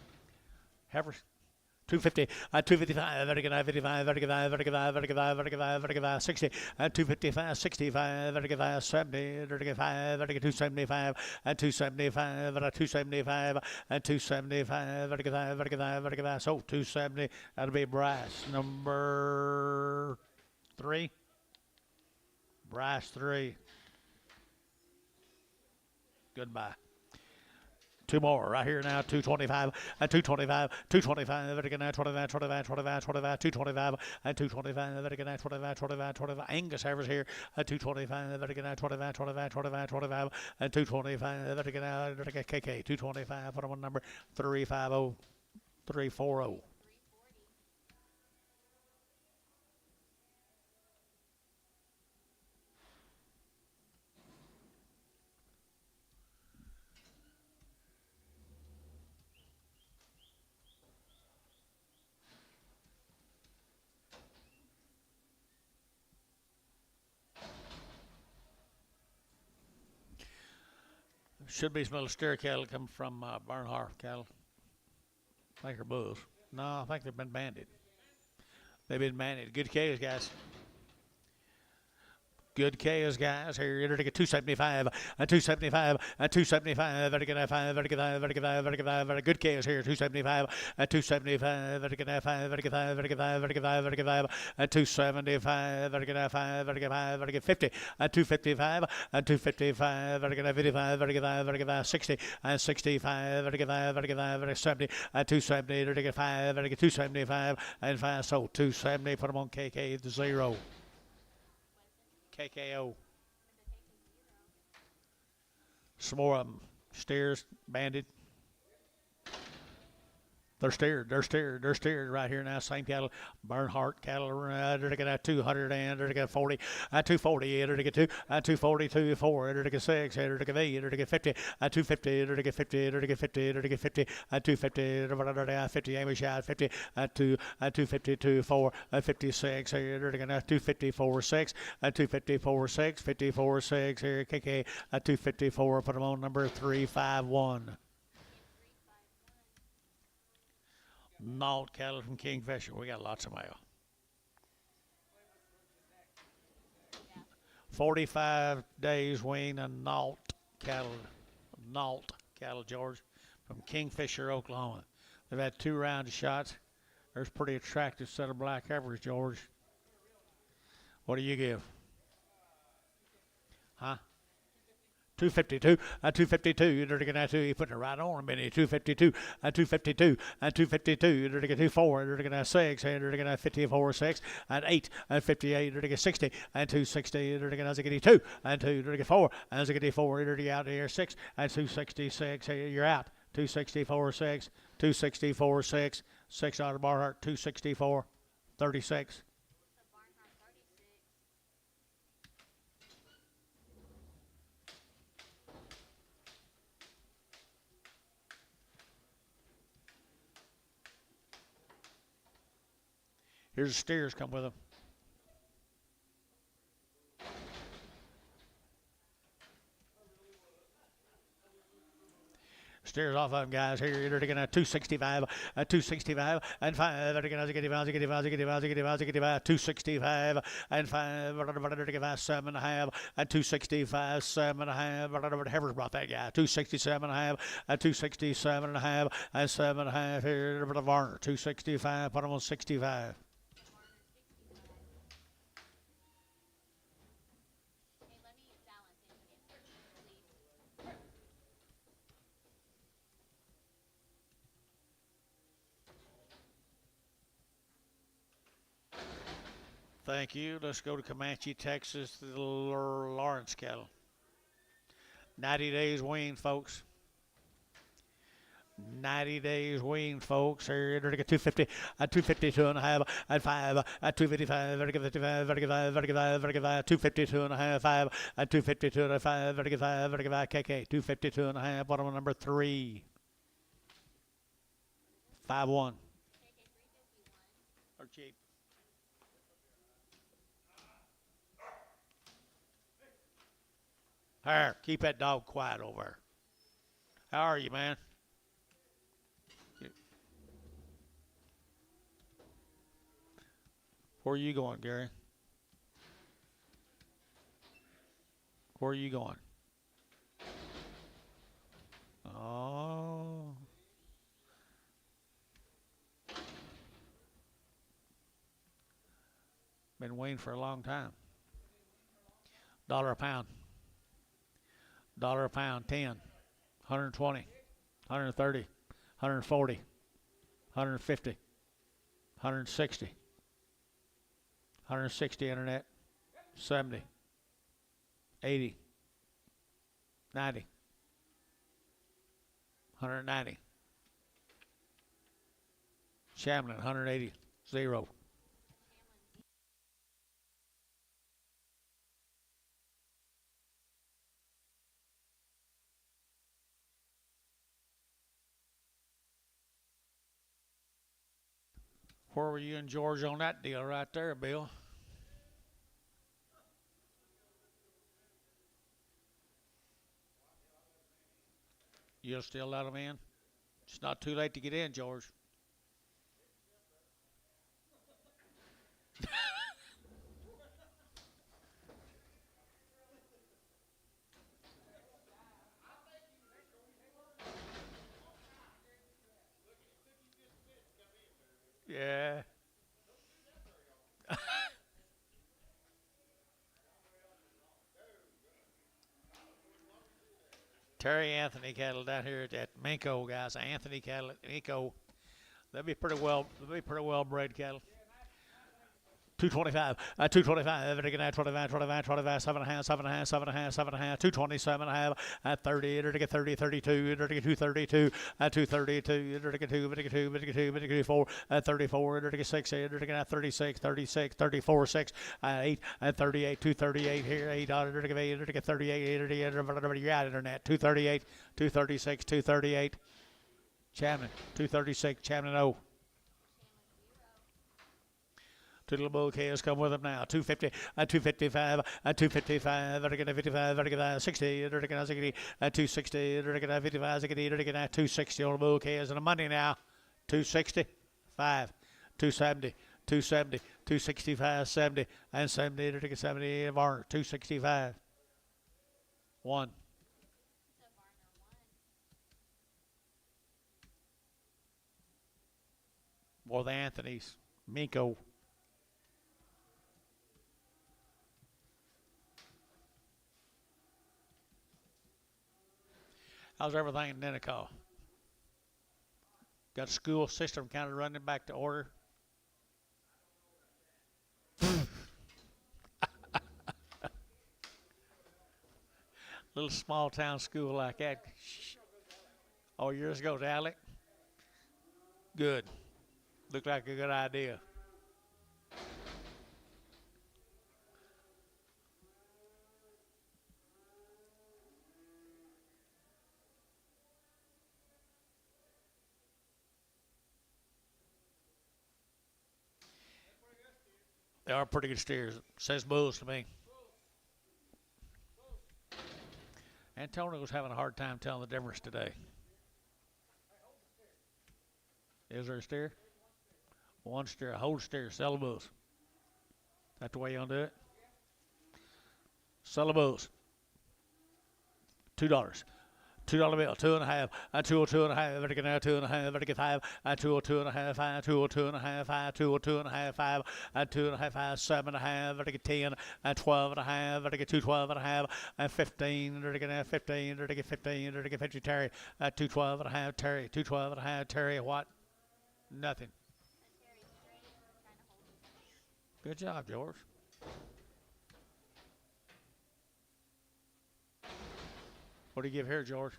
250, 255, vertical 55, vertical 5, vertical 5, vertical 5, vertical 5, vertical 5, 60, 255, 65, vertical 5, 70, vertical 5, vertical 275, 275, 275, 275, vertical 5, vertical 5, vertical 5. So 270, that'll be Bryce number 3. Bryce 3. Goodbye. Two more right here now, 225, and 225, 225, vertical 25, 25, 25, 25, 225, and 225, vertical 25, 25, 25. Angus Heifers here, 225, vertical 25, 25, 25, 25, and 225, vertical KK, 225, put them on number 350, 340. Should be some little steer cattle coming from Bernhardt cattle. I think they're bulls. No, I think they've been banded. They've been banded. Good K's, guys. Good K's, guys. Here, you're going to get 275, and 275, and 275, vertical 5, vertical 5, vertical 5, vertical 5, good K's here, 275, and 275, vertical 5, vertical 5, vertical 5, vertical 5, vertical 5, and 275, vertical 5, vertical 5, vertical 50, and 255, and 255, vertical 55, vertical 5, vertical 5, 60, and 65, vertical 5, vertical 5, vertical 70, and 270, vertical 5, vertical 275, and 5, so 270, put them on KK, 0. KKO. Some more of them. Steers, banded. They're steered right here now. Same cattle, Bernhardt cattle. They're going to 200 and they're going to 40, 240, they're going to 2, 240, 240, they're going to 6, they're going to 8, they're going to 50, 250, they're going to 50, they're going to 50, they're going to 50, 250, 50, Amy shot 50, 250, 24, 56, they're going to 254, 6, 254, 6, 54, 6, here, KK, 254, put them on number 351. Nault cattle from Kingfisher. We got lots of mail. 45 days wean and Nault cattle, George, from Kingfisher, Oklahoma. They've had 2 rounds of shots. There's a pretty attractive set of black heifers, George. What do you give? Huh? 252, 252, they're going to 2, he put it right on a minute, 252, 252, 252, they're going to 4, they're going to 6, they're going to 54, 6, 8, 58, they're going to 60, 260, they're going to 2, 2, they're going to 4, 4, they're going to out here 6, 266, you're out, 264, 6, 264, 6. 6 out of Barhart, 264, 36. Here's the steers come with them. Steers off of them, guys. Here, you're looking at 265, 265, and 5. 265, and 5. 7.5, and 265, 7.5. Heifers brought that guy. 267.5, and 267.5, and 7.5. Here, the Varner. 265, put him on 65. Thank you. Let's go to Comanche, Texas, the Lawrence cattle. 90 days weaned, folks. 90 days weaned, folks. Here, 250, 252 and a half, and 5, 255, 252 and a half, 5, 252 and a 5, KK, 252 and a half, bottom number 3. 5-1. Or cheap. Here, keep that dog quiet over there. How are you, man? Where are you going, Gary? Where are you going? Oh. Been waiting for a long time. $1 a pound. $1 a pound, 10, 120, 130, 140, 150, 160, 160 internet, 70, 80, 90, 190. Shamlin, 180, 0. Where were you and George on that deal right there, Bill? You'll still let them in? It's not too late to get in, George. Yeah. Terry Anthony cattle down here at Minko, guys. Anthony cattle at Minko. They'll be pretty well bred cattle. 225, 225, 25, 25, 25, 7.5, 7.5, 7.5, 7.5, 227.5, 30, 30, 32, 232, 232, 2, 4, 34, 36, 36, 36, 34, 6, 8, 38, 238 here, 8, 38, you're out internet, 238, 236, 238, Chapman, 236, Chapman 0. Two little bull calves come with them now. 250, 255, 255, 55, 60, 260, 55, 260 on the bull calves. And the money now, 260, 5, 270, 270, 265, 70, and 70, 70, Varner, 265, 1. More the Anthony's, Minko. How's everything in Nennecaw? Got a school system kind of running back to order? Little small town school like that. Oh, years ago, Alec? Good. Looked like a good idea. They are pretty good steers. Says bulls to me. Antonio's having a hard time telling the difference today. Is there a steer? One steer, a whole steer, sell the bulls. That's the way you want to do it? Sell the bulls. $2. $2 bill, 2.5, 202.5, vertical now 2.5, vertical 5, 202.5, 5, 202.5, 5, 202.5, 5, 2.5, 5, 7.5, vertical 10, 12.5, vertical 212.5, 15, vertical now 15, vertical 15, vertical 50 Terry, 212.5 Terry, 212.5 Terry, what? Nothing. Good job, George. What do you give here, George?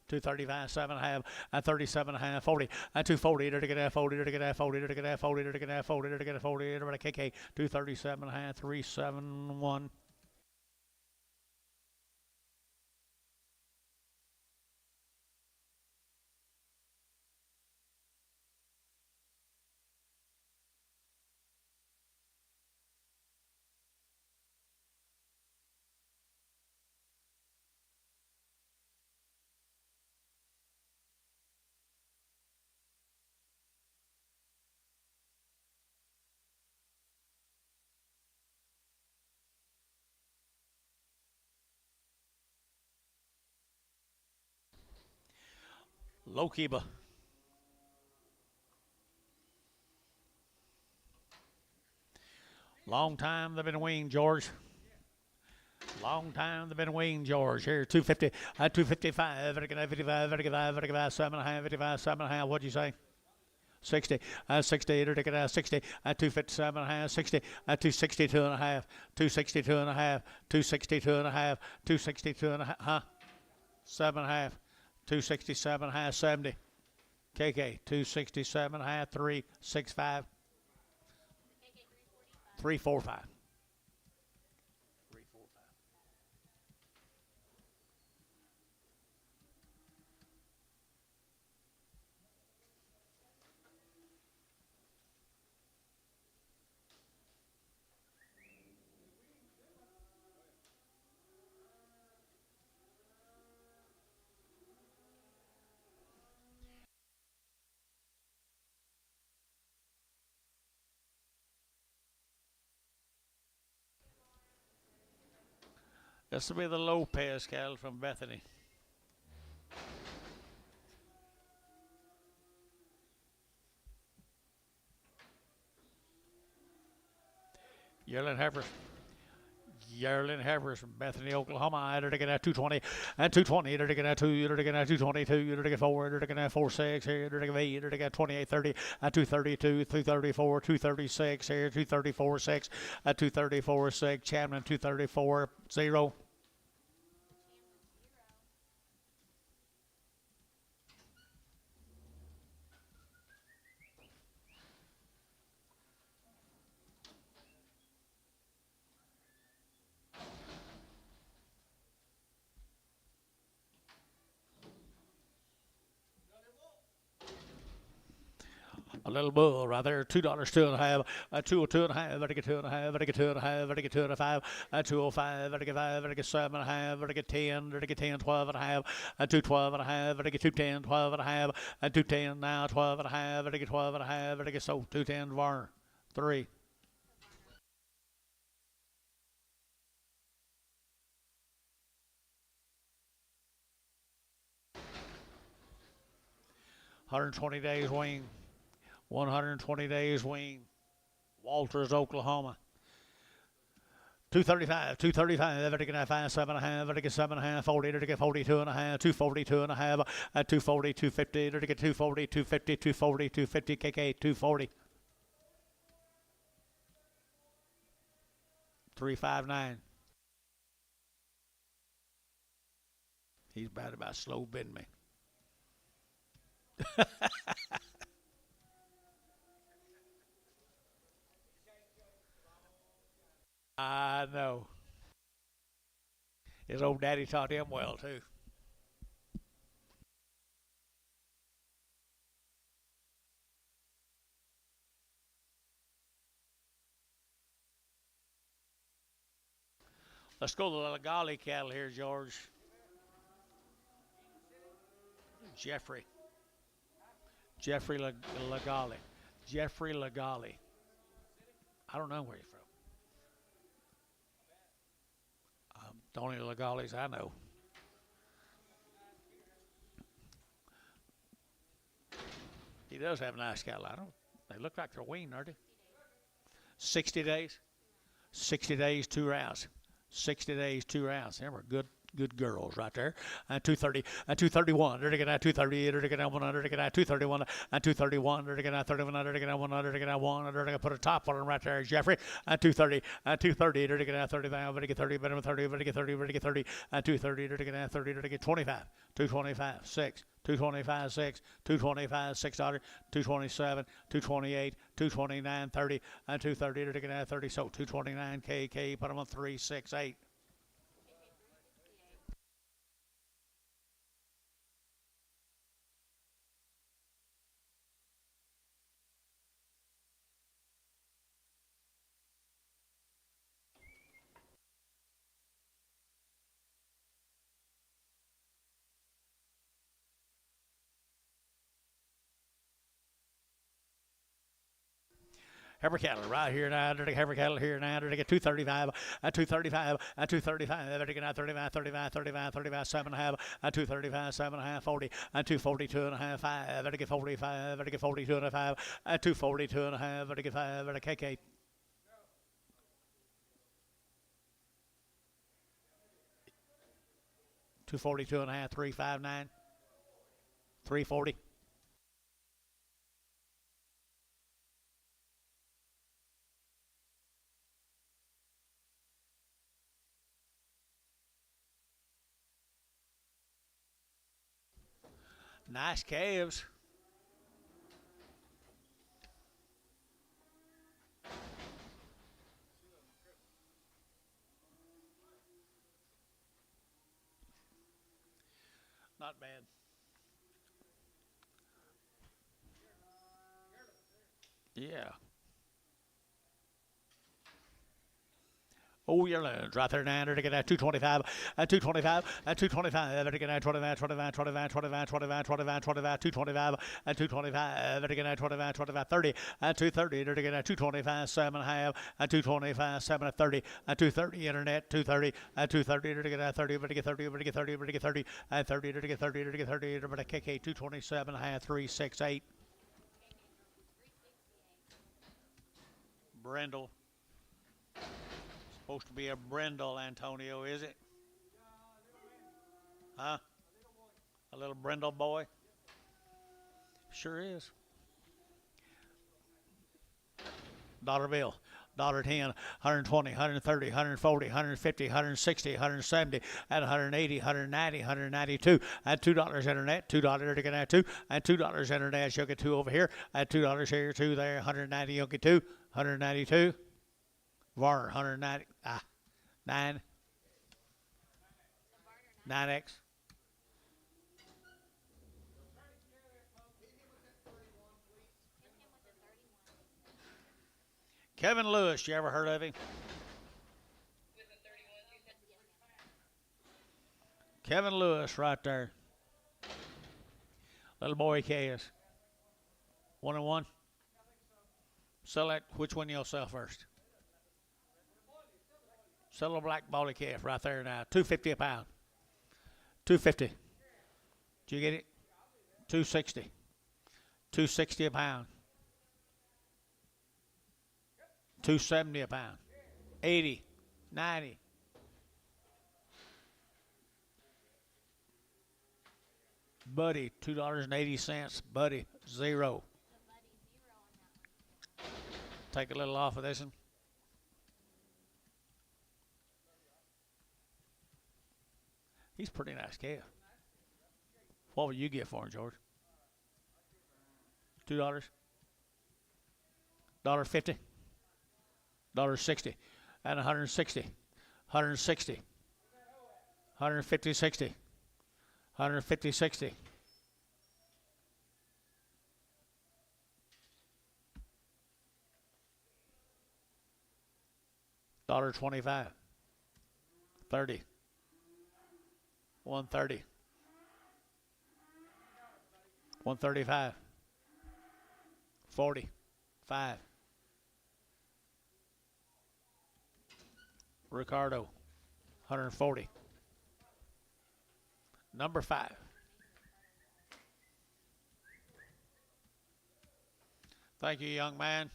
235, 7.5, 37.5, 40, 240, to get 40, to get 40, to get 40, to get 40, to get 40, to get KK, 237.5, 371. Low Kiba. Long time they've been weaned, George. Long time they've been weaned, George. Here, 250, 255, 55, 55, 55, 7.5, 55, 7.5. What'd you say? 60, 60, 60, 257.5, 60, 262.5, 262.5, 262.5, 262.5, huh? 7.5, 267.5, 70. KK, 267.5, 365, 345. This will be the Lopez cattle from Bethany. Yearling heifers. Yearling heifers from Bethany, Oklahoma. I'd get at 220 and 220. I'd get at 2. You'd get at 222. I'd get 4. I'd get at 46. Here, I'd get 8. I'd get 28, 30. At 232, 234, 236. Here, 234, 6. At 234, 6. Chapman, 234, 0. A little bull right there, $2, 2.5, 202.5, vertical 2.5, vertical 2.5, vertical 2.5, 205, vertical 5, vertical 7.5, vertical 10, vertical 10, 12.5, 212.5, vertical 210, 12.5, 210 now, 12.5, vertical 12.5, vertical so 210 Varner, 3. $120 days wean. 120 days wean. Walters, Oklahoma. 235, 235, vertical 5, 7.5, vertical 7.5, 40, vertical 42.5, 242.5, 240, 250, vertical 240, 250, 240, 250, KK, 240. 359. He's bad about slow bidding me. I know. His old daddy taught him well, too. Let's go to the Legali cattle here, George. Jeffrey. Jeffrey Legali. Jeffrey Legali. I don't know where he's from. The only Legalis I know. He does have nice cattle. I don't. They look like they're weaned, aren't they? 60 days. 60 days, 2 rounds. 60 days, 2 rounds. Them are good girls right there. And 230, and 231. They're going to 230, they're going to 100, they're going to 231, and 231, they're going to 31, they're going to 100, they're going to 1, they're going to put a top on them right there, Jeffrey. And 230, and 230, they're going to 35, they're going to 30, better than 30, better get 30, better get 30, and 230, they're going to 30, they're going to get 25, 225, 6. 225, 6, 225, $6, 227, 228, 229, 30, and 230, they're going to 30, so 229, KK, put them on 3, 6, 8. Heifer cattle right here now. They're heifer cattle here now. They're get 235, 235, 235. They're getting 35, 35, 35, 35, 7.5, 235, 7.5, 40, 242 and a half, 5. They're get 45, they're get 42 and a 5, 242 and a half. They're get 5. They're KK. Two 42 and a half, 359, 340. Nice calves. Not bad. Yeah. Oh, you're right there now. They're getting 225, 225, 225. They're getting 25, 25, 25, 25, 25, 25, 25, 225, 225. They're getting 25, 25, 30, 230. They're getting 225, 7.5, 225, 7 30, 230 internet, 230, 230. They're getting 30, but get 30, but get 30, but get 30, 30. They're getting 30, they're getting 30. They're getting KK 227, 3, 6, 8. Brindle. Supposed to be a brindle, Antonio, is it? Huh? A little brindle boy? Sure is. Dollar bill. $10, 120, 130, 140, 150, 160, 170, and 180, 190, 192, and $2 internet, $2 to get that two, and $2 internet, you'll get two over here, and $2 here, two there, 190, you'll get two, 192. Varner, 190, 9, 9X. Kevin Lewis, you ever heard of him? Kevin Lewis right there. Little boy KS. 1 and 1. Sell that. Which one you'll sell first? Sell a black baldy calf right there now. 250 a pound. 250. Did you get it? 260. 260 a pound. 270 a pound. 80. 90. Buddy, $2.80. Buddy, 0. Take a little off of this one. He's a pretty nice calf. What would you get for him, George? $2. $1.50. $1.60. And 160. 160. 150, 60. 150, 60. $1.25. 30. 130. 135. 40. 5. Ricardo. 140. Number 5. Thank you, young man.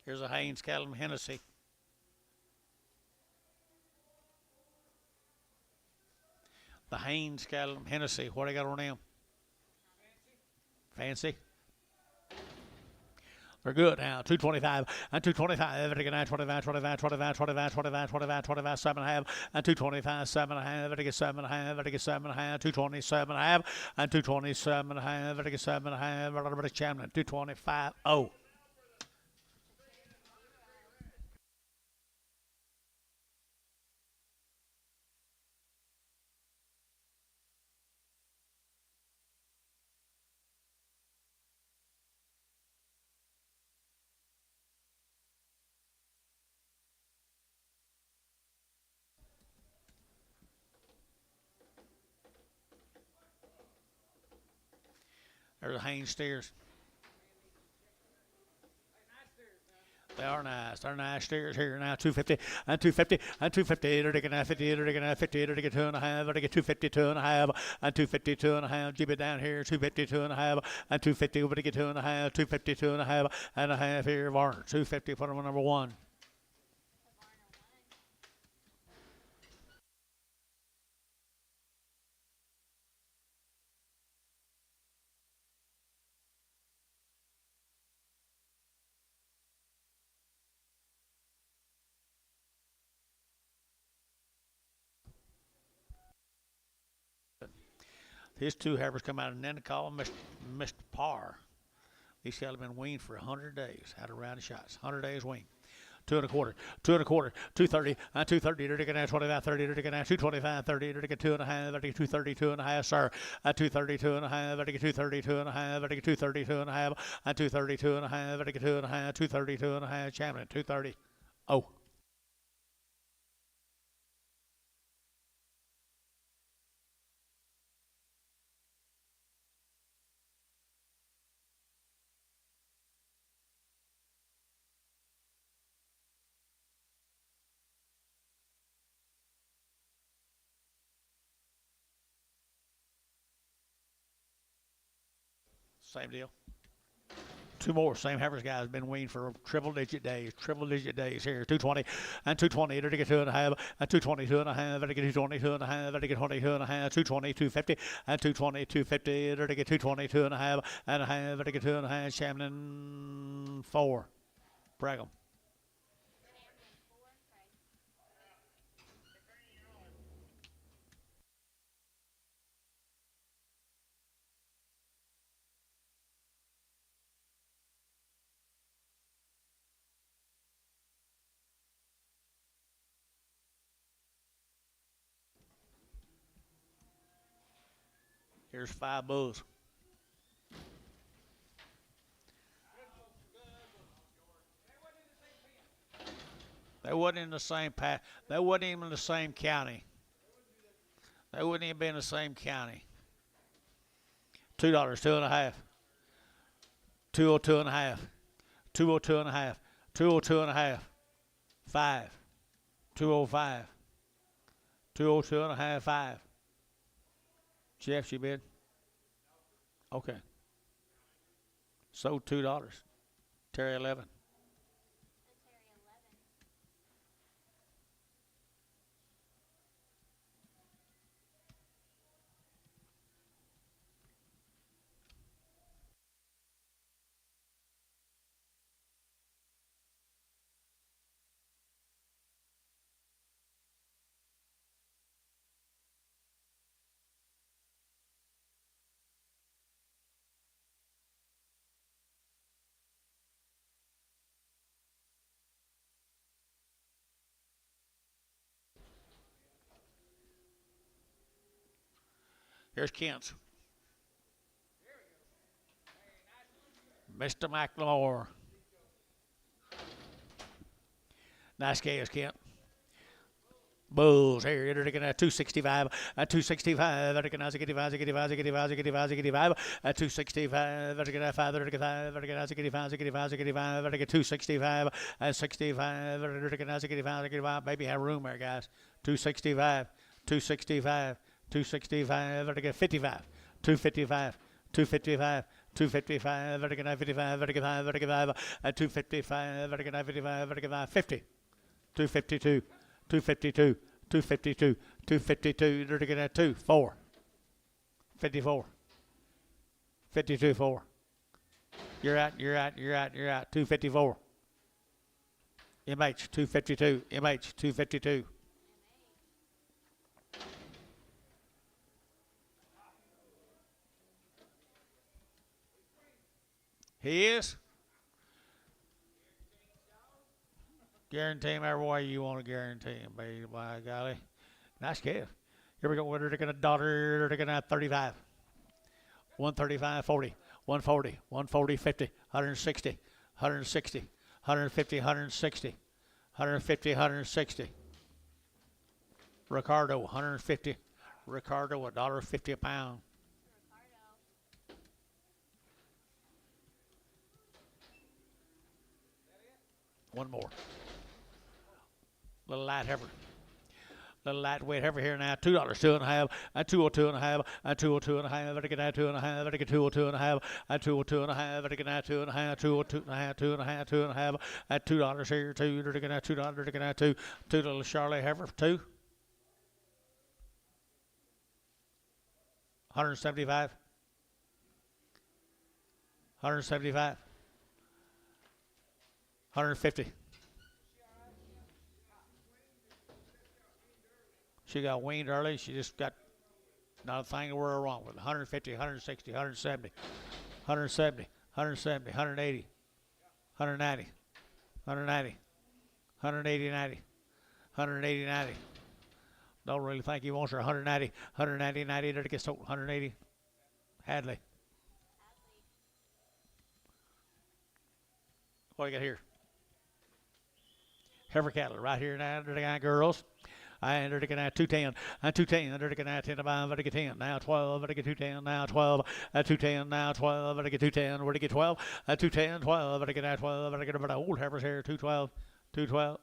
Here's a Haynes Callum Hennessy. The Haynes Callum Hennessy. What do I got on them? Fancy. They're good now. 225 and 225. 25, 25, 25, 25, 25, 25, 25, 7.5 and 225, 7.5. 7.5. 7.5. 227.5 and 227.5. 7.5. A little bit of Chamberlain. 225. Oh. There's the Haynes steers. They are nice. They're nice steers here now. 250 and 250 and 250. They're taking 50. They're taking 50. They're taking 2.5. They're taking 252.5 and 252.5. Keep it down here. 252.5 and 250. We're taking 2.5. 252.5 and a half here. Varner. 250. Put them on number 1. His 2 heifers come out, and then they call him Mr. Parr. These cattle have been weaned for 100 days. Had a round of shots. 100 days weaned. 2.25, 2.25, 230, and 230. They're taking 25, 30. They're taking 225, 30. They're taking 2.5. They're taking 232.5, sir. At 232.5. They're taking 232.5. They're taking 232.5. And 232.5. They're taking 2.5. 232.5. Champion. 230. Oh. Same deal. 2 more. Same heifers guys been weaned for triple-digit days. Triple-digit days here. 220 and 220. They're taking 2.5 and 222.5. They're taking 222.5. They're taking 22.5. 220, 250 and 220, 250. They're taking 222.5 and a half. They're taking 2.5. Champion 4. Brigham. Here's 5 bulls. They wasn't in the same path. They wasn't even in the same county. They wouldn't even be in the same county. $2, 2.5. 202.5. 202.5. 202.5. 5. 205. 202.5. 5. Jeff, you bid? Okay. Sold $2. Terry 11. Here's Kent's. Mr. McLemore. Nice case, Kent. Bulls here, you're looking at 265, 265, at 265, 265, at 265, at 265, at 65, at maybe have room there, guys. 265, 265, 265, at 55, 255, 255. 255, 55, 55, 55, at 255, 55, 50, 252, 252, 252, 252, they're looking at 2, 4, 54, 52, 4. You're out, 254. MH, 252, MH, 252. He is. Guarantee him every way you want to guarantee him, baby. By golly. Nice calf. Here we go. We're looking at daughter. They're going to 35. 135, 40. 140, 140, 50. 160, 160. 150, 160. 150, 160. Ricardo, 150. Ricardo, $1.50 a pound. One more. Little light heifer. Little lightweight heifer here now. $2, 2.5, and 202.5, and 202.5, and get 2.5, and get 202.5, and 202.5, and get 2.5, 202.5, 2.5, 2.5, at $2 here, $2, they're getting $2, they're getting $2, two little Charlotte heifer, 2. 175. 175. 150. She got weaned early. She just got not a thing to worry wrong with. 150, 160, 170, 170, 170, 180, 190, 190, 180, 90, 180, 90. Don't really think he wants her. 190, 190, 90. There it gets 180. Hadley. What do you got here? Heifer cattle right here now. There they got girls. And they're looking at 210, and 210, they're looking at 10 to 5, they get 10, now 12, they get 210, now 12, at 210, now 12, they get 210, where they get 12, at 210, 12, they get at 12, they get about old heifers here, 212, 212,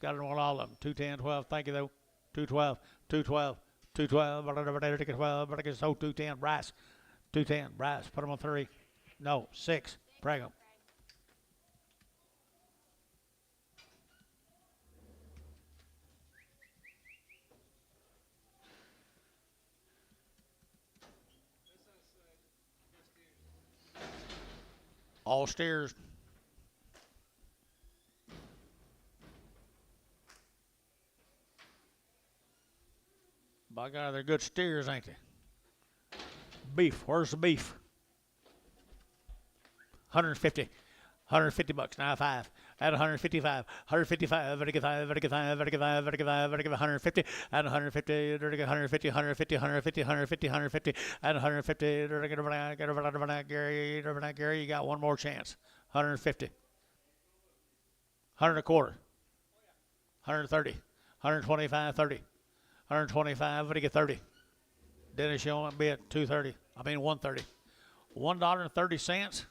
got it on all of them, 210, 12, thank you though, 212, 212, 212, they get 12, they get so 210, Bryce, 210, Bryce, put them on 3, no, 6, bring them. All steers. By God, they're good steers, ain't they? Beef. Where's the beef? 150. 150 bucks. Now 5. At 155. 155. Very good 5. Very good 5. Very good 5. Very good 5. Very good 150. At 150. Very good 150. 150. 150. 150. 150. At 150. Very good Gary. You got one more chance. 150. 100 a quarter. 130. 125. 30. 125. Very good 30. Dennis, you only be at 230. I mean 130. $1.30.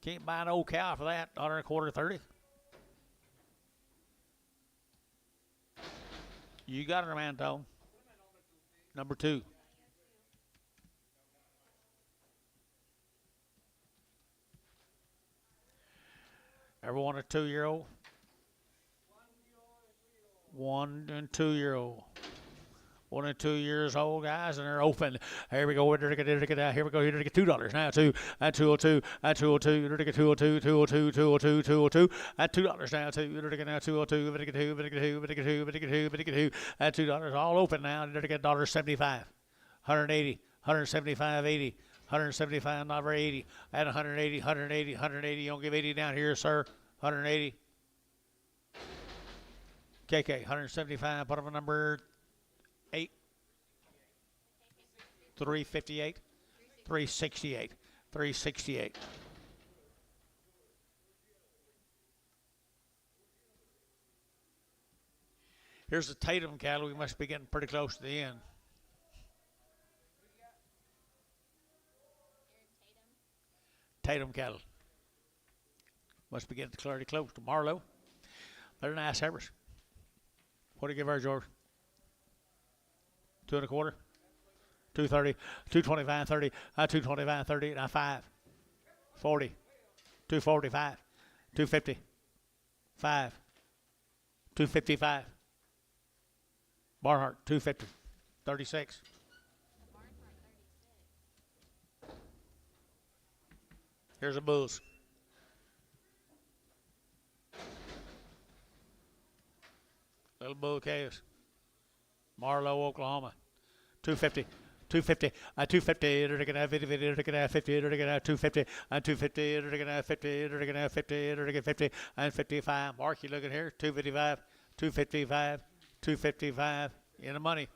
Can't buy an old cow for that. $1 a quarter, 30. You got it, Manto. Number 2. Everyone a 2-year-old? 1 and 2-year-old. 1 and 2 years old, guys, and they're open. Here we go. Here we go. Here we go. Here we get $2 now. 2 at 202. At 202. Here we get 202. 202. 202. 202. At $2 now. 2. Here we get now 202. Here we get 2. Here we get 2. Here we get 2. Here we get 2. Here we get 2. At $2, all open now. Here we get $1.75. 180. 175. 80. 175. Not very 80. At 180. 180. 180. You don't give 80 down here, sir. 180. KK. 175. Put up a number 8. 358, 368, 368. Here's the Tatum cattle. We must be getting pretty close to the end. Tatum cattle. Must be getting pretty close to Marlowe. They're nice heifers. What do you give her, George? 2 1/4, 230, 225, 30, 225, 30, 5, 40, 245, 250, 5, 255. Barnhart, 250, 36. Here's the bulls. Little bull calves. Marlowe, Oklahoma. 250. 250, 250, they're gonna have 50, they're gonna have 50, they're gonna have 250, and 250, they're gonna have 50, they're gonna have 50, they're gonna have 50, and 55. Mark, you looking here? 255, 255, 255 in the money.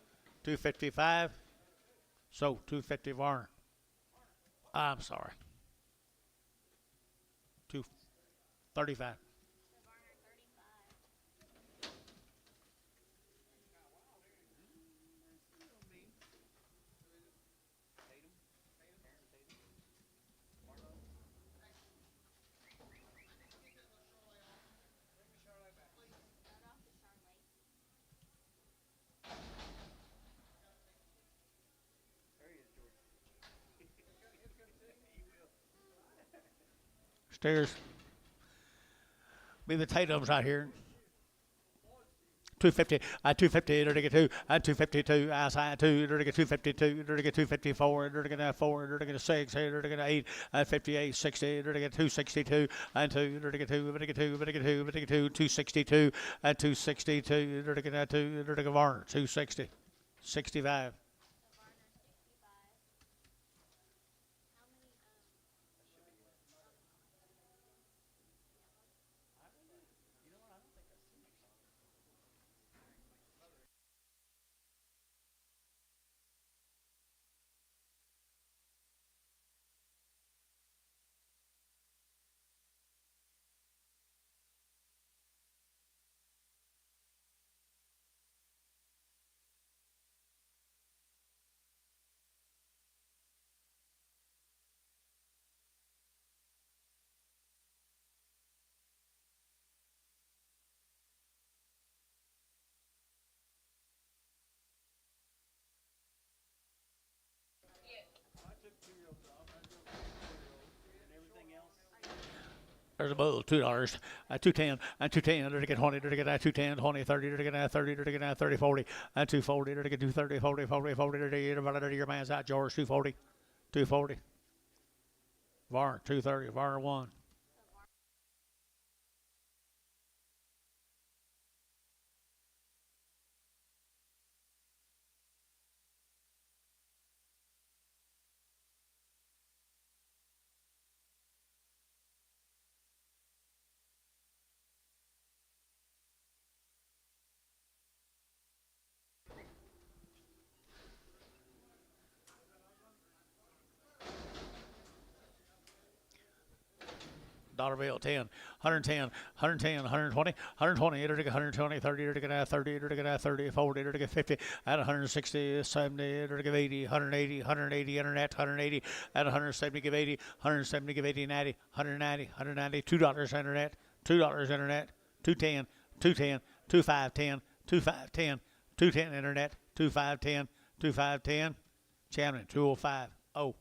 255. So 250 Varner. I'm sorry. 235. Stairs. Be the Tatums out here. 250, 250, they're get 2, 252, outside 2, they're get 252, they're get 254, they're get 4, they're get 6, they're get 8, 58, 60, they're get 262, and 2, they're get 2, they're get 2, they're get 2, they're get 2, 262, and 262, they're get 2, they're get Varner, 260, 65. There's a bull, $2, 210, and 210, they're get 20, they're get 210, 20, 30, they're get 30, they're get 30, 40, and 240, they're get 230, 40, 40, 40, they're your man's out, George, 240, 240. Varner, 230, Varner 1. Dollar bill, 10, 110, 110, 120, 120, it'll get 120, 30, it'll get 30, it'll get 30, 40, it'll get 50, at 160, 70, it'll give 80, 180, 180, internet, 180, at 170, give 80, 170, give 80, 90, 190, 190, $2 internet, $2 internet, 210, 210, 2510, 2510, 210 internet, 2510, 2510, Champion, 205, oh.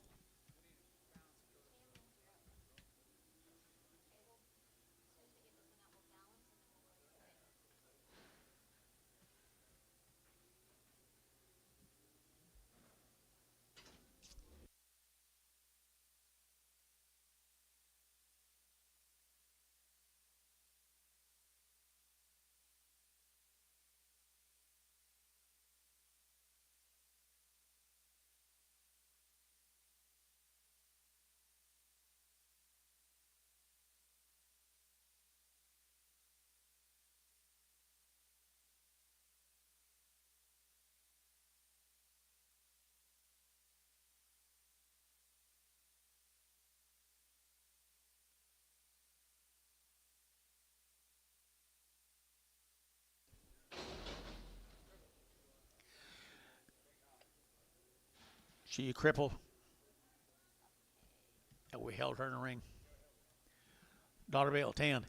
She crippled, and we held her in the ring. Dollar bill, 10,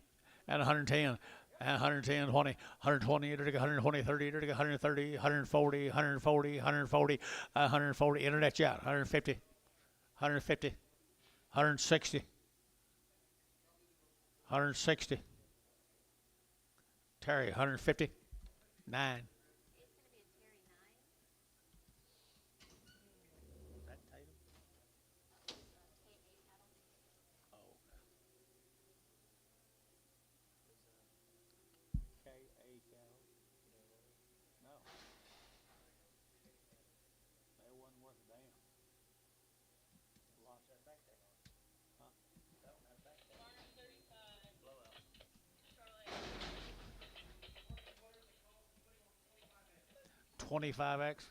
and 110, and 110, 20, 120, 120, 30, 130, 140, 140, 140, 140, internet out, 150, 150, 160, 160. Terry, 150, 9. Damn. 25X.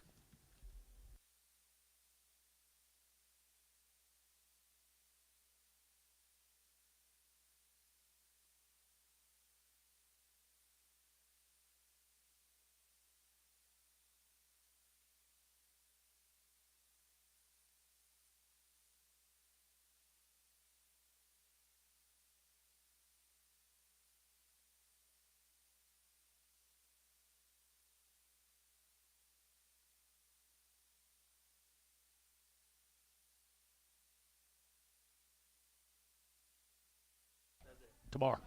Tomorrow.